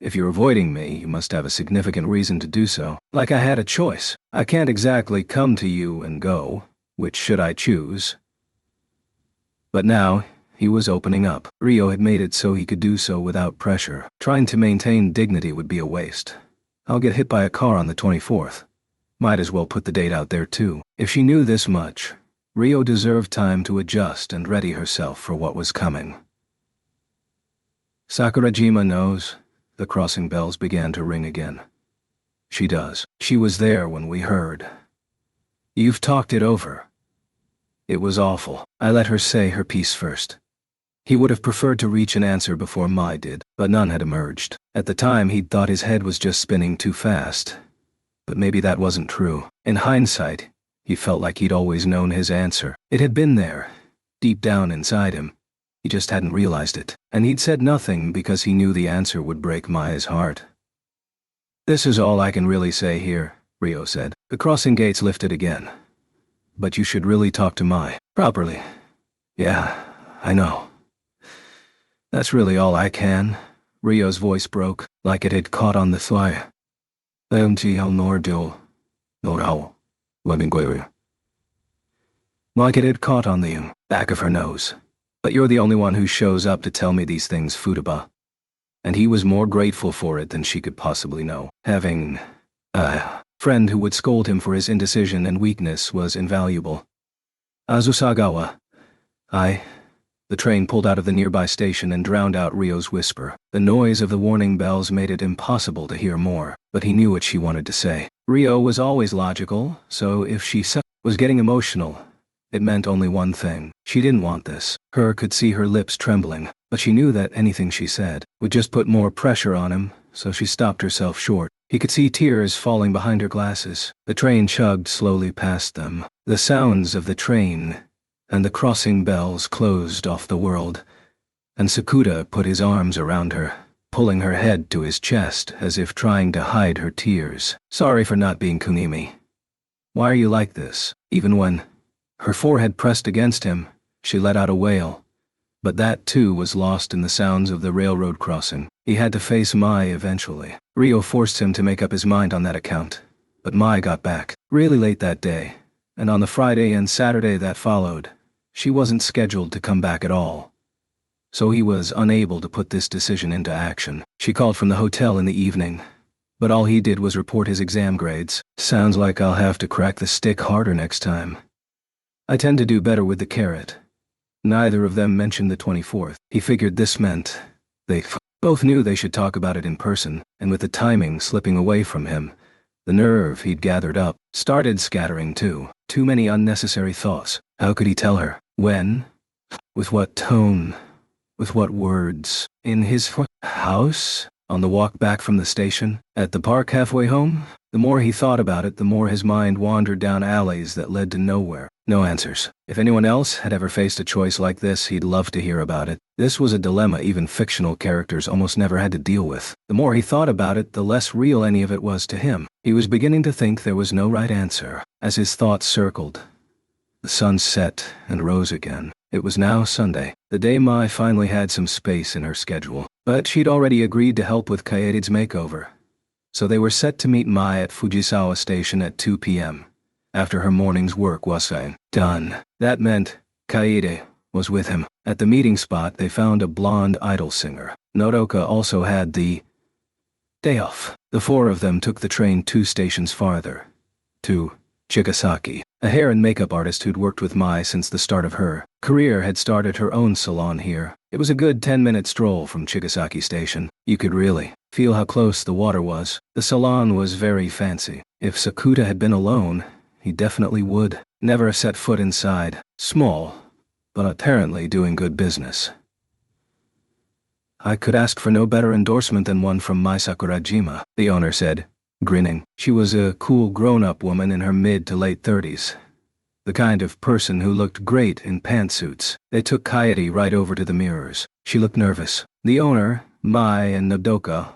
If you're avoiding me, you must have a significant reason to do so. Like I had a choice. I can't exactly come to you and go. Which should I choose? But now, he was opening up. Rio had made it so he could do so without pressure. Trying to maintain dignity would be a waste. I'll get hit by a car on the 24th. Might as well put the date out there too. If she knew this much, Rio deserved time to adjust and ready herself for what was coming. Sakurajima knows. The crossing bells began to ring again. She does. She was there when we heard. You've talked it over. It was awful. I let her say her piece first. He would have preferred to reach an answer before Mai did, but none had emerged. At the time, he'd thought his head was just spinning too fast. But maybe that wasn't true. In hindsight, he felt like he'd always known his answer. It had been there, deep down inside him. He just hadn't realized it. And he'd said nothing because he knew the answer would break Mai's heart. This is all I can really say here, Rio said. The crossing gates lifted again. But you should really talk to Mai. Properly. Yeah, I know. That's really all I can. Rio's voice broke, like it had caught on the thigh. Like it had caught on the back of her nose. But you're the only one who shows up to tell me these things, Futaba. And he was more grateful for it than she could possibly know. Having a friend who would scold him for his indecision and weakness was invaluable. Azusagawa. The train pulled out of the nearby station and drowned out Rio's whisper. The noise of the warning bells made it impossible to hear more, but he knew what she wanted to say. Rio was always logical, so if she was getting emotional, it meant only one thing. She didn't want this. Her could see her lips trembling, but she knew that anything she said would just put more pressure on him, so she stopped herself short. He could see tears falling behind her glasses. The train chugged slowly past them. The sounds of the train and the crossing bells closed off the world, and Sakuda put his arms around her, pulling her head to his chest as if trying to hide her tears. Sorry for not being Kunimi. Why are you like this? Even when her forehead pressed against him, she let out a wail. But that too was lost in the sounds of the railroad crossing. He had to face Mai eventually. Rio forced him to make up his mind on that account. But Mai got back really late that day, and on the Friday and Saturday that followed, she wasn't scheduled to come back at all. So he was unable to put this decision into action. She called from the hotel in the evening, but all he did was report his exam grades. Sounds like I'll have to crack the stick harder next time. I tend to do better with the carrot. Neither of them mentioned the 24th. He figured this meant they both knew they should talk about it in person, and with the timing slipping away from him, the nerve he'd gathered up started scattering too. Too many unnecessary thoughts. How could he tell her? When? With what tone? With what words? In his house? On the walk back from the station? At the park halfway home? The more he thought about it, the more his mind wandered down alleys that led to nowhere. No answers. If anyone else had ever faced a choice like this, he'd love to hear about it. This was a dilemma even fictional characters almost never had to deal with. The more he thought about it, the less real any of it was to him. He was beginning to think there was no right answer. As his thoughts circled, the sun set and rose again. It was now Sunday, the day Mai finally had some space in her schedule. But she'd already agreed to help with Kaede's makeover. So they were set to meet Mai at Fujisawa Station at 2 p.m. after her morning's work was done. That meant Kaede was with him. At the meeting spot, they found a blonde idol singer. Nodoka also had the Day off. The four of them took the train 2 stations farther. To Chigasaki. A hair and makeup artist who'd worked with Mai since the start of her career had started her own salon here. It was a good 10-minute stroll from Chigasaki Station. You could really feel how close the water was. The salon was very fancy. If Sakuta had been alone, he definitely would never set foot inside. Small, but apparently doing good business. I could ask for no better endorsement than one from Mai Sakurajima, the owner said, grinning. She was a cool grown-up woman in her mid to late 30s. The kind of person who looked great in pantsuits. They took Kaede right over to the mirrors. She looked nervous. The owner, Mai and Nodoka,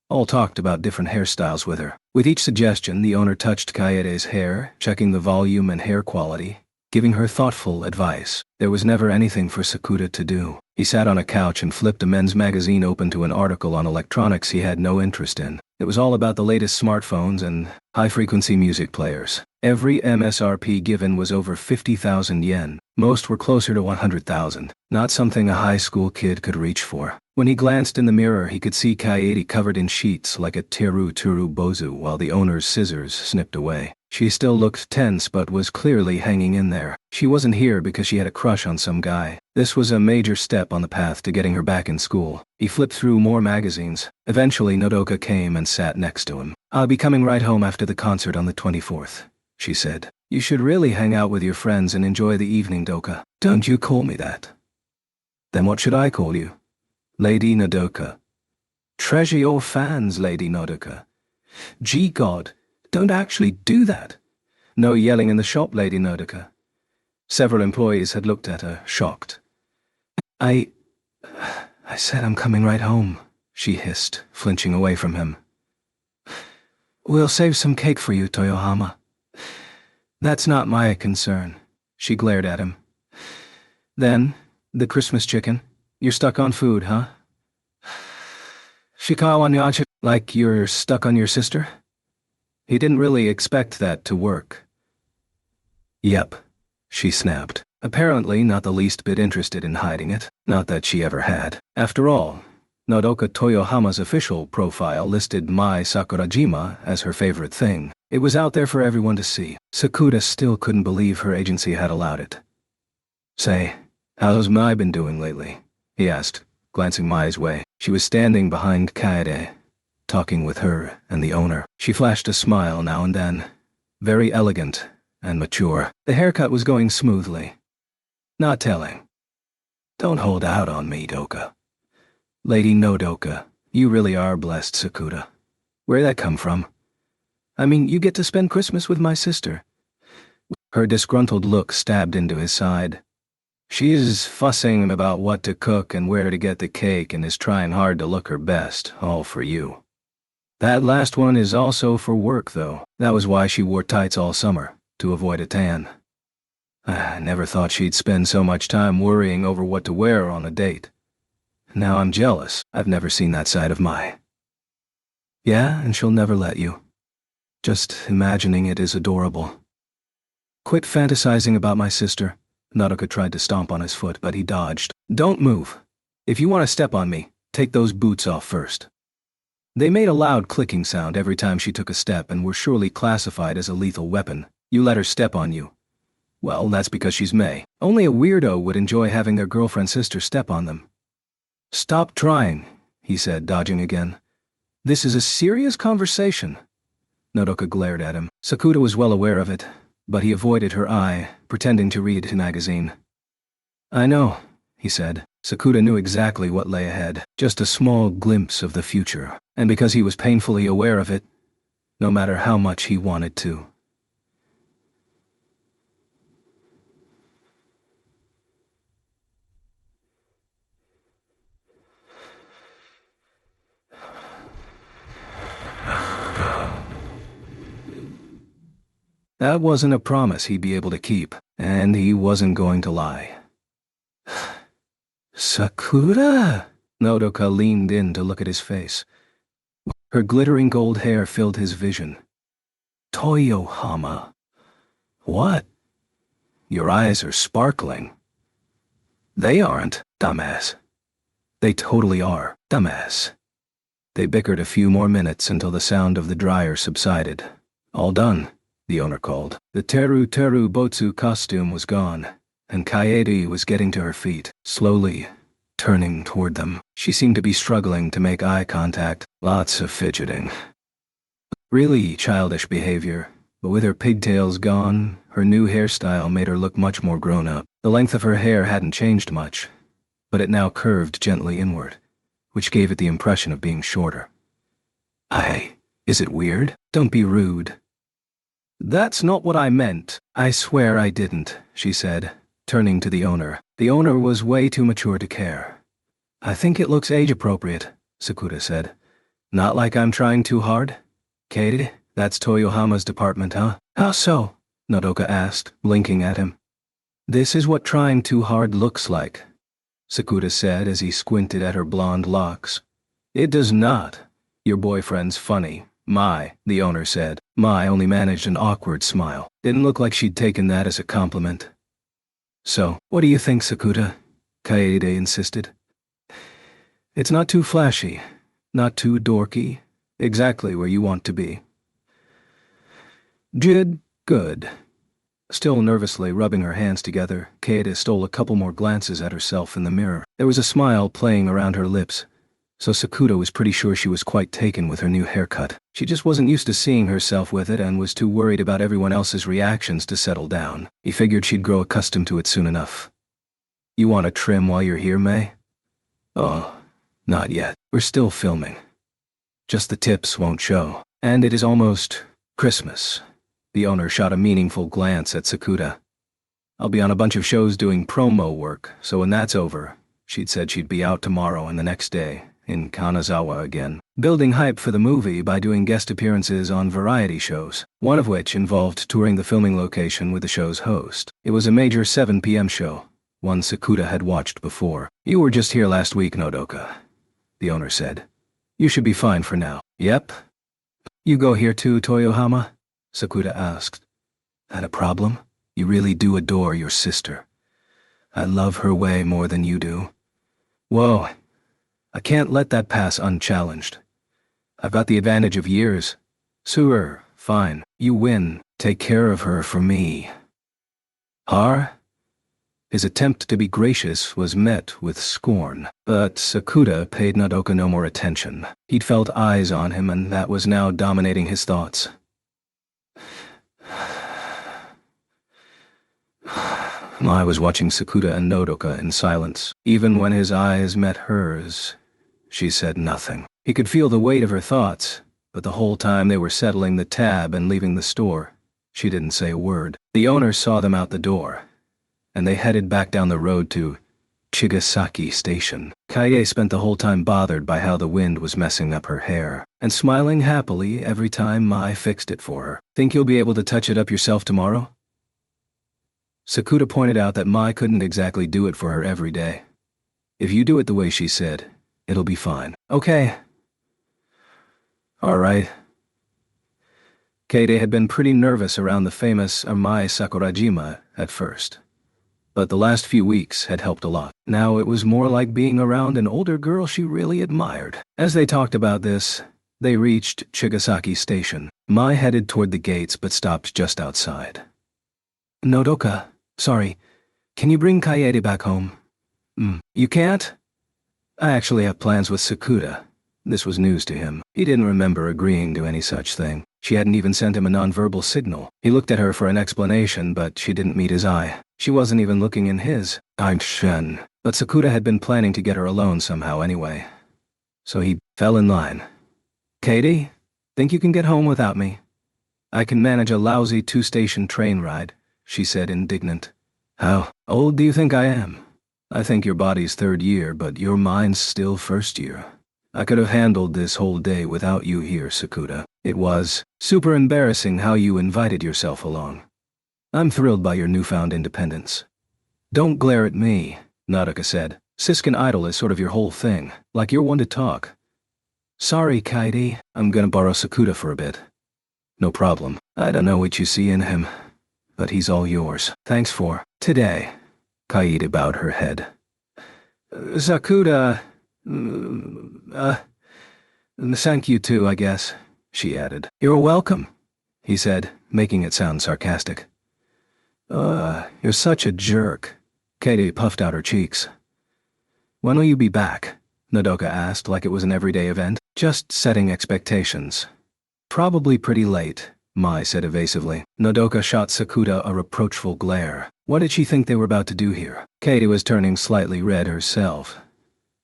all talked about different hairstyles with her. With each suggestion, the owner touched Kaede's hair, checking the volume and hair quality, giving her thoughtful advice. There was never anything for Sakuta to do. He sat on a couch and flipped a men's magazine open to an article on electronics he had no interest in. It was all about the latest smartphones and high-frequency music players. Every MSRP given was over 50,000 yen. Most were closer to 100,000. Not something a high school kid could reach for. When he glanced in the mirror, he could see Kaede covered in sheets like a Teru Bozu while the owner's scissors snipped away. She still looked tense but was clearly hanging in there. She wasn't here because she had a crush on some guy. This was a major step on the path to getting her back in school. He flipped through more magazines. Eventually, Nodoka came and sat next to him. I'll be coming right home after the concert on the 24th, she said. You should really hang out with your friends and enjoy the evening, Doka. Don't you call me that. Then what should I call you? Lady Nodoka. Treasure your fans, Lady Nodoka. Gee God, don't actually do that. No yelling in the shop, Lady Nodoka. Several employees had looked at her, shocked. I said I'm coming right home, she hissed, flinching away from him. We'll save some cake for you, Toyohama. That's not my concern, she glared at him. Then, the Christmas chicken? You're stuck on food, huh? Shikawa nyachi, like you're stuck on your sister? He didn't really expect that to work. Yep, she snapped, apparently not the least bit interested in hiding it, not that she ever had. After all, Nodoka Toyohama's official profile listed Mai Sakurajima as her favorite thing. It was out there for everyone to see. Sakuta still couldn't believe her agency had allowed it. Say, how's Mai been doing lately? He asked, glancing Mai's way. She was standing behind Kaede, talking with her and the owner. She flashed a smile now and then, very elegant and mature. The haircut was going smoothly. Not telling. Don't hold out on me, Doka. Lady Nodoka, you really are blessed, Sakuta. Where'd that come from? I mean, you get to spend Christmas with my sister. Her disgruntled look stabbed into his side. She is fussing about what to cook and where to get the cake and is trying hard to look her best, all for you. That last one is also for work, though. That was why she wore tights all summer, to avoid a tan. I never thought she'd spend so much time worrying over what to wear on a date. Now I'm jealous. I've never seen that side of Mai. Yeah, and she'll never let you. Just imagining it is adorable. Quit fantasizing about my sister. Nodoka tried to stomp on his foot, but he dodged. Don't move. If you want to step on me, take those boots off first. They made a loud clicking sound every time she took a step and were surely classified as a lethal weapon. You let her step on you. Well, that's because she's May. Only a weirdo would enjoy having their girlfriend's sister step on them. Stop trying, he said, dodging again. This is a serious conversation. Nodoka glared at him. Sakuta was well aware of it, but he avoided her eye, pretending to read his magazine. I know, he said. Sakuta knew exactly what lay ahead, just a small glimpse of the future, and because he was painfully aware of it, no matter how much he wanted to. That wasn't a promise he'd be able to keep, and he wasn't going to lie. Sakura? Nodoka leaned in to look at his face. Her glittering gold hair filled his vision. Toyohama. What? Your eyes are sparkling. They aren't, dumbass. They totally are, dumbass. They bickered a few more minutes until the sound of the dryer subsided. All done, the owner called. The Teru Teru Botsu costume was gone, and Kaede was getting to her feet, slowly, turning toward them. She seemed to be struggling to make eye contact, lots of fidgeting. Really childish behavior, but with her pigtails gone, her new hairstyle made her look much more grown up. The length of her hair hadn't changed much, but it now curved gently inward, which gave it the impression of being shorter. Is it weird? Don't be rude. That's not what I meant. I swear I didn't, she said, turning to the owner. The owner was way too mature to care. I think it looks age-appropriate, Sakuta said. Not like I'm trying too hard? Kaede, that's Toyohama's department, huh? How so? Nodoka asked, blinking at him. This is what trying too hard looks like, Sakuta said as he squinted at her blonde locks. It does not. Your boyfriend's funny. The owner said. Mai only managed an awkward smile. Didn't look like she'd taken that as a compliment. So, what do you think, Sakuta? Kaede insisted. It's not too flashy, not too dorky, exactly where you want to be. Good. Still nervously rubbing her hands together, Kaede stole a couple more glances at herself in the mirror. There was a smile playing around her lips, so Sakuta was pretty sure she was quite taken with her new haircut. She just wasn't used to seeing herself with it and was too worried about everyone else's reactions to settle down. He figured she'd grow accustomed to it soon enough. You want a trim while you're here, May? Oh, not yet. We're still filming. Just the tips won't show. And it is almost Christmas. The owner shot a meaningful glance at Sakuta. I'll be on a bunch of shows doing promo work, so when that's over, she'd said she'd be out tomorrow and the next day, in Kanazawa again, building hype for the movie by doing guest appearances on variety shows, one of which involved touring the filming location with the show's host. It was a major 7 p.m. show, one Sakuta had watched before. You were just here last week, Nodoka, the owner said. You should be fine for now. Yep. You go here too, Toyohama? Sakuta asked. That a problem? You really do adore your sister. I love her way more than you do. Whoa. I can't let that pass unchallenged. I've got the advantage of years. Sue her, fine. You win. Take care of her for me. Har? His attempt to be gracious was met with scorn, but Sakuta paid Nodoka no more attention. He'd felt eyes on him, and that was now dominating his thoughts. I was watching Sakuta and Nodoka in silence. Even when his eyes met hers, she said nothing. He could feel the weight of her thoughts, but the whole time they were settling the tab and leaving the store, she didn't say a word. The owner saw them out the door, and they headed back down the road to Chigasaki Station. Kaie spent the whole time bothered by how the wind was messing up her hair, and smiling happily every time Mai fixed it for her. Think you'll be able to touch it up yourself tomorrow? Sakuta pointed out that Mai couldn't exactly do it for her every day. If you do it the way she said, it'll be fine. Okay. All right. Kaede had been pretty nervous around the famous Mai Sakurajima at first, but the last few weeks had helped a lot. Now it was more like being around an older girl she really admired. As they talked about this, they reached Chigasaki Station. Mai headed toward the gates but stopped just outside. Nodoka, sorry, can you bring Kaede back home? You can't? I actually have plans with Sakuta. This was news to him. He didn't remember agreeing to any such thing. She hadn't even sent him a nonverbal signal. He looked at her for an explanation, but she didn't meet his eye. She wasn't even looking in his. Shen. But Sakuta had been planning to get her alone somehow anyway. So he fell in line. Kaede, think you can get home without me? I can manage a lousy 2-station train ride, she said, indignant. How old do you think I am? I think your body's 3rd year, but your mind's still 1st year. I could have handled this whole day without you here, Sakuta. It was super embarrassing how you invited yourself along. I'm thrilled by your newfound independence. Don't glare at me, Nodoka said. Siskin Idol is sort of your whole thing, like you're one to talk. Sorry, Kaede, I'm gonna borrow Sakuta for a bit. No problem. I don't know what you see in him, but he's all yours. Thanks for today. Kaede bowed her head. Sakuta, "And thank you too, I guess," she added. "You're welcome," he said, making it sound sarcastic. You're such a jerk." Katie puffed out her cheeks. "When will you be back?" Nodoka asked like it was an everyday event. "Just setting expectations." "Probably pretty late," Mai said evasively. Nodoka shot Sakuta a reproachful glare. What did she think they were about to do here? Katie was turning slightly red herself,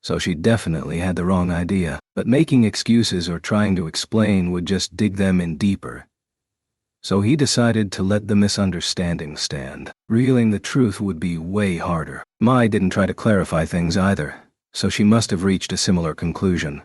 so she definitely had the wrong idea. But making excuses or trying to explain would just dig them in deeper. So he decided to let the misunderstanding stand. Revealing the truth would be way harder. Mai didn't try to clarify things either, so she must have reached a similar conclusion.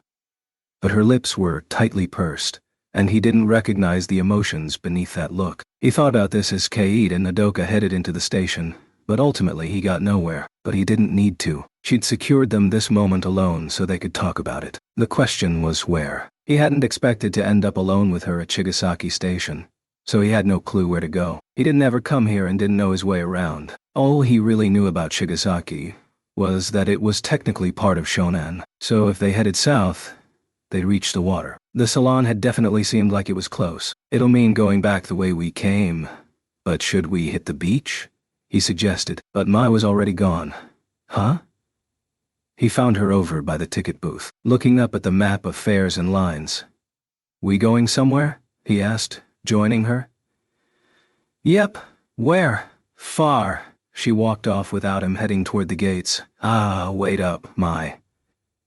But her lips were tightly pursed, and he didn't recognize the emotions beneath that look. He thought about this as Kaede and Nodoka headed into the station, but ultimately he got nowhere. But he didn't need to. She'd secured them this moment alone so they could talk about it. The question was where. He hadn't expected to end up alone with her at Chigasaki Station, so he had no clue where to go. He didn't ever come here and didn't know his way around. All he really knew about Chigasaki was that it was technically part of Shonan, so if they headed south, they'd reach the water. The salon had definitely seemed like it was close. "It'll mean going back the way we came. But should we hit the beach?" he suggested, but Mai was already gone. "Huh?" He found her over by the ticket booth, looking up at the map of fares and lines. "We going somewhere?" he asked, joining her. "Yep. Where?" "Far." She walked off without him, heading toward the gates. Wait up, Mai."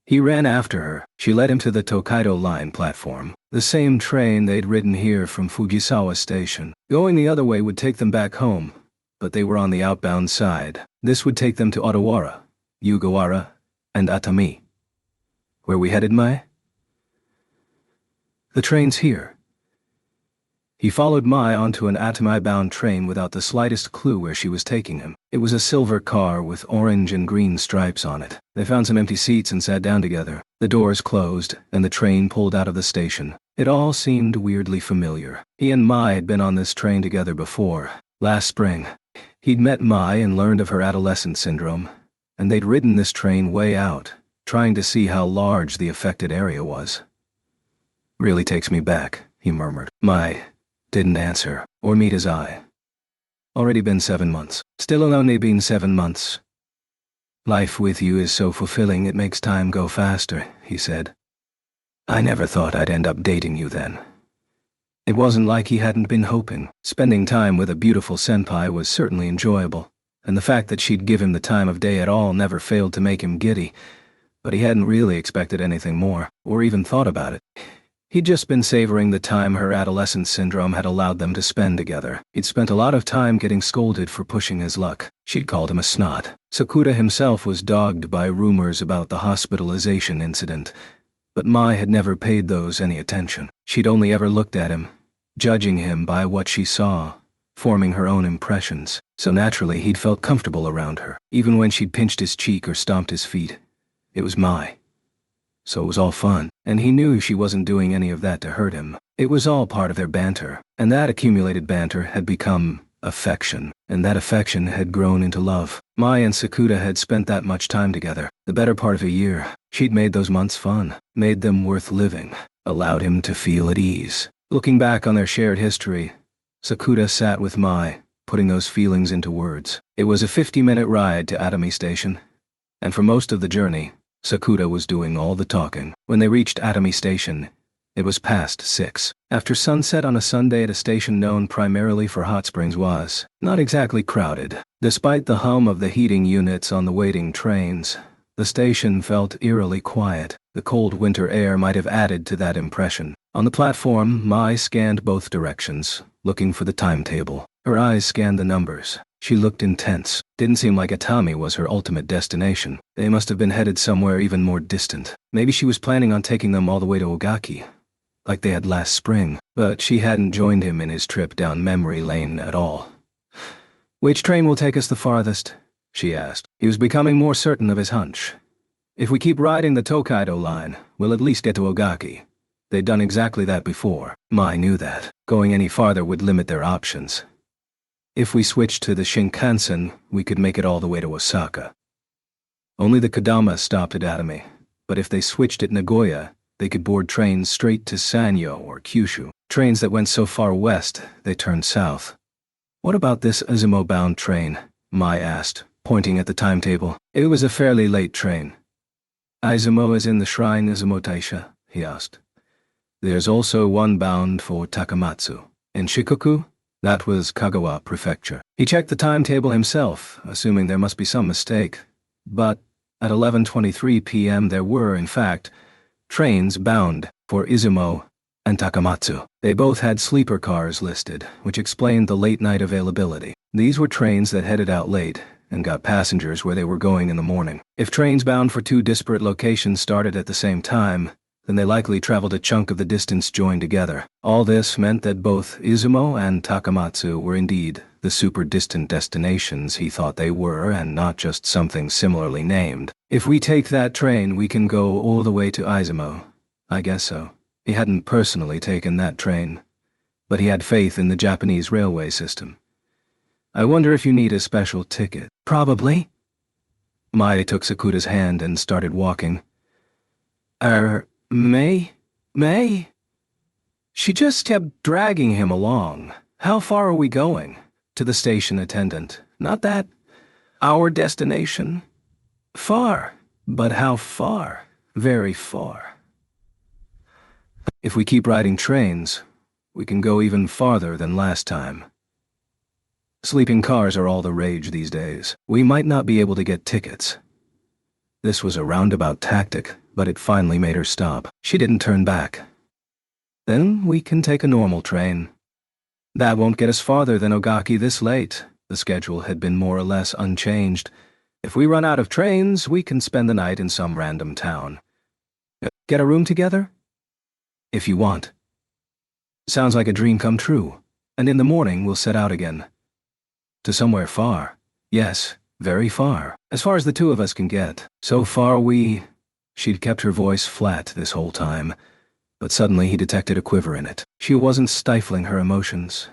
He ran after her. She led him to the Tokaido Line platform, the same train they'd ridden here from Fujisawa Station. Going the other way would take them back home, but they were on the outbound side. This would take them to Otawara, Yugawara, and Atami. "Where we headed, Mai?" "The train's here." He followed Mai onto an Atami-bound train without the slightest clue where she was taking him. It was a silver car with orange and green stripes on it. They found some empty seats and sat down together. The doors closed, and the train pulled out of the station. It all seemed weirdly familiar. He and Mai had been on this train together before. Last spring, he'd met Mai and learned of her adolescent syndrome, and they'd ridden this train way out, trying to see how large the affected area was. "Really takes me back," he murmured. Mai didn't answer, or meet his eye. "Already been 7 months. Still only been 7 months. Life with you is so fulfilling it makes time go faster," he said. "I never thought I'd end up dating you then." It wasn't like he hadn't been hoping. Spending time with a beautiful senpai was certainly enjoyable, and the fact that she'd give him the time of day at all never failed to make him giddy, but he hadn't really expected anything more, or even thought about it. He'd just been savoring the time her adolescent syndrome had allowed them to spend together. He'd spent a lot of time getting scolded for pushing his luck. She'd called him a snot. Sakuta himself was dogged by rumors about the hospitalization incident, but Mai had never paid those any attention. She'd only ever looked at him, judging him by what she saw, forming her own impressions. So naturally he'd felt comfortable around her, even when she'd pinched his cheek or stomped his feet. It was Mai. So it was all fun, and he knew she wasn't doing any of that to hurt him. It was all part of their banter, and that accumulated banter had become affection, and that affection had grown into love. Mai and Sakuta had spent that much time together, the better part of a year. She'd made those months fun, made them worth living, allowed him to feel at ease. Looking back on their shared history, Sakuta sat with Mai, putting those feelings into words. It was a 50-minute ride to Atami Station, and for most of the journey, Sakuta was doing all the talking. When they reached Atami Station, it was past 6. After sunset on a Sunday at a station known primarily for hot springs was not exactly crowded. Despite the hum of the heating units on the waiting trains, the station felt eerily quiet. The cold winter air might have added to that impression. On the platform, Mai scanned both directions, looking for the timetable. Her eyes scanned the numbers. She looked intense. Didn't seem like Atami was her ultimate destination. They must have been headed somewhere even more distant. Maybe she was planning on taking them all the way to Ogaki, like they had last spring, but she hadn't joined him in his trip down memory lane at all. "Which train will take us the farthest?" she asked. He was becoming more certain of his hunch. "If we keep riding the Tokaido line, we'll at least get to Ogaki." They'd done exactly that before. Mai knew that. Going any farther would limit their options. If we switched to the Shinkansen, we could make it all the way to Osaka. Only the Kodama stopped at Atami, but if they switched at Nagoya, They could board trains straight to Sanyo or Kyushu, trains that went so far west they turned south. What about this Izumo-bound train? Mai asked, pointing at the timetable. It was a fairly late train. Izumo is in the shrine Izumo Taisha, he asked. There's also one bound for Takamatsu. In Shikoku? That was Kagawa Prefecture. He checked the timetable himself, assuming there must be some mistake. But at 11:23 p.m. there were, in fact, trains bound for Izumo and Takamatsu. They both had sleeper cars listed, which explained the late-night availability. These were trains that headed out late and got passengers where they were going in the morning. If trains bound for two disparate locations started at the same time, then they likely traveled a chunk of the distance joined together. All this meant that both Izumo and Takamatsu were indeed the super distant destinations he thought they were, and not just something similarly named. If we take that train, we can go all the way to Izumo. I guess so. He hadn't personally taken that train, but he had faith in the Japanese railway system. I wonder if you need a special ticket. Probably. Mai took Sakuta's hand and started walking. May? She just kept dragging him along. How far are we going? To the station attendant. Not that. Our destination? Far. But how far? Very far. If we keep riding trains, we can go even farther than last time. Sleeping cars are all the rage these days. We might not be able to get tickets. This was a roundabout tactic, but it finally made her stop. She didn't turn back. Then we can take a normal train. That won't get us farther than Ogaki this late. The schedule had been more or less unchanged. If we run out of trains, we can spend the night in some random town. Get a room together? If you want. Sounds like a dream come true. And in the morning we'll set out again. To somewhere far. Yes, very far. As far as the two of us can get. So far She'd kept her voice flat this whole time, but suddenly he detected a quiver in it. She wasn't stifling her emotions,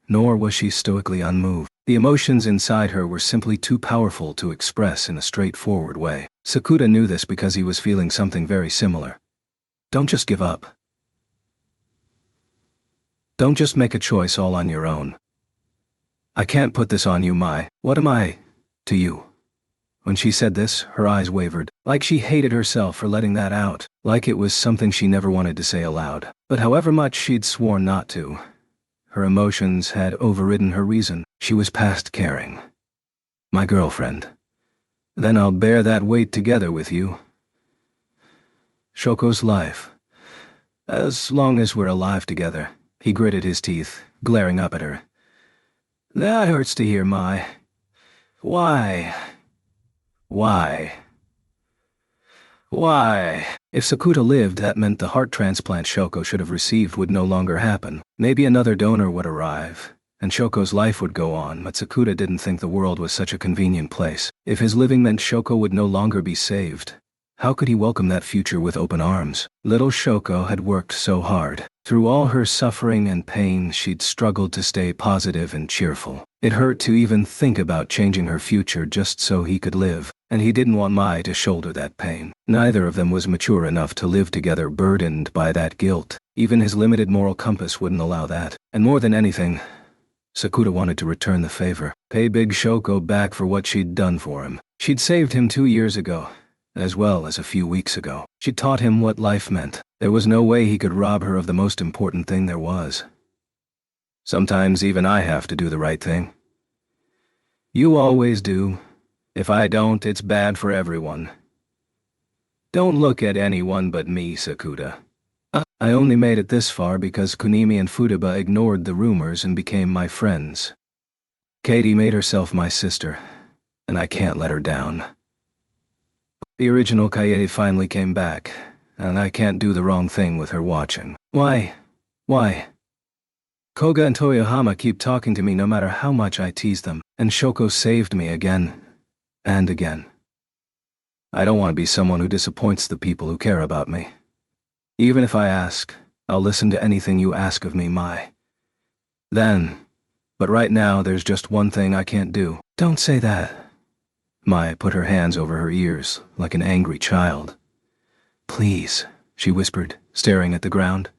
nor was she stoically unmoved. The emotions inside her were simply too powerful to express in a straightforward way. Sakuta knew this because he was feeling something very similar. Don't just give up. Don't just make a choice all on your own. I can't put this on you, Mai. What am I to you? When she said this, her eyes wavered, like she hated herself for letting that out, like it was something she never wanted to say aloud. But however much she'd sworn not to, her emotions had overridden her reason. She was past caring. My girlfriend. Then I'll bear that weight together with you. Shoko's life. As long as we're alive together. He gritted his teeth, glaring up at her. That hurts to hear, Mai. Why? If Sakuta lived, that meant the heart transplant Shoko should have received would no longer happen. Maybe another donor would arrive, and Shoko's life would go on, but Sakuta didn't think the world was such a convenient place. If his living meant Shoko would no longer be saved, how could he welcome that future with open arms? Little Shoko had worked so hard. Through all her suffering and pain, she'd struggled to stay positive and cheerful. It hurt to even think about changing her future just so he could live, and he didn't want Mai to shoulder that pain. Neither of them was mature enough to live together burdened by that guilt. Even his limited moral compass wouldn't allow that. And more than anything, Sakuta wanted to return the favor, pay Big Shoko back for what she'd done for him. She'd saved him 2 years ago, as well as a few weeks ago. She taught him what life meant. There was no way he could rob her of the most important thing there was. Sometimes even I have to do the right thing. You always do. If I don't, it's bad for everyone. Don't look at anyone but me, Sakuta. I only made it this far because Kunimi and Futaba ignored the rumors and became my friends. Katie made herself my sister, and I can't let her down. The original Kaede finally came back, and I can't do the wrong thing with her watching. Why? Koga and Toyohama keep talking to me no matter how much I tease them, and Shoko saved me again and again. I don't want to be someone who disappoints the people who care about me. Even if I ask, I'll listen to anything you ask of me, Mai. But right now there's just one thing I can't do. Don't say that. Mai put her hands over her ears like an angry child. Please, she whispered, staring at the ground.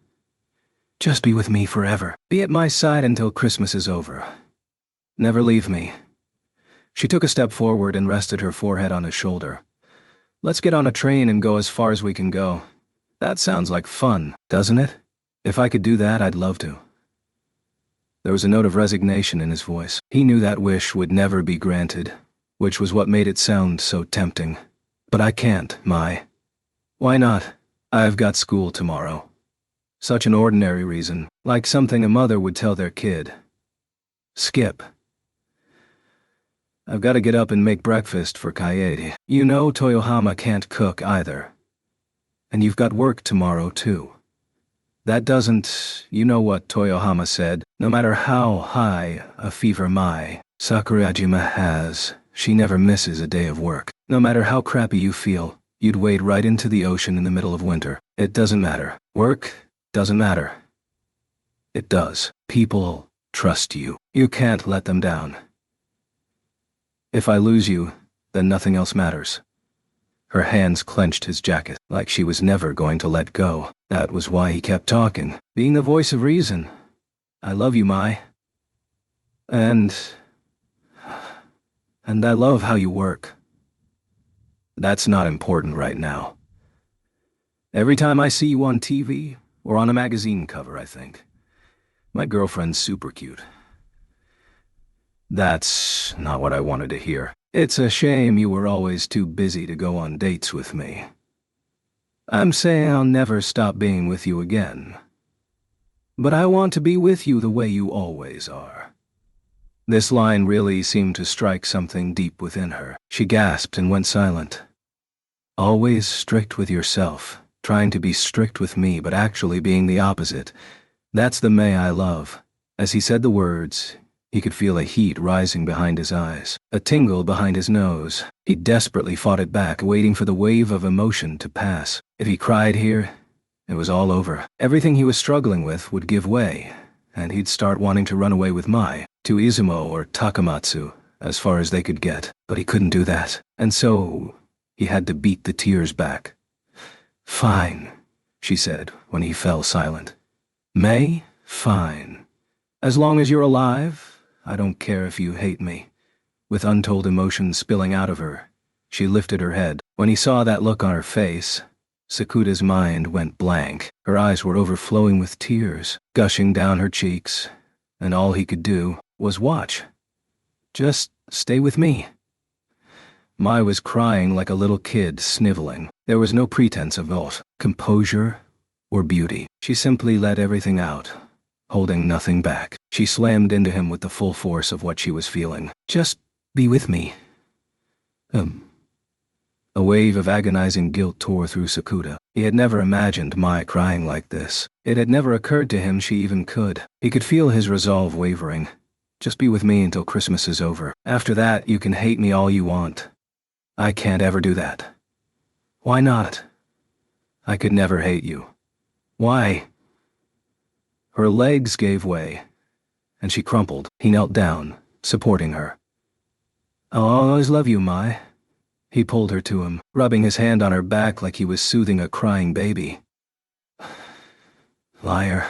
Just be with me forever. Be at my side until Christmas is over. Never leave me. She took a step forward and rested her forehead on his shoulder. Let's get on a train and go as far as we can go. That sounds like fun, doesn't it? If I could do that, I'd love to. There was a note of resignation in his voice. He knew that wish would never be granted, which was what made it sound so tempting. But I can't, Mai. Why not? I've got school tomorrow. Such an ordinary reason, like something a mother would tell their kid. Skip. I've got to get up and make breakfast for Kaede. You know Toyohama can't cook either. And you've got work tomorrow, too. That doesn't, you know what Toyohama said, no matter how high a fever Mai Sakurajima has, she never misses a day of work. No matter how crappy you feel, you'd wade right into the ocean in the middle of winter. It doesn't matter. Work doesn't matter. It does. People trust you. You can't let them down. If I lose you, then nothing else matters. Her hands clenched his jacket, like she was never going to let go. That was why he kept talking, being the voice of reason. I love you, Mai. And I love how you work. That's not important right now. Every time I see you on TV, or on a magazine cover, I think, my girlfriend's super cute. That's not what I wanted to hear. It's a shame you were always too busy to go on dates with me. I'm saying I'll never stop being with you again. But I want to be with you the way you always are. This line really seemed to strike something deep within her. She gasped and went silent. Always strict with yourself, trying to be strict with me but actually being the opposite. That's the May I love. As he said the words, he could feel a heat rising behind his eyes, a tingle behind his nose. He desperately fought it back, waiting for the wave of emotion to pass. If he cried here, it was all over. Everything he was struggling with would give way, and he'd start wanting to run away with Mai, to Izumo or Takamatsu, as far as they could get. But he couldn't do that, and so he had to beat the tears back. Fine, she said when he fell silent. May, fine. As long as you're alive, I don't care if you hate me. With untold emotion spilling out of her, she lifted her head. When he saw that look on her face, Sakuta's mind went blank. Her eyes were overflowing with tears, gushing down her cheeks, and all he could do was watch. Just stay with me. Mai was crying like a little kid, sniveling. There was no pretense of both composure or beauty. She simply let everything out, holding nothing back. She slammed into him with the full force of what she was feeling. Just be with me. A wave of agonizing guilt tore through Sakuta. He had never imagined Mai crying like this. It had never occurred to him she even could. He could feel his resolve wavering. Just be with me until Christmas is over. After that, you can hate me all you want. I can't ever do that. Why not? I could never hate you. Why? Her legs gave way, and she crumpled. He knelt down, supporting her. I'll always love you, Mai. He pulled her to him, rubbing his hand on her back like he was soothing a crying baby. Liar.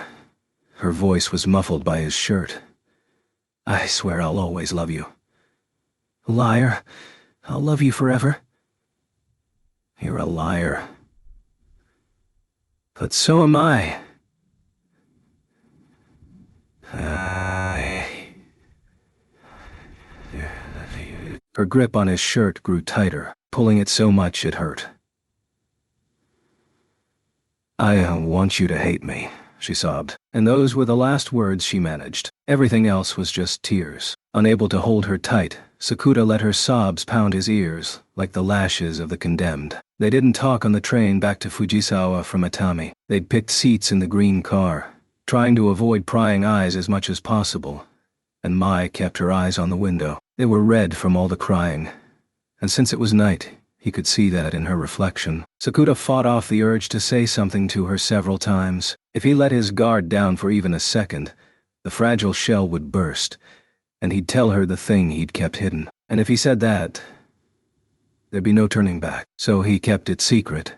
Her voice was muffled by his shirt. I swear I'll always love you. Liar. I'll love you forever. You're a liar. But so am I. Her grip on his shirt grew tighter, pulling it so much it hurt. I want you to hate me, she sobbed, and those were the last words she managed. Everything else was just tears. Unable to hold her tight, Sakuta let her sobs pound his ears like the lashes of the condemned. They didn't talk on the train back to Fujisawa from Atami. They'd picked seats in the green car, trying to avoid prying eyes as much as possible, and Mai kept her eyes on the window. They were red from all the crying, and since it was night, he could see that in her reflection. Sakuta fought off the urge to say something to her several times. If he let his guard down for even a second, the fragile shell would burst, and he'd tell her the thing he'd kept hidden. And if he said that, there'd be no turning back. So he kept it secret,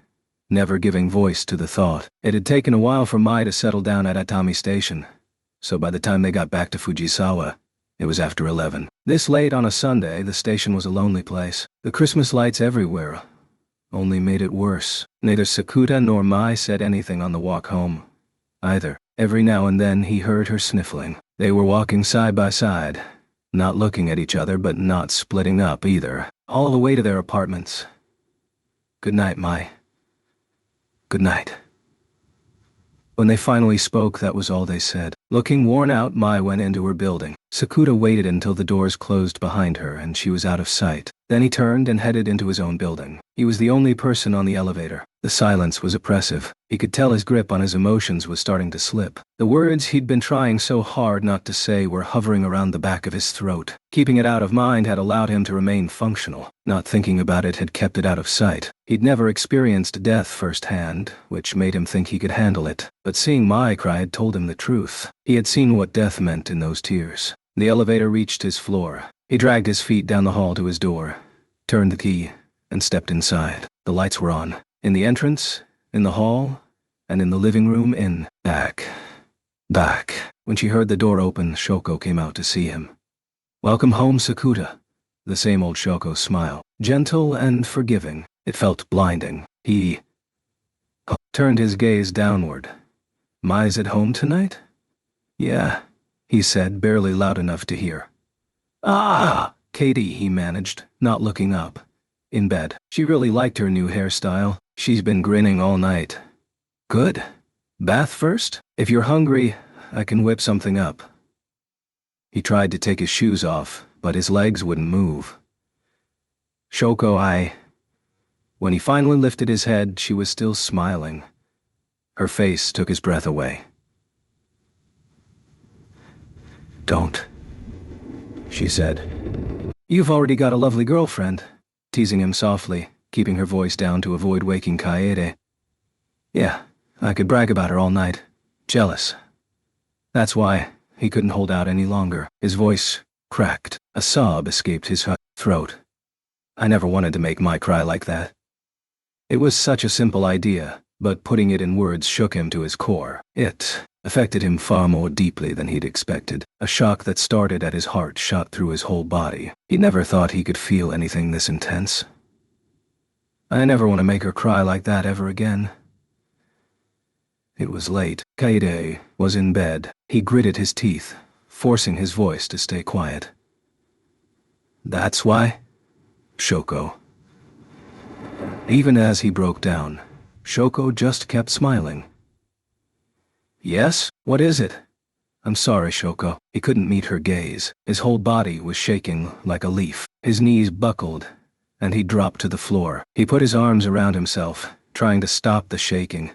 never giving voice to the thought. It had taken a while for Mai to settle down at Atami Station, so by the time they got back to Fujisawa, it was after 11. This late on a Sunday, the station was a lonely place. The Christmas lights everywhere only made it worse. Neither Sakuta nor Mai said anything on the walk home, either. Every now and then he heard her sniffling. They were walking side by side, not looking at each other but not splitting up either, all the way to their apartments. "Good night, Mai. Good night." When they finally spoke, that was all they said. Looking worn out, Mai went into her building. Sakuta waited until the doors closed behind her and she was out of sight. Then he turned and headed into his own building. He was the only person on the elevator. The silence was oppressive. He could tell his grip on his emotions was starting to slip. The words he'd been trying so hard not to say were hovering around the back of his throat. Keeping it out of mind had allowed him to remain functional. Not thinking about it had kept it out of sight. He'd never experienced death firsthand, which made him think he could handle it. But seeing Mai cry had told him the truth. He had seen what death meant in those tears. The elevator reached his floor. He dragged his feet down the hall to his door, turned the key, and stepped inside. The lights were on. In the entrance, in the hall, and in the living room, back. When she heard the door open, Shoko came out to see him. "Welcome home, Sakuta." The same old Shoko smile. Gentle and forgiving. It felt blinding. He turned his gaze downward. "Mai's at home tonight?" "Yeah," he said, barely loud enough to hear. "Ah, Katie," he managed, not looking up. In bed. She really liked her new hairstyle. She's been grinning all night. "Good. Bath first? If you're hungry, I can whip something up." He tried to take his shoes off, but his legs wouldn't move. "Shoko, When he finally lifted his head, she was still smiling. Her face took his breath away. "Don't," she said. "You've already got a lovely girlfriend," teasing him softly, keeping her voice down to avoid waking Kaede. "Yeah, I could brag about her all night. Jealous." That's why he couldn't hold out any longer. His voice cracked. A sob escaped his throat. "I never wanted to make Mai cry like that." It was such a simple idea, but putting it in words shook him to his core. It affected him far more deeply than he'd expected. A shock that started at his heart shot through his whole body. He never thought he could feel anything this intense. "I never want to make her cry like that ever again." It was late. Kaede was in bed. He gritted his teeth, forcing his voice to stay quiet. "That's why?" Shoko. Even as he broke down, Shoko just kept smiling. "Yes? What is it?" "I'm sorry, Shoko." He couldn't meet her gaze. His whole body was shaking like a leaf. His knees buckled, and he dropped to the floor. He put his arms around himself, trying to stop the shaking,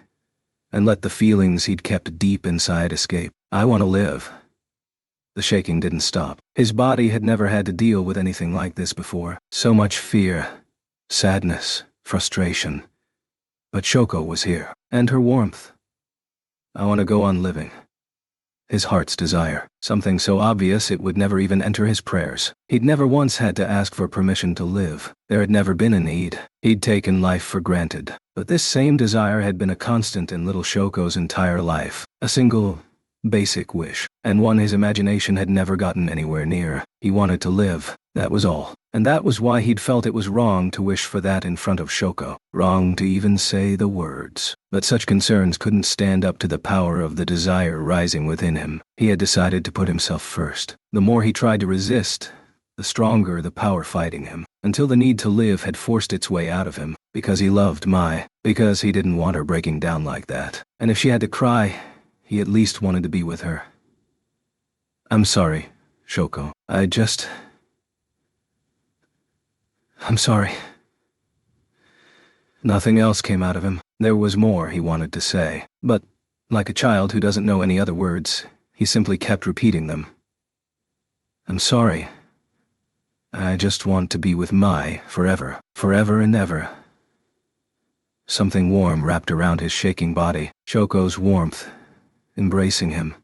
and let the feelings he'd kept deep inside escape. "I want to live." The shaking didn't stop. His body had never had to deal with anything like this before. So much fear, sadness, frustration. But Shoko was here, and her warmth. "I want to go on living." His heart's desire. Something so obvious it would never even enter his prayers. He'd never once had to ask for permission to live. There had never been a need. He'd taken life for granted. But this same desire had been a constant in little Shoko's entire life. A single, basic wish, and one his imagination had never gotten anywhere near. He wanted to live. That was all. And that was why he'd felt it was wrong to wish for that in front of Shoko. Wrong to even say the words. But such concerns couldn't stand up to the power of the desire rising within him. He had decided to put himself first. The more he tried to resist, the stronger the power fighting him, until the need to live had forced its way out of him. Because he loved Mai. Because he didn't want her breaking down like that. And if she had to cry, he at least wanted to be with her. "I'm sorry, Shoko. I'm sorry." Nothing else came out of him. There was more he wanted to say, but, like a child who doesn't know any other words, he simply kept repeating them. "I'm sorry. I just want to be with Mai forever. Forever and ever." Something warm wrapped around his shaking body. Shoko's warmth, embracing him,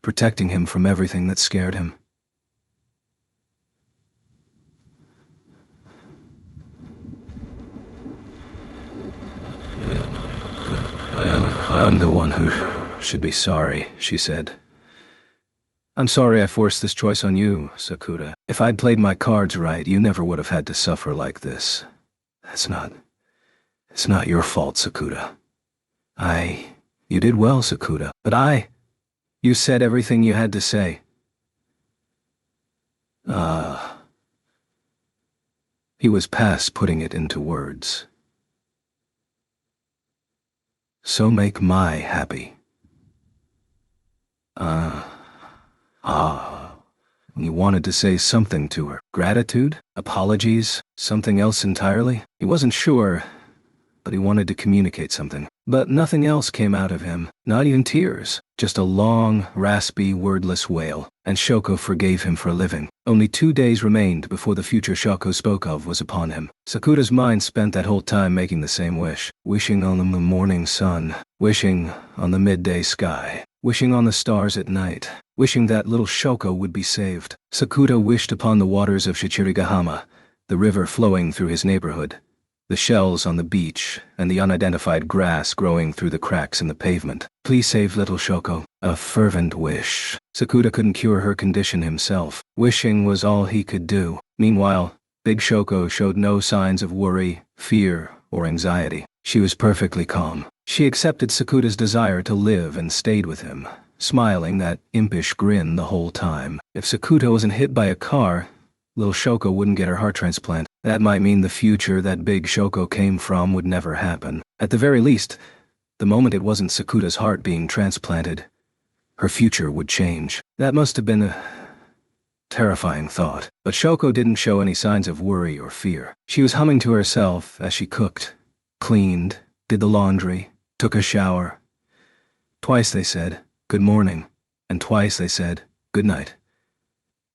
protecting him from everything that scared him. I'm the one who should be sorry, she said. I'm sorry I forced this choice on you, Sakura. If I'd played my cards right, you never would have had to suffer like this. It's not your fault, Sakura. You did well, Sakura, but you said everything you had to say. He was past putting it into words. So make Mai happy. He wanted to say something to her. Gratitude? Apologies? Something else entirely? He wasn't sure, but he wanted to communicate something. But nothing else came out of him, not even tears. Just a long, raspy, wordless wail, and Shoko forgave him for living. Only 2 days remained before the future Shoko spoke of was upon him. Sakura's mind spent that whole time making the same wish, wishing on the morning sun, wishing on the midday sky, wishing on the stars at night, wishing that little Shoko would be saved. Sakura wished upon the waters of Shichirigahama, the river flowing through his neighborhood, the shells on the beach, and the unidentified grass growing through the cracks in the pavement. Please save little Shoko. A fervent wish. Sakura couldn't cure her condition himself. Wishing was all he could do. Meanwhile, Big Shoko showed no signs of worry, fear, or anxiety. She was perfectly calm. She accepted Sakura's desire to live and stayed with him, smiling that impish grin the whole time. If Sakura wasn't hit by a car, little Shoko wouldn't get her heart transplant. That might mean the future that Big Shoko came from would never happen. At the very least, the moment it wasn't Sakura's heart being transplanted, her future would change. That must have been a terrifying thought. But Shoko didn't show any signs of worry or fear. She was humming to herself as she cooked, cleaned, did the laundry, took a shower. Twice they said, "Good morning," and twice they said, "Good night."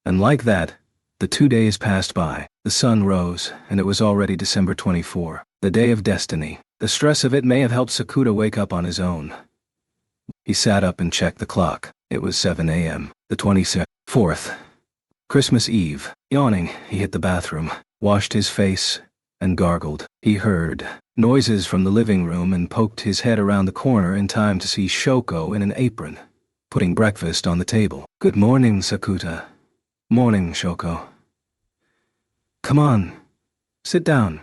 And like that, the 2 days passed by. The sun rose, and it was already December 24, the day of destiny. The stress of it may have helped Sakura wake up on his own. He sat up and checked the clock. It was 7 a.m., the 24th. Christmas Eve. Yawning, he hit the bathroom, washed his face, and gargled. He heard noises from the living room and poked his head around the corner in time to see Shoko in an apron, putting breakfast on the table. "Good morning, Sakura." "Morning, Shoko." "Come on, sit down."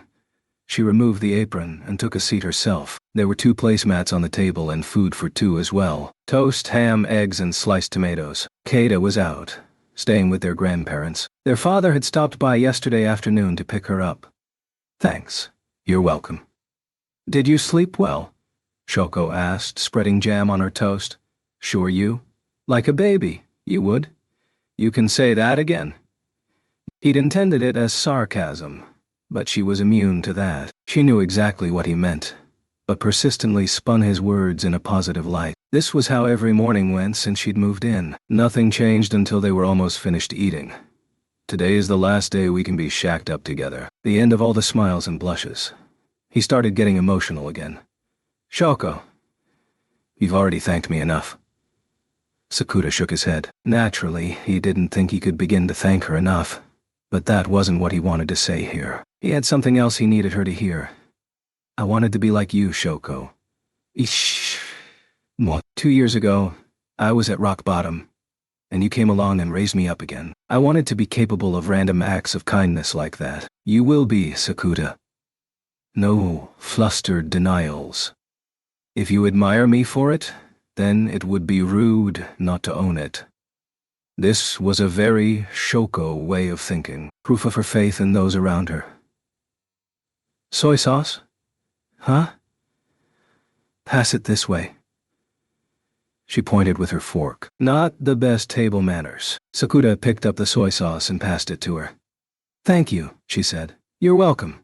She removed the apron and took a seat herself. There were 2 placemats on the table and food for 2 as well. Toast, ham, eggs, and sliced tomatoes. Keita was out, staying with their grandparents. Their father had stopped by yesterday afternoon to pick her up. "Thanks. You're welcome." "Did you sleep well?" Shoko asked, spreading jam on her toast. "Sure you? Like a baby, you would. You can say that again." He'd intended it as sarcasm, but she was immune to that. She knew exactly what he meant, but persistently spun his words in a positive light. This was how every morning went since she'd moved in. Nothing changed until they were almost finished eating. Today is the last day we can be shacked up together. The end of all the smiles and blushes. He started getting emotional again. "Shoko, you've already thanked me enough." Sakura shook his head. Naturally, he didn't think he could begin to thank her enough. But that wasn't what he wanted to say here. He had something else he needed her to hear. "I wanted to be like you, Shoko." Eesh. 2 years ago, I was at rock bottom, and you came along and raised me up again. I wanted to be capable of random acts of kindness like that. You will be, Sakura. No flustered denials. If you admire me for it, then it would be rude not to own it. This was a very Shoko way of thinking, proof of her faith in those around her. "Soy sauce? Huh? Pass it this way." She pointed with her fork. Not the best table manners. Sakura picked up the soy sauce and passed it to her. "Thank you," she said. "You're welcome."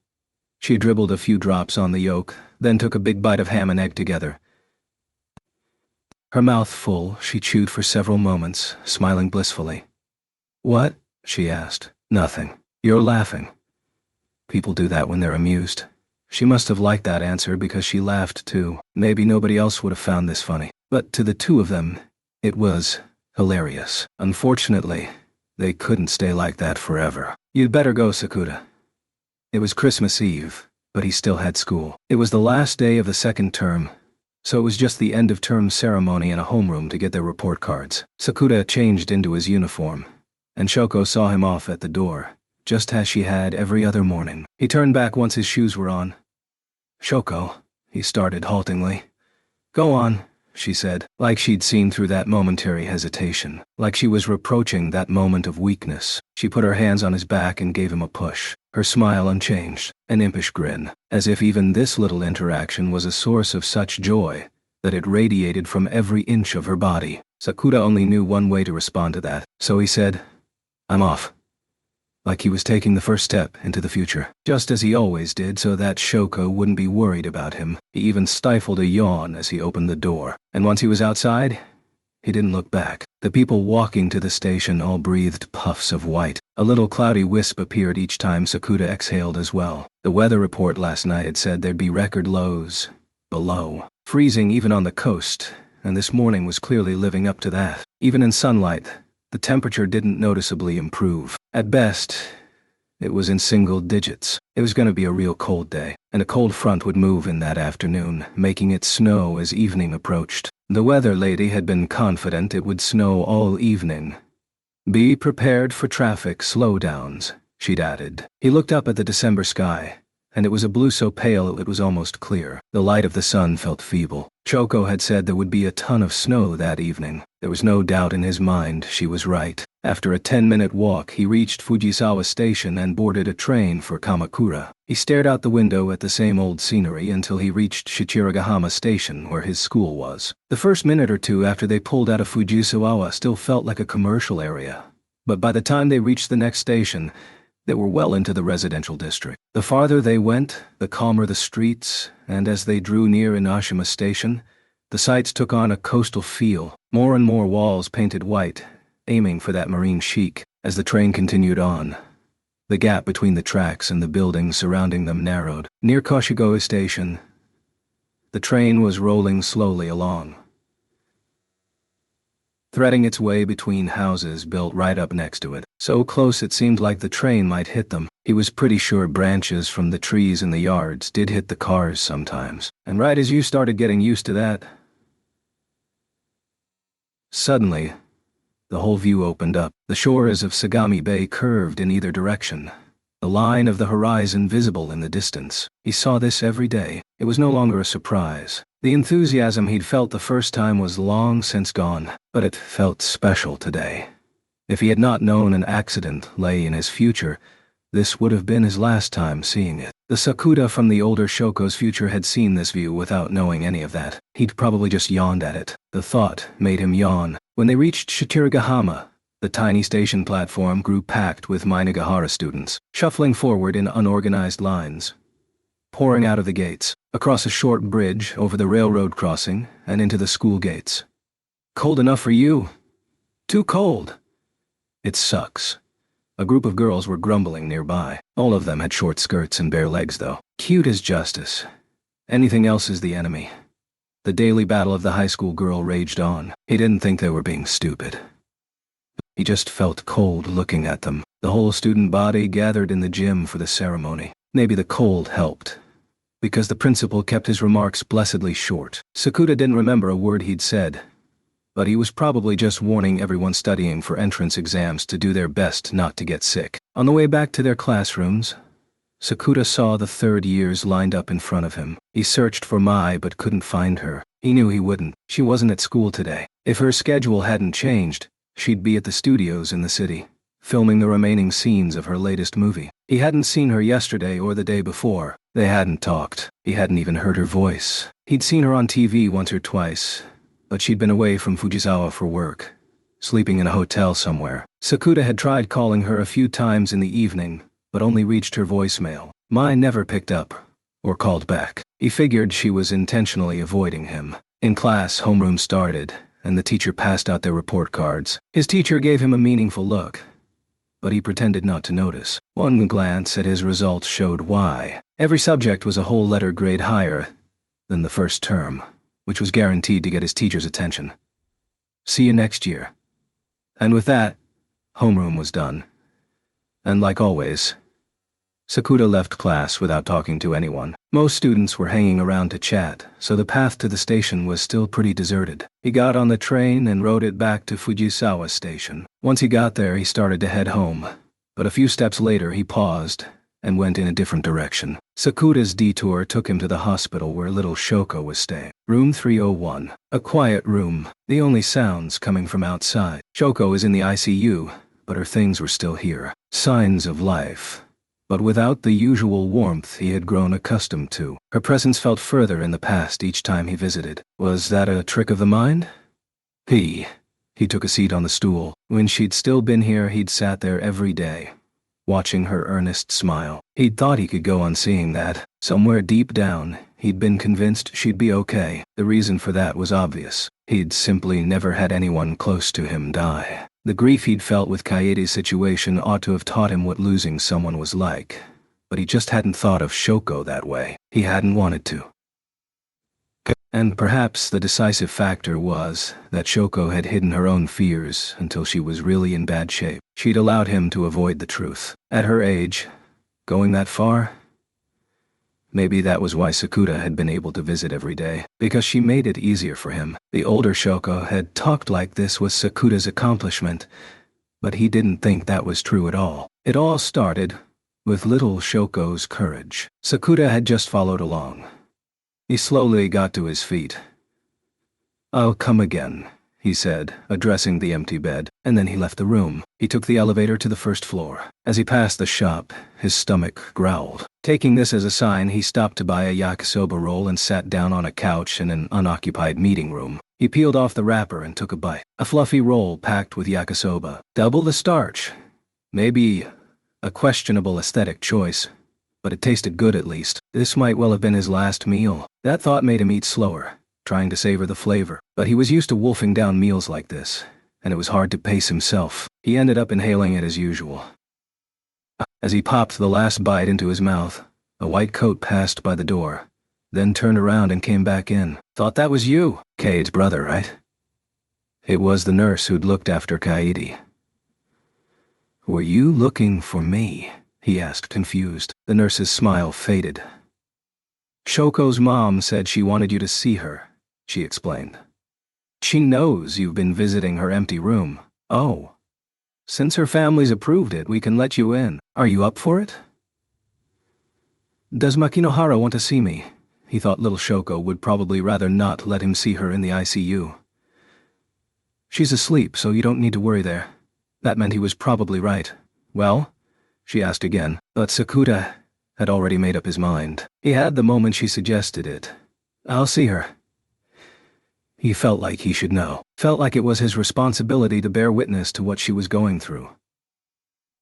She dribbled a few drops on the yolk, then took a big bite of ham and egg together. Her mouth full, she chewed for several moments, smiling blissfully. "What?" she asked. "Nothing. You're laughing." People do that when they're amused. She must have liked that answer because she laughed too. Maybe nobody else would have found this funny. But to the 2 of them, it was hilarious. Unfortunately, they couldn't stay like that forever. "You'd better go, Sakura." It was Christmas Eve, but he still had school. It was the last day of the 2nd term, so it was just the end-of-term ceremony in a homeroom to get their report cards. Sakuda changed into his uniform, and Shoko saw him off at the door, just as she had every other morning. He turned back once his shoes were on. "Shoko," he started haltingly. "Go on," she said, like she'd seen through that momentary hesitation, like she was reproaching that moment of weakness. She put her hands on his back and gave him a push, her smile unchanged, an impish grin, as if even this little interaction was a source of such joy that it radiated from every inch of her body. Sakuda only knew one way to respond to that, so he said, "I'm off." Like he was taking the first step into the future, just as he always did so that Shoko wouldn't be worried about him. He even stifled a yawn as he opened the door, and once he was outside, he didn't look back. The people walking to the station all breathed puffs of white. A little cloudy wisp appeared each time Sakuda exhaled as well. The weather report last night had said there'd be record lows, below, freezing even on the coast, and this morning was clearly living up to that. Even in sunlight, the temperature didn't noticeably improve. At best, it was in single digits. It was going to be a real cold day, and a cold front would move in that afternoon, making it snow as evening approached. The weather lady had been confident it would snow all evening. "Be prepared for traffic slowdowns," she'd added. He looked up at the December sky, and it was a blue so pale it was almost clear. The light of the sun felt feeble. Shoko had said there would be a ton of snow that evening. There was no doubt in his mind she was right. After a 10-minute walk, he reached Fujisawa Station and boarded a train for Kamakura. He stared out the window at the same old scenery until he reached Shichiragahama Station, where his school was. The first minute or two after they pulled out of Fujisawa still felt like a commercial area. But by the time they reached the next station, they were well into the residential district. The farther they went, the calmer the streets, and as they drew near Inashima Station, the sights took on a coastal feel. More and more walls painted white, aiming for that marine chic. As the train continued on, the gap between the tracks and the buildings surrounding them narrowed. Near Koshigoe Station, the train was rolling slowly along, threading its way between houses built right up next to it. So close it seemed like the train might hit them. He was pretty sure branches from the trees in the yards did hit the cars sometimes. And right as you started getting used to that, suddenly, the whole view opened up. The shores of Sagami Bay curved in either direction, the line of the horizon visible in the distance. He saw this every day. It was no longer a surprise. The enthusiasm he'd felt the first time was long since gone, but it felt special today. If he had not known an accident lay in his future, this would have been his last time seeing it. The Sakuda from the older Shoko's future had seen this view without knowing any of that. He'd probably just yawned at it. The thought made him yawn. When they reached Shichiragahama, the tiny station platform grew packed with Minagahara students, shuffling forward in unorganized lines, pouring out of the gates, across a short bridge over the railroad crossing, and into the school gates. "Cold enough for you?" "Too cold." "It sucks." A group of girls were grumbling nearby. All of them had short skirts and bare legs, though. Cute as justice. Anything else is the enemy. The daily battle of the high school girl raged on. He didn't think they were being stupid. He just felt cold looking at them. The whole student body gathered in the gym for the ceremony. Maybe the cold helped, because the principal kept his remarks blessedly short. Sakuda didn't remember a word he'd said, but he was probably just warning everyone studying for entrance exams to do their best not to get sick. On the way back to their classrooms, Sakuda saw the third years lined up in front of him. He searched for Mai but couldn't find her. He knew he wouldn't. She wasn't at school today. If her schedule hadn't changed, she'd be at the studios in the city, filming the remaining scenes of her latest movie. He hadn't seen her yesterday or the day before. They hadn't talked. He hadn't even heard her voice. He'd seen her on TV once or twice, but she'd been away from Fujisawa for work, sleeping in a hotel somewhere. Sakuda had tried calling her a few times in the evening, but only reached her voicemail. Mai never picked up or called back. He figured she was intentionally avoiding him. In class, homeroom started, and the teacher passed out their report cards. His teacher gave him a meaningful look, but he pretended not to notice. One glance at his results showed why. Every subject was a whole letter grade higher than the first term, which was guaranteed to get his teacher's attention. "See you next year." And with that, homeroom was done. And like always, Sakuda left class without talking to anyone. Most students were hanging around to chat, so the path to the station was still pretty deserted. He got on the train and rode it back to Fujisawa Station. Once he got there, he started to head home. But a few steps later, he paused and went in a different direction. Sakura's detour took him to the hospital where little Shoko was staying. Room 301. A quiet room, the only sounds coming from outside. Shoko is in the ICU, but her things were still here. Signs of life, but without the usual warmth he had grown accustomed to. Her presence felt further in the past each time he visited. Was that a trick of the mind? He took a seat on the stool. When she'd still been here, he'd sat there every day, watching her earnest smile. He'd thought he could go on seeing that. Somewhere deep down, he'd been convinced she'd be okay. The reason for that was obvious. He'd simply never had anyone close to him die. The grief he'd felt with Kaede's situation ought to have taught him what losing someone was like, but he just hadn't thought of Shoko that way. He hadn't wanted to. And perhaps the decisive factor was that Shoko had hidden her own fears until she was really in bad shape. She'd allowed him to avoid the truth. At her age, going that far? Maybe that was why Sakura had been able to visit every day, because she made it easier for him. The older Shoko had talked like this was Sakura's accomplishment, but he didn't think that was true at all. It all started with little Shoko's courage. Sakura had just followed along. He slowly got to his feet. "I'll come again," he said, addressing the empty bed, and then he left the room. He took the elevator to the first floor. As he passed the shop, his stomach growled. Taking this as a sign, he stopped to buy a yakisoba roll and sat down on a couch in an unoccupied meeting room. He peeled off the wrapper and took a bite. A fluffy roll packed with yakisoba. Double the starch. Maybe a questionable aesthetic choice, but it tasted good at least. This might well have been his last meal. That thought made him eat slower, trying to savor the flavor. But he was used to wolfing down meals like this, and it was hard to pace himself. He ended up inhaling it as usual. As he popped the last bite into his mouth, a white coat passed by the door, then turned around and came back in. "Thought that was you. Kaede's brother, right?" It was the nurse who'd looked after Kaede. "Were you looking for me?" he asked, confused. The nurse's smile faded. "Shoko's mom said she wanted you to see her," she explained. "She knows you've been visiting her empty room." "Oh. Since her family's approved it, we can let you in. Are you up for it?" "Does Makinohara want to see me?" He thought little Shoko would probably rather not let him see her in the ICU. "She's asleep, so you don't need to worry there." That meant he was probably right. "Well?" she asked again, but Sakura had already made up his mind. He had the moment she suggested it. "I'll see her." He felt like he should know. Felt like it was his responsibility to bear witness to what she was going through.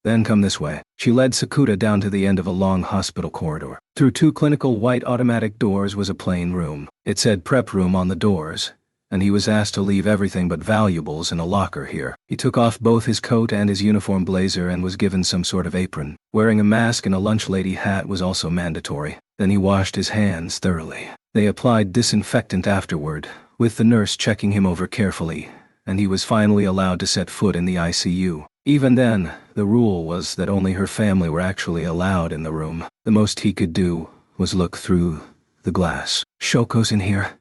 "Then come this way." She led Sakura down to the end of a long hospital corridor. Through two clinical white automatic doors was a plain room. It said prep room on the doors, and he was asked to leave everything but valuables in a locker here. He took off both his coat and his uniform blazer and was given some sort of apron. Wearing a mask and a lunch lady hat was also mandatory. Then he washed his hands thoroughly. They applied disinfectant afterward, with the nurse checking him over carefully, and he was finally allowed to set foot in the ICU. Even then, the rule was that only her family were actually allowed in the room. The most he could do was look through the glass. "Shoko's in here."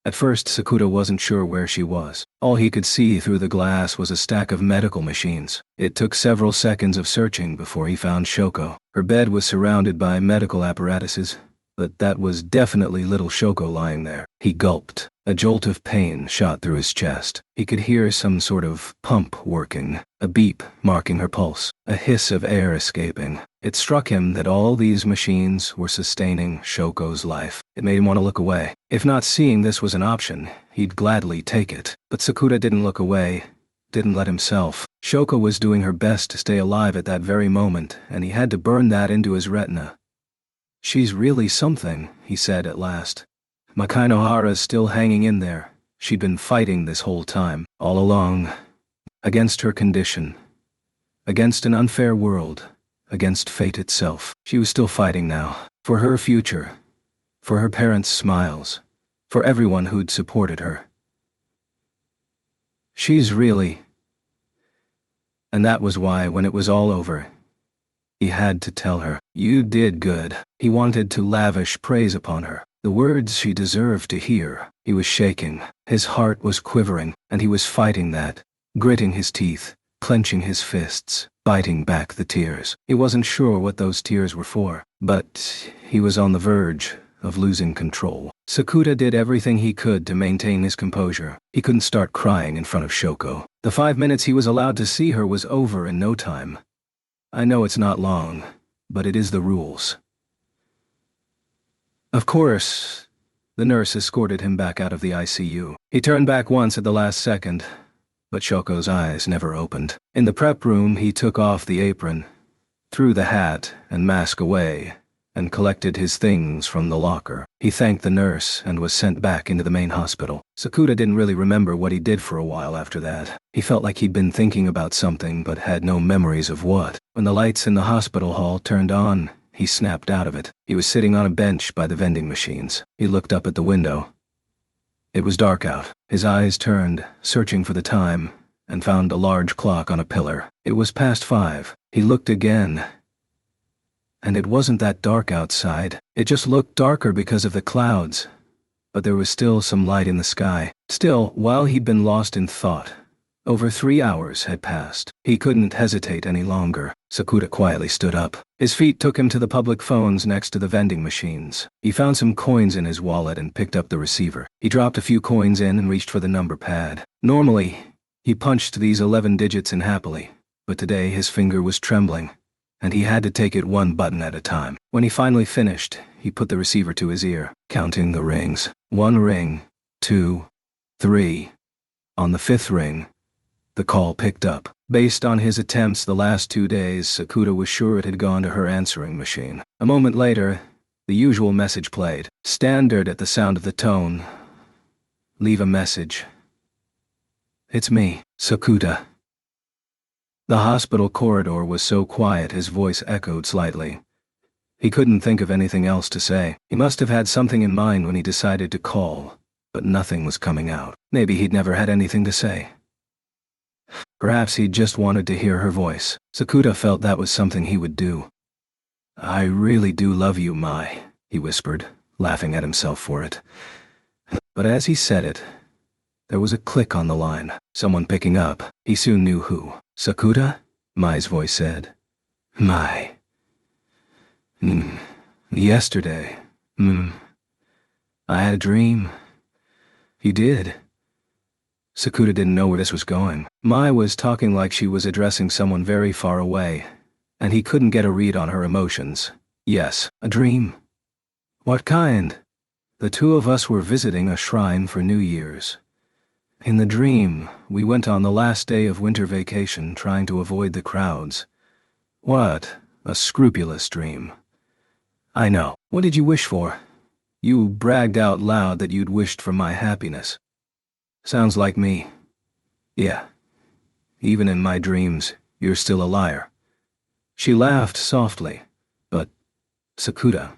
At first, Sakura wasn't sure where she was. All he could see through the glass was a stack of medical machines. It took several seconds of searching before he found Shoko. Her bed was surrounded by medical apparatuses, but that was definitely little Shoko lying there. He gulped. A jolt of pain shot through his chest. He could hear some sort of pump working, a beep marking her pulse, a hiss of air escaping. It struck him that all these machines were sustaining Shoko's life. It made him want to look away. If not seeing this was an option, he'd gladly take it. But Sakura didn't look away, didn't let himself. Shoko was doing her best to stay alive at that very moment, and he had to burn that into his retina. "She's really something," he said at last. Makinohara's still hanging in there. She'd been fighting this whole time, all along. Against her condition. Against an unfair world. Against fate itself. She was still fighting now. For her future. For her parents' smiles. For everyone who'd supported her. She's really... And that was why, when it was all over, He had to tell her. You did good. He wanted to lavish praise upon her, the words she deserved to hear. He was shaking. His heart was quivering, and he was fighting that, gritting his teeth, clenching his fists, biting back the tears. He wasn't sure what those tears were for, but he was on the verge of losing control. Sakuta did everything he could to maintain his composure. He couldn't start crying in front of Shoko. The 5 minutes he was allowed to see her was over in no time. I know it's not long, but it is the rules. Of course, the nurse escorted him back out of the ICU. He turned back once at the last second, but Shoko's eyes never opened. In the prep room, he took off the apron, threw the hat and mask away, and collected his things from the locker. He thanked the nurse and was sent back into the main hospital. Sakuta didn't really remember what he did for a while after that. He felt like he'd been thinking about something but had no memories of what. When the lights in the hospital hall turned on, he snapped out of it. He was sitting on a bench by the vending machines. He looked up at the window. It was dark out. His eyes turned, searching for the time, and found a large clock on a pillar. It was past 5. He looked again, and it wasn't that dark outside. It just looked darker because of the clouds, but there was still some light in the sky. Still, while he'd been lost in thought, over 3 hours had passed. He couldn't hesitate any longer. Sakuta quietly stood up. His feet took him to the public phones next to the vending machines. He found some coins in his wallet and picked up the receiver. He dropped a few coins in and reached for the number pad. Normally, he punched these 11 digits in happily, but today his finger was trembling, and he had to take it one button at a time. When he finally finished, he put the receiver to his ear, counting the rings. 1 ring, 2, 3. On the 5th ring, the call picked up. Based on his attempts the last 2 days, Sakuta was sure it had gone to her answering machine. A moment later, the usual message played. Standard at the sound of the tone. Leave a message. It's me, Sakuta. The hospital corridor was so quiet his voice echoed slightly. He couldn't think of anything else to say. He must have had something in mind when he decided to call, but nothing was coming out. Maybe he'd never had anything to say. Perhaps he just wanted to hear her voice. Sakuta felt that was something he would do. I really do love you, Mai, he whispered, laughing at himself for it. But as he said it, there was a click on the line. Someone picking up. He soon knew who. Sakuta? Mai's voice said. Mai. Yesterday. I had a dream. You did. Sakuta didn't know where this was going. Mai was talking like she was addressing someone very far away, and he couldn't get a read on her emotions. Yes, a dream. What kind? The 2 of us were visiting a shrine for New Year's. In the dream, we went on the last day of winter vacation trying to avoid the crowds. What a scrupulous dream. I know. What did you wish for? You bragged out loud that you'd wished for my happiness. Sounds like me. Yeah. Even in my dreams, you're still a liar. She laughed softly. But, Sakuta,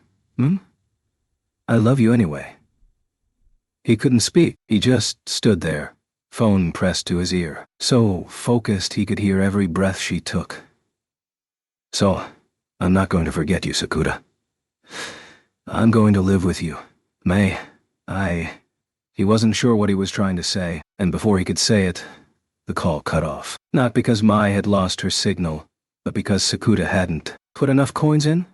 I love you anyway. He couldn't speak. He just stood there, phone pressed to his ear, so focused he could hear every breath she took. So, I'm not going to forget you, Sakuta. I'm going to live with you. May, He wasn't sure what he was trying to say, and before he could say it, the call cut off. Not because Mai had lost her signal, but because Sakuta hadn't put enough coins in?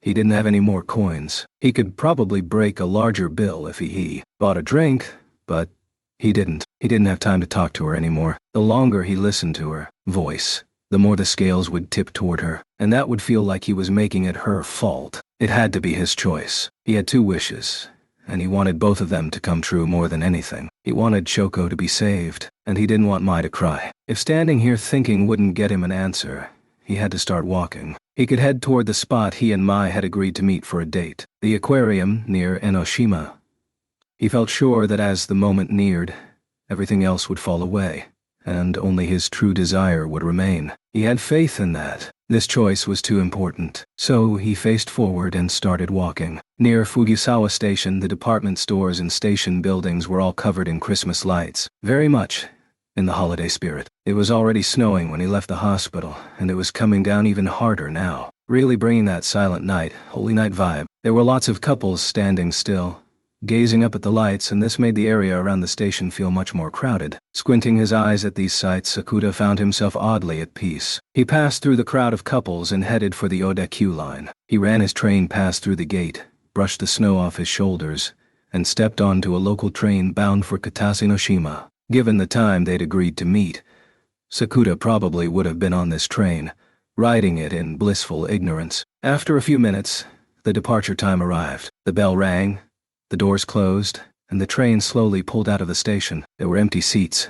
He didn't have any more coins. He could probably break a larger bill if he bought a drink, but he didn't. He didn't have time to talk to her anymore. The longer he listened to her voice, the more the scales would tip toward her, and that would feel like he was making it her fault. It had to be his choice. He had 2 wishes, and he wanted both of them to come true more than anything. He wanted Shoko to be saved, and he didn't want Mai to cry. If standing here thinking wouldn't get him an answer, he had to start walking. He could head toward the spot he and Mai had agreed to meet for a date, the aquarium near Enoshima. He felt sure that as the moment neared, everything else would fall away, and only his true desire would remain. He had faith in that. This choice was too important, so he faced forward and started walking. Near Fujisawa Station, the department stores and station buildings were all covered in Christmas lights, very much in the holiday spirit. It was already snowing when he left the hospital, and it was coming down even harder now, really bringing that silent night, holy night vibe. There were lots of couples standing still, gazing up at the lights, and this made the area around the station feel much more crowded. Squinting his eyes at these sights, Sakuda found himself oddly at peace. He passed through the crowd of couples and headed for the Oda-Q line. He ran his train past through the gate, brushed the snow off his shoulders, and stepped onto a local train bound for Katase-no-shima. Given the time they'd agreed to meet, Sakuda probably would have been on this train, riding it in blissful ignorance. After a few minutes, the departure time arrived. The bell rang, the doors closed, and the train slowly pulled out of the station. There were empty seats,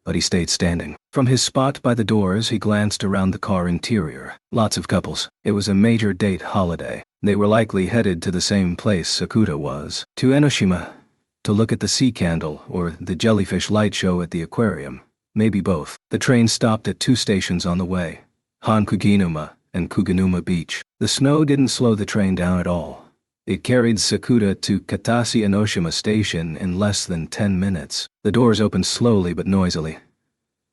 but he stayed standing. From his spot by the doors, he glanced around the car interior. Lots of couples. It was a major date holiday. They were likely headed to the same place Sakuda was, to Enoshima, to look at the sea candle or the jellyfish light show at the aquarium. Maybe both. The train stopped at 2 stations on the way, Hankuginuma and Kuganuma Beach. The snow didn't slow the train down at all. It carried Sakuda to Katase Enoshima Station in less than 10 minutes. The doors opened slowly but noisily,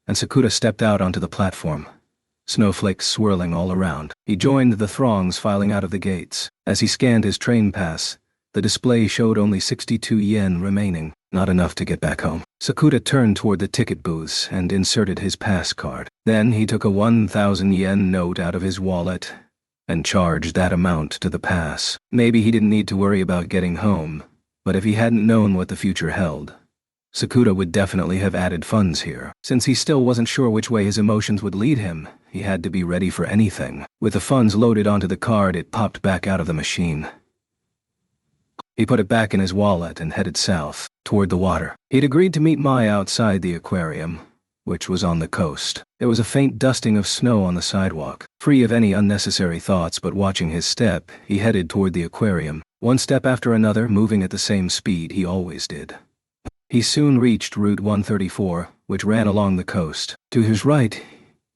and Sakuda stepped out onto the platform, snowflakes swirling all around. He joined the throngs filing out of the gates. As he scanned his train pass, the display showed only 62 yen remaining, not enough to get back home. Sakuda turned toward the ticket booths and inserted his pass card. Then he took a 1,000 yen note out of his wallet and charged that amount to the pass. Maybe he didn't need to worry about getting home, but if he hadn't known what the future held, Sakuda would definitely have added funds here. Since he still wasn't sure which way his emotions would lead him, he had to be ready for anything. With the funds loaded onto the card, it popped back out of the machine. He put it back in his wallet and headed south, toward the water. He'd agreed to meet Mai outside the aquarium, which was on the coast. There was a faint dusting of snow on the sidewalk. Free of any unnecessary thoughts but watching his step, he headed toward the aquarium, one step after another, moving at the same speed he always did. He soon reached Route 134, which ran along the coast. To his right,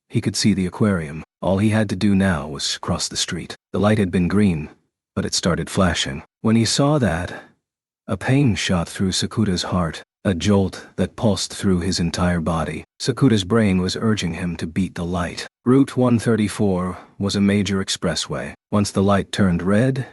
he could see the aquarium. All he had to do now was cross the street. The light had been green, but it started flashing. When he saw that, a pain shot through Sakuda's heart, a jolt that pulsed through his entire body. Sakuda's brain was urging him to beat the light. Route 134 was a major expressway. Once the light turned red,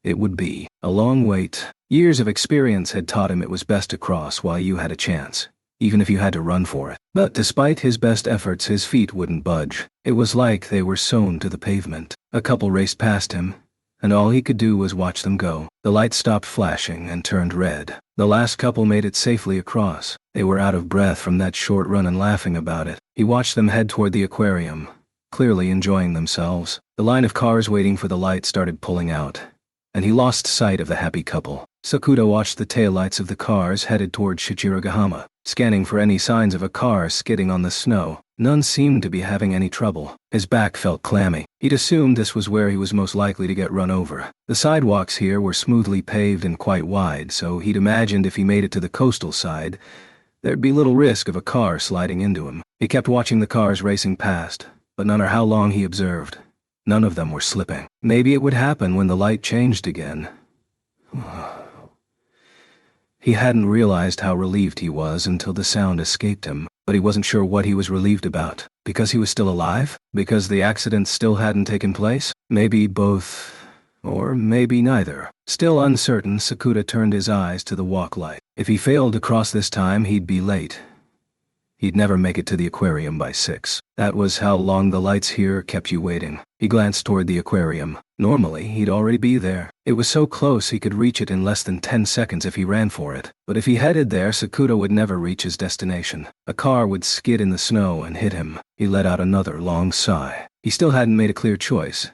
it would be a long wait. Years of experience had taught him it was best to cross while you had a chance, even if you had to run for it. But despite his best efforts, his feet wouldn't budge. It was like they were sewn to the pavement. A couple raced past him, and all he could do was watch them go. The light stopped flashing and turned red. The last couple made it safely across. They were out of breath from that short run and laughing about it. He watched them head toward the aquarium, clearly enjoying themselves. The line of cars waiting for the light started pulling out, and he lost sight of the happy couple. Sakuda watched the taillights of the cars headed toward Shichirogahama, scanning for any signs of a car skidding on the snow. None seemed to be having any trouble. His back felt clammy. He'd assumed this was where he was most likely to get run over. The sidewalks here were smoothly paved and quite wide, so he'd imagined if he made it to the coastal side, there'd be little risk of a car sliding into him. He kept watching the cars racing past, but no matter how long he observed, none of them were slipping. Maybe it would happen when the light changed again. He hadn't realized how relieved he was until the sound escaped him, but he wasn't sure what he was relieved about. Because he was still alive? Because the accident still hadn't taken place? Maybe both, or maybe neither. Still uncertain, Sakuda turned his eyes to the walk light. If he failed to cross this time, he'd be late. He'd never make it to the aquarium by 6. That was how long the lights here kept you waiting. He glanced toward the aquarium. Normally, he'd already be there. It was so close he could reach it in less than 10 seconds if he ran for it. But if he headed there, Sakuda would never reach his destination. A car would skid in the snow and hit him. He let out another long sigh. He still hadn't made a clear choice,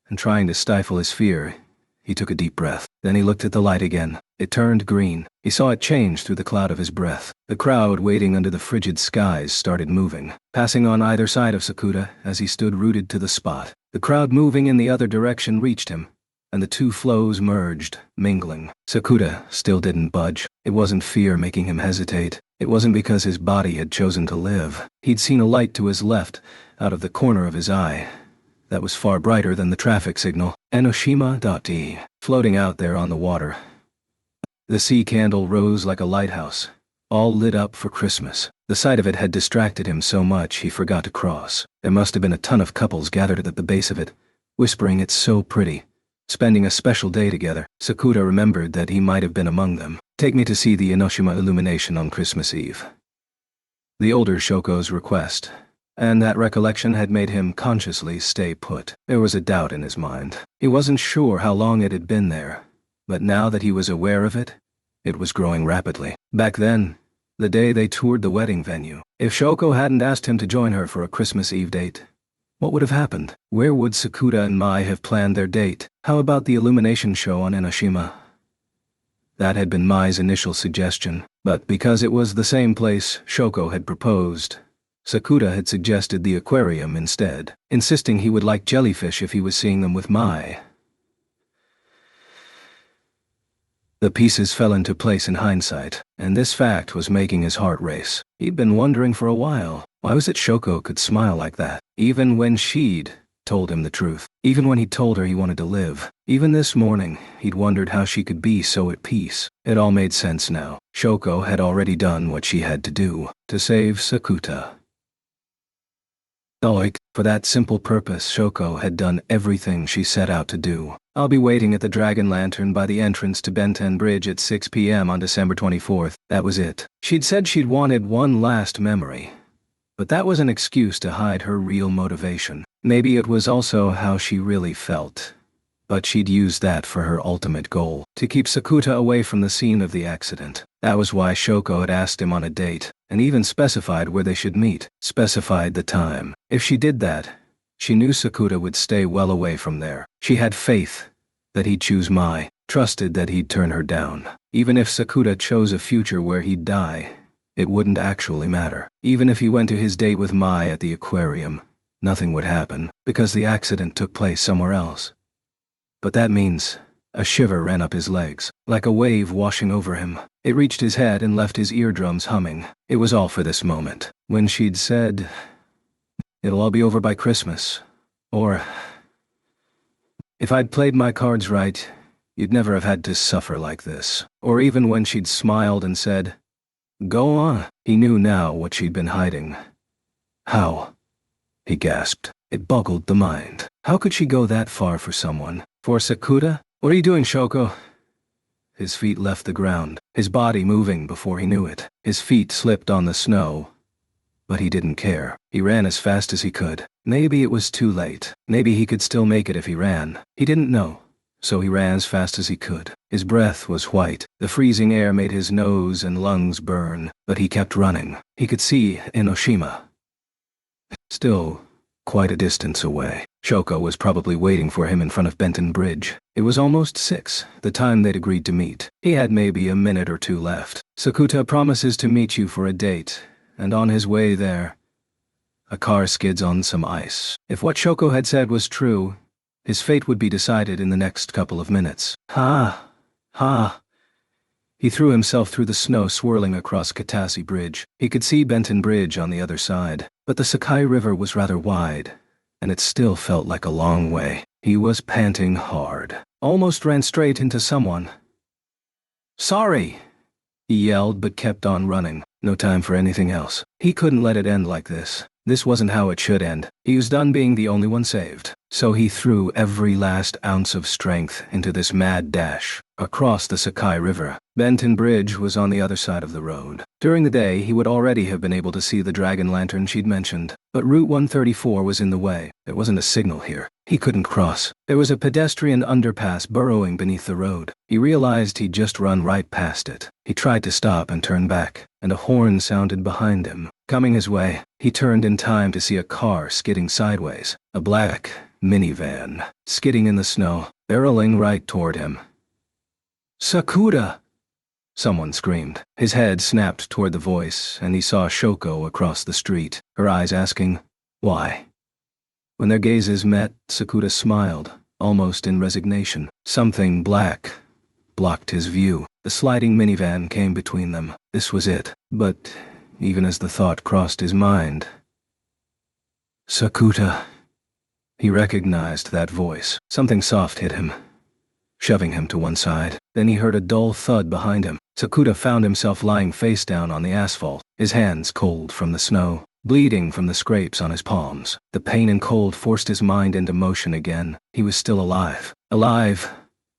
and trying to stifle his fear, he took a deep breath. Then he looked at the light again. It turned green. He saw it change through the cloud of his breath. The crowd waiting under the frigid skies started moving, passing on either side of Sakuda as he stood rooted to the spot. The crowd moving in the other direction reached him, and the two flows merged, mingling. Sakuda still didn't budge. It wasn't fear making him hesitate. It wasn't because his body had chosen to live. He'd seen a light to his left, out of the corner of his eye, that was far brighter than the traffic signal. Enoshima.d, floating out there on the water. The sea candle rose like a lighthouse, all lit up for Christmas. The sight of it had distracted him so much he forgot to cross. There must have been a ton of couples gathered at the base of it, whispering it's so pretty, spending a special day together. Sakuta remembered that he might have been among them. Take me to see the Enoshima illumination on Christmas Eve. The older Shoko's request, and that recollection had made him consciously stay put. There was a doubt in his mind. He wasn't sure how long it had been there, but now that he was aware of it, it was growing rapidly. Back then, the day they toured the wedding venue, if Shoko hadn't asked him to join her for a Christmas Eve date, what would have happened? Where would Sakuta and Mai have planned their date? How about the illumination show on Enoshima? That had been Mai's initial suggestion, but because it was the same place Shoko had proposed, Sakuta had suggested the aquarium instead, insisting he would like jellyfish if he was seeing them with Mai. The pieces fell into place in hindsight, and this fact was making his heart race. He'd been wondering for a while, why was it Shoko could smile like that, even when she'd told him the truth, even when he'd told her he wanted to live. Even this morning, he'd wondered how she could be so at peace. It all made sense now. Shoko had already done what she had to do, to save Sakuta. For that simple purpose, Shoko had done everything she set out to do. I'll be waiting at the Dragon Lantern by the entrance to Benten Bridge at 6 p.m. on December 24th. That was it. She'd said she'd wanted one last memory, but that was an excuse to hide her real motivation. Maybe it was also how she really felt, but she'd used that for her ultimate goal, to keep Sakuta away from the scene of the accident. That was why Shoko had asked him on a date, and even specified where they should meet, specified the time. If she did that, she knew Sakuta would stay well away from there. She had faith that he'd choose Mai, trusted that he'd turn her down. Even if Sakuta chose a future where he'd die, it wouldn't actually matter. Even if he went to his date with Mai at the aquarium, nothing would happen, because the accident took place somewhere else. But that means a shiver ran up his legs, like a wave washing over him. It reached his head and left his eardrums humming. It was all for this moment, when she'd said, "It'll all be over by Christmas," or, "If I'd played my cards right, you'd never have had to suffer like this," or even when she'd smiled and said, "Go on." He knew now what she'd been hiding. How? He gasped. It boggled the mind. How could she go that far for someone? For Sakuta? "What are you doing, Shoko?" His feet left the ground, his body moving before he knew it. His feet slipped on the snow, but he didn't care. He ran as fast as he could. Maybe it was too late. Maybe he could still make it if he ran. He didn't know, so he ran as fast as he could. His breath was white. The freezing air made his nose and lungs burn, but he kept running. He could see Enoshima, still quite a distance away. Shoko was probably waiting for him in front of Benten Bridge. It was almost 6, the time they'd agreed to meet. He had maybe a minute or two left. Sakuta promises to meet you for a date, and on his way there, a car skids on some ice. If what Shoko had said was true, his fate would be decided in the next couple of minutes. Ha! He threw himself through the snow swirling across Katase Bridge. He could see Benten Bridge on the other side, but the Sakai River was rather wide, and it still felt like a long way. He was panting hard. Almost ran straight into someone. "Sorry!" he yelled, but kept on running. No time for anything else. He couldn't let it end like this. This wasn't how it should end. He was done being the only one saved. So he threw every last ounce of strength into this mad dash across the Sakai River. Benten Bridge was on the other side of the road. During the day, he would already have been able to see the Dragon Lantern she'd mentioned, but Route 134 was in the way. There wasn't a signal here. He couldn't cross. There was a pedestrian underpass burrowing beneath the road. He realized he'd just run right past it. He tried to stop and turn back, and a horn sounded behind him. Coming his way, he turned in time to see a car skidding sideways. A black minivan, skidding in the snow, barreling right toward him. "Sakuta!" Someone screamed. His head snapped toward the voice, and he saw Shoko across the street, her eyes asking, "Why?" When their gazes met, Sakuta smiled, almost in resignation. Something black blocked his view. The sliding minivan came between them. This was it. But even as the thought crossed his mind, "Sakuta," he recognized that voice. Something soft hit him. shoving him to one side. Then he heard a dull thud behind him. Sakuda found himself lying face down on the asphalt, his hands cold from the snow, bleeding from the scrapes on his palms. The pain and cold forced his mind into motion again. He was still alive. Alive,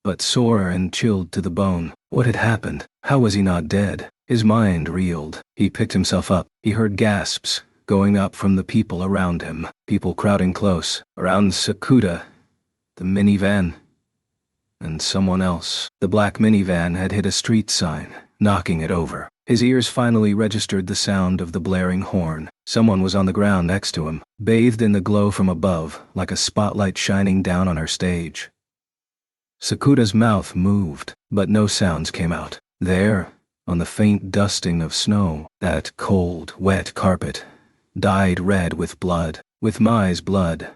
but sore and chilled to the bone. What had happened? How was he not dead? His mind reeled. He picked himself up. He heard gasps going up from the people around him, people crowding close, around Sakuda, the minivan, and someone else. The black minivan had hit a street sign, knocking it over. His ears finally registered the sound of the blaring horn. Someone was on the ground next to him, bathed in the glow from above, like a spotlight shining down on her stage. Sakuda's mouth moved, but no sounds came out. There, on the faint dusting of snow, that cold, wet carpet, dyed red with blood, with Mai's blood,